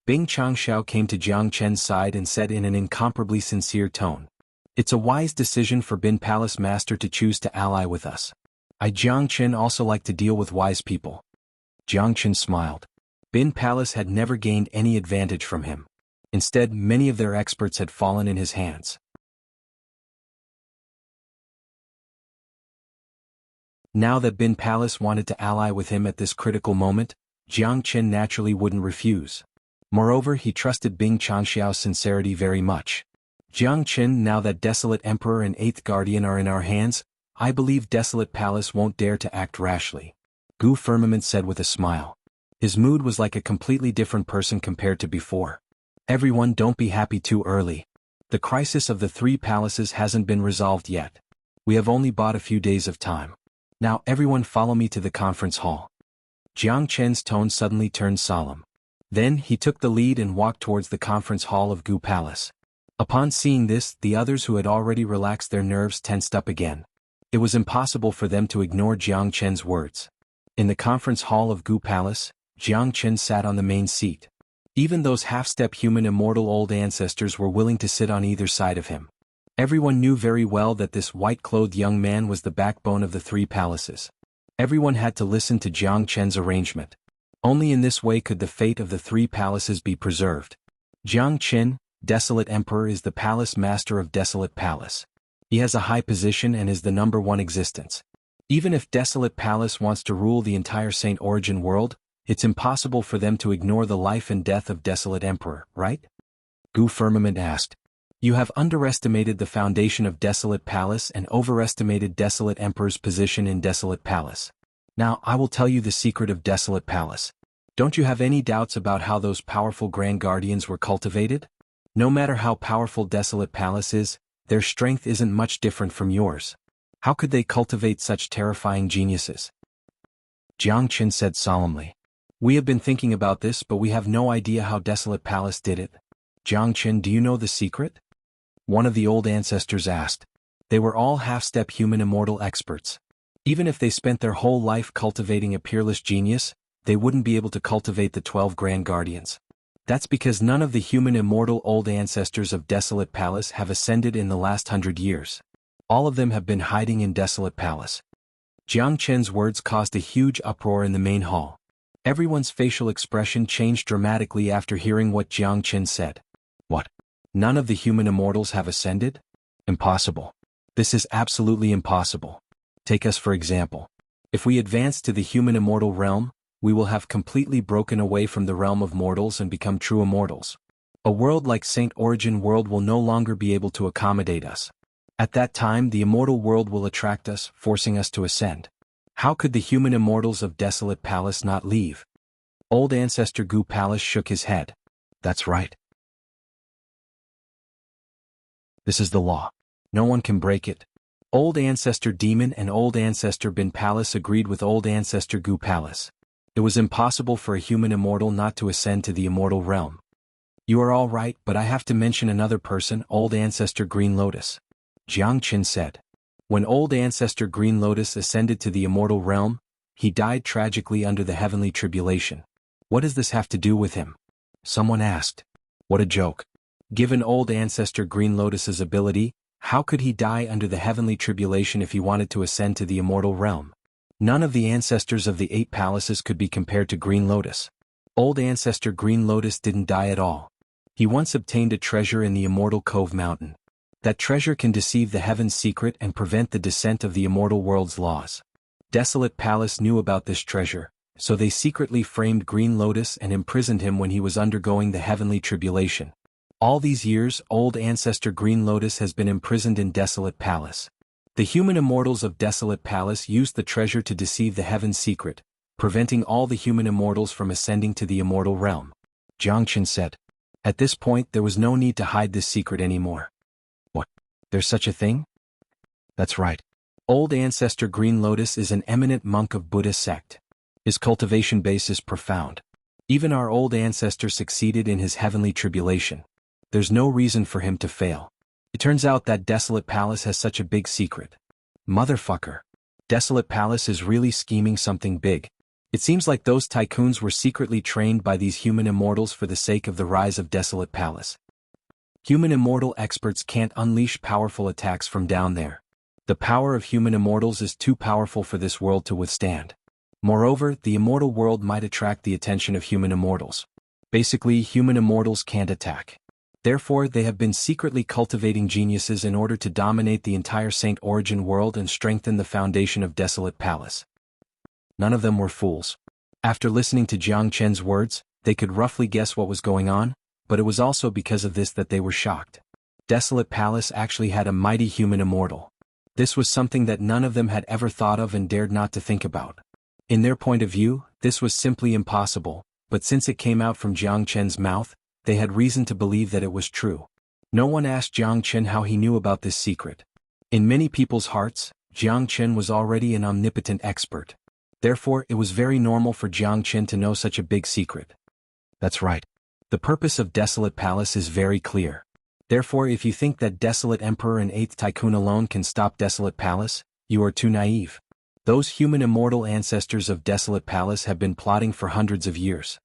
Bing Changxiao came to Jiangchen's side and said in an incomparably sincere tone. It's a wise decision for Bin Palace Master to choose to ally with us. I Jiangchen also like to deal with wise people. Jiangchen smiled. Bin Palace had never gained any advantage from him. Instead, many of their experts had fallen in his hands. Now that Bin Palace wanted to ally with him at this critical moment, Jiangchen naturally wouldn't refuse. Moreover, he trusted Bing Changxiao's sincerity very much. Jiangchen, now that Desolate Emperor and Eighth Guardian are in our hands, I believe Desolate Palace won't dare to act rashly. Gu Firmament said with a smile. His mood was like a completely different person compared to before. Everyone, don't be happy too early. The crisis of the three palaces hasn't been resolved yet. We have only bought a few days of time. Now everyone follow me to the conference hall. Jiangchen's tone suddenly turned solemn. Then he took the lead and walked towards the conference hall of Gu Palace. Upon seeing this, the others who had already relaxed their nerves tensed up again. It was impossible for them to ignore Jiangchen's words. In the conference hall of Gu Palace, Jiangchen sat on the main seat. Even those half-step human immortal old ancestors were willing to sit on either side of him. Everyone knew very well that this white-clothed young man was the backbone of the three palaces. Everyone had to listen to Jiangchen's arrangement. Only in this way could the fate of the three palaces be preserved. Jiangchen, Desolate Emperor, is the palace master of Desolate Palace. He has a high position and is the number one existence. Even if Desolate Palace wants to rule the entire Saint Origin world, it's impossible for them to ignore the life and death of Desolate Emperor, right? Gu Firmament asked. You have underestimated the foundation of Desolate Palace and overestimated Desolate Emperor's position in Desolate Palace. Now I will tell you the secret of Desolate Palace. Don't you have any doubts about how those powerful Grand Guardians were cultivated? No matter how powerful Desolate Palace is, their strength isn't much different from yours. How could they cultivate such terrifying geniuses? Jiangchen said solemnly. We have been thinking about this, but we have no idea how Desolate Palace did it. Jiangchen, do you know the secret? One of the old ancestors asked. They were all half-step human immortal experts. Even if they spent their whole life cultivating a peerless genius, they wouldn't be able to cultivate the 12 Grand Guardians. That's because none of the human immortal old ancestors of Desolate Palace have ascended in the last 100 years. All of them have been hiding in Desolate Palace. Jiangchen's words caused a huge uproar in the main hall. Everyone's facial expression changed dramatically after hearing what Jiangchen said. What? None of the human immortals have ascended? Impossible. This is absolutely impossible. Take us for example. If we advance to the human immortal realm, we will have completely broken away from the realm of mortals and become true immortals. A world like Saint Origin World will no longer be able to accommodate us. At that time, the immortal world will attract us, forcing us to ascend. How could the human immortals of Desolate Palace not leave? Old Ancestor Gu Palace shook his head. That's right. This is the law. No one can break it. Old Ancestor Demon and Old Ancestor Bin Palace agreed with Old Ancestor Gu Palace. It was impossible for a human immortal not to ascend to the immortal realm. You are all right, but I have to mention another person, Old Ancestor Green Lotus. Jianghu said. When old ancestor Green Lotus ascended to the immortal realm, he died tragically under the heavenly tribulation. What does this have to do with him? Someone asked. What a joke. Given old ancestor Green Lotus's ability, how could he die under the heavenly tribulation if he wanted to ascend to the immortal realm? None of the ancestors of the 8 palaces could be compared to Green Lotus. Old ancestor Green Lotus didn't die at all. He once obtained a treasure in the immortal Cove Mountain. That treasure can deceive the heaven's secret and prevent the descent of the immortal world's laws. Desolate Palace knew about this treasure, so they secretly framed Green Lotus and imprisoned him when he was undergoing the heavenly tribulation. All these years, old ancestor Green Lotus has been imprisoned in Desolate Palace. The human immortals of Desolate Palace used the treasure to deceive the heaven's secret, preventing all the human immortals from ascending to the immortal realm. Jianghu said. At this point there was no need to hide this secret anymore. What? There's such a thing? That's right. Old ancestor Green Lotus is an eminent monk of Buddhist sect. His cultivation base is profound. Even our old ancestor succeeded in his heavenly tribulation. There's no reason for him to fail. It turns out that Desolate Palace has such a big secret. Motherfucker. Desolate Palace is really scheming something big. It seems like those tycoons were secretly trained by these human immortals for the sake of the rise of Desolate Palace. Human immortal experts can't unleash powerful attacks from down there. The power of human immortals is too powerful for this world to withstand. Moreover, the immortal world might attract the attention of human immortals. Basically, human immortals can't attack. Therefore, they have been secretly cultivating geniuses in order to dominate the entire Saint Origin world and strengthen the foundation of Desolate Palace. None of them were fools. After listening to Jiang Chen's words, they could roughly guess what was going on, but it was also because of this that they were shocked. Desolate Palace actually had a mighty human immortal. This was something that none of them had ever thought of and dared not to think about. In their point of view, this was simply impossible, but since it came out from Jiang Chen's mouth, they had reason to believe that it was true. No one asked Jiang Chen how he knew about this secret. In many people's hearts, Jiang Chen was already an omnipotent expert. Therefore, it was very normal for Jiang Chen to know such a big secret. That's right. The purpose of Desolate Palace is very clear. Therefore, if you think that Desolate Emperor and 8th Tycoon alone can stop Desolate Palace, you are too naive. Those human immortal ancestors of Desolate Palace have been plotting for hundreds of years.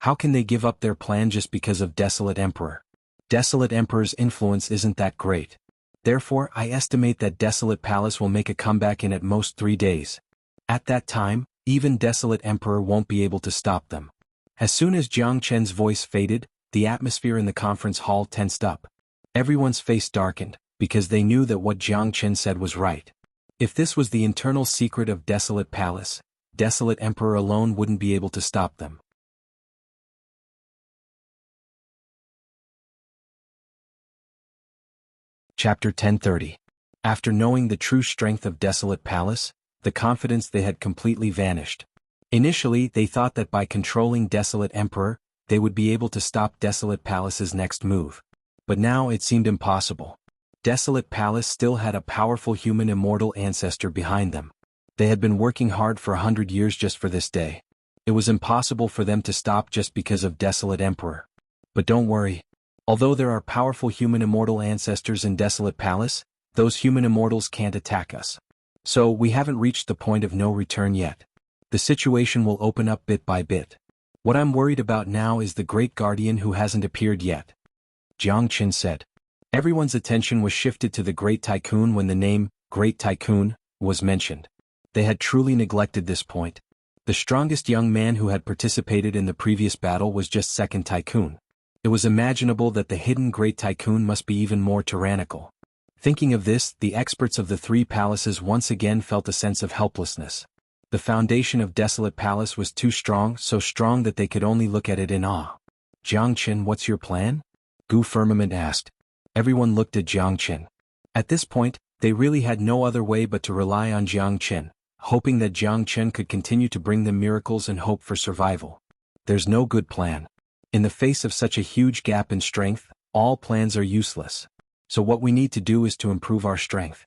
How can they give up their plan just because of Desolate Emperor? Desolate Emperor's influence isn't that great. Therefore, I estimate that Desolate Palace will make a comeback in at most 3 days. At that time, even Desolate Emperor won't be able to stop them. As soon as Jiang Chen's voice faded, the atmosphere in the conference hall tensed up. Everyone's face darkened, because they knew that what Jiang Chen said was right. If this was the internal secret of Desolate Palace, Desolate Emperor alone wouldn't be able to stop them. Chapter 1030. After knowing the true strength of Desolate Palace, the confidence they had completely vanished. Initially, they thought that by controlling Desolate Emperor, they would be able to stop Desolate Palace's next move. But now it seemed impossible. Desolate Palace still had a powerful human immortal ancestor behind them. They had been working hard for 100 years just for this day. It was impossible for them to stop just because of Desolate Emperor. But don't worry. Although there are powerful human immortal ancestors in Desolate Palace, those human immortals can't attack us. So we haven't reached the point of no return yet. The situation will open up bit by bit. What I'm worried about now is the Great Guardian who hasn't appeared yet. Jiang Chen said. Everyone's attention was shifted to the Great Tycoon when the name, Great Tycoon, was mentioned. They had truly neglected this point. The strongest young man who had participated in the previous battle was just second Tycoon. It was imaginable that the hidden Great Tycoon must be even more tyrannical. Thinking of this, the experts of the 3 palaces once again felt a sense of helplessness. The foundation of Desolate Palace was too strong, so strong that they could only look at it in awe. Jiang Chen, what's your plan? Gu Firmament asked. Everyone looked at Jiang Chen. At this point, they really had no other way but to rely on Jiang Chen, hoping that Jiang Chen could continue to bring them miracles and hope for survival. There's no good plan. In the face of such a huge gap in strength, all plans are useless. So what we need to do is to improve our strength.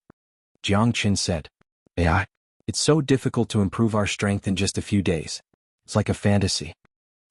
Jiang Chen said. AI. It's so difficult to improve our strength in just a few days. It's like a fantasy.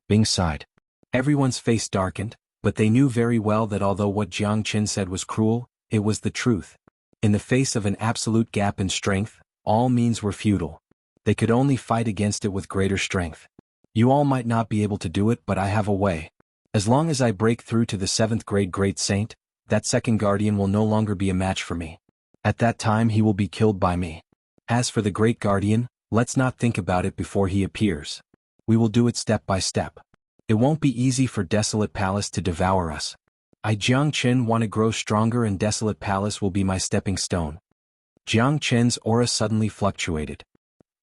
Bing sighed. Everyone's face darkened, but they knew very well that although what Jiang Chen said was cruel, it was the truth. In the face of an absolute gap in strength, all means were futile. They could only fight against it with greater strength. You all might not be able to do it, but I have a way. As long as I break through to the 7th grade Great Saint, that second guardian will no longer be a match for me. At that time he will be killed by me. As for the Great Guardian, let's not think about it before he appears. We will do it step by step. It won't be easy for Desolate Palace to devour us. I Jiangchen want to grow stronger, and Desolate Palace will be my stepping stone. Jiangchen's aura suddenly fluctuated.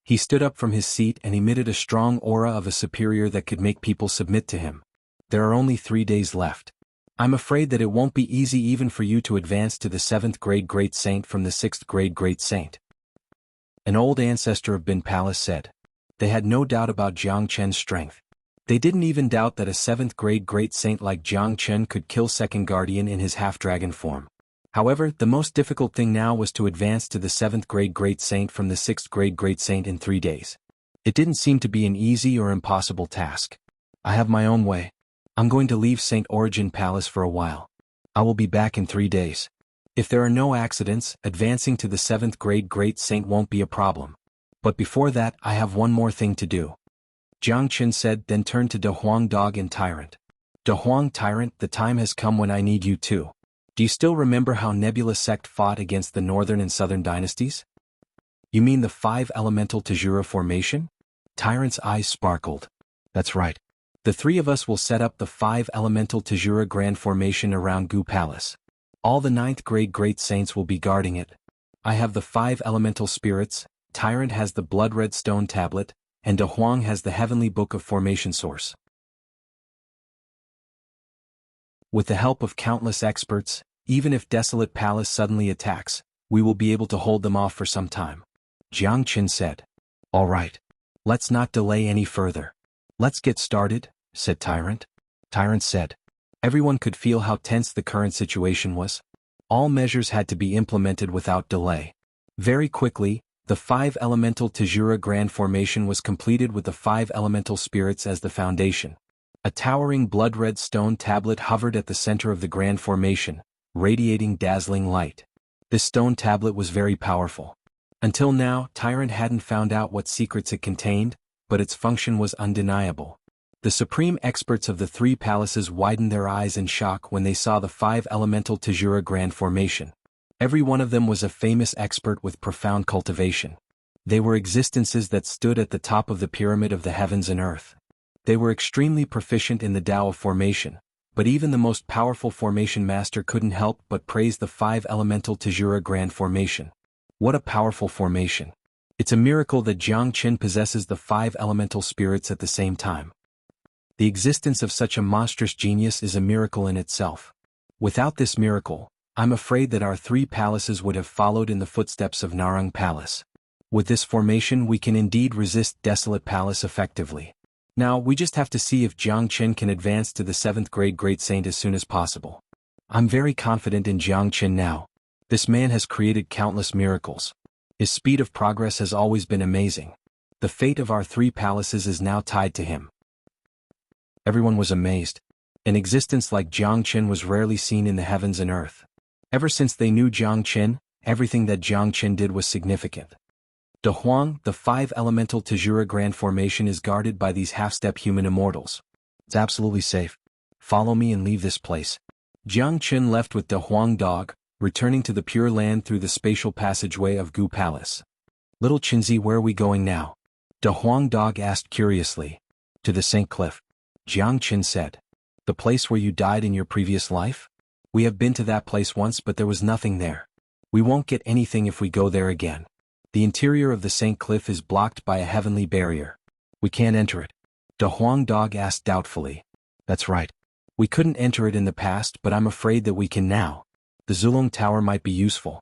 He stood up from his seat and emitted a strong aura of a superior that could make people submit to him. There are only 3 days left. I'm afraid that it won't be easy even for you to advance to the 7th grade Great Saint from the 6th grade Great Saint. An old ancestor of Bin Palace said. They had no doubt about Jiangchen's strength. They didn't even doubt that a 7th grade Great Saint like Jiangchen could kill Second Guardian in his half-dragon form. However, the most difficult thing now was to advance to the 7th grade Great Saint from the 6th grade Great Saint in 3 days. It didn't seem to be an easy or impossible task. I have my own way. I'm going to leave St. Origin Palace for a while. I will be back in 3 days. If there are no accidents, advancing to the 7th grade Great Saint won't be a problem. But before that, I have one more thing to do. Jiangchen said, then turned to De Huang Dog and Tyrant. De Huang Tyrant, the time has come when I need you too. Do you still remember how Nebula Sect fought against the northern and southern dynasties? You mean the 5 elemental Tajura formation? Tyrant's eyes sparkled. That's right. The 3 of us will set up the 5 elemental Tajura Grand Formation around Gu Palace. All the 9th grade Great Saints will be guarding it. I have the 5 elemental spirits, Tyrant has the blood red stone tablet, and De Huang has the heavenly book of formation source. With the help of countless experts, even if Desolate Palace suddenly attacks, we will be able to hold them off for some time. Jiangchen said. All right. Let's not delay any further. Let's get started, said Tyrant. Tyrant said. Everyone could feel how tense the current situation was. All measures had to be implemented without delay. Very quickly, the 5 elemental Tajura Grand Formation was completed with the 5 elemental spirits as the foundation. A towering blood-red stone tablet hovered at the center of the Grand Formation, radiating dazzling light. This stone tablet was very powerful. Until now, Tyrant hadn't found out what secrets it contained, but its function was undeniable. The supreme experts of the 3 palaces widened their eyes in shock when they saw the 5 elemental Tajura Grand Formation. Every one of them was a famous expert with profound cultivation. They were existences that stood at the top of the pyramid of the heavens and earth. They were extremely proficient in the Tao of formation, but even the most powerful formation master couldn't help but praise the 5 elemental Tajura Grand Formation. What a powerful formation. It's a miracle that Jiangchen possesses the 5 elemental spirits at the same time. The existence of such a monstrous genius is a miracle in itself. Without this miracle, I'm afraid that our 3 palaces would have followed in the footsteps of Narang Palace. With this formation we can indeed resist Desolate Palace effectively. Now we just have to see if Jiangchen can advance to the 7th grade Great Saint as soon as possible. I'm very confident in Jiangchen now. This man has created countless miracles. His speed of progress has always been amazing. The fate of our 3 palaces is now tied to him. Everyone was amazed. An existence like Jiangchen was rarely seen in the heavens and earth. Ever since they knew Jiangchen, everything that Jiangchen did was significant. De Huang, the 5 elemental Tajura Grand Formation is guarded by these half-step human immortals. It's absolutely safe. Follow me and leave this place. Jiangchen left with De Huang Dog, returning to the Pure Land through the spatial passageway of Gu Palace. Little Chinzi, where are we going now? De Huang Dog asked curiously. To the St. Cliff. Jiangchen said. The place where you died in your previous life? We have been to that place once, but there was nothing there. We won't get anything if we go there again. The interior of the St. Cliff is blocked by a heavenly barrier. We can't enter it. De Huang Dog asked doubtfully. That's right. We couldn't enter it in the past, but I'm afraid that we can now. The Zulong Tower might be useful.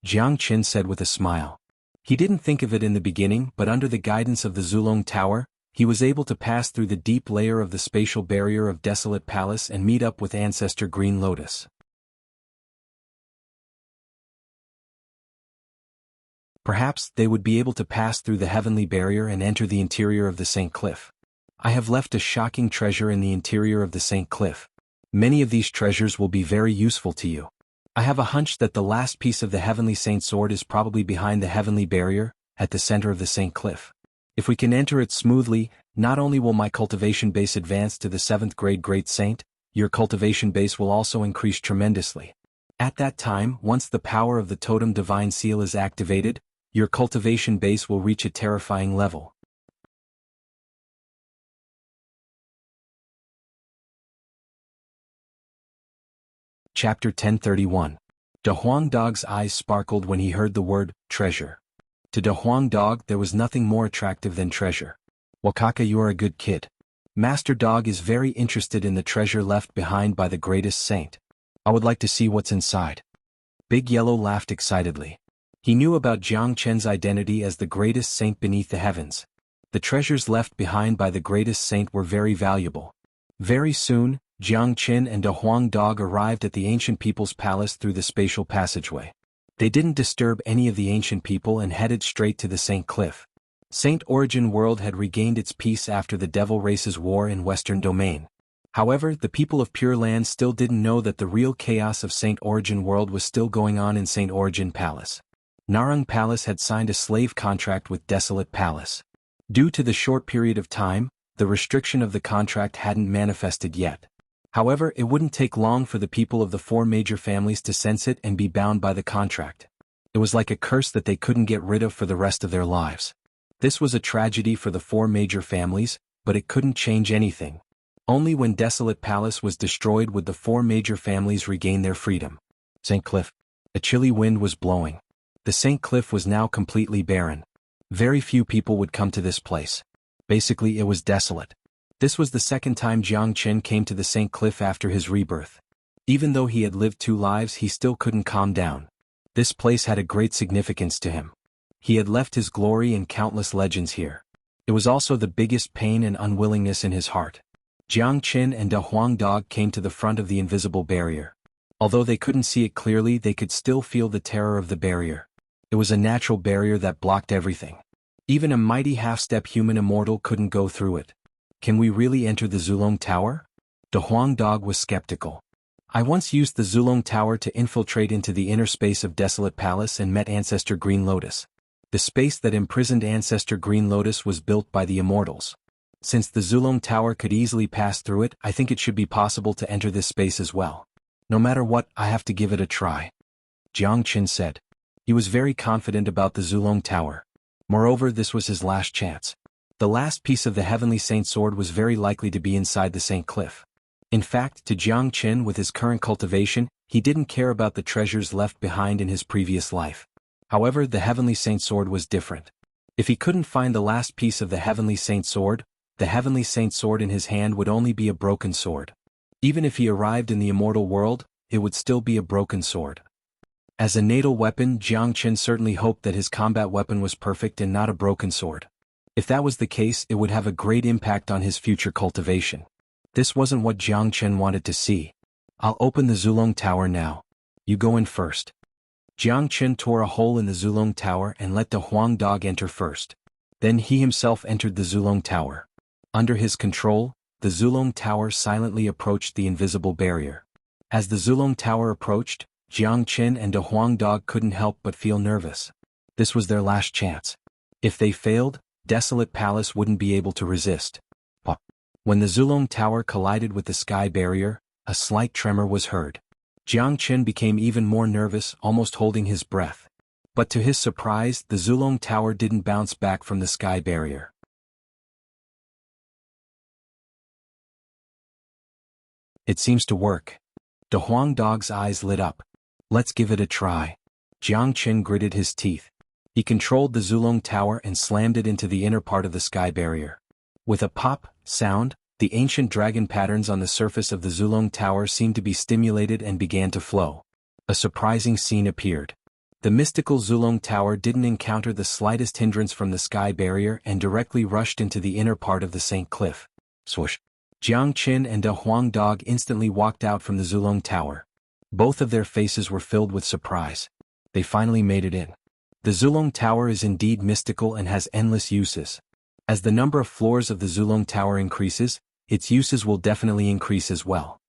Jiangchen said with a smile. He didn't think of it in the beginning, but under the guidance of the Zulong Tower, he was able to pass through the deep layer of the spatial barrier of Desolate Palace and meet up with Ancestor Green Lotus. Perhaps they would be able to pass through the heavenly barrier and enter the interior of the St. Cliff. I have left a shocking treasure in the interior of the St. Cliff. Many of these treasures will be very useful to you. I have a hunch that the last piece of the Heavenly Saint Sword is probably behind the Heavenly Barrier, at the center of the Saint Cliff. If we can enter it smoothly, not only will my cultivation base advance to the 7th grade Great Saint, your cultivation base will also increase tremendously. At that time, once the power of the Totem Divine Seal is activated, your cultivation base will reach a terrifying level. Chapter 1031. De Huang Dog's eyes sparkled when he heard the word, treasure. To De Huang Dog there was nothing more attractive than treasure. Wakaka, you are a good kid. Master Dog is very interested in the treasure left behind by the greatest saint. I would like to see what's inside. Big Yellow laughed excitedly. He knew about Jiang Chen's identity as the greatest saint beneath the heavens. The treasures left behind by the greatest saint were very valuable. Very soon, Jiang Chen and De Huang Dog arrived at the ancient people's palace through the spatial passageway. They didn't disturb any of the ancient people and headed straight to the Saint Cliff. Saint Origin World had regained its peace after the Devil Race's war in Western Domain. However, the people of Pure Land still didn't know that the real chaos of Saint Origin World was still going on in Saint Origin Palace. Narang Palace had signed a slave contract with Desolate Palace. Due to the short period of time, the restriction of the contract hadn't manifested yet. However, it wouldn't take long for the people of the 4 major families to sense it and be bound by the contract. It was like a curse that they couldn't get rid of for the rest of their lives. This was a tragedy for the 4 major families, but it couldn't change anything. Only when Desolate Palace was destroyed would the 4 major families regain their freedom. St. Cliff. A chilly wind was blowing. The St. Cliff was now completely barren. Very few people would come to this place. Basically, it was desolate. This was the second time Jiang Chen came to the St. Cliff after his rebirth. Even though he had lived 2 lives, he still couldn't calm down. This place had a great significance to him. He had left his glory and countless legends here. It was also the biggest pain and unwillingness in his heart. Jiang Chen and De Huang Dog came to the front of the invisible barrier. Although they couldn't see it clearly, they could still feel the terror of the barrier. It was a natural barrier that blocked everything. Even a mighty half-step human immortal couldn't go through it. Can we really enter the Zulong Tower? De Huang Dog was skeptical. I once used the Zulong Tower to infiltrate into the inner space of Desolate Palace and met Ancestor Green Lotus. The space that imprisoned Ancestor Green Lotus was built by the immortals. Since the Zulong Tower could easily pass through it, I think it should be possible to enter this space as well. No matter what, I have to give it a try. Jiang Chen said. He was very confident about the Zulong Tower. Moreover, this was his last chance. The last piece of the Heavenly Saint Sword was very likely to be inside the Saint Cliff. In fact, to Jiang Chen with his current cultivation, he didn't care about the treasures left behind in his previous life. However, the Heavenly Saint Sword was different. If he couldn't find the last piece of the Heavenly Saint Sword, the Heavenly Saint Sword in his hand would only be a broken sword. Even if he arrived in the immortal world, it would still be a broken sword. As a natal weapon, Jiang Chen certainly hoped that his combat weapon was perfect and not a broken sword. If that was the case, it would have a great impact on his future cultivation. This wasn't what Jiang Chen wanted to see. I'll open the Zulong Tower now. You go in first. Jiang Chen tore a hole in the Zulong Tower and let the Huang Dog enter first. Then he himself entered the Zulong Tower. Under his control, the Zulong Tower silently approached the invisible barrier. As the Zulong Tower approached, Jiang Chen and De Huang Dog couldn't help but feel nervous. This was their last chance. If they failed, Desolate Palace wouldn't be able to resist. When the Zulong Tower collided with the sky barrier, a slight tremor was heard. Jiang Chen became even more nervous, almost holding his breath. But to his surprise, the Zulong Tower didn't bounce back from the sky barrier. It seems to work. De Huang Dog's eyes lit up. Let's give it a try. Jiang Chen gritted his teeth. He controlled the Zulong Tower and slammed it into the inner part of the sky barrier. With a pop sound, the ancient dragon patterns on the surface of the Zulong Tower seemed to be stimulated and began to flow. A surprising scene appeared. The mystical Zulong Tower didn't encounter the slightest hindrance from the sky barrier and directly rushed into the inner part of the Saint Cliff. Swoosh! Jiang Chen and De Huang Dog instantly walked out from the Zulong Tower. Both of their faces were filled with surprise. They finally made it in. The Zulong Tower is indeed mystical and has endless uses. As the number of floors of the Zulong Tower increases, its uses will definitely increase as well.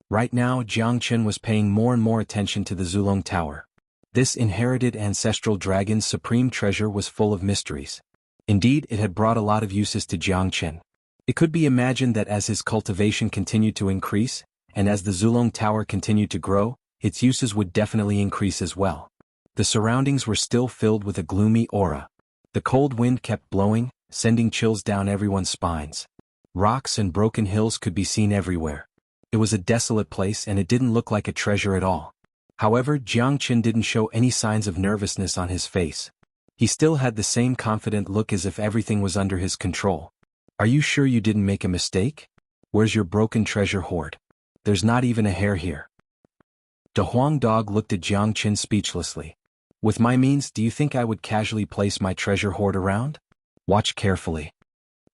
Right now Jiangchen was paying more and more attention to the Zulong Tower. This inherited ancestral dragon's supreme treasure was full of mysteries. Indeed, it had brought a lot of uses to Jiangchen. It could be imagined that as his cultivation continued to increase, and as the Zulong Tower continued to grow, its uses would definitely increase as well. The surroundings were still filled with a gloomy aura. The cold wind kept blowing, sending chills down everyone's spines. Rocks and broken hills could be seen everywhere. It was a desolate place and it didn't look like a treasure at all. However, Jiangchen didn't show any signs of nervousness on his face. He still had the same confident look as if everything was under his control. Are you sure you didn't make a mistake? Where's your broken treasure hoard? There's not even a hair here. The Huang dog looked at Jiangchen speechlessly. With my means, do you think I would casually place my treasure hoard around? Watch carefully.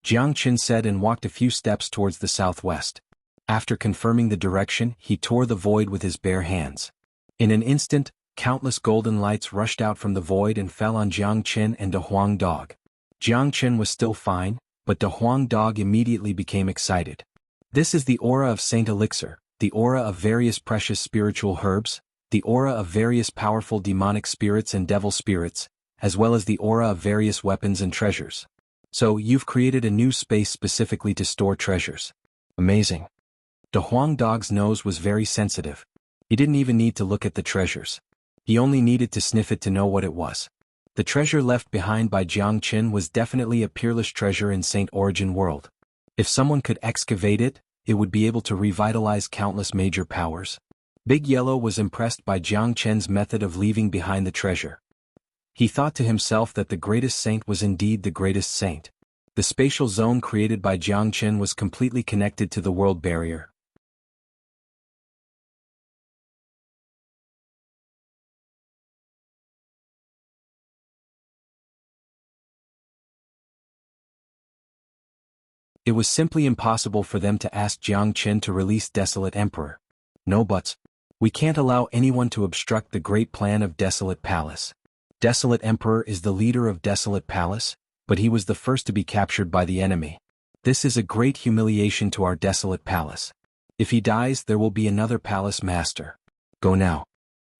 Jiangchen said and walked a few steps towards the southwest. After confirming the direction, he tore the void with his bare hands. In an instant, countless golden lights rushed out from the void and fell on Jiangchen and the Huang dog. Jiangchen was still fine, but the Huang dog immediately became excited. This is the aura of Saint Elixir, the aura of various precious spiritual herbs, the aura of various powerful demonic spirits and devil spirits, as well as the aura of various weapons and treasures. So, you've created a new space specifically to store treasures. Amazing. The Huang dog's nose was very sensitive. He didn't even need to look at the treasures. He only needed to sniff it to know what it was. The treasure left behind by Jiangchen was definitely a peerless treasure in Saint Origin World. If someone could excavate it, it would be able to revitalize countless major powers. Big Yellow was impressed by Jiangchen's method of leaving behind the treasure. He thought to himself that the greatest saint was indeed the greatest saint. The spatial zone created by Jiangchen was completely connected to the world barrier. It was simply impossible for them to ask Jiangchen to release Desolate Emperor. No buts. We can't allow anyone to obstruct the great plan of Desolate Palace. Desolate Emperor is the leader of Desolate Palace, but he was the first to be captured by the enemy. This is a great humiliation to our Desolate Palace. If he dies, there will be another palace master. Go now.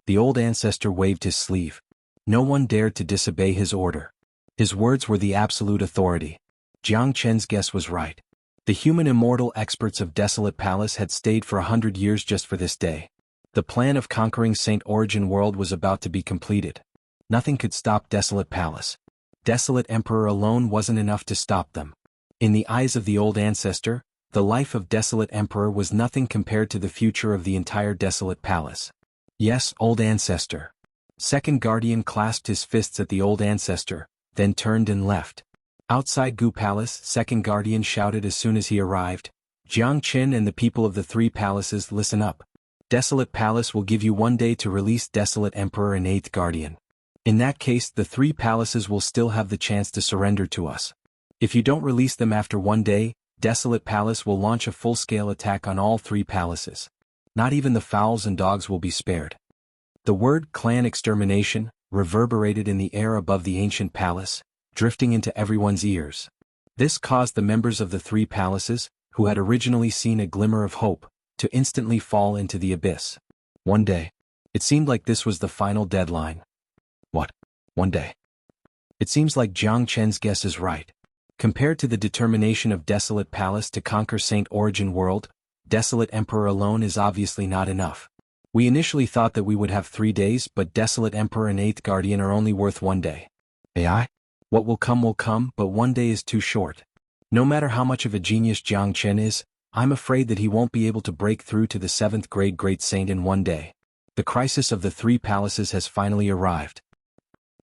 The old ancestor waved his sleeve. No one dared to disobey his order. His words were the absolute authority. Jiangchen's guess was right. The human immortal experts of Desolate Palace had stayed for 100 years just for this day. The plan of conquering Saint Origin World was about to be completed. Nothing could stop Desolate Palace. Desolate Emperor alone wasn't enough to stop them. In the eyes of the old ancestor, the life of Desolate Emperor was nothing compared to the future of the entire Desolate Palace. Yes, old ancestor. Second Guardian clasped his fists at the old ancestor, then turned and left. Outside Gu Palace, Second Guardian shouted as soon as he arrived, Jiangchen and the people of the three palaces, listen up. Desolate Palace will give you 1 day to release Desolate Emperor and 8th Guardian. In that case, the three palaces will still have the chance to surrender to us. If you don't release them after 1 day, Desolate Palace will launch a full-scale attack on all three palaces. Not even the fowls and dogs will be spared. The word clan extermination reverberated in the air above the ancient palace, drifting into everyone's ears. This caused the members of the three palaces, who had originally seen a glimmer of hope, to instantly fall into the abyss. 1 day. It seemed like this was the final deadline. What? 1 day? It seems like Jiangchen's guess is right. Compared to the determination of Desolate Palace to conquer Saint Origin World, Desolate Emperor alone is obviously not enough. We initially thought that we would have 3 days, but Desolate Emperor and 8th Guardian are only worth 1 day. AI? What will come, but 1 day is too short. No matter how much of a genius Jiangchen is, I'm afraid that he won't be able to break through to the 7th grade Great Saint in 1 day. The crisis of the three palaces has finally arrived.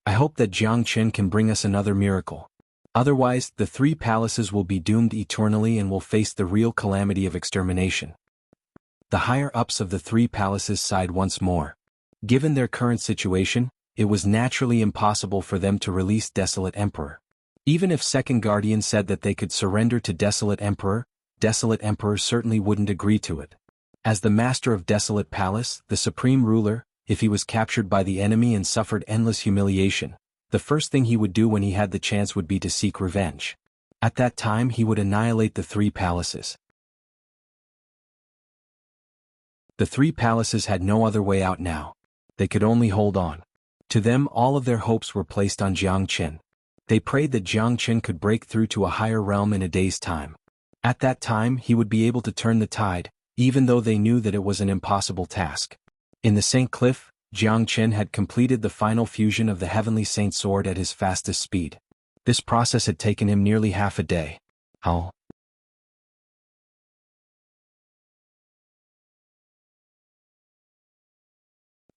I hope that Jiangchen can bring us another miracle. Otherwise, the three palaces will be doomed eternally and will face the real calamity of extermination. The higher-ups of the three palaces sighed once more. Given their current situation, it was naturally impossible for them to release Desolate Emperor. Even if Second Guardian said that they could surrender to Desolate Emperor certainly wouldn't agree to it. As the master of Desolate Palace, the supreme ruler, if he was captured by the enemy and suffered endless humiliation, the first thing he would do when he had the chance would be to seek revenge. At that time he would annihilate the three palaces. The three palaces had no other way out now. They could only hold on. To them all of their hopes were placed on Jiangqin. They prayed that Jiangqin could break through to a higher realm in a day's time. At that time he would be able to turn the tide, even though they knew that it was an impossible task. In the St. Cliff, Jiangqin had completed the final fusion of the Heavenly Saint Sword at his fastest speed. This process had taken him nearly half a day. How?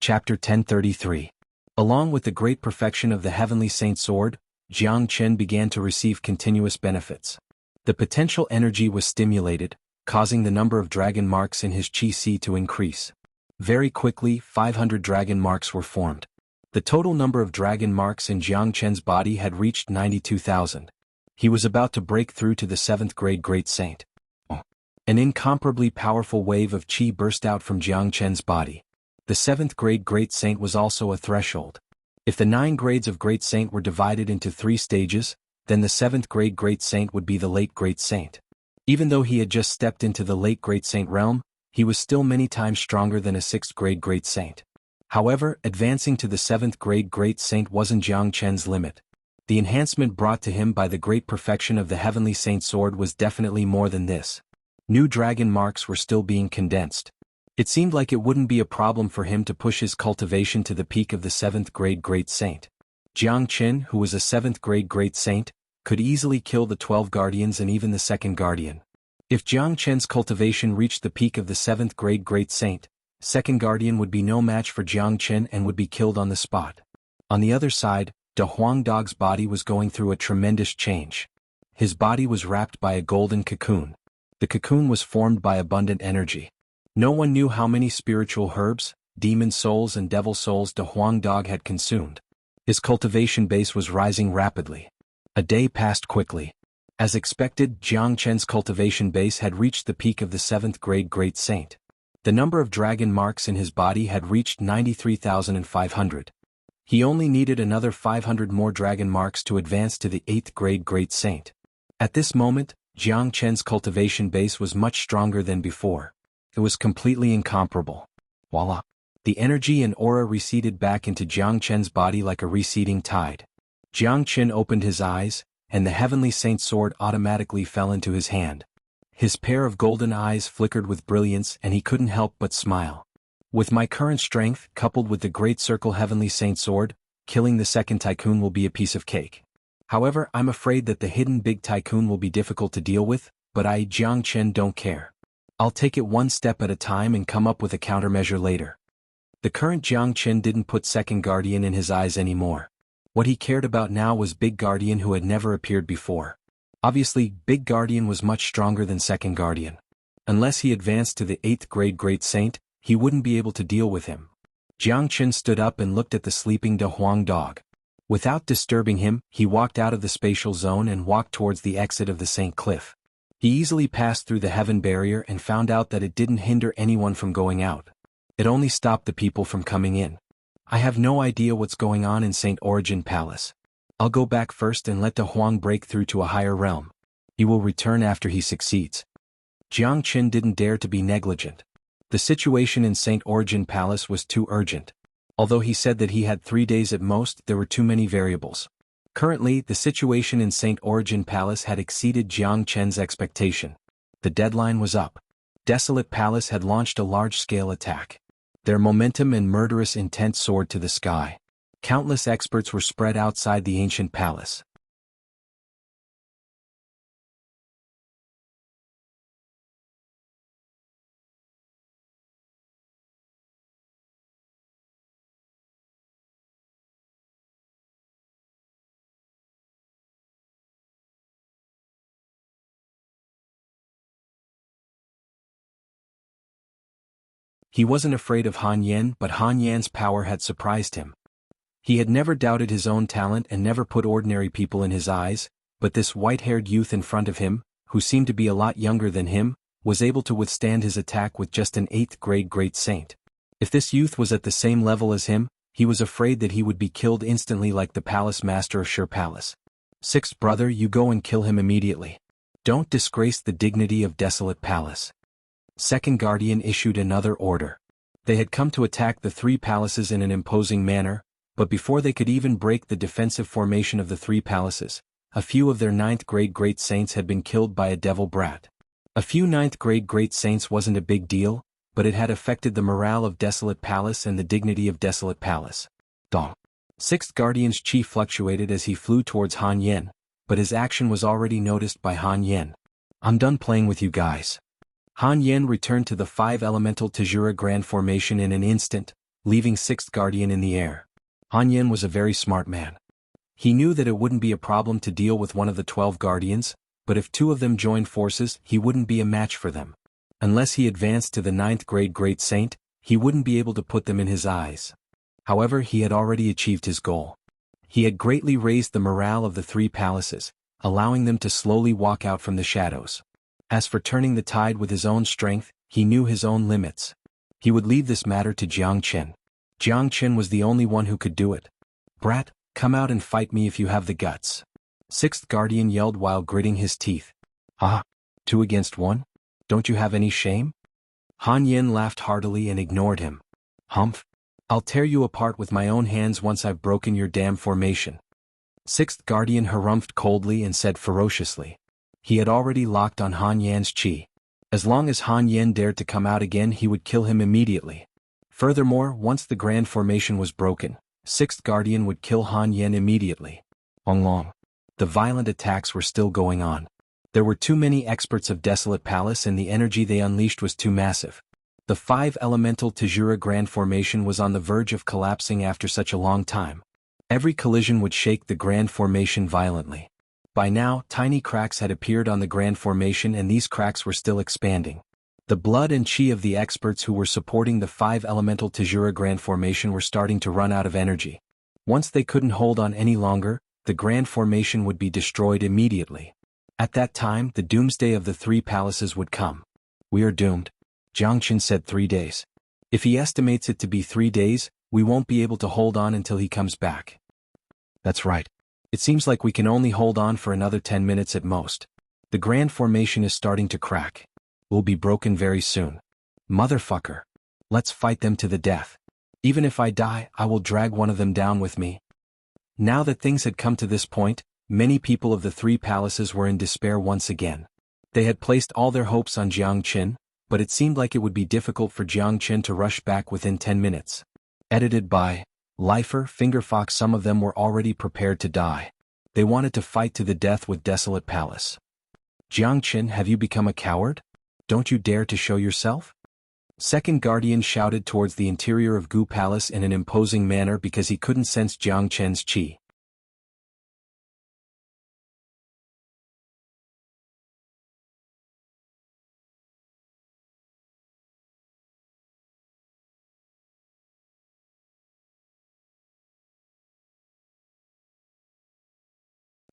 Chapter 1033. Along with the great perfection of the Heavenly Saint Sword, Jiangqin began to receive continuous benefits. The potential energy was stimulated, causing the number of dragon marks in his qi to increase. Very quickly, 500 dragon marks were formed. The total number of dragon marks in Jiangqin's body had reached 92,000. He was about to break through to the 7th grade Great Saint. An incomparably powerful wave of qi burst out from Jiangqin's body. The 7th grade Great Saint was also a threshold. If the 9 grades of Great Saint were divided into 3 stages, then the 7th grade Great Saint would be the late Great Saint. Even though he had just stepped into the late Great Saint realm, he was still many times stronger than a 6th grade Great Saint. However, advancing to the 7th grade Great Saint wasn't Jiangqin's limit. The enhancement brought to him by the great perfection of the Heavenly Saint Sword was definitely more than this. New dragon marks were still being condensed. It seemed like it wouldn't be a problem for him to push his cultivation to the peak of the 7th grade Great Saint. Jiangqin, who was a 7th grade Great Saint, could easily kill the 12 guardians and even the 2nd guardian. If Jiangqin's cultivation reached the peak of the 7th grade Great Saint, 2nd guardian would be no match for Jiangqin and would be killed on the spot. On the other side, De Huangdog's body was going through a tremendous change. His body was wrapped by a golden cocoon. The cocoon was formed by abundant energy. No one knew how many spiritual herbs, demon souls and devil souls De Huangdog had consumed. His cultivation base was rising rapidly. A day passed quickly. As expected, Jiangqin's cultivation base had reached the peak of the 7th grade Great Saint. The number of dragon marks in his body had reached 93,500. He only needed another 500 more dragon marks to advance to the 8th grade Great Saint. At this moment, Jiangqin's cultivation base was much stronger than before. It was completely incomparable. Voila! The energy and aura receded back into Jiangqin's body like a receding tide. Jiangqin opened his eyes, and the Heavenly Saint Sword automatically fell into his hand. His pair of golden eyes flickered with brilliance and he couldn't help but smile. With my current strength, coupled with the Great Circle Heavenly Saint Sword, killing the 2nd tycoon will be a piece of cake. However, I'm afraid that the hidden big tycoon will be difficult to deal with, but I, Jiangqin, don't care. I'll take it one step at a time and come up with a countermeasure later. The current Jiangqin didn't put 2nd guardian in his eyes anymore. What he cared about now was Big Guardian, who had never appeared before. Obviously, Big Guardian was much stronger than 2nd guardian. Unless he advanced to the 8th grade Great Saint, he wouldn't be able to deal with him. Jiangqin stood up and looked at the sleeping De Huangdog. Without disturbing him, he walked out of the spatial zone and walked towards the exit of the St. Cliff. He easily passed through the heaven barrier and found out that it didn't hinder anyone from going out. It only stopped the people from coming in. I have no idea what's going on in St. Origin Palace. I'll go back first and let De Huang break through to a higher realm. He will return after he succeeds. Jiangqin didn't dare to be negligent. The situation in St. Origin Palace was too urgent. Although he said that he had 3 days at most, there were too many variables. Currently, the situation in St. Origin Palace had exceeded Jiangqin's expectation. The deadline was up. Desolate Palace had launched a large-scale attack. Their momentum and murderous intent soared to the sky. Countless experts were spread outside the ancient palace. He wasn't afraid of Han Yan, but Han Yan's power had surprised him. He had never doubted his own talent and never put ordinary people in his eyes, but this white-haired youth in front of him, who seemed to be a lot younger than him, was able to withstand his attack with just an 8th grade Great Saint. If this youth was at the same level as him, he was afraid that he would be killed instantly like the palace master of Sure Palace. 6th brother, you go and kill him immediately. Don't disgrace the dignity of Desolate Palace. Second Guardian issued another order. They had come to attack the three palaces in an imposing manner, but before they could even break the defensive formation of the three palaces, a few of their ninth-grade great saints had been killed by a devil brat. A few ninth-grade great saints wasn't a big deal, but it had affected the morale of Desolate Palace and the dignity of Desolate Palace. Dong. Sixth Guardian's chi fluctuated as he flew towards Han Yen, but his action was already noticed by Han Yen. I'm done playing with you guys. Han Yen returned to the 5-elemental Tajura Grand Formation in an instant, leaving Sixth Guardian in the air. Han Yen was a very smart man. He knew that it wouldn't be a problem to deal with one of the 12 Guardians, but if two of them joined forces, he wouldn't be a match for them. Unless he advanced to the 9th-grade Great Saint, he wouldn't be able to put them in his eyes. However, he had already achieved his goal. He had greatly raised the morale of the three palaces, allowing them to slowly walk out from the shadows. As for turning the tide with his own strength, he knew his own limits. He would leave this matter to Jiang Chen. Jiang Chen was the only one who could do it. Brat, come out and fight me if you have the guts. Sixth Guardian yelled while gritting his teeth. Ah, 2 against 1? Don't you have any shame? Han Yen laughed heartily and ignored him. Humph. I'll tear you apart with my own hands once I've broken your damn formation. Sixth Guardian harumphed coldly and said ferociously. He had already locked on Han Yan's chi. As long as Han Yen dared to come out again, he would kill him immediately. Furthermore, once the grand formation was broken, Sixth Guardian would kill Han Yen immediately. Long. The violent attacks were still going on. There were too many experts of Desolate Palace and the energy they unleashed was too massive. The 5-elemental Tajura Grand Formation was on the verge of collapsing after such a long time. Every collision would shake the Grand Formation violently. By now, tiny cracks had appeared on the Grand Formation and these cracks were still expanding. The blood and chi of the experts who were supporting the 5-elemental Tajura Grand Formation were starting to run out of energy. Once they couldn't hold on any longer, the Grand Formation would be destroyed immediately. At that time, the doomsday of the three palaces would come. We are doomed. Jiang Chen said 3 days. If he estimates it to be 3 days, we won't be able to hold on until he comes back. That's right. It seems like we can only hold on for another 10 minutes at most. The Grand Formation is starting to crack. We'll be broken very soon. Motherfucker. Let's fight them to the death. Even if I die, I will drag one of them down with me. Now that things had come to this point, many people of the three palaces were in despair once again. They had placed all their hopes on Jiang Chen, but it seemed like it would be difficult for Jiang Chen to rush back within 10 minutes. Edited by Lifer Fingerfox. Some of them were already prepared to die. They wanted to fight to the death with Desolate Palace. Jiang Chen, have you become a coward? Don't you dare to show yourself? Second Guardian shouted towards the interior of Gu Palace in an imposing manner because he couldn't sense Jiang Chen's chi.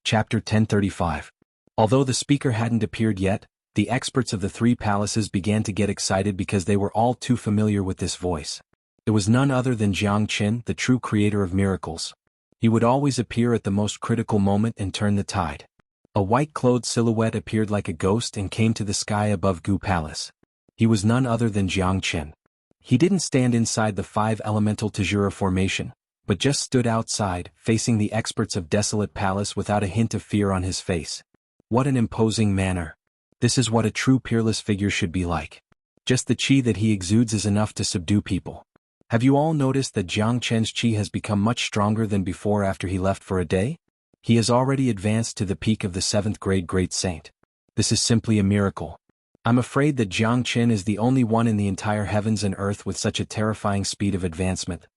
Chapter 1035. Although the speaker hadn't appeared yet, the experts of the three palaces began to get excited because they were all too familiar with this voice. It was none other than Jiang Chen, the true creator of miracles. He would always appear at the most critical moment and turn the tide. A white-clothed silhouette appeared like a ghost and came to the sky above Gu Palace. He was none other than Jiang Chen. He didn't stand inside the 5-elemental Tajura formation, but just stood outside, facing the experts of Desolate Palace without a hint of fear on his face. What an imposing manner. This is what a true peerless figure should be like. Just the chi that he exudes is enough to subdue people. Have you all noticed that Jiang Chen's chi has become much stronger than before after he left for a day? He has already advanced to the peak of the 7th grade Great Saint. This is simply a miracle. I'm afraid that Jiang Chen is the only one in the entire heavens and earth with such a terrifying speed of advancement.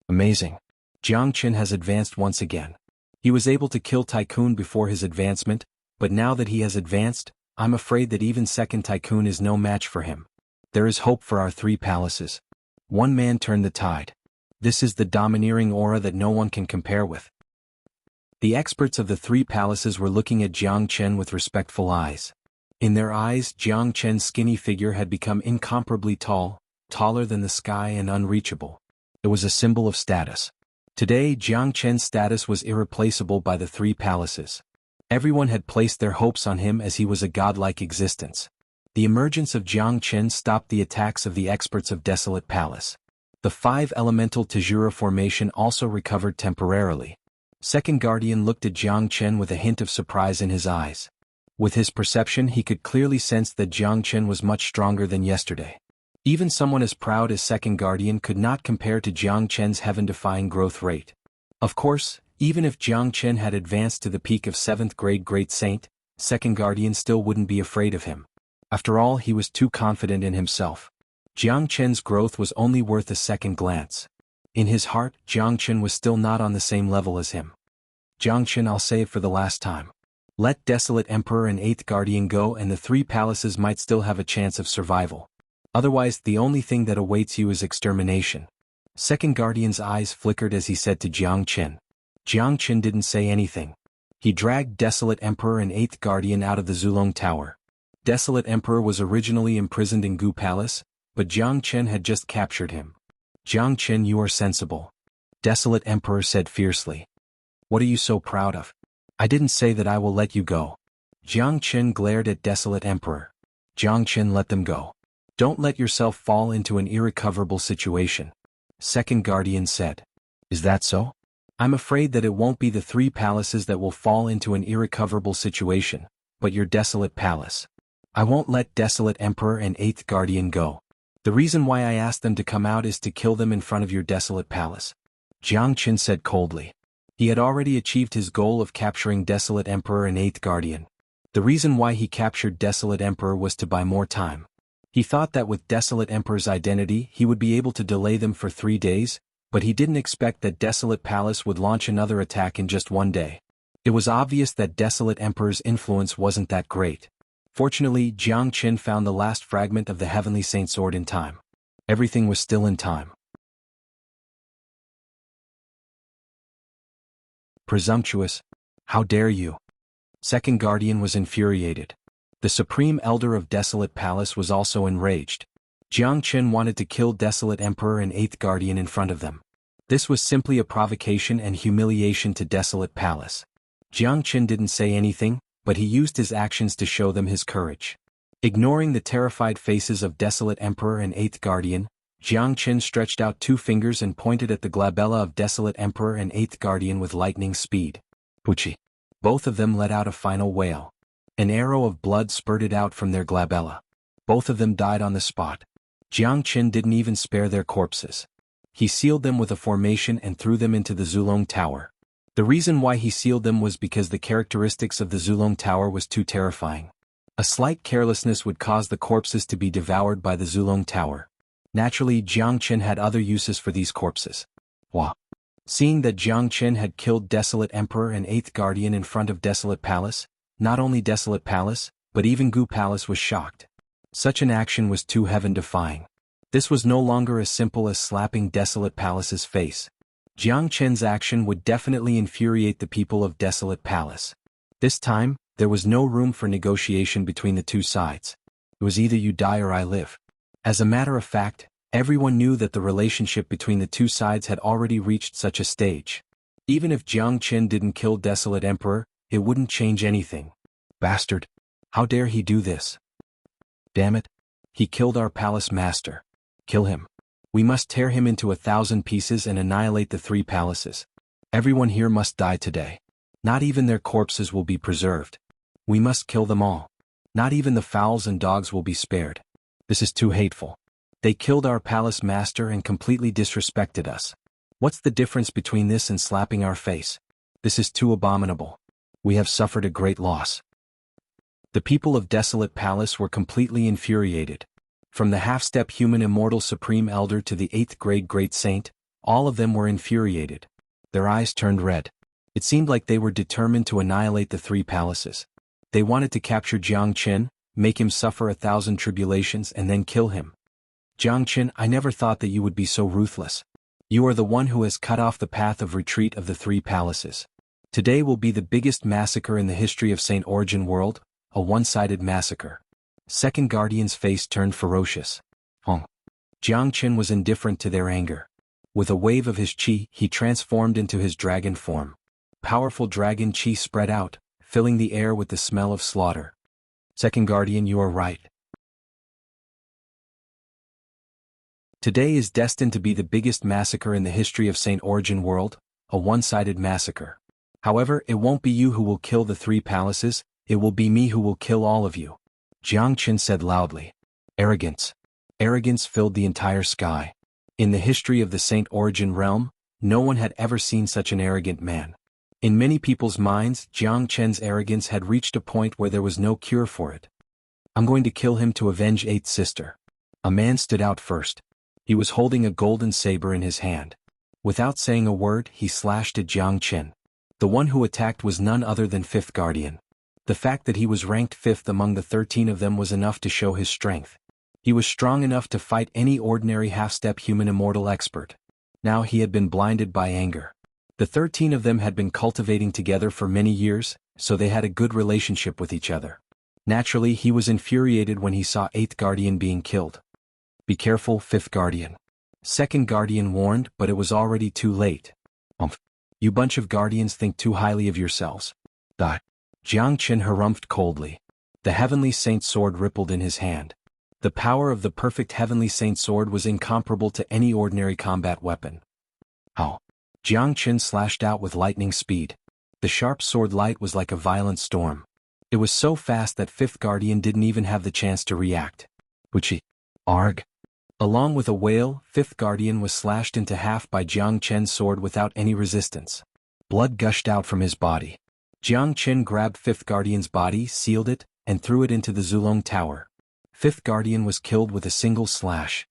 Amazing. Jiang Chen has advanced once again. He was able to kill Tycoon before his advancement, but now that he has advanced, I'm afraid that even second Tycoon is no match for him. There is hope for our three palaces. One man turned the tide. This is the domineering aura that no one can compare with. The experts of the three palaces were looking at Jiang Chen with respectful eyes. In their eyes, Jiang Chen's skinny figure had become incomparably tall, taller than the sky and unreachable. It was a symbol of status. Today, Jiang Chen's status was irreplaceable by the three palaces. Everyone had placed their hopes on him as he was a godlike existence. The emergence of Jiang Chen stopped the attacks of the experts of Desolate Palace. The 5 elemental Tajura formation also recovered temporarily. Second Guardian looked at Jiang Chen with a hint of surprise in his eyes. With his perception, he could clearly sense that Jiang Chen was much stronger than yesterday. Even someone as proud as Second Guardian could not compare to Jiang Chen's heaven-defying growth rate. Of course, even if Jiang Chen had advanced to the peak of 7th grade Great Saint, Second Guardian still wouldn't be afraid of him. After all, he was too confident in himself. Jiang Chen's growth was only worth a second glance. In his heart, Jiang Chen was still not on the same level as him. Jiang Chen, I'll say it for the last time. Let Desolate Emperor and 8th Guardian go and the 3 palaces might still have a chance of survival. Otherwise, the only thing that awaits you is extermination. Second Guardian's eyes flickered as he said to Jiang Chen. Jiang Chen didn't say anything. He dragged Desolate Emperor and 8th Guardian out of the Zulong Tower. Desolate Emperor was originally imprisoned in Gu Palace, but Jiang Chen had just captured him. Jiang Chen, you are sensible. Desolate Emperor said fiercely. What are you so proud of? I didn't say that I will let you go. Jiang Chen glared at Desolate Emperor. Jiang Chen, let them go. Don't let yourself fall into an irrecoverable situation. Second Guardian said. Is that so? I'm afraid that it won't be the 3 palaces that will fall into an irrecoverable situation, but your Desolate Palace. I won't let Desolate Emperor and 8th Guardian go. The reason why I asked them to come out is to kill them in front of your Desolate Palace. Jiang Chen said coldly. He had already achieved his goal of capturing Desolate Emperor and 8th Guardian. The reason why he captured Desolate Emperor was to buy more time. He thought that with Desolate Emperor's identity he would be able to delay them for 3 days, but he didn't expect that Desolate Palace would launch another attack in just 1 day. It was obvious that Desolate Emperor's influence wasn't that great. Fortunately, Jiang Chen found the last fragment of the Heavenly Saint Sword in time. Everything was still in time. Presumptuous! How dare you! Second Guardian was infuriated. The Supreme Elder of Desolate Palace was also enraged. Jiang Chen wanted to kill Desolate Emperor and 8th Guardian in front of them. This was simply a provocation and humiliation to Desolate Palace. Jiang Chen didn't say anything, but he used his actions to show them his courage. Ignoring the terrified faces of Desolate Emperor and 8th Guardian, Jiang Chen stretched out 2 fingers and pointed at the glabella of Desolate Emperor and 8th Guardian with lightning speed. Puchi! Both of them let out a final wail. An arrow of blood spurted out from their glabella. Both of them died on the spot. Jiang Chen didn't even spare their corpses. He sealed them with a formation and threw them into the Zulong Tower. The reason why he sealed them was because the characteristics of the Zulong Tower was too terrifying. A slight carelessness would cause the corpses to be devoured by the Zulong Tower. Naturally, Jiang Chen had other uses for these corpses. Wah! Seeing that Jiang Chen had killed Desolate Emperor and 8th Guardian in front of Desolate Palace, not only Desolate Palace, but even Gu Palace was shocked. Such an action was too heaven-defying. This was no longer as simple as slapping Desolate Palace's face. Jiang Chen's action would definitely infuriate the people of Desolate Palace. This time, there was no room for negotiation between the 2 sides. It was either you die or I live. As a matter of fact, everyone knew that the relationship between the 2 sides had already reached such a stage. Even if Jiang Chen didn't kill Desolate Emperor, it wouldn't change anything. Bastard! How dare he do this? Damn it! He killed our palace master. Kill him. We must tear him into 1,000 pieces and annihilate the 3 palaces. Everyone here must die today. Not even their corpses will be preserved. We must kill them all. Not even the fowls and dogs will be spared. This is too hateful. They killed our palace master and completely disrespected us. What's the difference between this and slapping our face? This is too abominable. We have suffered a great loss. The people of Desolate Palace were completely infuriated. From the half-step human immortal Supreme Elder to the 8th grade Great Saint, all of them were infuriated. Their eyes turned red. It seemed like they were determined to annihilate the 3 palaces. They wanted to capture Jiang Chen, make him suffer 1,000 tribulations and then kill him. Jiang Chen, I never thought that you would be so ruthless. You are the one who has cut off the path of retreat of the 3 palaces. Today will be the biggest massacre in the history of St. Origin World, a one-sided massacre. Second Guardian's face turned ferocious. Jiang Chen was indifferent to their anger. With a wave of his qi, he transformed into his dragon form. Powerful dragon qi spread out, filling the air with the smell of slaughter. Second Guardian, you are right. Today is destined to be the biggest massacre in the history of St. Origin World, a one-sided massacre. However, it won't be you who will kill the 3 palaces, it will be me who will kill all of you. Jianghu said loudly. Arrogance. Arrogance filled the entire sky. In the history of the St. Origin realm, no one had ever seen such an arrogant man. In many people's minds, Jianghu's arrogance had reached a point where there was no cure for it. I'm going to kill him to avenge 8th sister. A man stood out first. He was holding a golden saber in his hand. Without saying a word, he slashed at Jianghu. The one who attacked was none other than 5th Guardian. The fact that he was ranked 5th among the 13 of them was enough to show his strength. He was strong enough to fight any ordinary half-step human immortal expert. Now he had been blinded by anger. The 13 of them had been cultivating together for many years, so they had a good relationship with each other. Naturally, he was infuriated when he saw 8th Guardian being killed. Be careful, 5th Guardian. 2nd Guardian warned, but it was already too late. You bunch of Guardians think too highly of yourselves. Jianghu harumphed coldly. The Heavenly Saint Sword rippled in his hand. The power of the perfect Heavenly Saint Sword was incomparable to any ordinary combat weapon. Jianghu slashed out with lightning speed. The sharp sword light was like a violent storm. It was so fast that 5th Guardian didn't even have the chance to react. Arg. Along with a wail, 5th Guardian was slashed into half by Jianghu's sword without any resistance. Blood gushed out from his body. Jianghu grabbed 5th Guardian's body, sealed it, and threw it into the Zulong Tower. 5th Guardian was killed with a single slash.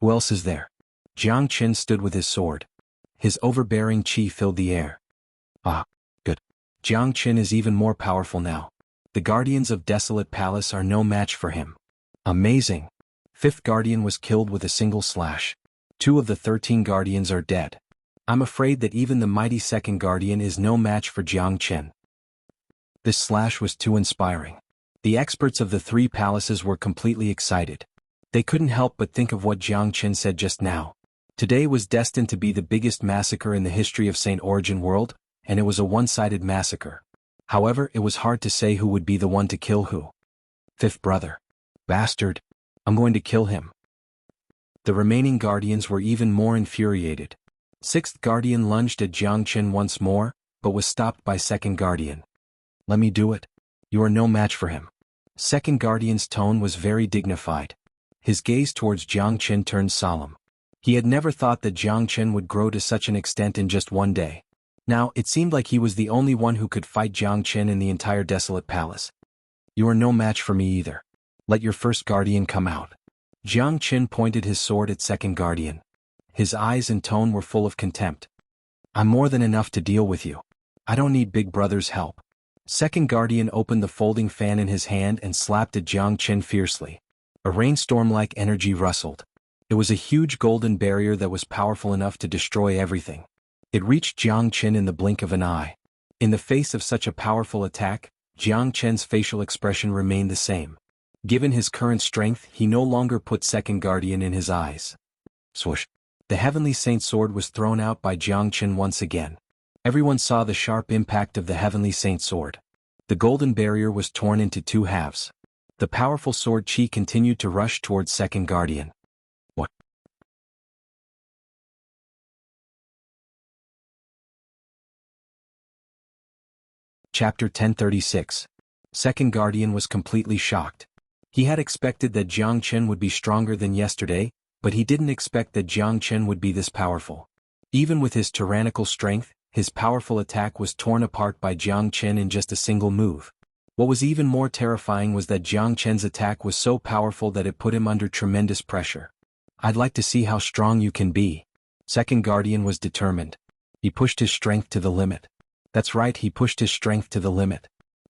Who else is there? Jianghu stood with his sword. His overbearing chi filled the air. Good. Jianghu is even more powerful now. The Guardians of Desolate Palace are no match for him. Amazing. 5th Guardian was killed with a single slash. 2 of the 13 Guardians are dead. I'm afraid that even the mighty 2nd Guardian is no match for Jianghu. This slash was too inspiring. The experts of the 3 palaces were completely excited. They couldn't help but think of what Jianghu said just now. Today was destined to be the biggest massacre in the history of St. Origin World, and it was a one-sided massacre. However, it was hard to say who would be the one to kill who. 5th brother. Bastard. I'm going to kill him. The remaining Guardians were even more infuriated. 6th Guardian lunged at Jianghu once more, but was stopped by 2nd Guardian. Let me do it. You are no match for him. 2nd Guardian's tone was very dignified. His gaze towards Jianghu turned solemn. He had never thought that Jianghu would grow to such an extent in just one day. Now, it seemed like he was the only one who could fight Jianghu in the entire Desolate Palace. You are no match for me either. Let your 1st Guardian come out. Jianghu pointed his sword at 2nd Guardian. His eyes and tone were full of contempt. I'm more than enough to deal with you. I don't need big brother's help. 2nd Guardian opened the folding fan in his hand and slapped at Jianghu fiercely. A rainstorm-like energy rustled. It was a huge golden barrier that was powerful enough to destroy everything. It reached Jianghu in the blink of an eye. In the face of such a powerful attack, Jianghu's facial expression remained the same. Given his current strength, he no longer put 2nd Guardian in his eyes. Swoosh. The Heavenly Saint Sword was thrown out by Jianghu once again. Everyone saw the sharp impact of the Heavenly Saint Sword. The golden barrier was torn into 2 halves. The powerful sword chi continued to rush towards 2nd Guardian. What? Chapter 1036. 2nd Guardian was completely shocked. He had expected that Jianghu would be stronger than yesterday, but he didn't expect that Jianghu would be this powerful. Even with his tyrannical strength, his powerful attack was torn apart by Jianghu in just a single move. What was even more terrifying was that Jianghu's attack was so powerful that it put him under tremendous pressure. I'd like to see how strong you can be. 2nd Guardian was determined. He pushed his strength to the limit. That's right, he pushed his strength to the limit.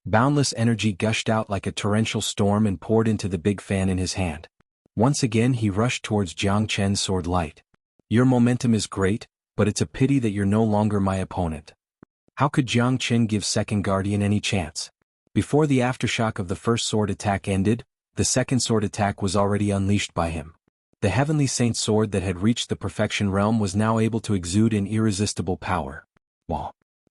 Boundless energy gushed out like a torrential storm and poured into the big fan in his hand. Once again he rushed towards Jianghu's sword light. Your momentum is great, but it's a pity that you're no longer my opponent. How could Jianghu give 2nd Guardian any chance? Before the aftershock of the first sword attack ended, the second sword attack was already unleashed by him. The Heavenly Saint Sword that had reached the perfection realm was now able to exude an irresistible power.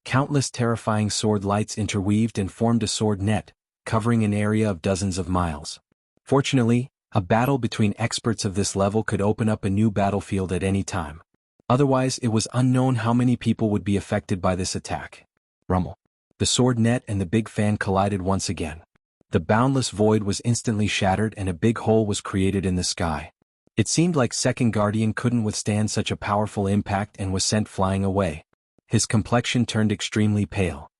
Countless terrifying sword lights interweaved and formed a sword net, covering an area of dozens of miles. Fortunately, A battle between experts of this level could open up a new battlefield at any time. Otherwise, it was unknown how many people would be affected by this attack. Rumble. The sword net and the big fan collided once again. The boundless void was instantly shattered and a big hole was created in the sky. It seemed like Second Guardian couldn't withstand such a powerful impact and was sent flying away. His complexion turned extremely pale.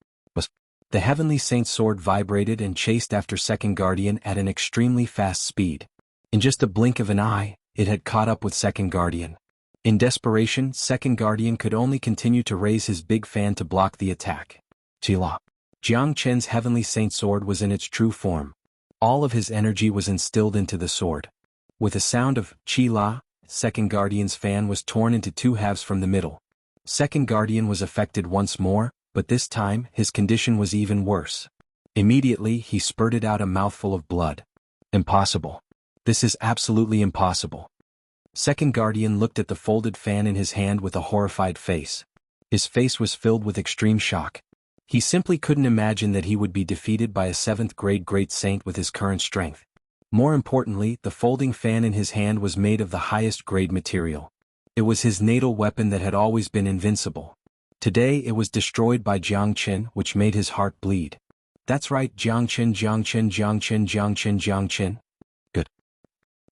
The Heavenly Saint's sword vibrated and chased after Second Guardian at an extremely fast speed. In just a blink of an eye, it had caught up with Second Guardian. In desperation, Second Guardian could only continue to raise his big fan to block the attack. Jiang Chen's Heavenly Saint sword was in its true form. All of his energy was instilled into the sword. With a sound of Qi-La, Second Guardian's fan was torn into two halves from the middle. Second Guardian was affected once more, but this time his condition was even worse. Immediately he spurted out a mouthful of blood. Impossible. This is absolutely impossible. Second Guardian looked at the folded fan in his hand with a horrified face. His face was filled with extreme shock. He simply couldn't imagine that he would be defeated by a 7th grade great saint with his current strength. More importantly, the folding fan in his hand was made of the highest grade material. It was his natal weapon that had always been invincible. Today it was destroyed by Jiang Chen, which made his heart bleed. That's right, Jiang Chen, Jiang Chen, Jiang Chen, Jiang Chen, Jiang Chen. Good.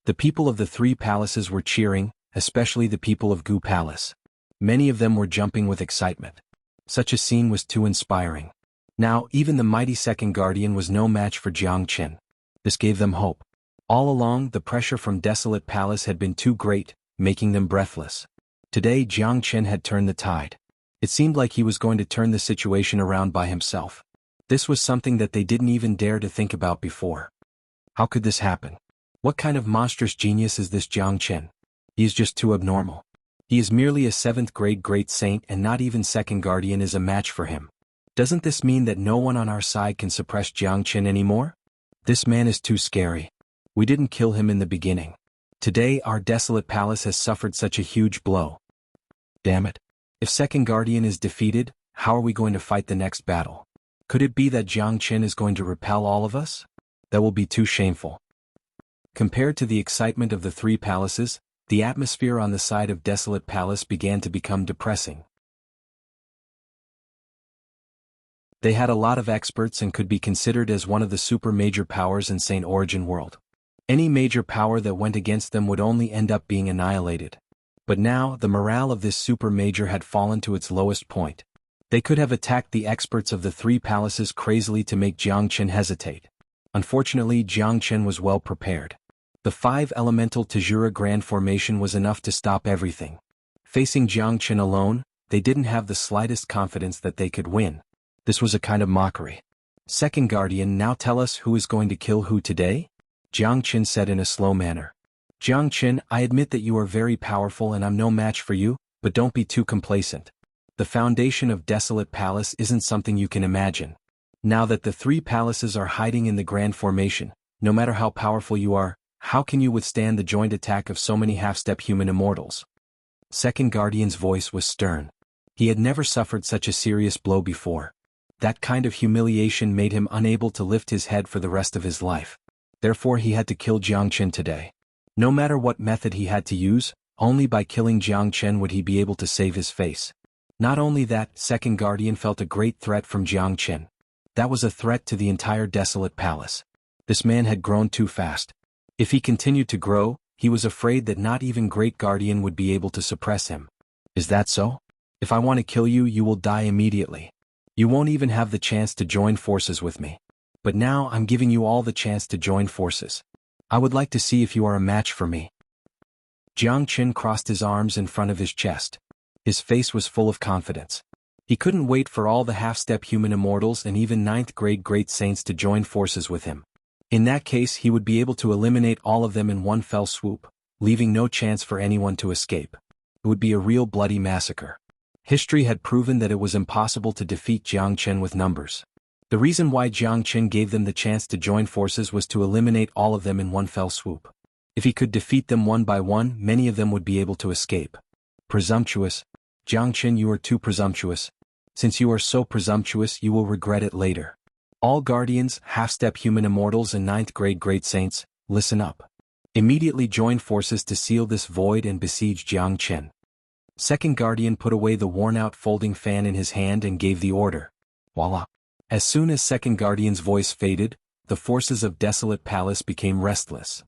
The people of the 3 palaces were cheering, especially the people of Gu Palace. Many of them were jumping with excitement. Such a scene was too inspiring. Now, even the mighty Second Guardian was no match for Jiang Chen. This gave them hope. All along, the pressure from Desolate Palace had been too great, making them breathless. Today, Jiang Chen had turned the tide. It seemed like he was going to turn the situation around by himself. This was something that they didn't even dare to think about before. How could this happen? What kind of monstrous genius is this Jiang Chen? He is just too abnormal. He is merely a 7th grade great saint and not even Second Guardian is a match for him. Doesn't this mean that no one on our side can suppress Jiang Chen anymore? This man is too scary. We didn't kill him in the beginning. Today our desolate palace has suffered such a huge blow. Damn it. If Second Guardian is defeated, how are we going to fight the next battle? Could it be that Jiang Chen is going to repel all of us? That will be too shameful. Compared to the excitement of the 3 palaces, the atmosphere on the side of Desolate Palace began to become depressing. They had a lot of experts and could be considered as one of the super major powers in St. Origin World. Any major power that went against them would only end up being annihilated. But now, the morale of this super major had fallen to its lowest point. They could have attacked the experts of the 3 palaces crazily to make Jiang Chen hesitate. Unfortunately, Jiang Chen was well prepared. The 5 elemental Tajura Grand Formation was enough to stop everything. Facing Jiang Chen alone, they didn't have the slightest confidence that they could win. This was a kind of mockery. Second Guardian, now tell us who is going to kill who today? Jiang Chen said in a slow manner. Jiang Chen, I admit that you are very powerful and I'm no match for you, but don't be too complacent. The foundation of Desolate Palace isn't something you can imagine. Now that the 3 palaces are hiding in the Grand Formation, no matter how powerful you are, how can you withstand the joint attack of so many half-step human immortals? Second Guardian's voice was stern. He had never suffered such a serious blow before. That kind of humiliation made him unable to lift his head for the rest of his life. Therefore he had to kill Jiang Chen today. No matter what method he had to use, only by killing Jiang Chen would he be able to save his face. Not only that, Second Guardian felt a great threat from Jiang Chen. That was a threat to the entire Desolate Palace. This man had grown too fast. If he continued to grow, he was afraid that not even Great Guardian would be able to suppress him. Is that so? If I want to kill you, you will die immediately. You won't even have the chance to join forces with me. But now I'm giving you all the chance to join forces. I would like to see if you are a match for me. Jiang Chen crossed his arms in front of his chest. His face was full of confidence. He couldn't wait for all the half-step human immortals and even 9th grade great saints to join forces with him. In that case he would be able to eliminate all of them in one fell swoop, leaving no chance for anyone to escape. It would be a real bloody massacre. History had proven that it was impossible to defeat Jiang Chen with numbers. The reason why Jiang Chen gave them the chance to join forces was to eliminate all of them in one fell swoop. If he could defeat them one by one, many of them would be able to escape. Presumptuous. Jiang Chen, you are too presumptuous. Since you are so presumptuous, you will regret it later. All guardians, half-step human immortals and 9th grade great saints, listen up. immediately joined forces to seal this void and besiege Jiangchen. Second Guardian put away the worn-out folding fan in his hand and gave the order. Voila! As soon as Second Guardian's voice faded, the forces of Desolate Palace became restless.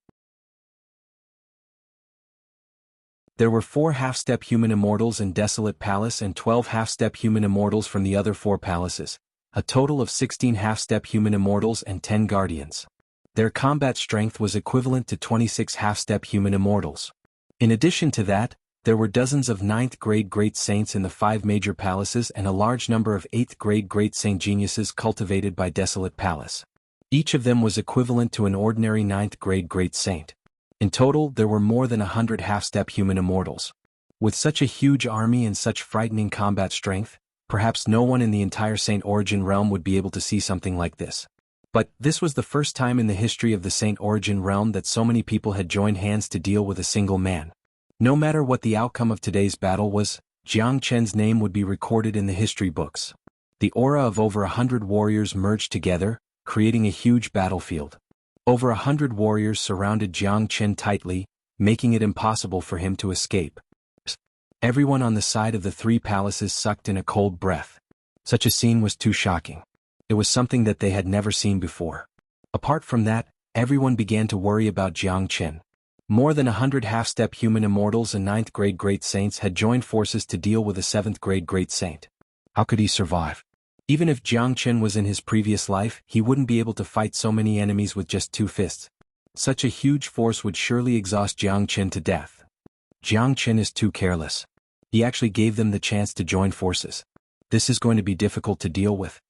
There were 4 half-step human immortals in Desolate Palace and 12 half-step human immortals from the other 4 palaces, a total of 16 half-step human immortals and 10 guardians. Their combat strength was equivalent to 26 half-step human immortals. In addition to that, there were dozens of 9th-grade great saints in the 5 major palaces and a large number of 8th-grade great saint geniuses cultivated by Desolate Palace. Each of them was equivalent to an ordinary 9th-grade great saint. In total, there were more than 100 half-step human immortals. With such a huge army and such frightening combat strength, perhaps no one in the entire Saint Origin realm would be able to see something like this. But this was the first time in the history of the Saint Origin realm that so many people had joined hands to deal with a single man. No matter what the outcome of today's battle was, Jiangchen's name would be recorded in the history books. The aura of over 100 warriors merged together, creating a huge battlefield. Over 100 warriors surrounded Jiangchen tightly, making it impossible for him to escape. Everyone on the side of the 3 palaces sucked in a cold breath. Such a scene was too shocking. It was something that they had never seen before. Apart from that, everyone began to worry about Jiangchen. More than 100 half-step human immortals and 9th-grade great saints had joined forces to deal with a 7th-grade great saint. How could he survive? Even if Jiangchen was in his previous life, he wouldn't be able to fight so many enemies with just 2 fists. Such a huge force would surely exhaust Jiangchen to death. Jiangchen is too careless. He actually gave them the chance to join forces. This is going to be difficult to deal with.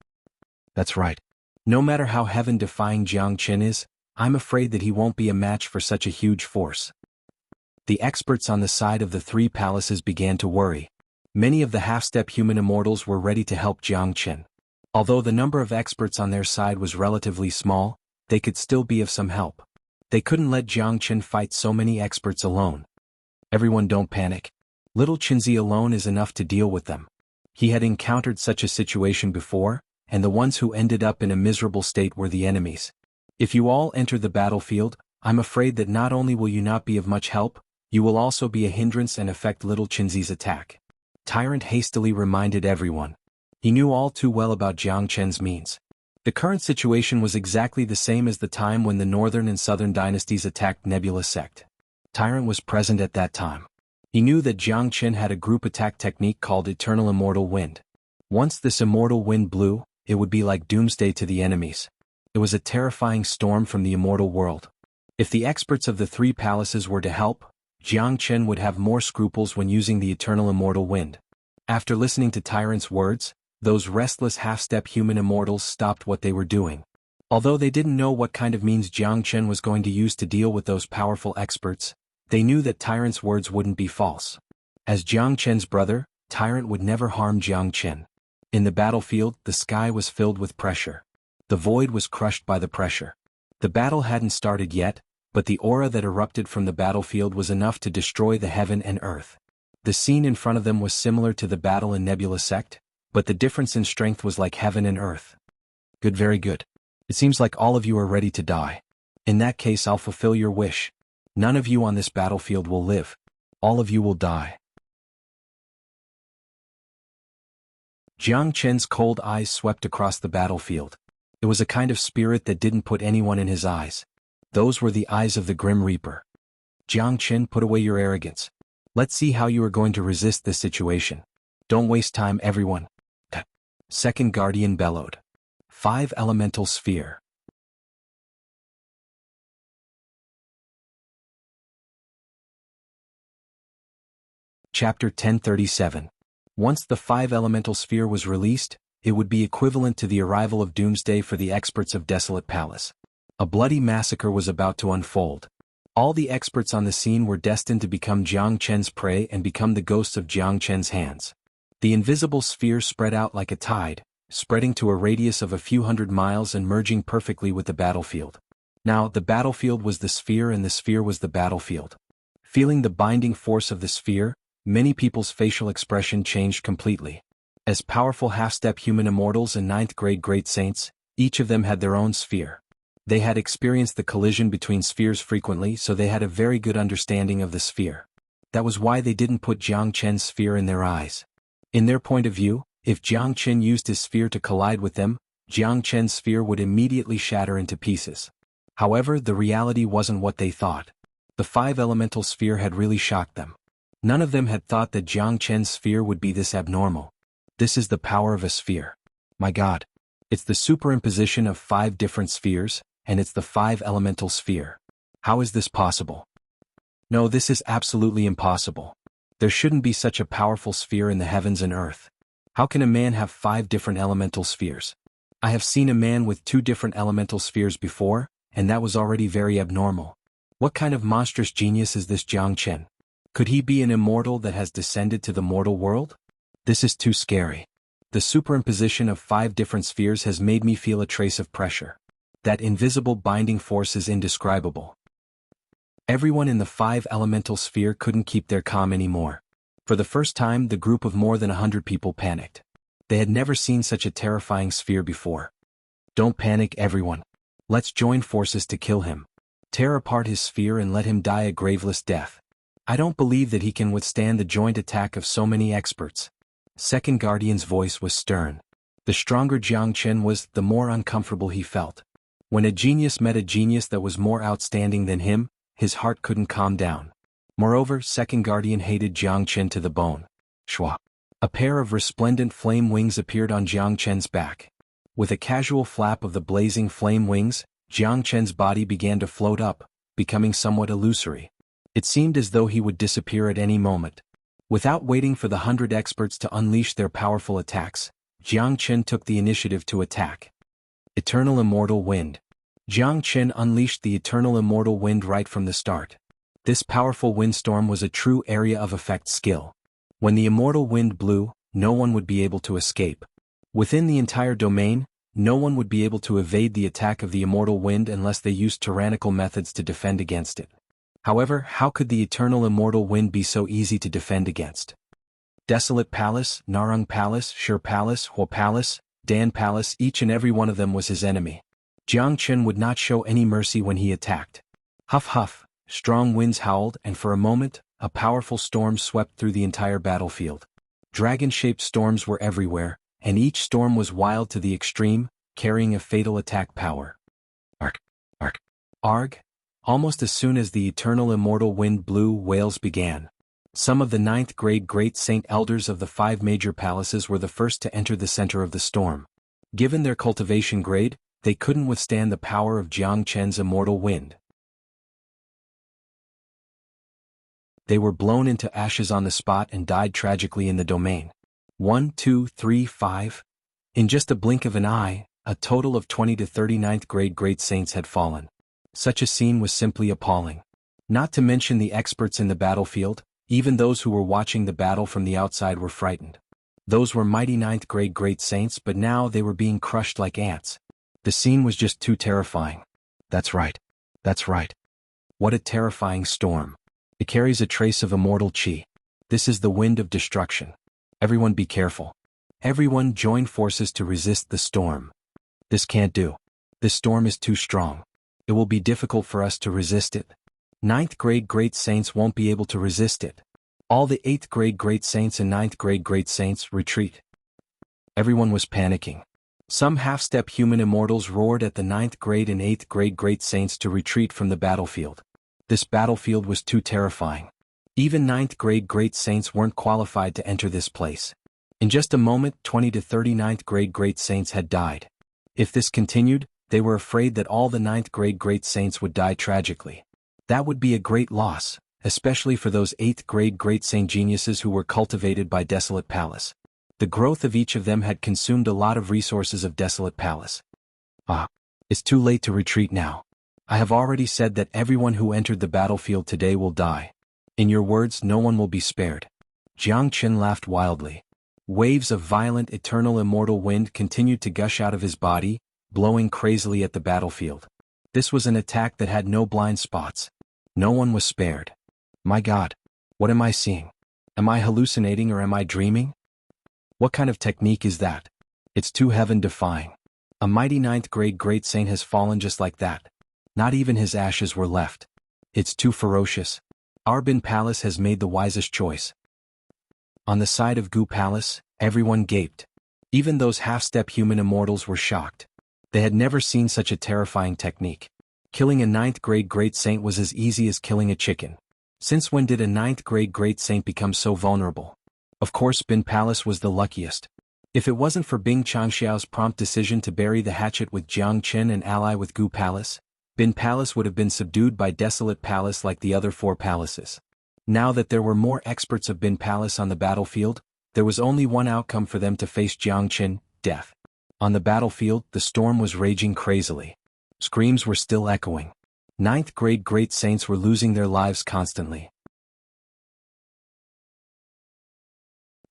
That's right. No matter how heaven-defying Jiangchen is, I'm afraid that he won't be a match for such a huge force. The experts on the side of the 3 palaces began to worry. Many of the half-step human immortals were ready to help Jiangchen. Although the number of experts on their side was relatively small, they could still be of some help. They couldn't let Jiangchen fight so many experts alone. Everyone don't panic. Little Qinzi alone is enough to deal with them. He had encountered such a situation before, and the ones who ended up in a miserable state were the enemies. If you all enter the battlefield, I'm afraid that not only will you not be of much help, you will also be a hindrance and affect little Qinzi's attack. Tyrant hastily reminded everyone. He knew all too well about Jiangchen's means. The current situation was exactly the same as the time when the northern and southern dynasties attacked Nebula Sect. Tyrant was present at that time. He knew that Jiangchen had a group attack technique called Eternal Immortal Wind. Once this immortal wind blew, it would be like doomsday to the enemies. It was a terrifying storm from the immortal world. If the experts of the 3 palaces were to help, Jiangchen would have more scruples when using the Eternal Immortal Wind. After listening to Tyrant's words, those restless half-step human immortals stopped what they were doing. Although they didn't know what kind of means Jiangchen was going to use to deal with those powerful experts, they knew that Tyrant's words wouldn't be false. As Jiangchen's brother, Tyrant would never harm Jiangchen. In the battlefield, the sky was filled with pressure. The void was crushed by the pressure. The battle hadn't started yet, but the aura that erupted from the battlefield was enough to destroy the heaven and earth. The scene in front of them was similar to the battle in Nebula Sect, but the difference in strength was like heaven and earth. Good, very good. It seems like all of you are ready to die. In that case, I'll fulfill your wish. None of you on this battlefield will live. All of you will die. Jiangchen's cold eyes swept across the battlefield. It was a kind of spirit that didn't put anyone in his eyes. Those were the eyes of the Grim Reaper. Jiangchen, put away your arrogance. Let's see how you are going to resist this situation. Don't waste time, everyone. Second Guardian bellowed. 5 Elemental Sphere. Chapter 1037. Once the 5 Elemental Sphere was released, it would be equivalent to the arrival of Doomsday for the experts of Desolate Palace. A bloody massacre was about to unfold. All the experts on the scene were destined to become Jiangchen's prey and become the ghosts of Jiangchen's hands. The invisible sphere spread out like a tide, spreading to a radius of a few hundred miles and merging perfectly with the battlefield. Now, the battlefield was the sphere and the sphere was the battlefield. Feeling the binding force of the sphere, many people's facial expression changed completely. As powerful half-step human immortals and 9th-grade great saints, each of them had their own sphere. They had experienced the collision between spheres frequently, so they had a very good understanding of the sphere. That was why they didn't put Jiang Chen's sphere in their eyes. In their point of view, if Jiang Chen used his sphere to collide with them, Jiang Chen's sphere would immediately shatter into pieces. However, the reality wasn't what they thought. The 5-elemental sphere had really shocked them. None of them had thought that Jiang Chen's sphere would be this abnormal. This is the power of a sphere. My God. It's the superimposition of 5 different spheres, and it's the 5-elemental sphere. How is this possible? No, this is absolutely impossible. There shouldn't be such a powerful sphere in the heavens and earth. How can a man have 5 different elemental spheres? I have seen a man with 2 different elemental spheres before, and that was already very abnormal. What kind of monstrous genius is this Jiang Chen? Could he be an immortal that has descended to the mortal world? This is too scary. The superimposition of 5 different spheres has made me feel a trace of pressure. That invisible binding force is indescribable. Everyone in the 5-elemental sphere couldn't keep their calm anymore. For the first time, the group of more than 100 people panicked. They had never seen such a terrifying sphere before. Don't panic, everyone. Let's join forces to kill him. Tear apart his sphere and let him die a graveless death. I don't believe that he can withstand the joint attack of so many experts. Second Guardian's voice was stern. The stronger Jiang Chen was, the more uncomfortable he felt. When a genius met a genius that was more outstanding than him, his heart couldn't calm down. Moreover, Second Guardian hated Jiang Chen to the bone. Shwa. A pair of resplendent flame wings appeared on Jiang Chen's back. With a casual flap of the blazing flame wings, Jiang Chen's body began to float up, becoming somewhat illusory. It seemed as though he would disappear at any moment. Without waiting for the 100 experts to unleash their powerful attacks, Jiang Chen took the initiative to attack. Eternal Immortal Wind. Jiang Chen unleashed the Eternal Immortal Wind right from the start. This powerful windstorm was a true area of effect skill. When the immortal wind blew, no one would be able to escape. Within the entire domain, no one would be able to evade the attack of the immortal wind unless they used tyrannical methods to defend against it. However, how could the eternal immortal wind be so easy to defend against? Desolate Palace, Narang Palace, Shur Palace, Huo Palace, Dan Palace, each and every one of them was his enemy. Jiang Chen would not show any mercy when he attacked. Huff huff, strong winds howled, and for a moment, a powerful storm swept through the entire battlefield. Dragon-shaped storms were everywhere, and each storm was wild to the extreme, carrying a fatal attack power. Arg, arg, arg. Almost as soon as the eternal immortal wind blew, wails began. Some of the 9th grade great saint elders of the 5 major palaces were the first to enter the center of the storm. Given their cultivation grade, they couldn't withstand the power of Jiang Chen's immortal wind. They were blown into ashes on the spot and died tragically in the domain. 1, 2, 3, 5. In just a blink of an eye, a total of 20 to 30 9th grade great saints had fallen. Such a scene was simply appalling. Not to mention the experts in the battlefield, even those who were watching the battle from the outside were frightened. Those were mighty 9th grade great saints, but now they were being crushed like ants. The scene was just too terrifying. That's right. That's right. What a terrifying storm. It carries a trace of immortal chi. This is the wind of destruction. Everyone be careful. Everyone join forces to resist the storm. This can't do. This storm is too strong. It will be difficult for us to resist it. 9th grade great saints won't be able to resist it. All the 8th grade great saints and 9th grade great saints retreat. Everyone was panicking. Some half-step human immortals roared at the 9th grade and 8th grade great saints to retreat from the battlefield. This battlefield was too terrifying. Even 9th grade great saints weren't qualified to enter this place. In just a moment, 20 to 30 9th grade great saints had died. If this continued, they were afraid that all the 9th grade great saints would die tragically. That would be a great loss, especially for those 8th grade great saint geniuses who were cultivated by Desolate Palace. The growth of each of them had consumed a lot of resources of Desolate Palace. It's too late to retreat now. I have already said that everyone who entered the battlefield today will die. In your words, no one will be spared. Jiang Chen laughed wildly. Waves of violent eternal immortal wind continued to gush out of his body, blowing crazily at the battlefield. This was an attack that had no blind spots. No one was spared. My God, what am I seeing? Am I hallucinating or am I dreaming? What kind of technique is that? It's too heaven-defying. A mighty ninth-grade great saint has fallen just like that. Not even his ashes were left. It's too ferocious. Our Bin Palace has made the wisest choice. On the side of Gu Palace, everyone gaped. Even those half-step human immortals were shocked. They had never seen such a terrifying technique. Killing a ninth-grade great saint was as easy as killing a chicken. Since when did a ninth-grade great saint become so vulnerable? Of course Bin Palace was the luckiest. If it wasn't for Bing Changxiao's prompt decision to bury the hatchet with Jiang Chen and ally with Gu Palace, Bin Palace would have been subdued by Desolate Palace like the other 4 palaces. Now that there were more experts of Bin Palace on the battlefield, there was only one outcome for them to face Jiang Chen, death. On the battlefield, the storm was raging crazily. Screams were still echoing. Ninth-grade great saints were losing their lives constantly.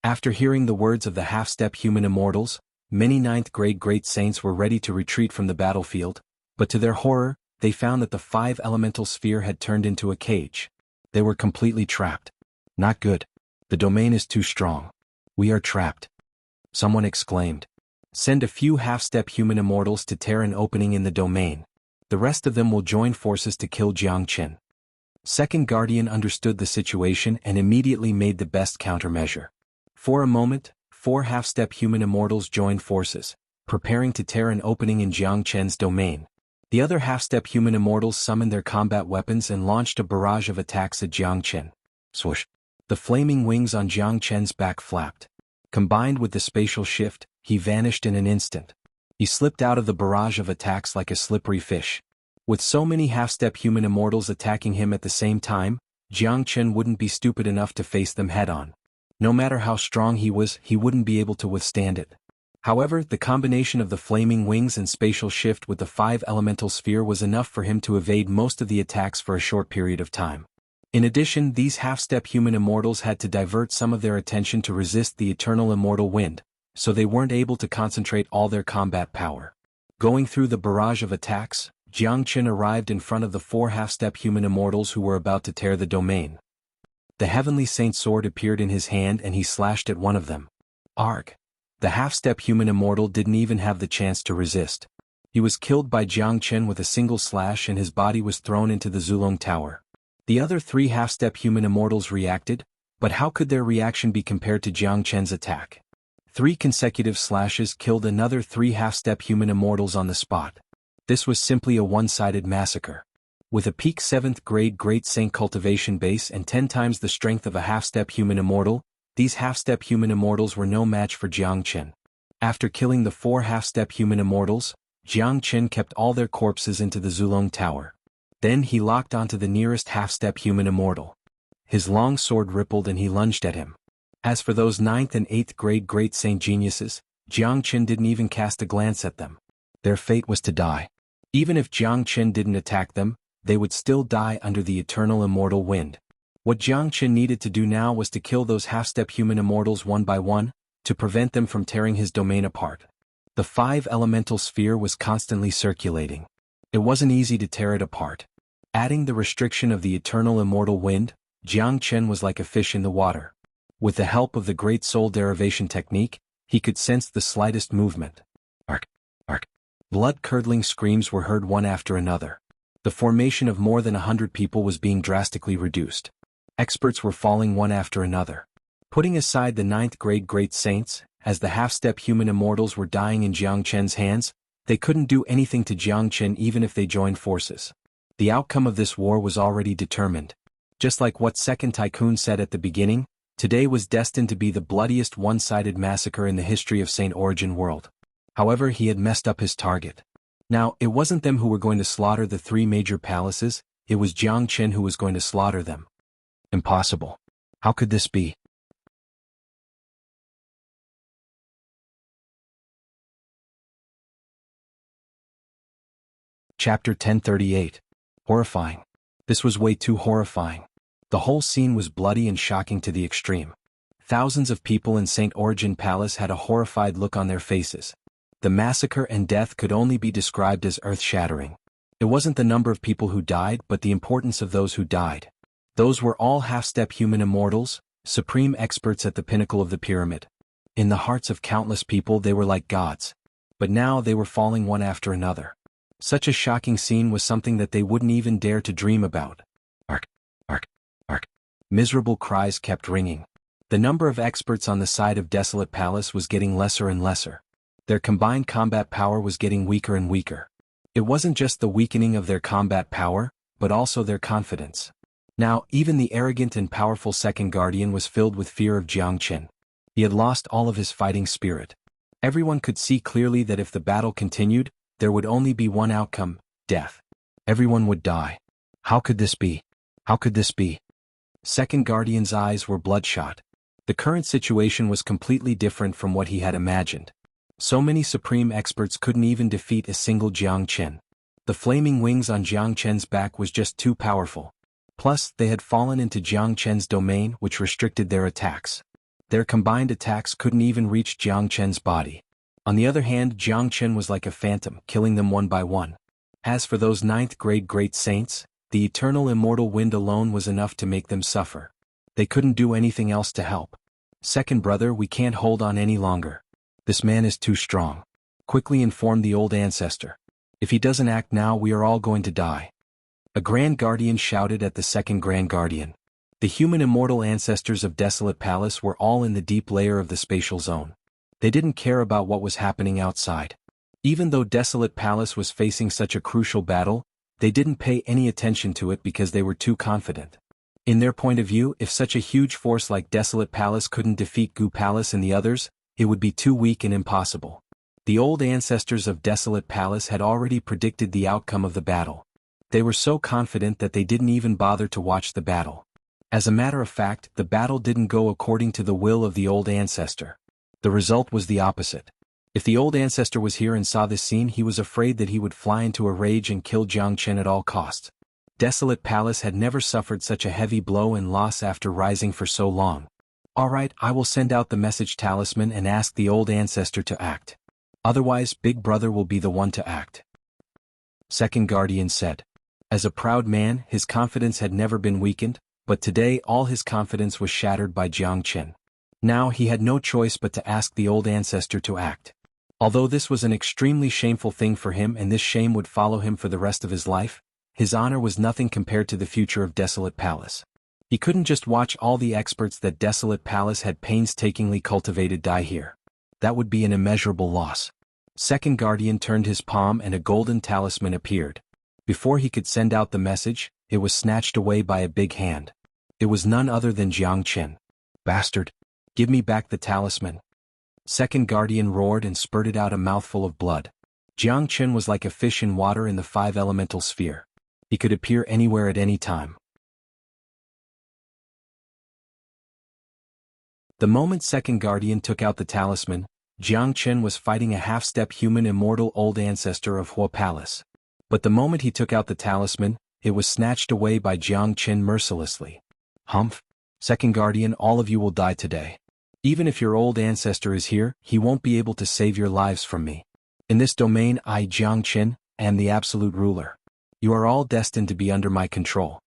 After hearing the words of the half-step human immortals, many ninth-grade great saints were ready to retreat from the battlefield, but to their horror, they found that the 5-elemental sphere had turned into a cage. They were completely trapped. Not good. The domain is too strong. We are trapped. Someone exclaimed. Send a few half-step human immortals to tear an opening in the domain. The rest of them will join forces to kill Jiang Chen. Second Guardian understood the situation and immediately made the best countermeasure. For a moment, 4 half-step human immortals joined forces, preparing to tear an opening in Jiang Chen's domain. The other half-step human immortals summoned their combat weapons and launched a barrage of attacks at Jiang Chen. Swoosh! The flaming wings on Jiang Chen's back flapped. Combined with the spatial shift, he vanished in an instant. He slipped out of the barrage of attacks like a slippery fish. With so many half-step human immortals attacking him at the same time, Jiang Chen wouldn't be stupid enough to face them head-on. No matter how strong he was, he wouldn't be able to withstand it. However, the combination of the flaming wings and spatial shift with the 5-elemental sphere was enough for him to evade most of the attacks for a short period of time. In addition, these half-step human immortals had to divert some of their attention to resist the eternal immortal wind, so they weren't able to concentrate all their combat power. Going through the barrage of attacks, Jiang Chen arrived in front of the 4 half-step human immortals who were about to tear the domain. The Heavenly Saint sword appeared in his hand and he slashed at one of them. Arg! The half-step human immortal didn't even have the chance to resist. He was killed by Jiang Chen with a single slash and his body was thrown into the Zulong Tower. The other 3 half-step human immortals reacted, but how could their reaction be compared to Jiang Chen's attack? 3 consecutive slashes killed another 3 half-step human immortals on the spot. This was simply a one-sided massacre. With a peak 7th grade Great Saint cultivation base and 10 times the strength of a half-step human immortal, these half-step human immortals were no match for Jiang Chen. After killing the 4 half-step human immortals, Jiang Chen kept all their corpses into the Zulong Tower. Then he locked onto the nearest half-step human immortal. His long sword rippled and he lunged at him. As for those 9th and 8th grade Great Saint geniuses, Jiang Chen didn't even cast a glance at them. Their fate was to die. Even if Jiang Chen didn't attack them, they would still die under the eternal immortal wind. What Jiang Chen needed to do now was to kill those half-step human immortals one by one, to prevent them from tearing his domain apart. The 5-elemental sphere was constantly circulating. It wasn't easy to tear it apart. Adding the restriction of the eternal immortal wind, Jiang Chen was like a fish in the water. With the help of the Great Soul Derivation technique, he could sense the slightest movement. Arc! Arc! Blood-curdling screams were heard one after another. The formation of more than 100 people was being drastically reduced. Experts were falling one after another. Putting aside the 9th grade Great Saints, as the half-step human immortals were dying in Jiang Chen's hands, they couldn't do anything to Jiang Chen even if they joined forces. The outcome of this war was already determined. Just like what Second Tycoon said at the beginning, today was destined to be the bloodiest one-sided massacre in the history of St. Origin World. However, he had messed up his target. Now, it wasn't them who were going to slaughter the 3 major palaces, it was Jiang Chen who was going to slaughter them. Impossible. How could this be? Chapter 1038. Horrifying. This was way too horrifying. The whole scene was bloody and shocking to the extreme. Thousands of people in St. Origin Palace had a horrified look on their faces. The massacre and death could only be described as earth-shattering. It wasn't the number of people who died but the importance of those who died. Those were all half-step human immortals, supreme experts at the pinnacle of the pyramid. In the hearts of countless people they were like gods. but now they were falling one after another. Such a shocking scene was something that they wouldn't even dare to dream about. Ark, ark, ark. Miserable cries kept ringing. The number of experts on the side of Desolate Palace was getting lesser and lesser. Their combined combat power was getting weaker and weaker. It wasn't just the weakening of their combat power, but also their confidence. Now, even the arrogant and powerful second guardian was filled with fear of Jiangchen. He had lost all of his fighting spirit. Everyone could see clearly that if the battle continued, there would only be one outcome: death. Everyone would die. How could this be? How could this be? Second Guardian's eyes were bloodshot. The current situation was completely different from what he had imagined. So many supreme experts couldn't even defeat a single Jiangchen. The flaming wings on Jiangchen's back was just too powerful. Plus, they had fallen into Jiangchen's domain, which restricted their attacks. Their combined attacks couldn't even reach Jiangchen's body. On the other hand, Jiangchen was like a phantom, killing them one by one. As for those 9th grade great saints, the eternal immortal wind alone was enough to make them suffer. They couldn't do anything else to help. Second brother, we can't hold on any longer. This man is too strong. Quickly inform the old ancestor. If he doesn't act now, we are all going to die. A Grand Guardian shouted at the second Grand Guardian. The human immortal ancestors of Desolate Palace were all in the deep layer of the spatial zone. They didn't care about what was happening outside. Even though Desolate Palace was facing such a crucial battle, they didn't pay any attention to it because they were too confident. In their point of view, if such a huge force like Desolate Palace couldn't defeat Gu Palace and the others, it would be too weak and impossible. The old ancestors of Desolate Palace had already predicted the outcome of the battle. They were so confident that they didn't even bother to watch the battle. As a matter of fact, the battle didn't go according to the will of the old ancestor. The result was the opposite. If the old ancestor was here and saw this scene, he was afraid that he would fly into a rage and kill Jiangchen at all costs. Desolate Palace had never suffered such a heavy blow and loss after rising for so long. Alright, I will send out the message talisman and ask the old ancestor to act. Otherwise, Big Brother will be the one to act. Second Guardian said. As a proud man, his confidence had never been weakened, but today all his confidence was shattered by Jiangchen. Now he had no choice but to ask the old ancestor to act. Although this was an extremely shameful thing for him and this shame would follow him for the rest of his life, his honor was nothing compared to the future of Desolate Palace. He couldn't just watch all the experts that Desolate Palace had painstakingly cultivated die here. That would be an immeasurable loss. Second Guardian turned his palm and a golden talisman appeared. Before he could send out the message, it was snatched away by a big hand. It was none other than Jiangchen. Bastard! Give me back the talisman. Second Guardian roared and spurted out a mouthful of blood. Jiangchen was like a fish in water in the 5-elemental sphere. He could appear anywhere at any time. The moment Second Guardian took out the talisman, Jiangchen was fighting a half-step human immortal old ancestor of Hua Palace. But the moment he took out the talisman, it was snatched away by Jiangchen mercilessly. Humph! Second Guardian, all of you will die today. Even if your old ancestor is here, he won't be able to save your lives from me. In this domain, I, Jiangchen, am the absolute ruler. You are all destined to be under my control.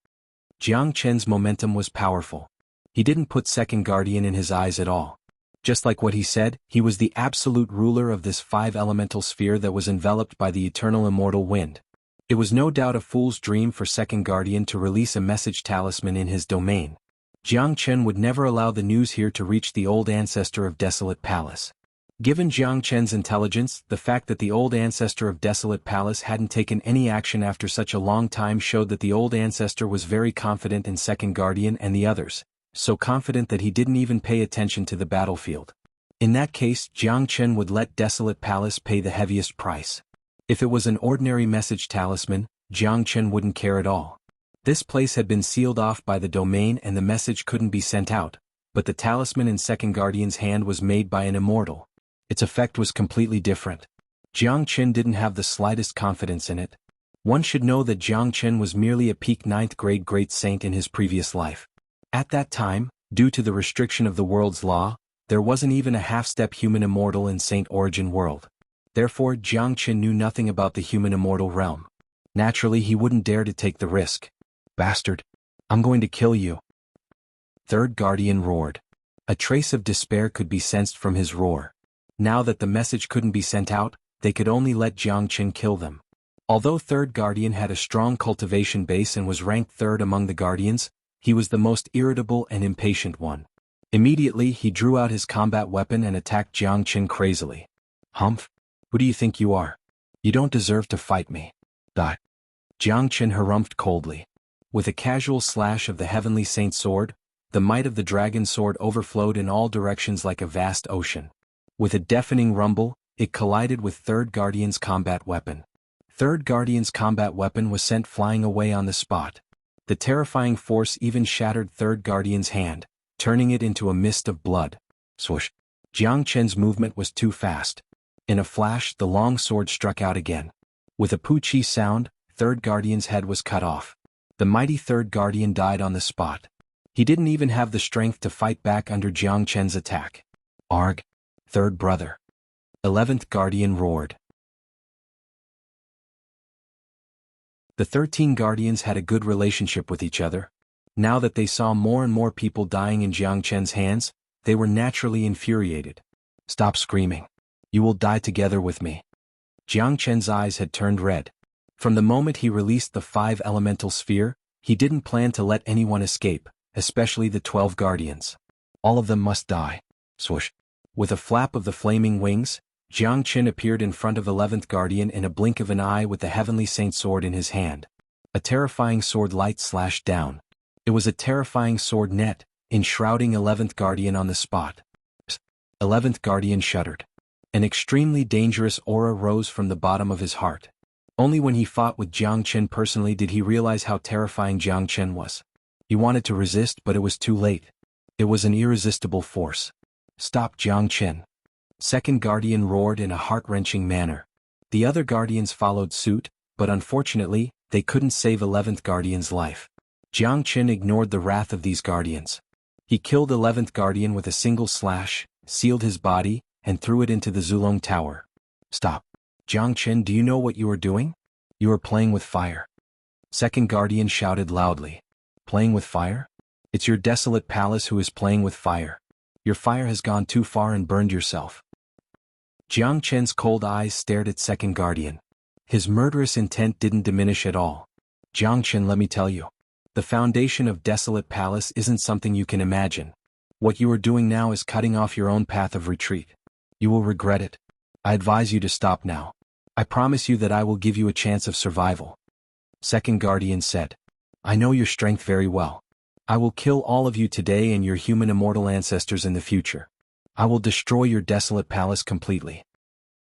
Jiangchen's momentum was powerful. He didn't put Second Guardian in his eyes at all. Just like what he said, he was the absolute ruler of this 5-elemental sphere that was enveloped by the eternal immortal wind. It was no doubt a fool's dream for Second Guardian to release a message talisman in his domain. Jiangchen would never allow the news here to reach the old ancestor of Desolate Palace. Given Jiangchen's intelligence, the fact that the old ancestor of Desolate Palace hadn't taken any action after such a long time showed that the old ancestor was very confident in Second Guardian and the others, so confident that he didn't even pay attention to the battlefield. In that case, Jiangchen would let Desolate Palace pay the heaviest price. If it was an ordinary message talisman, Jiangchen wouldn't care at all. This place had been sealed off by the domain and the message couldn't be sent out, but the talisman in Second Guardian's hand was made by an immortal. Its effect was completely different. Jiangchen didn't have the slightest confidence in it. One should know that Jiangchen was merely a peak 9th grade great saint in his previous life. At that time, due to the restriction of the world's law, there wasn't even a half-step human immortal in Saint Origin World. Therefore, Jiangchen knew nothing about the human immortal realm. Naturally, he wouldn't dare to take the risk. Bastard! I'm going to kill you! Third Guardian roared. A trace of despair could be sensed from his roar. Now that the message couldn't be sent out, they could only let Jiangchen kill them. Although Third Guardian had a strong cultivation base and was ranked third among the Guardians, he was the most irritable and impatient one. Immediately he drew out his combat weapon and attacked Jiangchen crazily. "Humph! Who do you think you are? You don't deserve to fight me." Jiangchen harumphed coldly. With a casual slash of the Heavenly Saint sword, the might of the dragon sword overflowed in all directions like a vast ocean. With a deafening rumble, it collided with Third Guardian's combat weapon. Third Guardian's combat weapon was sent flying away on the spot. The terrifying force even shattered Third Guardian's hand, turning it into a mist of blood. Swoosh! Jiangchen's movement was too fast. In a flash, the long sword struck out again. With a poochie sound, Third Guardian's head was cut off. The mighty Third Guardian died on the spot. He didn't even have the strength to fight back under Jiangchen's attack. "Arg! Third brother!" 11th Guardian roared. The 13 Guardians had a good relationship with each other. Now that they saw more and more people dying in Jiangchen's hands, they were naturally infuriated. "Stop screaming. You will die together with me." Jiangchen's eyes had turned red. From the moment he released the 5-elemental sphere, he didn't plan to let anyone escape, especially the 12 Guardians. All of them must die. Swoosh! With a flap of the flaming wings, Jiangchen appeared in front of 11th Guardian in a blink of an eye with the Heavenly Saint sword in his hand. A terrifying sword light slashed down. It was a terrifying sword net, enshrouding 11th Guardian on the spot. 11th Guardian shuddered. An extremely dangerous aura rose from the bottom of his heart. Only when he fought with Jiangchen personally did he realize how terrifying Jiangchen was. He wanted to resist, but it was too late. It was an irresistible force. "Stop, Jiangchen!" 2nd Guardian roared in a heart-wrenching manner. The other Guardians followed suit, but unfortunately, they couldn't save 11th Guardian's life. Jiangchen ignored the wrath of these Guardians. He killed 11th Guardian with a single slash, sealed his body, and threw it into the Zulong Tower. "Stop. Jiangchen, do you know what you are doing? You are playing with fire." 2nd Guardian shouted loudly. "Playing with fire? It's your desolate palace who is playing with fire. Your fire has gone too far and burned yourself." Jiangchen's cold eyes stared at 2nd Guardian. His murderous intent didn't diminish at all. "Jiangchen, let me tell you. The foundation of Desolate Palace isn't something you can imagine. What you are doing now is cutting off your own path of retreat. You will regret it. I advise you to stop now. I promise you that I will give you a chance of survival." 2nd Guardian said. "I know your strength very well. I will kill all of you today and your human immortal ancestors in the future. I will destroy your desolate palace completely."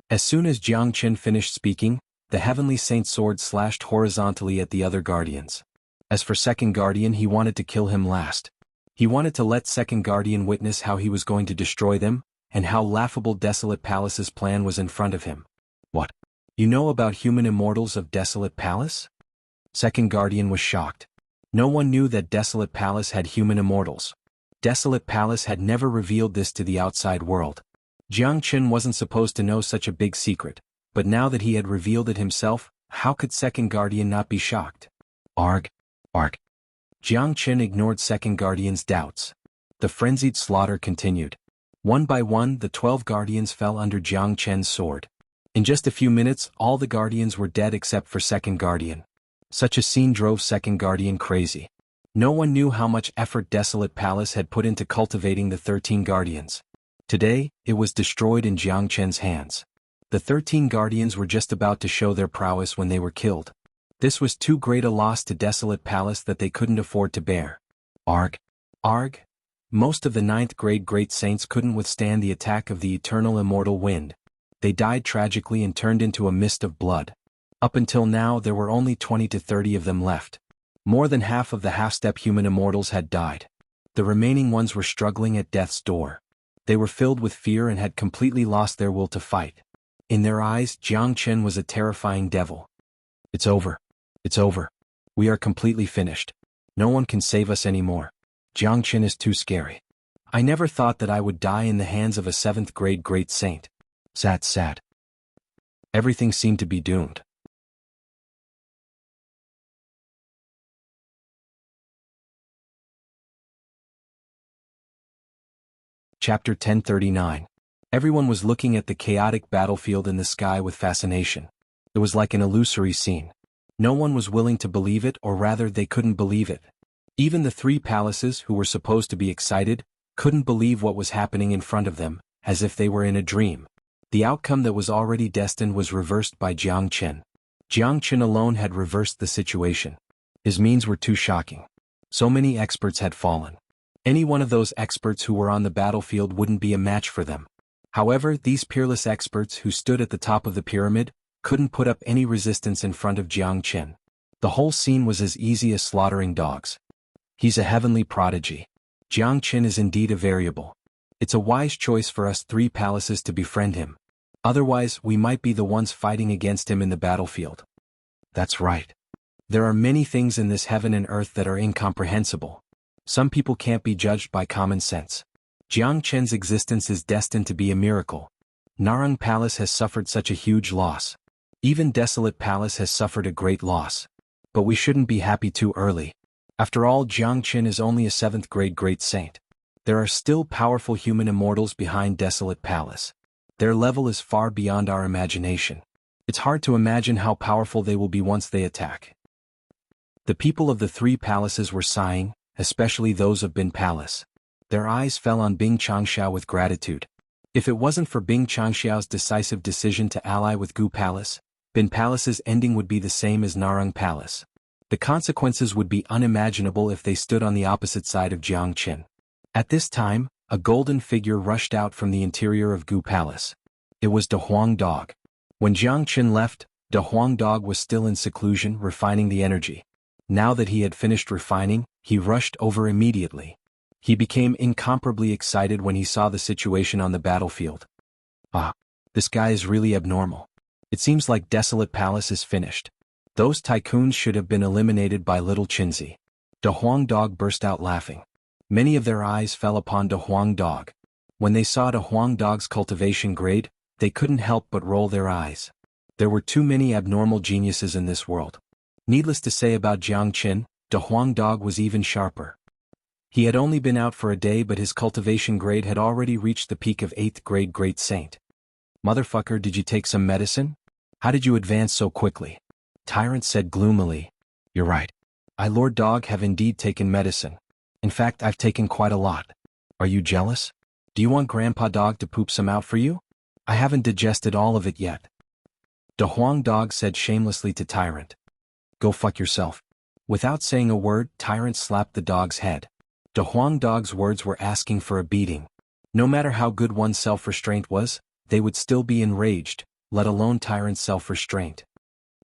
As soon as Jiangchen finished speaking, the Heavenly Saint sword slashed horizontally at the other Guardians. As for 2nd Guardian, he wanted to kill him last. He wanted to let 2nd Guardian witness how he was going to destroy them, and how laughable Desolate Palace's plan was in front of him. "What? You know about human immortals of Desolate Palace?" 2nd Guardian was shocked. No one knew that Desolate Palace had human immortals. Desolate Palace had never revealed this to the outside world. Jiangchen wasn't supposed to know such a big secret, but now that he had revealed it himself, how could 2nd Guardian not be shocked? "Arg! Arg!" Jiangchen ignored 2nd Guardian's doubts. The frenzied slaughter continued. One by one, the 12 Guardians fell under Jiangchen's sword. In just a few minutes, all the Guardians were dead except for 2nd Guardian. Such a scene drove 2nd Guardian crazy. No one knew how much effort Desolate Palace had put into cultivating the 13 Guardians. Today, it was destroyed in Jiangchen's hands. The 13 Guardians were just about to show their prowess when they were killed. This was too great a loss to Desolate Palace that they couldn't afford to bear. Arg! Arg! Most of the 9th grade Great Saints couldn't withstand the attack of the eternal immortal wind. They died tragically and turned into a mist of blood. Up until now, there were only 20 to 30 of them left. More than half of the half-step human immortals had died. The remaining ones were struggling at death's door. They were filled with fear and had completely lost their will to fight. In their eyes, Jiangchen was a terrifying devil. "It's over. It's over. We are completely finished. No one can save us anymore. Jiangchen is too scary. I never thought that I would die in the hands of a 7th grade Great Saint. Sad. Everything seemed to be doomed." Chapter 1039. Everyone was looking at the chaotic battlefield in the sky with fascination. It was like an illusory scene. No one was willing to believe it, or rather they couldn't believe it. Even the three palaces, who were supposed to be excited, couldn't believe what was happening in front of them, as if they were in a dream. The outcome that was already destined was reversed by Jianghu. Jianghu alone had reversed the situation. His means were too shocking. So many experts had fallen. Any one of those experts who were on the battlefield wouldn't be a match for them. However, these peerless experts who stood at the top of the pyramid couldn't put up any resistance in front of Jianghu. The whole scene was as easy as slaughtering dogs. He's a heavenly prodigy. Jianghu is indeed a variable. It's a wise choice for us three palaces to befriend him. Otherwise, we might be the ones fighting against him in the battlefield. That's right. There are many things in this heaven and earth that are incomprehensible. Some people can't be judged by common sense. Jianghu's existence is destined to be a miracle. Narang Palace has suffered such a huge loss. Even Desolate Palace has suffered a great loss. But we shouldn't be happy too early. After all, Jianghu is only a 7th grade great saint. There are still powerful human immortals behind Desolate Palace. Their level is far beyond our imagination. It's hard to imagine how powerful they will be once they attack. The people of the three palaces were sighing, especially those of Bin Palace. Their eyes fell on Bing Xianxia with gratitude. If it wasn't for Bing Xianxiao's decisive decision to ally with Gu Palace, Bin Palace's ending would be the same as Narang Palace. The consequences would be unimaginable if they stood on the opposite side of Jianghu. At this time, a golden figure rushed out from the interior of Gu Palace. It was De Huang Dog. When Jianghu left, De Huang Dog was still in seclusion, refining the energy. Now that he had finished refining, he rushed over immediately. He became incomparably excited when he saw the situation on the battlefield. Ah, this guy is really abnormal. It seems like Desolate Palace is finished. Those tycoons should have been eliminated by little Chinzi. De Huang Dog burst out laughing. Many of their eyes fell upon De Huang Dog. When they saw De Huang Dog's cultivation grade, they couldn't help but roll their eyes. There were too many abnormal geniuses in this world. Needless to say about Jianghu, De Huang Dog was even sharper. He had only been out for a day, but his cultivation grade had already reached the peak of 8th grade great saint. Motherfucker, did you take some medicine? How did you advance so quickly? Tyrant said gloomily. You're right. I, Lord Dog, have indeed taken medicine. In fact, I've taken quite a lot. Are you jealous? Do you want Grandpa Dog to poop some out for you? I haven't digested all of it yet. De Huang Dog said shamelessly to Tyrant. Go fuck yourself. Without saying a word, Tyrant slapped the dog's head. De Huang Dog's words were asking for a beating. No matter how good one's self-restraint was, they would still be enraged, let alone Tyrant's self-restraint.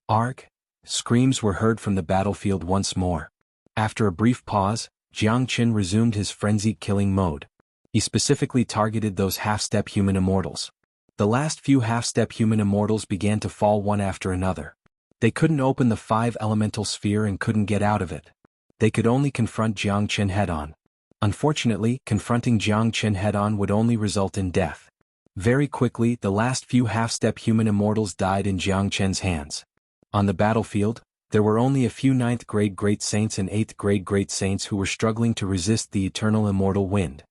Arg! Screams were heard from the battlefield once more. After a brief pause, Jianghu resumed his frenzied killing mode. He specifically targeted those half-step human immortals. The last few half-step human immortals began to fall one after another. They couldn't open the 5-elemental sphere and couldn't get out of it. They could only confront Jianghu head-on. Unfortunately, confronting Jianghu head-on would only result in death. Very quickly, the last few half-step human immortals died in Jianghu's hands. On the battlefield, there were only a few 9th grade great saints and 8th grade great saints who were struggling to resist the eternal immortal wind.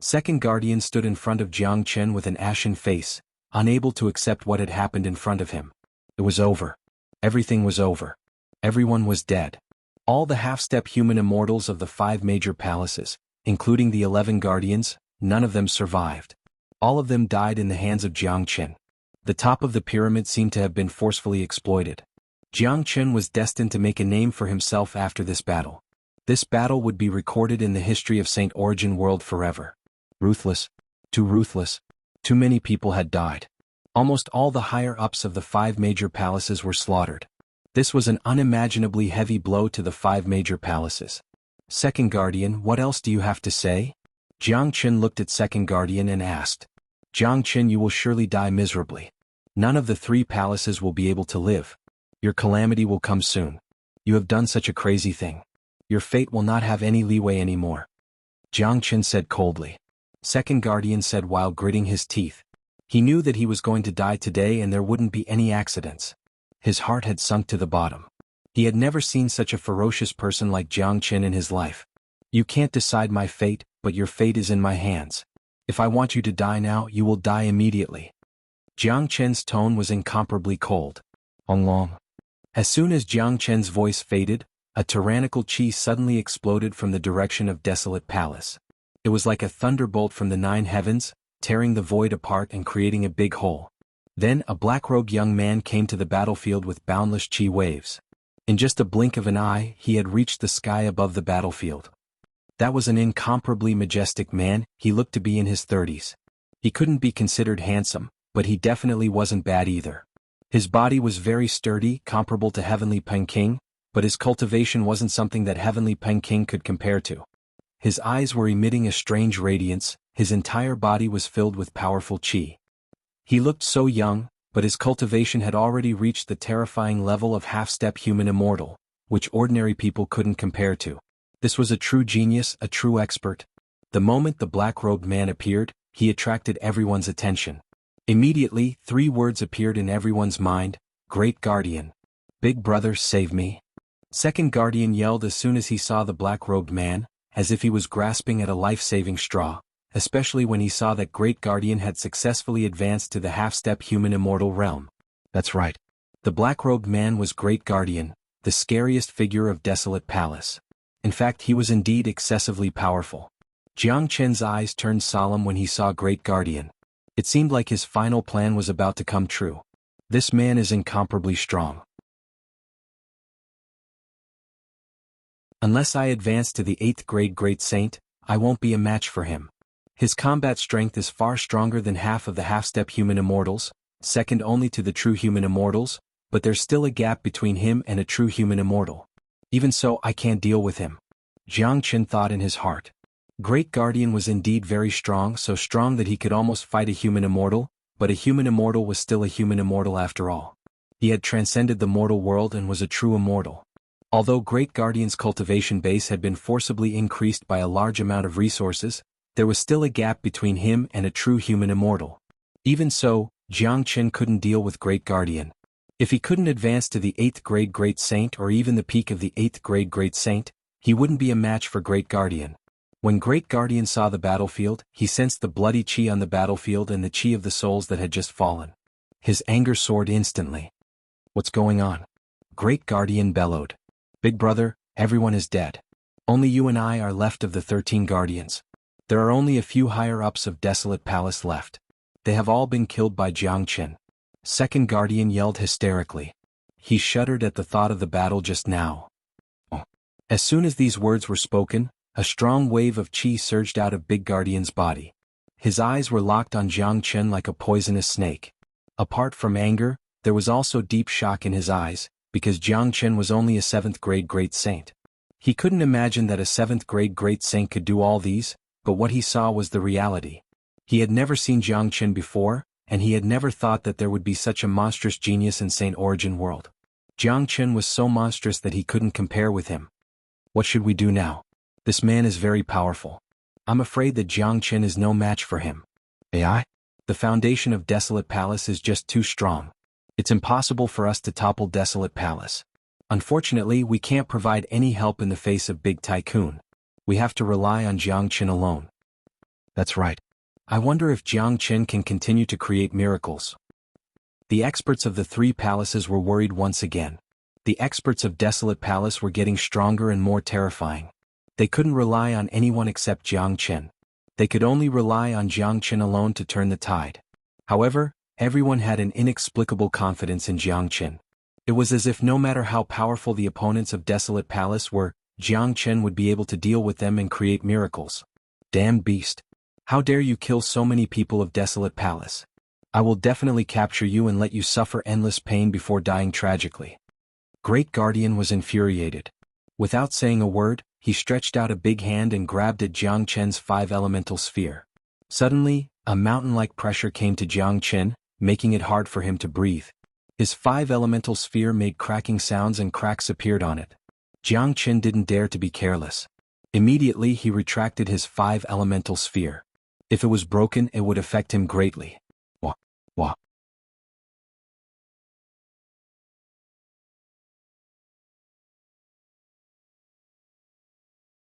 Second Guardian stood in front of Jianghu with an ashen face, unable to accept what had happened in front of him. It was over. Everything was over. Everyone was dead. All the half-step human immortals of the 5 major palaces, including the 11 guardians, none of them survived. All of them died in the hands of Jianghu. The top of the pyramid seemed to have been forcefully exploited. Jianghu was destined to make a name for himself after this battle. This battle would be recorded in the history of St. Origin World forever. Ruthless. Too many people had died. Almost all the higher-ups of the 5 major palaces were slaughtered. This was an unimaginably heavy blow to the 5 major palaces. Second Guardian, what else do you have to say? Jianghu looked at Second Guardian and asked. Jianghu, you will surely die miserably. None of the 3 palaces will be able to live. Your calamity will come soon. You have done such a crazy thing. Your fate will not have any leeway anymore. Jianghu said coldly. Second Guardian said while gritting his teeth. He knew that he was going to die today and there wouldn't be any accidents. His heart had sunk to the bottom. He had never seen such a ferocious person like Jianghu in his life. You can't decide my fate, but your fate is in my hands. If I want you to die now, you will die immediately." Jiang Chen's tone was incomparably cold. Long. As soon as Jiang Chen's voice faded, a tyrannical chi suddenly exploded from the direction of Desolate Palace. It was like a thunderbolt from the 9 heavens, tearing the void apart and creating a big hole. Then a black-robed young man came to the battlefield with boundless chi waves. In just a blink of an eye, he had reached the sky above the battlefield. That was an incomparably majestic man. He looked to be in his 30s. He couldn't be considered handsome, but he definitely wasn't bad either. His body was very sturdy, comparable to Heavenly Peking, but his cultivation wasn't something that Heavenly Peking could compare to. His eyes were emitting a strange radiance, his entire body was filled with powerful chi. He looked so young, but his cultivation had already reached the terrifying level of half-step human immortal, which ordinary people couldn't compare to. This was a true genius, a true expert. The moment the black-robed man appeared, he attracted everyone's attention. Immediately, 3 words appeared in everyone's mind: Great Guardian. Big Brother, save me. Second Guardian yelled as soon as he saw the black-robed man, as if he was grasping at a life-saving straw, especially when he saw that Great Guardian had successfully advanced to the half-step human immortal realm. That's right. The black-robed man was Great Guardian, the scariest figure of Desolate Palace. In fact, he was indeed excessively powerful. Jiang Chen's eyes turned solemn when he saw Great Guardian. It seemed like his final plan was about to come true. This man is incomparably strong. Unless I advance to the 8th grade Great Saint, I won't be a match for him. His combat strength is far stronger than half of the half-step human immortals, second only to the true human immortals, but there's still a gap between him and a true human immortal. Even so, I can't deal with him. Jiang Chen thought in his heart. Great Guardian was indeed very strong, so strong that he could almost fight a human immortal, but a human immortal was still a human immortal after all. He had transcended the mortal world and was a true immortal. Although Great Guardian's cultivation base had been forcibly increased by a large amount of resources, there was still a gap between him and a true human immortal. Even so, Jiang Chen couldn't deal with Great Guardian. If he couldn't advance to the 8th grade Great Saint or even the peak of the 8th grade Great Saint, he wouldn't be a match for Great Guardian. When Great Guardian saw the battlefield, he sensed the bloody chi on the battlefield and the chi of the souls that had just fallen. His anger soared instantly. What's going on? Great Guardian bellowed. Big brother, everyone is dead. Only you and I are left of the 13 guardians. There are only a few higher-ups of Desolate Palace left. They have all been killed by Jiang Chen. Second Guardian yelled hysterically. He shuddered at the thought of the battle just now. As soon as these words were spoken, a strong wave of chi surged out of Big Guardian's body. His eyes were locked on Jiang Chen like a poisonous snake. Apart from anger, there was also deep shock in his eyes, because Jiang Chen was only a 7th grade Great Saint. He couldn't imagine that a 7th grade Great Saint could do all these, but what he saw was the reality. He had never seen Jiang Chen before, and he had never thought that there would be such a monstrous genius in Saint Origin World. Jiang Chen was so monstrous that he couldn't compare with him. What should we do now? This man is very powerful. I'm afraid that Jiang Chen is no match for him. AI? The foundation of Desolate Palace is just too strong. It's impossible for us to topple Desolate Palace. Unfortunately, we can't provide any help in the face of Big Tycoon. We have to rely on Jiang Chen alone. That's right. I wonder if Jiang Chen can continue to create miracles. The experts of the 3 palaces were worried once again. The experts of Desolate Palace were getting stronger and more terrifying. They couldn't rely on anyone except Jiang Chen. They could only rely on Jiang Chen alone to turn the tide. However, everyone had an inexplicable confidence in Jiang Chen. It was as if no matter how powerful the opponents of Desolate Palace were, Jiang Chen would be able to deal with them and create miracles. Damned beast. How dare you kill so many people of Desolate Palace? I will definitely capture you and let you suffer endless pain before dying tragically. Great Guardian was infuriated. Without saying a word, he stretched out a big hand and grabbed at Jiang Chen's 5-elemental sphere. Suddenly, a mountain-like pressure came to Jiang Chen, making it hard for him to breathe. His 5-elemental sphere made cracking sounds and cracks appeared on it. Jiang Chen didn't dare to be careless. Immediately he retracted his 5-elemental sphere. If it was broken, it would affect him greatly. Wah.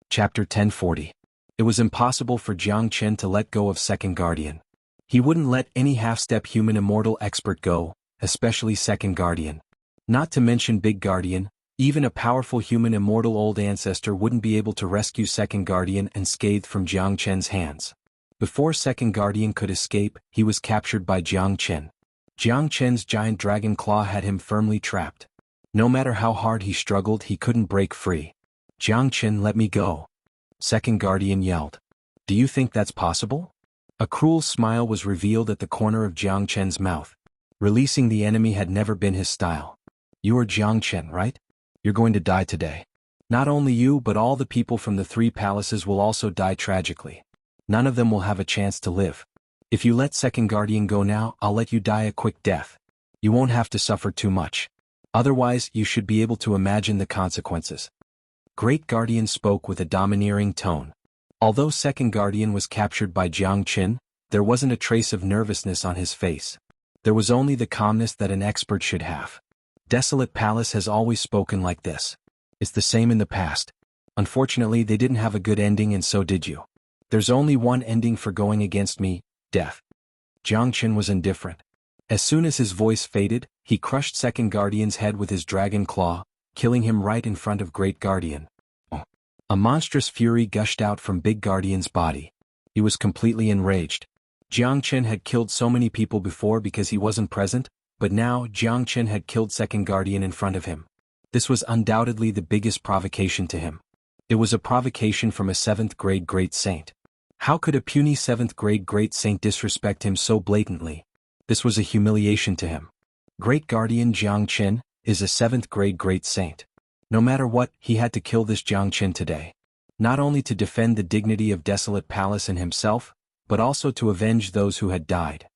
Chapter 1040. It was impossible for Jiang Chen to let go of Second Guardian. He wouldn't let any half-step human immortal expert go, especially Second Guardian. Not to mention Big Guardian, even a powerful human immortal old ancestor wouldn't be able to rescue Second Guardian unscathed from Jiang Chen's hands. Before Second Guardian could escape, he was captured by Jiang Chen. Jiang Chen's giant dragon claw had him firmly trapped. No matter how hard he struggled, he couldn't break free. "Jiang Chen, let me go," Second Guardian yelled. "Do you think that's possible?" A cruel smile was revealed at the corner of Jiang Chen's mouth. Releasing the enemy had never been his style. "You are Jiang Chen, right? You're going to die today. Not only you but all the people from the three palaces will also die tragically. None of them will have a chance to live. If you let Second Guardian go now, I'll let you die a quick death. You won't have to suffer too much. Otherwise, you should be able to imagine the consequences." Great Guardian spoke with a domineering tone. Although Second Guardian was captured by Jiang Chen, there wasn't a trace of nervousness on his face. There was only the calmness that an expert should have. Desolate Palace has always spoken like this. It's the same in the past. Unfortunately, they didn't have a good ending, and so did you. There's only one ending for going against me: death. Jiang Chen was indifferent. As soon as his voice faded, he crushed Second Guardian's head with his dragon claw, killing him right in front of Great Guardian. A monstrous fury gushed out from Big Guardian's body. He was completely enraged. Jiang Chen had killed so many people before because he wasn't present, but now Jiang Chen had killed Second Guardian in front of him. This was undoubtedly the biggest provocation to him. It was a provocation from a 7th grade great saint. How could a puny 7th grade great saint disrespect him so blatantly? This was a humiliation to him. Great Guardian Jiang Chen is a 7th grade great saint. No matter what, he had to kill this Jiang Chen today. Not only to defend the dignity of Desolate Palace and himself, but also to avenge those who had died.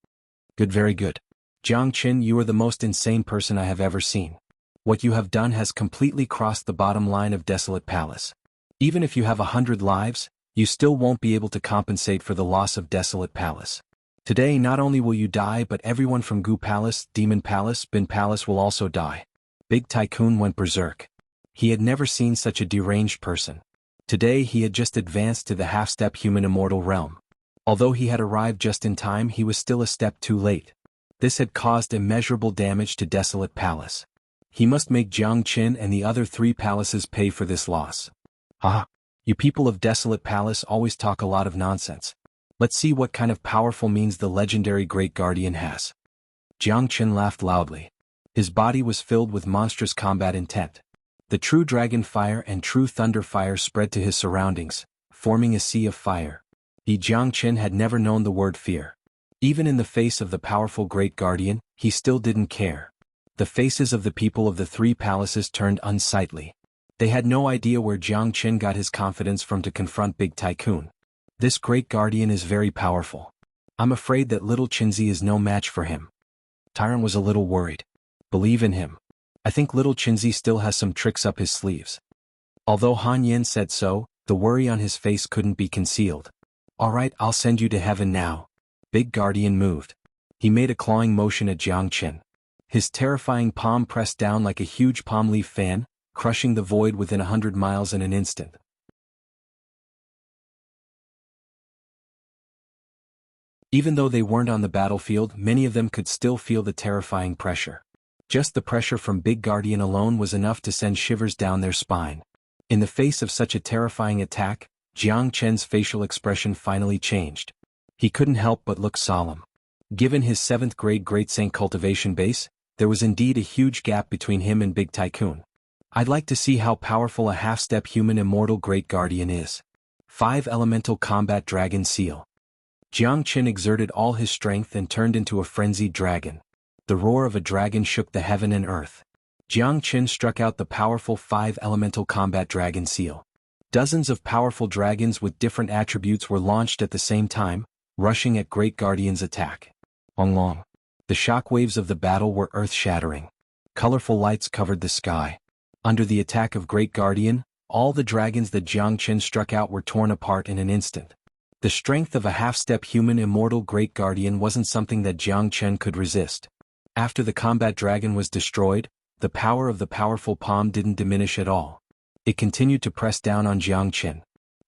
Good, very good. Jiang Chen, you are the most insane person I have ever seen. What you have done has completely crossed the bottom line of Desolate Palace. Even if you have 100 lives, you still won't be able to compensate for the loss of Desolate Palace. Today not only will you die, but everyone from Gu Palace, Demon Palace, Bin Palace will also die. Big Tycoon went berserk. He had never seen such a deranged person. Today he had just advanced to the half-step human immortal realm. Although he had arrived just in time, he was still a step too late. This had caused immeasurable damage to Desolate Palace. He must make Jiang Chen and the other 3 palaces pay for this loss. Ah, you people of Desolate Palace always talk a lot of nonsense. Let's see what kind of powerful means the legendary Great Guardian has. Jiang Chen laughed loudly. His body was filled with monstrous combat intent. The true dragon fire and true thunder fire spread to his surroundings, forming a sea of fire. Jiang Chen had never known the word fear. Even in the face of the powerful Great Guardian, he still didn't care. The faces of the people of the 3 palaces turned unsightly. They had no idea where Jiang Chen got his confidence from to confront Big Tycoon. This Great Guardian is very powerful. I'm afraid that little Chinzi is no match for him. Tyrant was a little worried. Believe in him. I think little Chinzi still has some tricks up his sleeves. Although Han Yen said so, the worry on his face couldn't be concealed. Alright, I'll send you to heaven now. Big Guardian moved. He made a clawing motion at Jiang Chen. His terrifying palm pressed down like a huge palm leaf fan, crushing the void within 100 miles in an instant. Even though they weren't on the battlefield, many of them could still feel the terrifying pressure. Just the pressure from Big Guardian alone was enough to send shivers down their spine. In the face of such a terrifying attack, Jiang Chen's facial expression finally changed. He couldn't help but look solemn. Given his 7th grade Great Saint cultivation base, there was indeed a huge gap between him and Big Tycoon. I'd like to see how powerful a half-step human immortal Great Guardian is. 5 Elemental Combat Dragon Seal. Jiang Chen exerted all his strength and turned into a frenzied dragon. The roar of a dragon shook the heaven and earth. Jiang Chen struck out the powerful 5 Elemental Combat Dragon Seal. Dozens of powerful dragons with different attributes were launched at the same time, rushing at Great Guardian's attack. Long. The shockwaves of the battle were earth-shattering. Colorful lights covered the sky. Under the attack of Great Guardian, all the dragons that Jiang Chen struck out were torn apart in an instant. The strength of a half-step human immortal Great Guardian wasn't something that Jiang Chen could resist. After the combat dragon was destroyed, the power of the powerful palm didn't diminish at all. It continued to press down on Jiang Chen.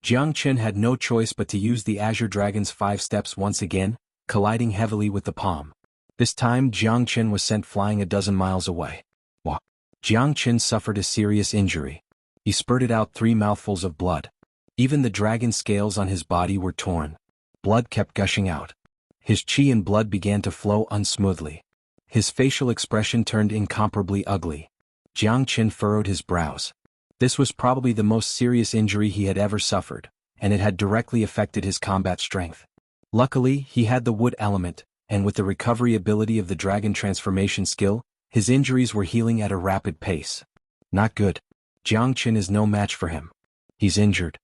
Jiang Chen had no choice but to use the Azure Dragon's 5 steps once again, colliding heavily with the palm. This time Jiang Chen was sent flying a dozen miles away. Wah! Jiang Chen suffered a serious injury. He spurted out 3 mouthfuls of blood. Even the dragon scales on his body were torn. Blood kept gushing out. His qi and blood began to flow unsmoothly. His facial expression turned incomparably ugly. Jiang Chen furrowed his brows. This was probably the most serious injury he had ever suffered, and it had directly affected his combat strength. Luckily, he had the wood element, and with the recovery ability of the dragon transformation skill, his injuries were healing at a rapid pace. Not good. Jiang Chen is no match for him. He's injured.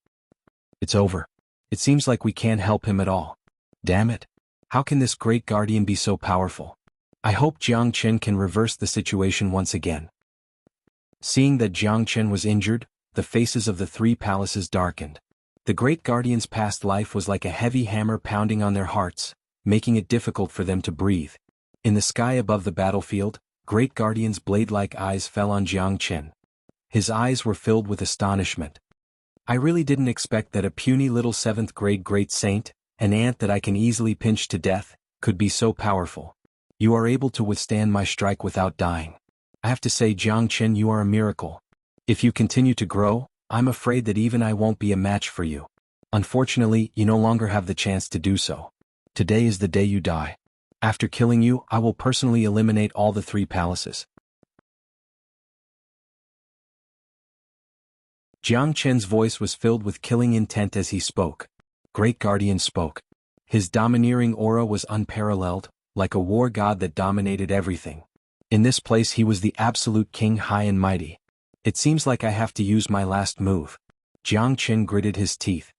It's over. It seems like we can't help him at all. Damn it. How can this great guardian be so powerful? I hope Jiang Chen can reverse the situation once again. Seeing that Jiang Chen was injured, the faces of the 3 palaces darkened. The great guardian's past life was like a heavy hammer pounding on their hearts, making it difficult for them to breathe. In the sky above the battlefield, great guardian's blade-like eyes fell on Jiang Chen. His eyes were filled with astonishment. I really didn't expect that a puny little 7th grade great saint, an ant that I can easily pinch to death, could be so powerful. You are able to withstand my strike without dying. I have to say, Jiang Chen, you are a miracle. If you continue to grow, I'm afraid that even I won't be a match for you. Unfortunately, you no longer have the chance to do so. Today is the day you die. After killing you, I will personally eliminate all the 3 palaces. Jiang Chen's voice was filled with killing intent as he spoke. Great Guardian spoke. His domineering aura was unparalleled, like a war god that dominated everything. In this place he was the absolute king, high and mighty. It seems like I have to use my last move. Jiang Chen gritted his teeth.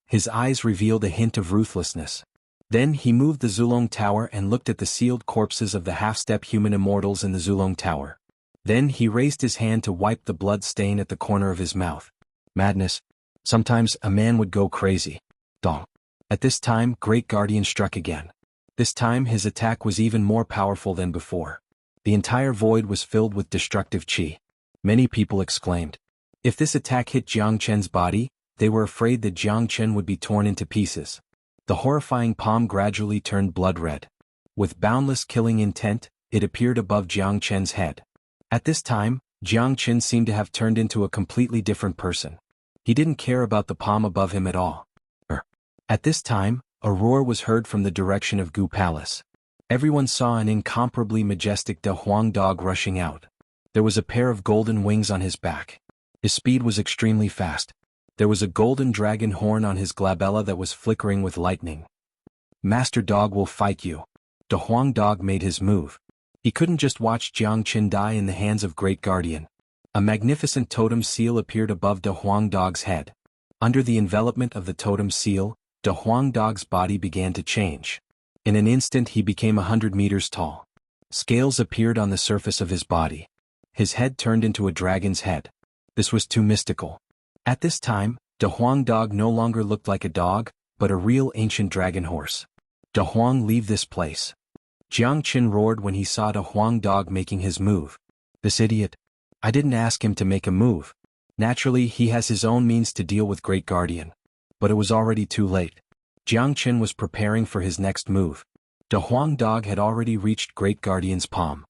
His eyes revealed a hint of ruthlessness. Then he moved the Zulong Tower and looked at the sealed corpses of the half-step human immortals in the Zulong Tower. Then he raised his hand to wipe the blood stain at the corner of his mouth. Madness. Sometimes a man would go crazy. Dong. At this time, Great Guardian struck again. This time his attack was even more powerful than before. The entire void was filled with destructive qi. Many people exclaimed. If this attack hit Jiang Chen's body, they were afraid that Jiang Chen would be torn into pieces. The horrifying palm gradually turned blood red. With boundless killing intent, it appeared above Jiang Chen's head. At this time, Jiang Chen seemed to have turned into a completely different person. He didn't care about the palm above him at all. At this time, a roar was heard from the direction of Gu Palace. Everyone saw an incomparably majestic De Huang dog rushing out. There was a pair of golden wings on his back. His speed was extremely fast. There was a golden dragon horn on his glabella that was flickering with lightning. Master Dog will fight you. De Huang dog made his move. He couldn't just watch Jiang Chen die in the hands of Great Guardian. A magnificent totem seal appeared above De Huang dog's head. Under the envelopment of the totem seal, De Huang dog's body began to change. In an instant he became 100 meters tall. Scales appeared on the surface of his body. His head turned into a dragon's head. This was too mystical. At this time, De Huang dog no longer looked like a dog, but a real ancient dragon horse. De Huang, leave this place. Jiang Chen roared when he saw De Huang dog making his move. This idiot. I didn't ask him to make a move. Naturally, he has his own means to deal with Great Guardian. But it was already too late. Jiang Chen was preparing for his next move. De Huang dog had already reached Great Guardian's palm.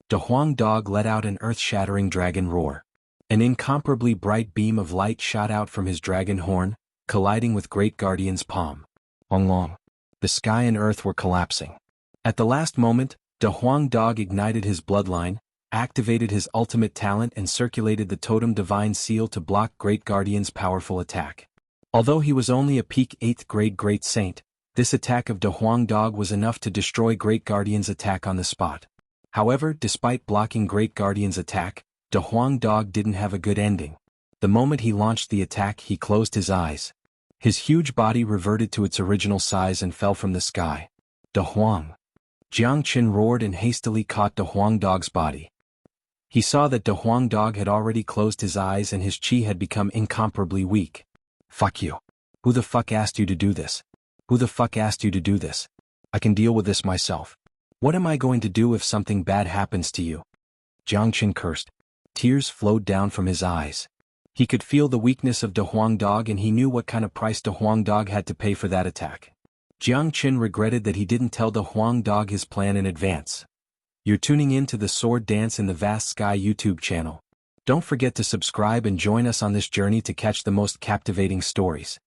De Huang dog let out an earth-shattering dragon roar. An incomparably bright beam of light shot out from his dragon horn, colliding with Great Guardian's palm. Long long. The sky and earth were collapsing. At the last moment, De Huang dog ignited his bloodline, activated his ultimate talent and circulated the totem divine seal to block Great Guardian's powerful attack. Although he was only a peak 8th grade great saint, this attack of De Huang dog was enough to destroy Great Guardian's attack on the spot. However, despite blocking Great Guardian's attack, De Huang dog didn't have a good ending. The moment he launched the attack, he closed his eyes. His huge body reverted to its original size and fell from the sky. De Huang. Jiang Chen roared and hastily caught De Huang dog's body. He saw that De Huang dog had already closed his eyes and his qi had become incomparably weak. Fuck you. Who the fuck asked you to do this? Who the fuck asked you to do this? I can deal with this myself. What am I going to do if something bad happens to you? Jiang Chen cursed. Tears flowed down from his eyes. He could feel the weakness of De Huang Dog and he knew what kind of price De Huang Dog had to pay for that attack. Jiang Qin regretted that he didn't tell De Huang Dog his plan in advance. You're tuning in to the Sword Dance in the Vast Sky YouTube channel. Don't forget to subscribe and join us on this journey to catch the most captivating stories.